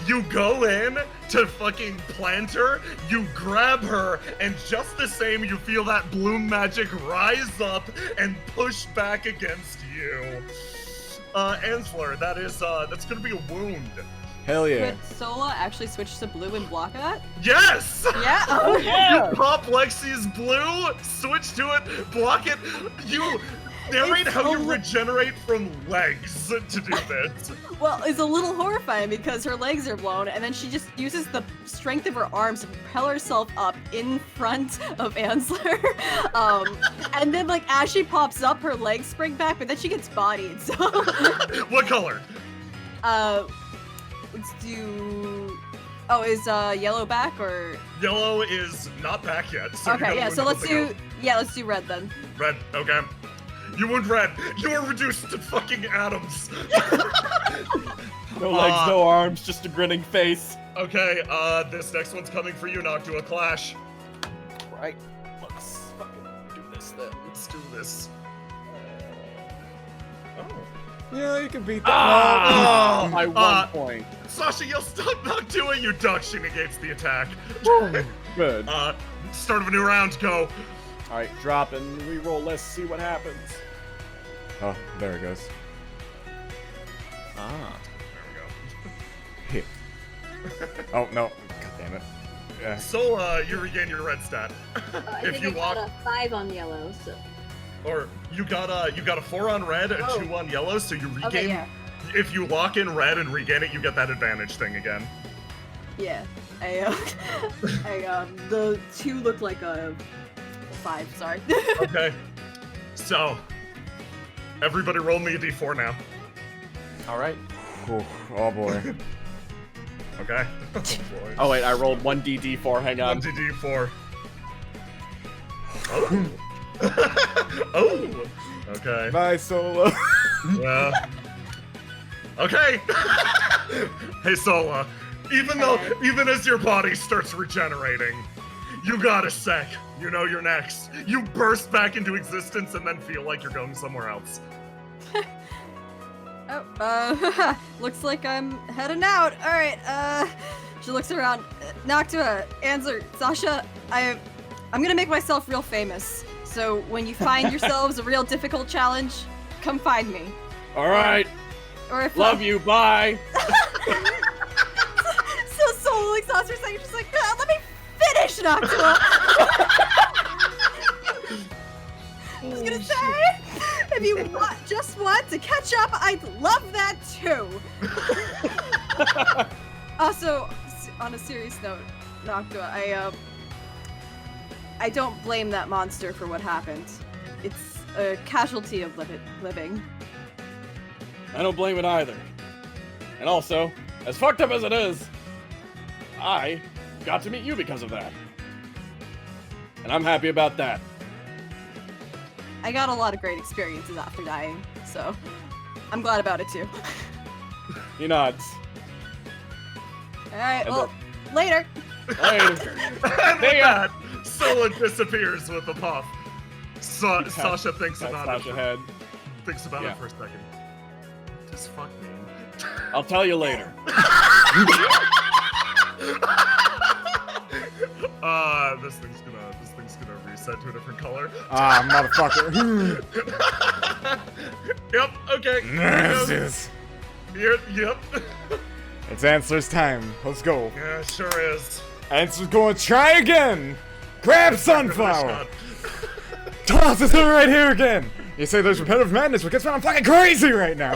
You go in to fucking plant her, you grab her, and just the same you feel that bloom magic rise up and push back against you. Ansler, that's gonna be a wound. Hell yeah. Could Sola actually switch to blue and block that? Yes! Yeah? Oh, You pop Lexi's blue, switch to it, block it. You narrate how you regenerate from legs to do this. Well, it's a little horrifying because her legs are blown, and then she just uses the strength of her arms to propel herself up in front of Ansler. And then, like, as she pops up, her legs spring back, but then she gets bodied, so... What color? Let's do... Oh, is yellow back, or... Yellow is not back yet. So you Okay, gotta yeah, wound so let's something do... else. Yeah, let's do red, then. Red, okay. You wound red. You are reduced to fucking atoms. No legs, no arms, just a grinning face. Okay, this next one's coming for you, Noctua Clash. Right. Let's fucking do this then. Let's do this. Oh. Yeah, you can beat that. Ah! My 1 point. Sasha, you'll stop Noctua, you duck. She negates the attack. Good. Start of a new round, go. Alright, drop and reroll. Let's see what happens. Oh, there it goes. Ah. There Oh, no. God damn it. Yeah. we go. So, you regain your red stat. I If think you I got want. a 5 on yellow, so or you got a 4 on red, a 2 on yellow, so you regain. Okay, yeah. If you lock in red and regain it, you get that advantage thing again. Yeah. The 2 looked like a 5, sorry. Okay. So, everybody roll me a d4 now. All right. Oh boy. Okay. Oh boy. Oh wait, I rolled 1d4. Hang on. 1d4. Oh. Oh. Okay. Bye, Solo. Yeah. Okay. Hey, Sola. Even as your body starts regenerating, you got a sec. You know you're next. You burst back into existence and then feel like you're going somewhere else. Oh, looks like I'm heading out. All right. She looks around. Noctua, answer, Sasha. I'm gonna make myself real famous. So when you find yourselves a real difficult challenge, come find me. All right. Or if Love you. Bye. So Soul looks at her second. She's like, let me finish, Noctua. I was gonna say, if you just want to catch up, I'd love that too. Also, on a serious note, Noctua, I don't blame that monster for what happened. It's a casualty of living. I don't blame it either. And also, as fucked up as it is, I got to meet you because of that. And I'm happy about that. I got a lot of great experiences after dying, so I'm glad about it too. He nods. Alright, well, later. Later. And with that, Sola disappears with a puff. Sasha thinks about Sasha it. head. Thinks about Yeah. it for a second. Just fuck me. I'll tell you later. This thing's gonna reset to a different color. Ah, motherfucker. Yep. Okay. Nurses. Yep. It's Ansler's time. Let's go. Yeah, sure is. Ansler's going to try again. Grab Sunflower. Tosses her right here again. You say there's repetitive madness, but guess what? I'm fucking crazy right now.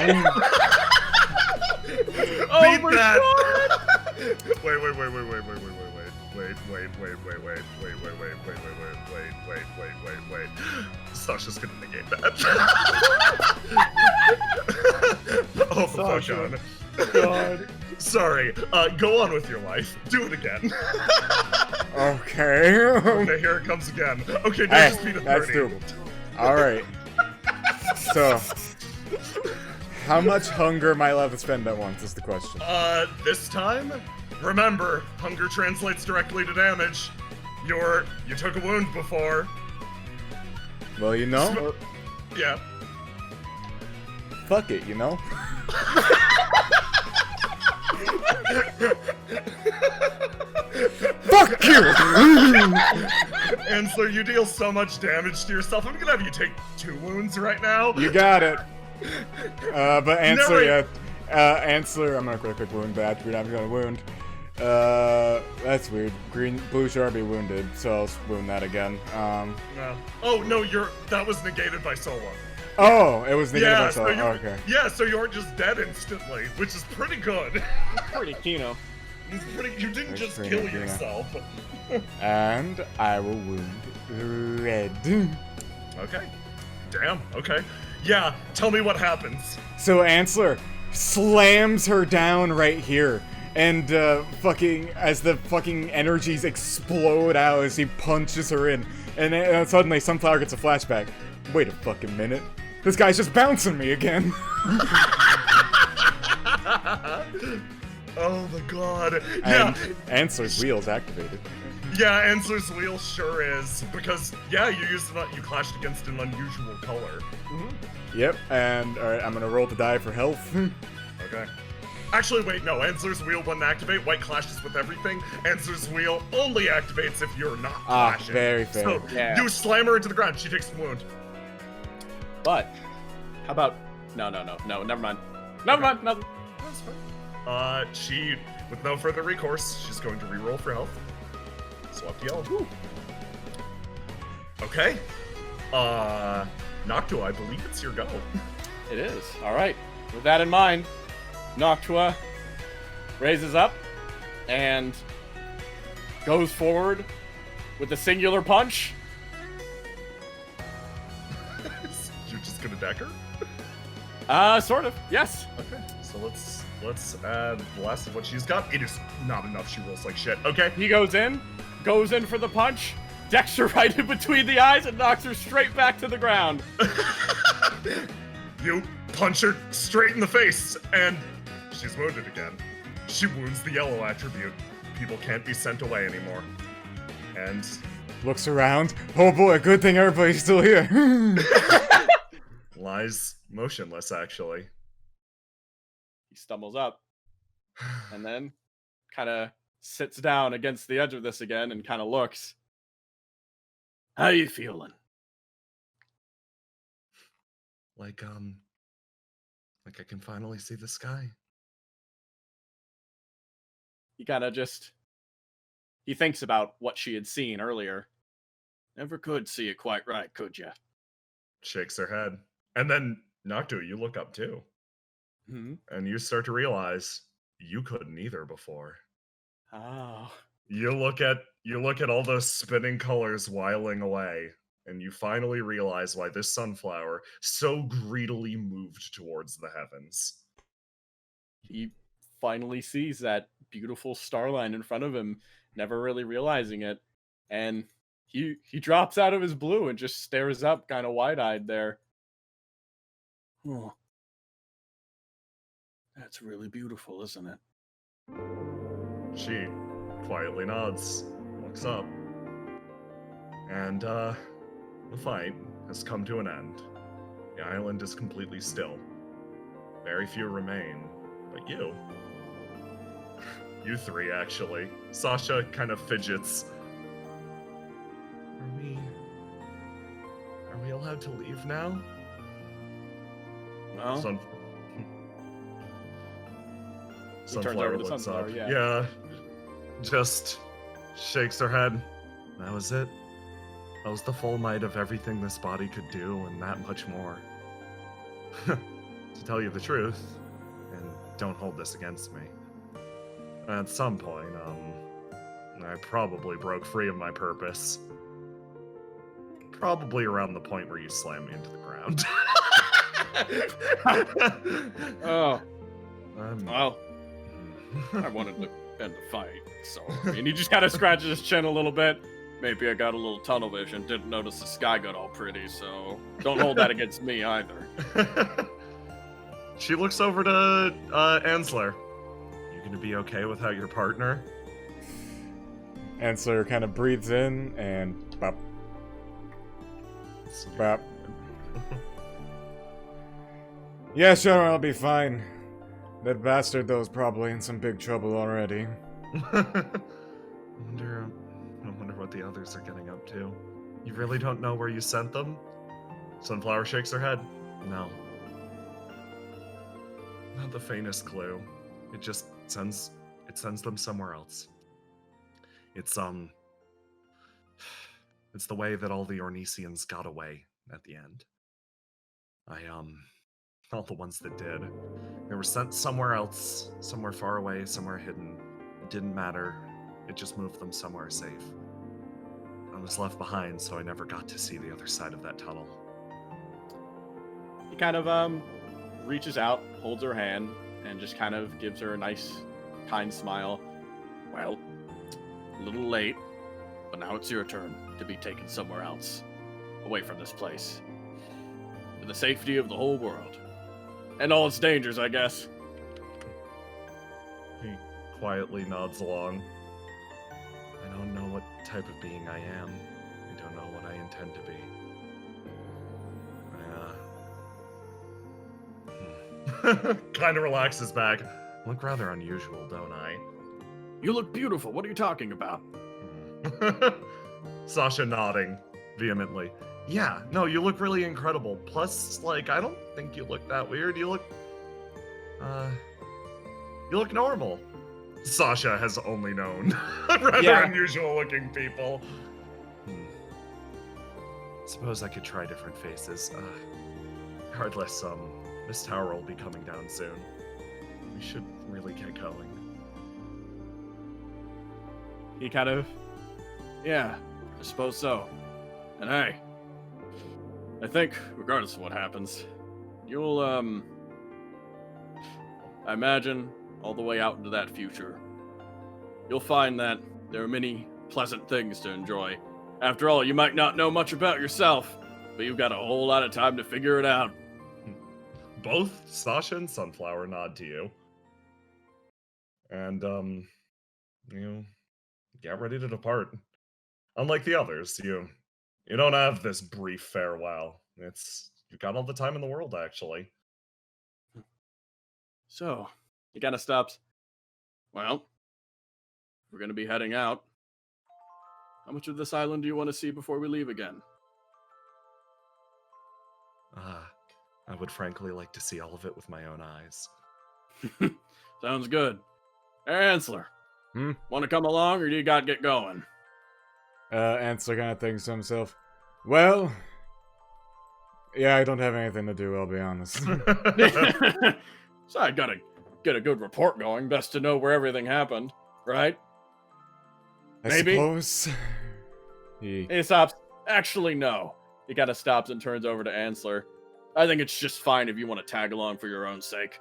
Oh my god! Wait. Sasha's gonna negate that. Oh, the fuck on. God. Sorry. Go on with your life. Do it again. Okay. Okay, here it comes again. Okay, now Hey, just beat a 30. that's doable. Alright. So, how much hunger am I allowed to spend at once is the question. This time, remember, hunger translates directly to damage. You took a wound before. Well, you know, Yeah. fuck it, you know? Fuck you! Ansler, you deal so much damage to yourself. I'm gonna have you take 2 wounds right now. You got it. But Ansler, Never- Ansler, I'm gonna quick wound that. We're not gonna wound. That's weird. Blue should already be wounded, so I'll wound that again. No. Oh no, that was negated by Solo. Oh, it was negative Yeah, myself. so you, Okay. yeah, so you aren't just dead instantly, which is pretty good. Pretty Kino. You didn't That's just pretty kill good, yeah. yourself. And I will wound red. Okay. Damn. Okay. Yeah. Tell me what happens. So Ansler slams her down right here. And fucking, as the fucking energies explode out as he punches her in. And then suddenly Sunflower gets a flashback. Wait a fucking minute. This guy's just bouncing me again. Oh my god. Yeah. And Ansler's wheel's activated. Yeah, Ansler's wheel sure is. Because, yeah, you clashed against an unusual color. Yep, and alright, I'm gonna roll the die for health. Okay. Actually, wait, no. Ansler's wheel wouldn't activate. White clashes with everything. Answer's wheel only activates if you're not clashing. Very fair. So, Yeah. you slam her into the ground. She takes the wound. But, how about... No, never mind. Never mind, nothing. That's fine. She, with no further recourse, she's going to reroll for health. Swap to yellow. Okay. Noctua, I believe it's your go. It is. All right. With that in mind, Noctua raises up and goes forward with a singular punch. You're just gonna deck her? Sort of. Yes. Okay, so let's add the last of what she's got. It is not enough. She rolls like shit. Okay. He goes in for the punch, decks her right in between the eyes, and knocks her straight back to the ground. You punch her straight in the face, and she's wounded again. She wounds the yellow attribute. People can't be sent away anymore. And Looks around. Oh boy, good thing everybody's still here. lies motionless, actually. He stumbles up and then kind of sits down against the edge of this again and kind of looks. How you feeling? Like I can finally see the sky. He kind of he thinks about what she had seen earlier. Never could see it quite right, could ya? Shakes her head. And then, Noctua, you look up too. Hmm. And you start to realize you couldn't either before. Oh. You look at all those spinning colors whiling away, and you finally realize why this sunflower so greedily moved towards the heavens. He finally sees that beautiful star line in front of him, never really realizing it, and he drops out of his blue and just stares up kind of wide-eyed there. Oh. That's really beautiful, isn't it? She quietly nods, looks up, and the fight has come to an end. The island is completely still. Very few remain, but you three, actually. Sasha kind of fidgets. Are we allowed to leave now? Well, Sun- He turns Sunflower over to looks Sunflower, up. yeah. Just shakes her head. That was it. That was the full might of everything this body could do, and that much more. To tell you the truth, and don't hold this against me, at some point, I probably broke free of my purpose. Probably around the point where you slam me into the ground. Oh, I'm- well, I wanted to end the fight, so I mean, he just kind of scratches his chin a little bit. Maybe I got a little tunnel vision, didn't notice the sky got all pretty, so don't hold that against me either. She looks over to Ansler. You gonna be okay without your partner? Ansler kind of breathes in and bop, bop. Yeah, sure, I'll be fine. That bastard, though, is probably in some big trouble already. I wonder what the others are getting up to. You really don't know where you sent them? Sunflower shakes her head. No. Not the faintest clue. It just sends them somewhere else. It's the way that all the Ornesians got away at the end. All the ones that did. They were sent somewhere else, somewhere far away, somewhere hidden. It didn't matter. It just moved them somewhere safe. I was left behind, so I never got to see the other side of that tunnel. He kind of reaches out, holds her hand, and just kind of gives her a nice, kind smile. Well, a little late, but now it's your turn to be taken somewhere else, away from this place, to the safety of the whole world, and all its dangers, I guess. He quietly nods along. I don't know what type of being I am. I don't know what I intend to be. Kind of relaxes back. Look rather unusual, don't I? You look beautiful. What are you talking about? Sasha nodding vehemently. Yeah, no, you look really incredible. Plus, like, I don't think you look that weird. You look normal. Sasha has only known rather Yeah. unusual looking people. Suppose I could try different faces. Regardless, this tower will be coming down soon. We should really get going. He kind of, yeah, I suppose so. And hey, I think, regardless of what happens, you'll, I imagine, all the way out into that future, you'll find that there are many pleasant things to enjoy. After all, you might not know much about yourself, but you've got a whole lot of time to figure it out. Both Sasha and Sunflower nod to you. And, get ready to depart. Unlike the others, you don't have this brief farewell. You've got all the time in the world, actually. So, he kind of stops. Well, we're going to be heading out. How much of this island do you want to see before we leave again? I would frankly like to see all of it with my own eyes. Sounds good. Ansler, want to come along, or do you got to get going? Ansler kind of thinks to himself, well, yeah, I don't have anything to do, I'll be honest. So I gotta get a good report going. Best to know where everything happened, right? Maybe. I suppose. He stops. Actually, no. He kind of stops and turns over to Ansler. I think it's just fine if you want to tag along for your own sake.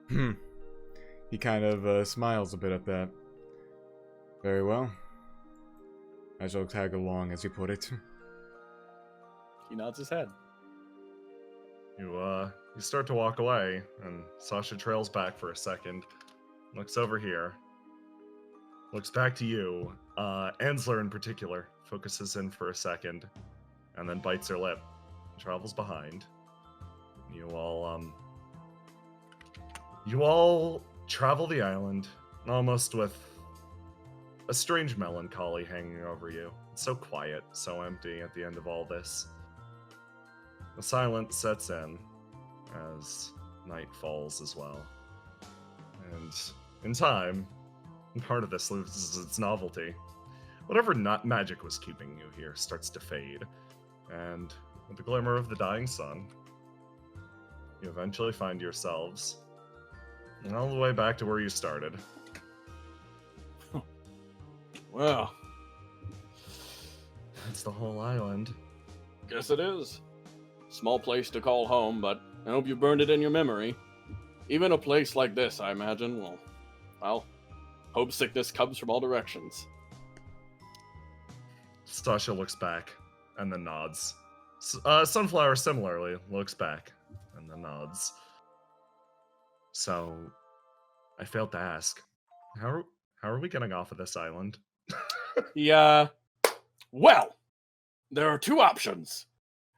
He kind of smiles a bit at that. Very well. I shall tag along, as you put it. He nods his head. You start to walk away, and Sasha trails back for a second, looks over here, looks back to you. Ansler in particular focuses in for a second, and then bites her lip, travels behind. You all travel the island, almost with a strange melancholy hanging over you. It's so quiet, so empty at the end of all this. The silence sets in as night falls as well. And in time, part of this loses its novelty. Whatever magic was keeping you here starts to fade. And with the glimmer of the dying sun, you eventually find yourselves all the way back to where you started. Well, That's the whole island. guess it is. Small place to call home, but I hope you burned it in your memory. Even a place like this, I imagine, well, homesickness comes from all directions. Sasha looks back and then nods. Sunflower similarly looks back and then nods. So, I failed to ask. How are we getting off of this island? Yeah. Well, there are two options.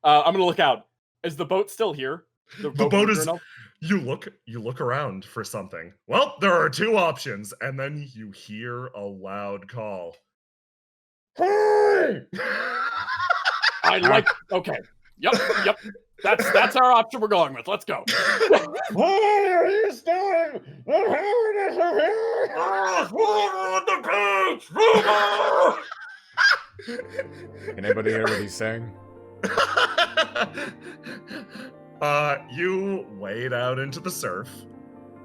I'm gonna look out. Is the boat still here? The boat is. enough? You look around for something. Well, there are two options, and then you hear a loud call. Hey! Okay. Yep. That's our option we're going with. Let's go. What are you doing? Can anybody hear what he's saying? You wade out into the surf,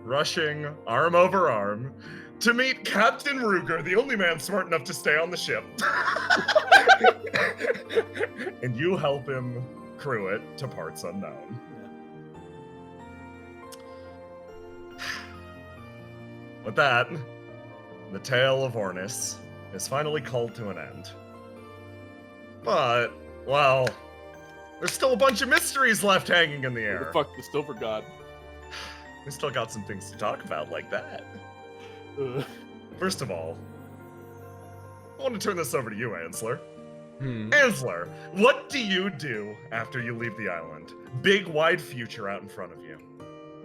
rushing arm over arm to meet Captain Ruger, the only man smart enough to stay on the ship. And you help him crew it to parts unknown. With that, the tale of Ornis is finally called to an end. But, well, there's still a bunch of mysteries left hanging in the air. Fuck the Silver God. We still got some things to talk about like that. First of all, I want to turn this over to you, Ansler. Ansler, what do you do after you leave the island? Big, wide future out in front of you.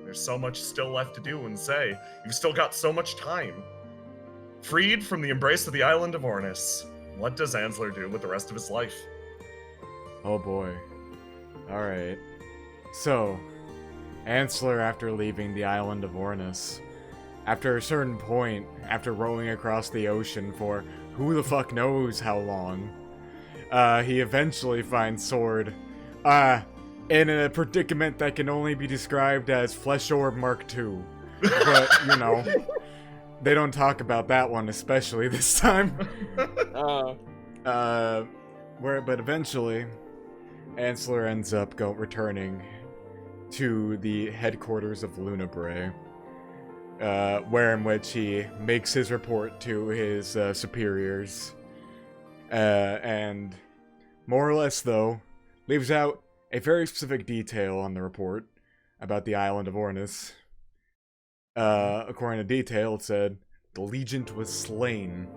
There's so much still left to do and say. You've still got so much time. Freed from the embrace of the island of Ornis, what does Ansler do with the rest of his life? Oh boy. Alright. So, Ansler, after leaving the island of Ornis, after a certain point, after rowing across the ocean for who the fuck knows how long, he eventually finds Sword, in a predicament that can only be described as Flesh Orb Mark II. But, you know, they don't talk about that one especially this time. But eventually, Ansler ends up returning to the headquarters of Lunabrae, where in which he makes his report to his superiors, and more or less, though, leaves out a very specific detail on the report about the island of Ornis. According to detail, it said, the Legant was slain.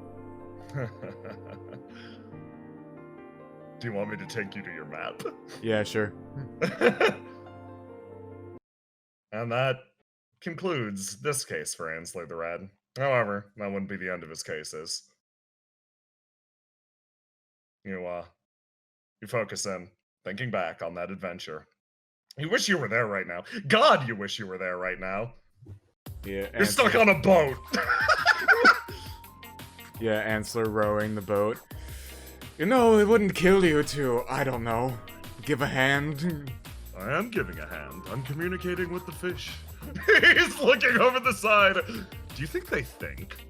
Do you want me to take you to your map? Yeah, sure. And that concludes this case for Ansler the Red. However, that wouldn't be the end of his cases. You focus in, thinking back on that adventure. You wish you were there right now. God, you wish you were there right now. Yeah, You're stuck on a boat. Yeah, Ansler rowing the boat. You know, it wouldn't kill you to, I don't know, give a hand. I am giving a hand. I'm communicating with the fish. He's looking over the side. Do you think they think?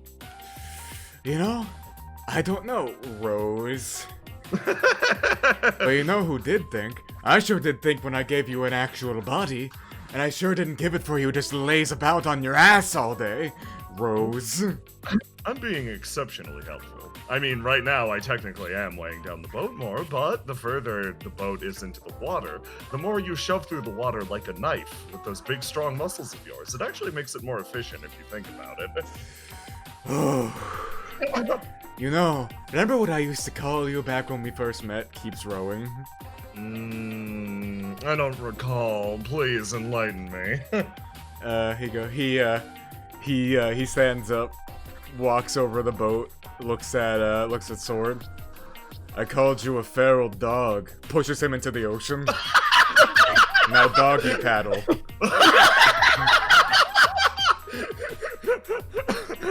You know, I don't know, Rose. But you know who did think? I sure did think when I gave you an actual body. And I sure didn't give it for you just laze about on your ass all day, Rose. I'm being exceptionally helpful. I mean, right now I technically am laying down the boat more, but the further the boat is into the water, the more you shove through the water like a knife with those big strong muscles of yours. It actually makes it more efficient if you think about it. Oh. You know, remember what I used to call you back when we first met? Keeps rowing. I don't recall. Please enlighten me. He stands up, walks over the boat, looks at Sword. I called you a feral dog. Pushes him into the ocean. Now doggy paddle.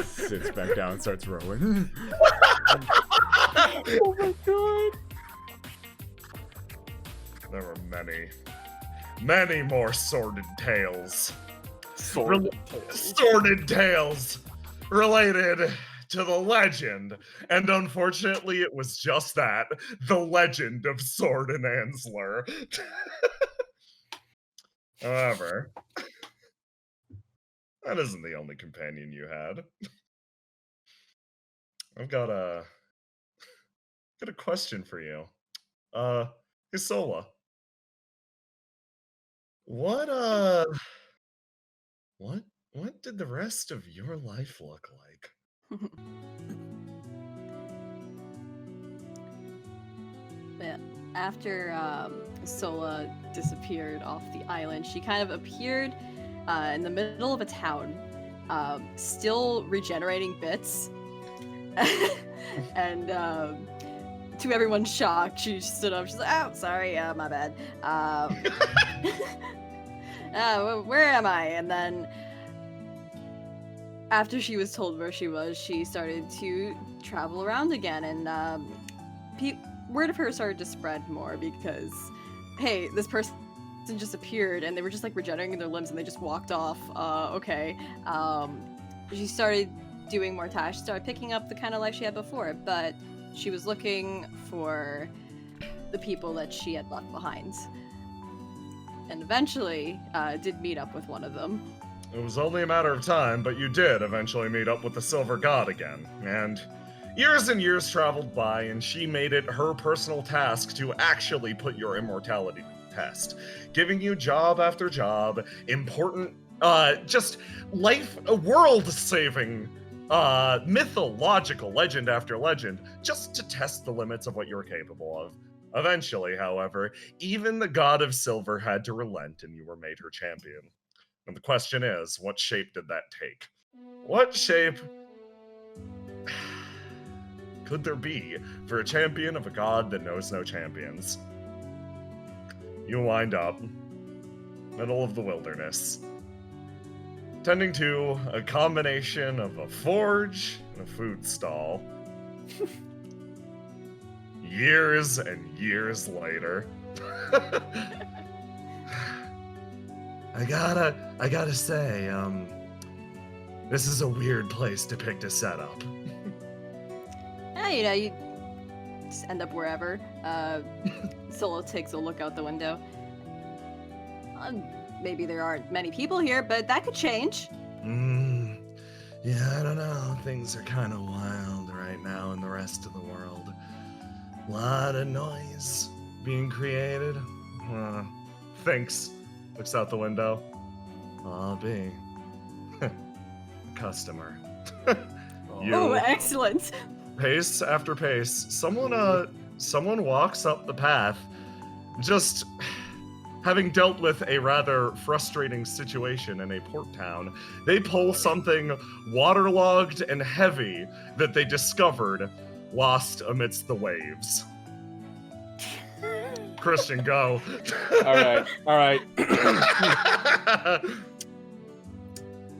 Sits back down and starts rowing. Oh my god. There were many more sordid tales. Sordid tales related to the legend. And unfortunately, it was just that. The legend of Sword and Ansler. However, that isn't the only companion you had. I've got a question for you. Isola. What did the rest of your life look like? Yeah. After Sola disappeared off the island, she kind of appeared in the middle of a town, still regenerating bits. And to everyone's shock, she stood up. She's like, "Oh, sorry, my bad. Where am I?" And then, after she was told where she was, she started to travel around again, and word of her started to spread more because, hey, this person just appeared, and they were just like regenerating their limbs, and they just walked off. Okay. She started doing more tasks. She started picking up the kind of life she had before, but she was looking for the people that she had left behind. And eventually did meet up with one of them. It was only a matter of time, but you did eventually meet up with the Silver God again. And years and years traveled by, and she made it her personal task to actually put your immortality to the test, giving you job after job, important, just world-saving, mythological legend after legend, just to test the limits of what you're capable of. Eventually, however, even the God of Silver had to relent, and you were made her champion. And the question is, what shape did that take? What shape could there be for a champion of a god that knows no champions? You wind up, middle of the wilderness, tending to a combination of a forge and a food stall. years and years later. I gotta say, this is a weird place to pick to set up. You just end up wherever. Solo takes a look out the window. Maybe there aren't many people here, but that could change. Yeah, I don't know. Things are kind of wild right now in the rest of the world. A lot of noise being created. Thanks. Looks out the window. I'll be a customer. Oh, excellent. Pace after pace, someone walks up the path, just having dealt with a rather frustrating situation in a port town. They pull something waterlogged and heavy that they discovered lost amidst the waves. Christian, go. All right.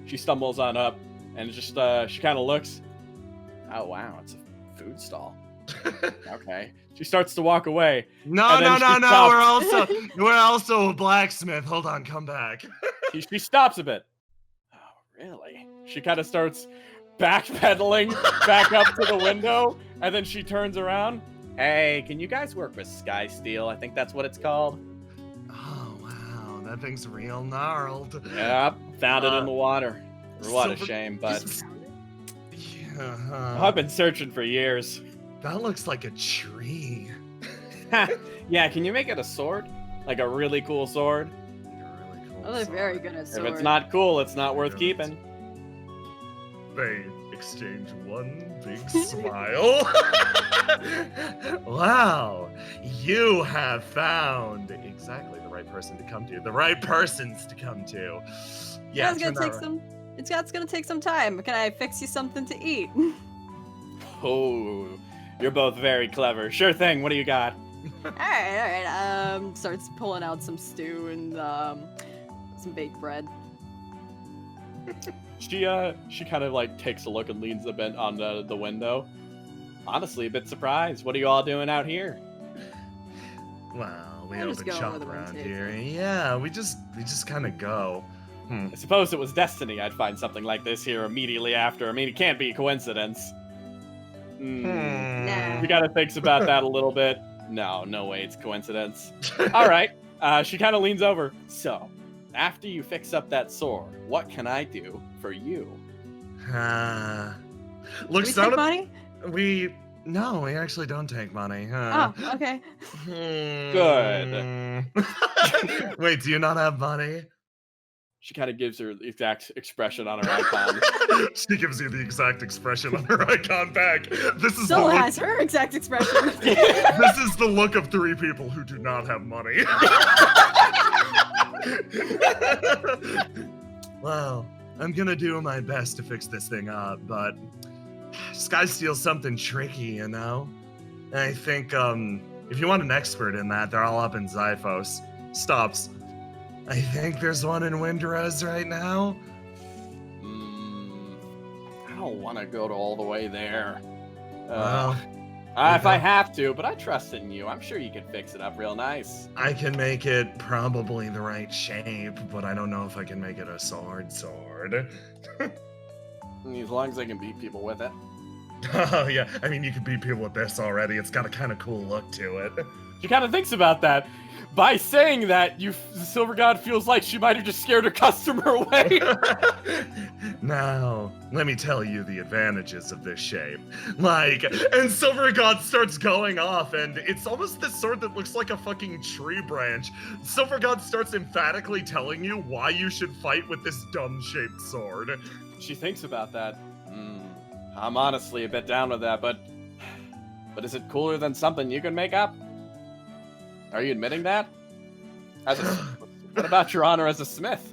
She stumbles on up and just she kind of looks. Oh wow, it's a food stall. Okay. She starts to walk away. No. Stops. We're also a blacksmith. Hold on, come back. She stops a bit. Oh, really? She kind of starts backpedaling back up to the window, and then she turns around. Hey, can you guys work with Sky Steel? I think that's what it's called. Oh wow, that thing's real gnarled. Yep, found it in the water. What a Silver- shame, but Yeah, I've been searching for years. that looks like a tree. Yeah, can you make it a sword? Like a really cool sword? Really cool Oh, they're very sword. good at If sword. it's not cool, it's not worth Good. keeping. They exchange one big smile. Wow, you have found exactly the right person to come to. The right persons to come to. Yeah, it's gonna take some. It's gonna take some time. Can I fix you something to eat? Oh, you're both very clever. Sure thing. What do you got? all right. Starts pulling out some stew and some baked bread. She kind of like takes a look and leans a bit on the window. Honestly, a bit surprised. What are you all doing out here? Well, we I'm just open going shop where the wind around takes here. me. Yeah, we just kind of go. I suppose it was destiny I'd find something like this here immediately after. I mean, it can't be a coincidence. Nah. You gotta think about that a little bit. No way it's coincidence. All right. She kind of leans over. So, after you fix up that sword, what can I do for you? Look, Do we take money? we actually don't take money. Oh, okay. Good. Wait, do you not have money? She kind of gives her the exact expression on her icon. She gives you the exact expression on her icon back. This is So the has her exact expression. this is the look of 3 people who do not have money. Well, I'm gonna do my best to fix this thing up, but Sky Steel's something tricky, you know? And I think, if you want an expert in that, they're all up in Zyphos. Stops. I think there's one in Windrose right now. I don't want to go to all the way there. Well, If I have to, but I trust in you. I'm sure you can fix it up real nice. I can make it probably the right shape, but I don't know if I can make it a sword. As long as I can beat people with it. Oh, yeah. I mean, you can beat people with this already. It's got a kind of cool look to it. She kind of thinks about that. By saying that, the Silver God feels like she might have just scared her customer away. Now, let me tell you the advantages of this shape. And Silver God starts going off, and it's almost this sword that looks like a fucking tree branch. Silver God starts emphatically telling you why you should fight with this dumb-shaped sword. She thinks about that. I'm honestly a bit down with that, but is it cooler than something you can make up? Are you admitting that? What about your honor as a smith?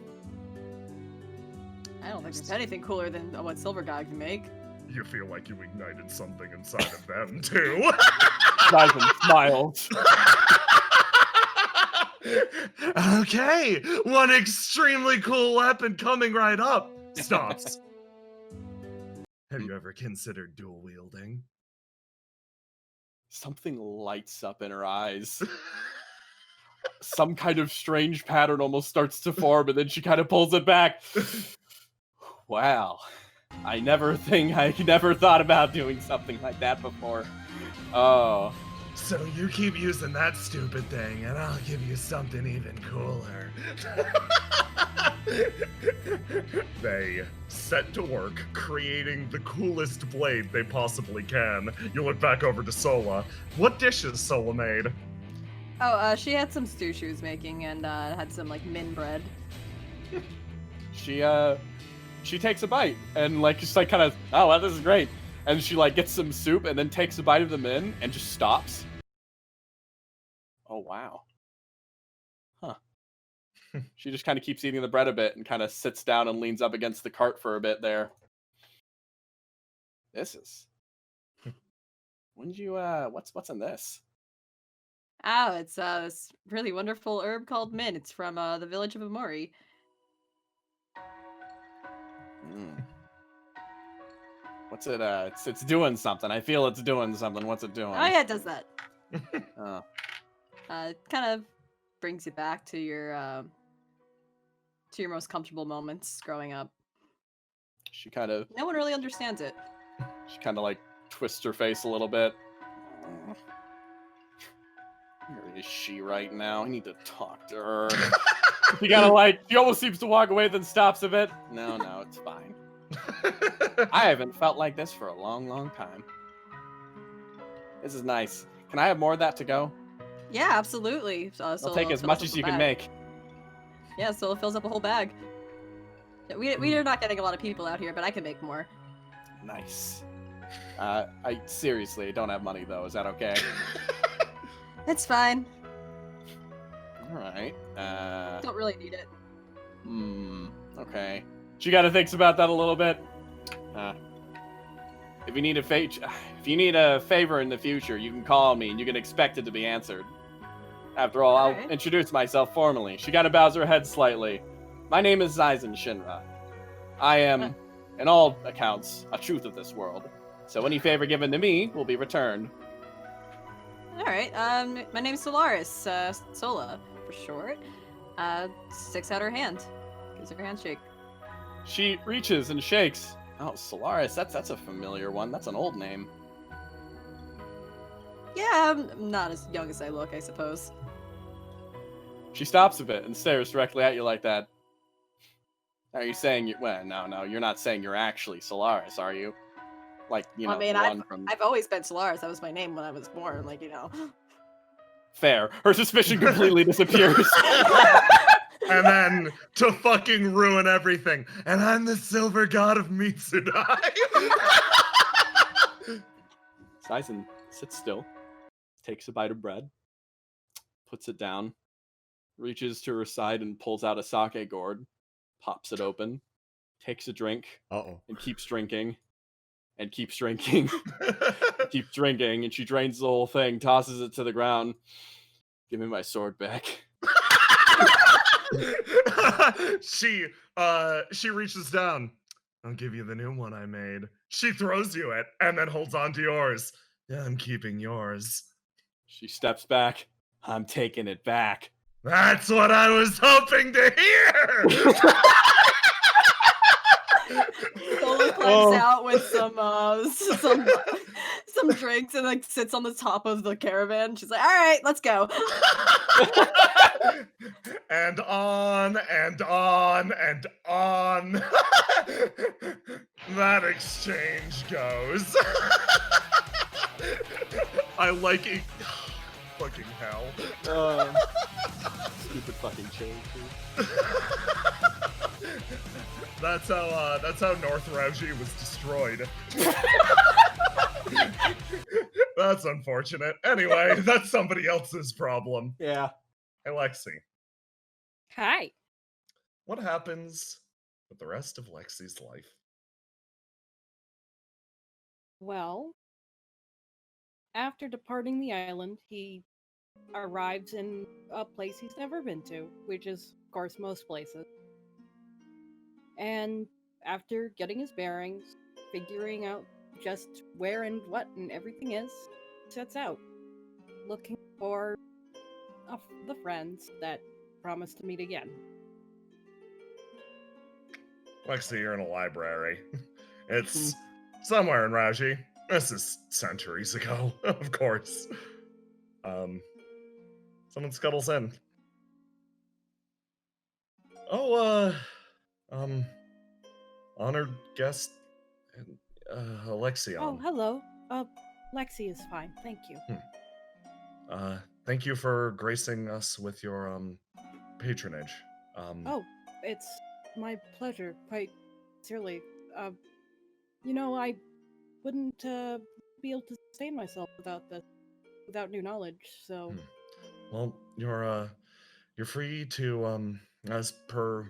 I don't think there's anything cooler than what Silver God can make. You feel like you ignited something inside of them, too. Simon smiles. Okay, one extremely cool weapon coming right up. Stops. Have you ever considered dual wielding? something lights up in her eyes. Some kind of strange pattern almost starts to form, and then she kind of pulls it back. Wow. I never thought about doing something like that before. Oh. So you keep using that stupid thing, and I'll give you something even cooler. They set to work creating the coolest blade they possibly can. You look back over to Sola. What dishes Sola made? Oh, she had some stew she was making and had some like min bread. She takes a bite and like just like kind of, oh wow, this is great. And she like gets some soup and then takes a bite of the min and just stops. Oh wow. Huh. She just kind of keeps eating the bread a bit and kind of sits down and leans up against the cart for a bit there. This is. When did you what's in this? Oh, it's this really wonderful herb called min. It's from the village of Amori. What's it it's doing something. I feel it's doing something. What's it doing? Oh yeah, it does that. Oh. It kind of brings you back to your most comfortable moments growing up. She kind of No one really understands it. She kind of like twists her face a little bit. Where is she right now? I need to talk to her. She kind of like, she almost seems to walk away, then stops a bit. No, it's fine. I haven't felt like this for a long, long time. This is nice. Can I have more of that to go? Yeah, absolutely. I'll take as much as you can make. Yeah, so it fills up a whole bag. We're not getting a lot of people out here, but I can make more. Nice. I seriously don't have money though. Is that okay? It's fine. All right. Don't really need it. Okay. She kind of thinks about that a little bit. If you need a favor in the future, you can call me and you can expect it to be answered. After all, I'll introduce myself formally. She kind of bows her head slightly. My name is Zaizen Shinra. I am, in all accounts, a truth of this world. So any favor given to me will be returned. All right. My name's Solaris. Sola for short. Sticks out her hand. Gives her a handshake. She reaches and shakes. Oh, Solaris. That's a familiar one. That's an old name. Yeah, I'm not as young as I look, I suppose. She stops a bit and stares directly at you like that. Are you saying you? Well, no, you're not saying you're actually Solaris, are you? Like, you know, I mean, the one from... I've always been Solaris. That was my name when I was born. Like, you know. Fair. Her suspicion completely disappears. And then, to fucking ruin everything, and I'm the silver god of Mitsudai. Zaizen sits still, takes a bite of bread, puts it down, reaches to her side and pulls out a sake gourd, pops it open, takes a drink, and keeps drinking, and keeps drinking, keeps drinking, and she drains the whole thing, tosses it to the ground. Give me my sword back. She reaches down. I'll give you the new one I made. She throws you it and then holds on to yours. Yeah, I'm keeping yours. She steps back. I'm taking it back. That's what I was hoping to hear. Sola climbs out with some drinks and like sits on the top of the caravan. She's like, "All right, let's go." And on and on and on that exchange goes. I like it. Fucking hell. Stupid fucking change. That's how North Rauji was destroyed. That's unfortunate. Anyway, that's somebody else's problem. Yeah. Hey, Lexi. Hi. What happens with the rest of Lexi's life? Well, after departing the island, he arrives in a place he's never been to, which is, of course, most places. And after getting his bearings, figuring out just where and what and everything is, sets out. looking for the friends that promised to meet again. Lexi, you're in a library. It's somewhere in Raji. This is centuries ago, of course. Someone scuttles in. Oh, honored guest, Alexion. Oh, hello. Lexi is fine, thank you. Thank you for gracing us with your, patronage. Oh, it's my pleasure, quite sincerely. I wouldn't be able to sustain myself without new knowledge, so... Well, you're free to, as per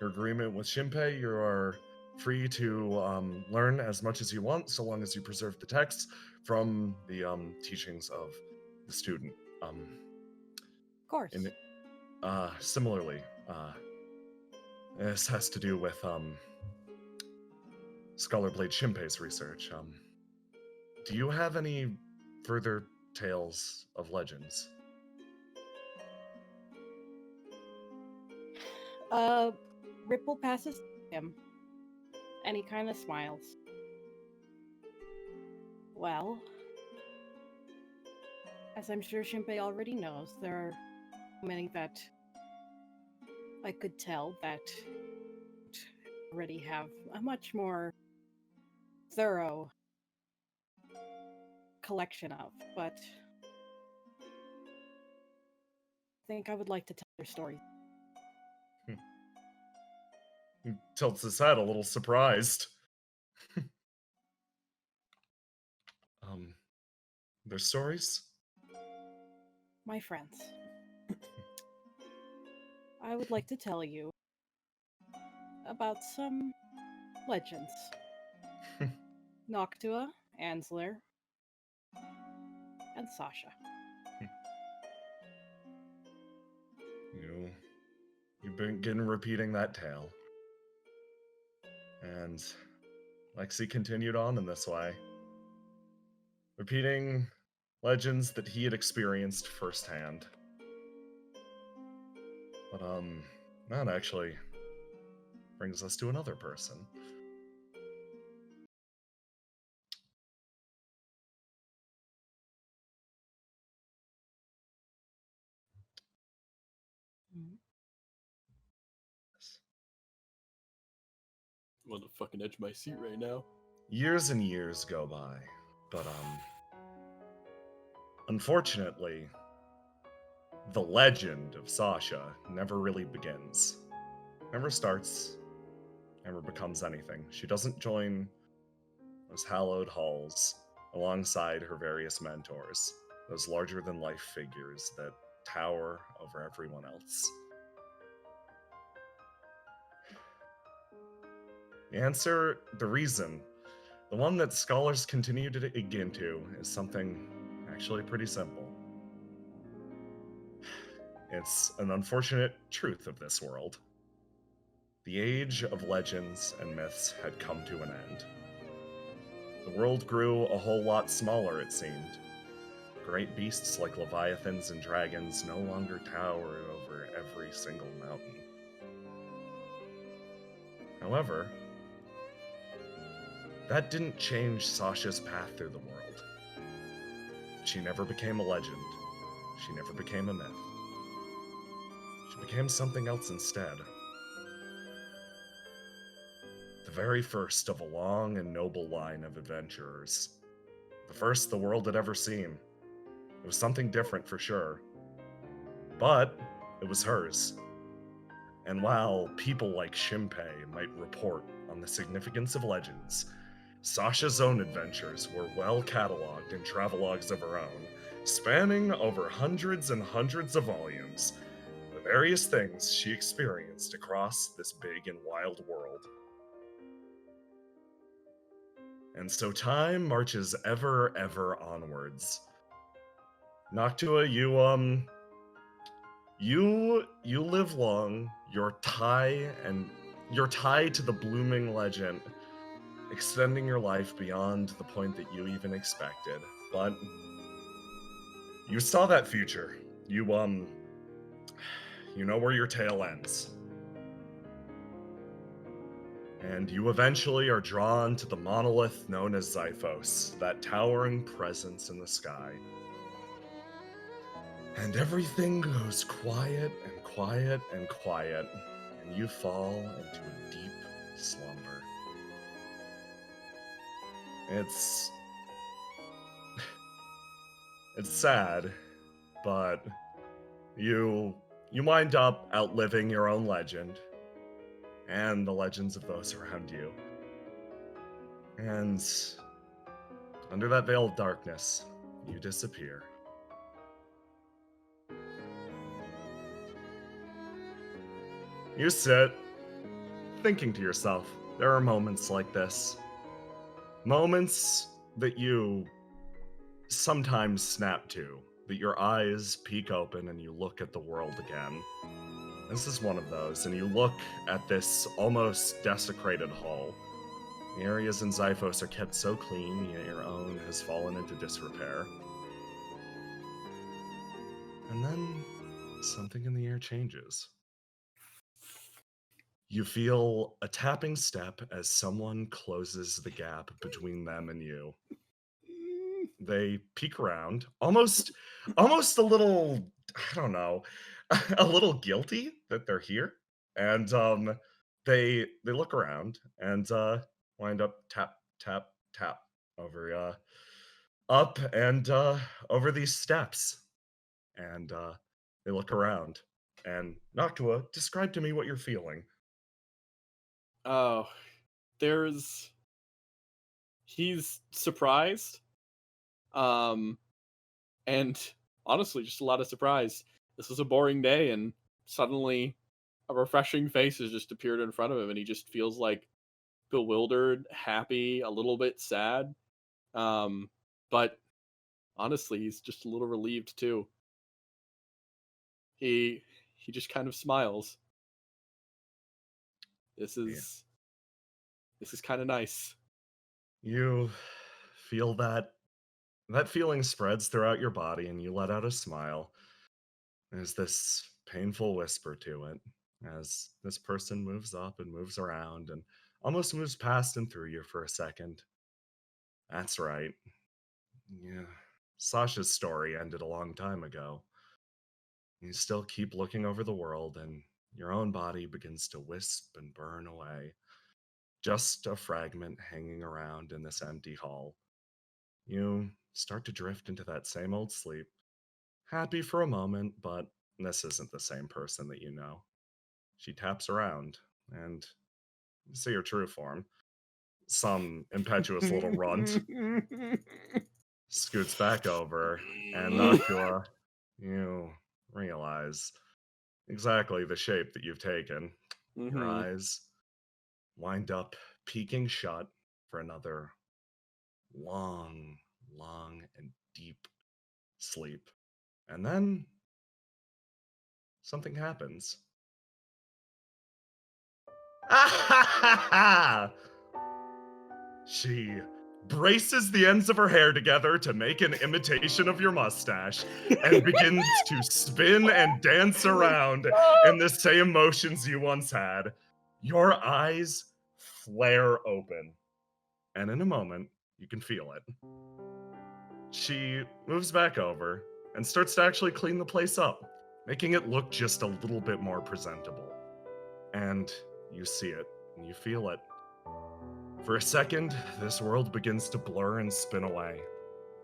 your agreement with Shinpei, you are free to, learn as much as you want, so long as you preserve the text from the, teachings of the student. Of course. And, similarly, this has to do with, Scholar Blade Shinpei's research. Do you have any further tales of legends? Ripple passes him, and he kind of smiles. Well, as I'm sure Shinpei already knows, there are many that I could tell that already have a much more thorough collection of, but I think I would like to tell your story. He tilts his head, a little surprised. Their stories? My friends, I would like to tell you about some legends. Noctua, Ansler, and Sasha. You begin repeating that tale. And Lexi continued on in this way, repeating legends that he had experienced firsthand. But, that actually brings us to another person. I'm on the fucking edge of my seat right now. Years and years go by, but, unfortunately, the legend of Sasha never really begins. Never starts, never becomes anything. She doesn't join those hallowed halls alongside her various mentors, those larger-than-life figures that tower over everyone else. The answer, the reason, the one that scholars continue to dig into is something actually pretty simple. It's an unfortunate truth of this world. The age of legends and myths had come to an end. The world grew a whole lot smaller, it seemed. Great beasts like leviathans and dragons no longer towered over every single mountain. However, that didn't change Sasha's path through the world. She never became a legend. She never became a myth. She became something else instead. The very first of a long and noble line of adventurers. The first the world had ever seen. It was something different for sure. But it was hers. And while people like Shinpei might report on the significance of legends, Sasha's own adventures were well cataloged in travelogues of her own, spanning over hundreds and hundreds of volumes, the various things she experienced across this big and wild world. And so time marches ever onwards. Noctua, you live long. You're tied to the blooming legend, extending your life beyond the point that you even expected. But You saw that future. You know where your tale ends. And you eventually are drawn to the monolith known as Xiphos, that towering presence in the sky. And everything goes quiet and quiet and quiet, and you fall into a deep slumber. It's sad, but you wind up outliving your own legend and the legends of those around you. And under that veil of darkness, you disappear. You sit, thinking to yourself, there are moments like this. Moments that you sometimes snap to, that your eyes peek open and you look at the world again. This is one of those, and you look at this almost desecrated hull. The areas in Xiphos are kept so clean, yet your own has fallen into disrepair. And then something in the air changes. You feel a tapping step as someone closes the gap between them and you. They peek around, almost a little, I don't know, a little guilty that they're here. And they look around and wind up tap, tap, tap over up and over these steps. And they look around. And Noctua, describe to me what you're feeling. Oh, he's surprised. And honestly, just a lot of surprise. This was a boring day, and suddenly a refreshing face has just appeared in front of him, and he just feels like bewildered, happy, a little bit sad. But honestly, he's just a little relieved too. He just kind of smiles. This is kind of nice. You feel that feeling spreads throughout your body, and you let out a smile. There's this painful whisper to it as this person moves up and moves around and almost moves past and through you for a second. That's right. Yeah. Sasha's story ended a long time ago. You still keep looking over the world, and your own body begins to wisp and burn away. Just a fragment hanging around in this empty hall. You start to drift into that same old sleep. Happy for a moment, but this isn't the same person that you know. She taps around, and you see her true form. Some impetuous little runt scoots back over, and Noctua, you realize exactly the shape that you've taken. Your eyes wind up peeking shut for another long, long, and deep sleep. And then something happens. She braces the ends of her hair together to make an imitation of your mustache and begins to spin and dance around in the same motions you once had. Your eyes flare open, and in a moment, you can feel it. She moves back over and starts to actually clean the place up, making it look just a little bit more presentable. And you see it, and you feel it. For a second, this world begins to blur and spin away.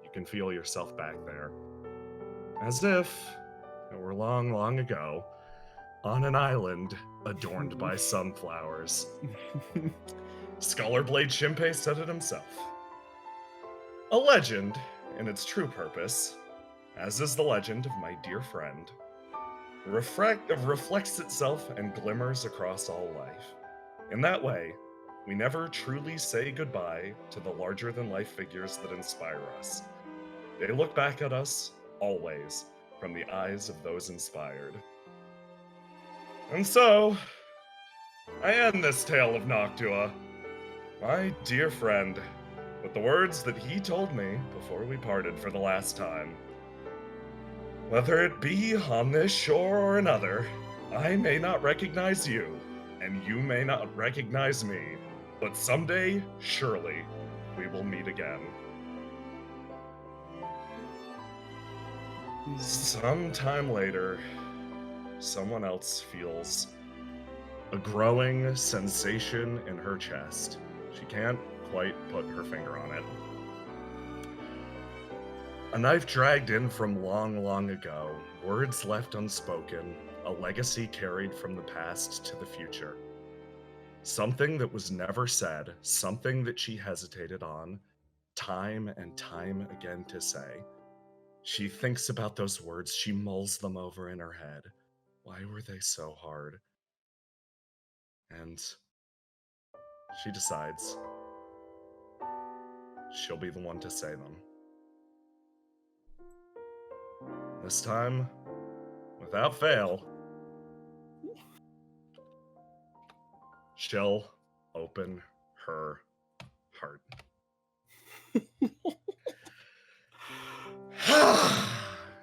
You can feel yourself back there. As if it were long, long ago, on an island adorned by sunflowers. Scholarblade Shinpei said it himself. A legend, in its true purpose, as is the legend of my dear friend, reflects itself and glimmers across all life. In that way, we never truly say goodbye to the larger-than-life figures that inspire us. They look back at us, always, from the eyes of those inspired. And so, I end this tale of Noctua, my dear friend, with the words that he told me before we parted for the last time. Whether it be on this shore or another, I may not recognize you, and you may not recognize me, but someday, surely, we will meet again. Sometime later, someone else feels a growing sensation in her chest. She can't quite put her finger on it. A knife dragged in from long, long ago, words left unspoken, a legacy carried from the past to the future. Something that was never said, something that she hesitated on, time and time again to say. She thinks about those words, she mulls them over in her head. Why were they so hard? And she decides she'll be the one to say them. This time, without fail, she'll open her heart.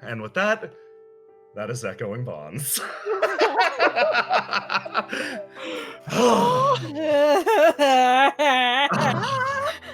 And with that, that is Echoing Bonds.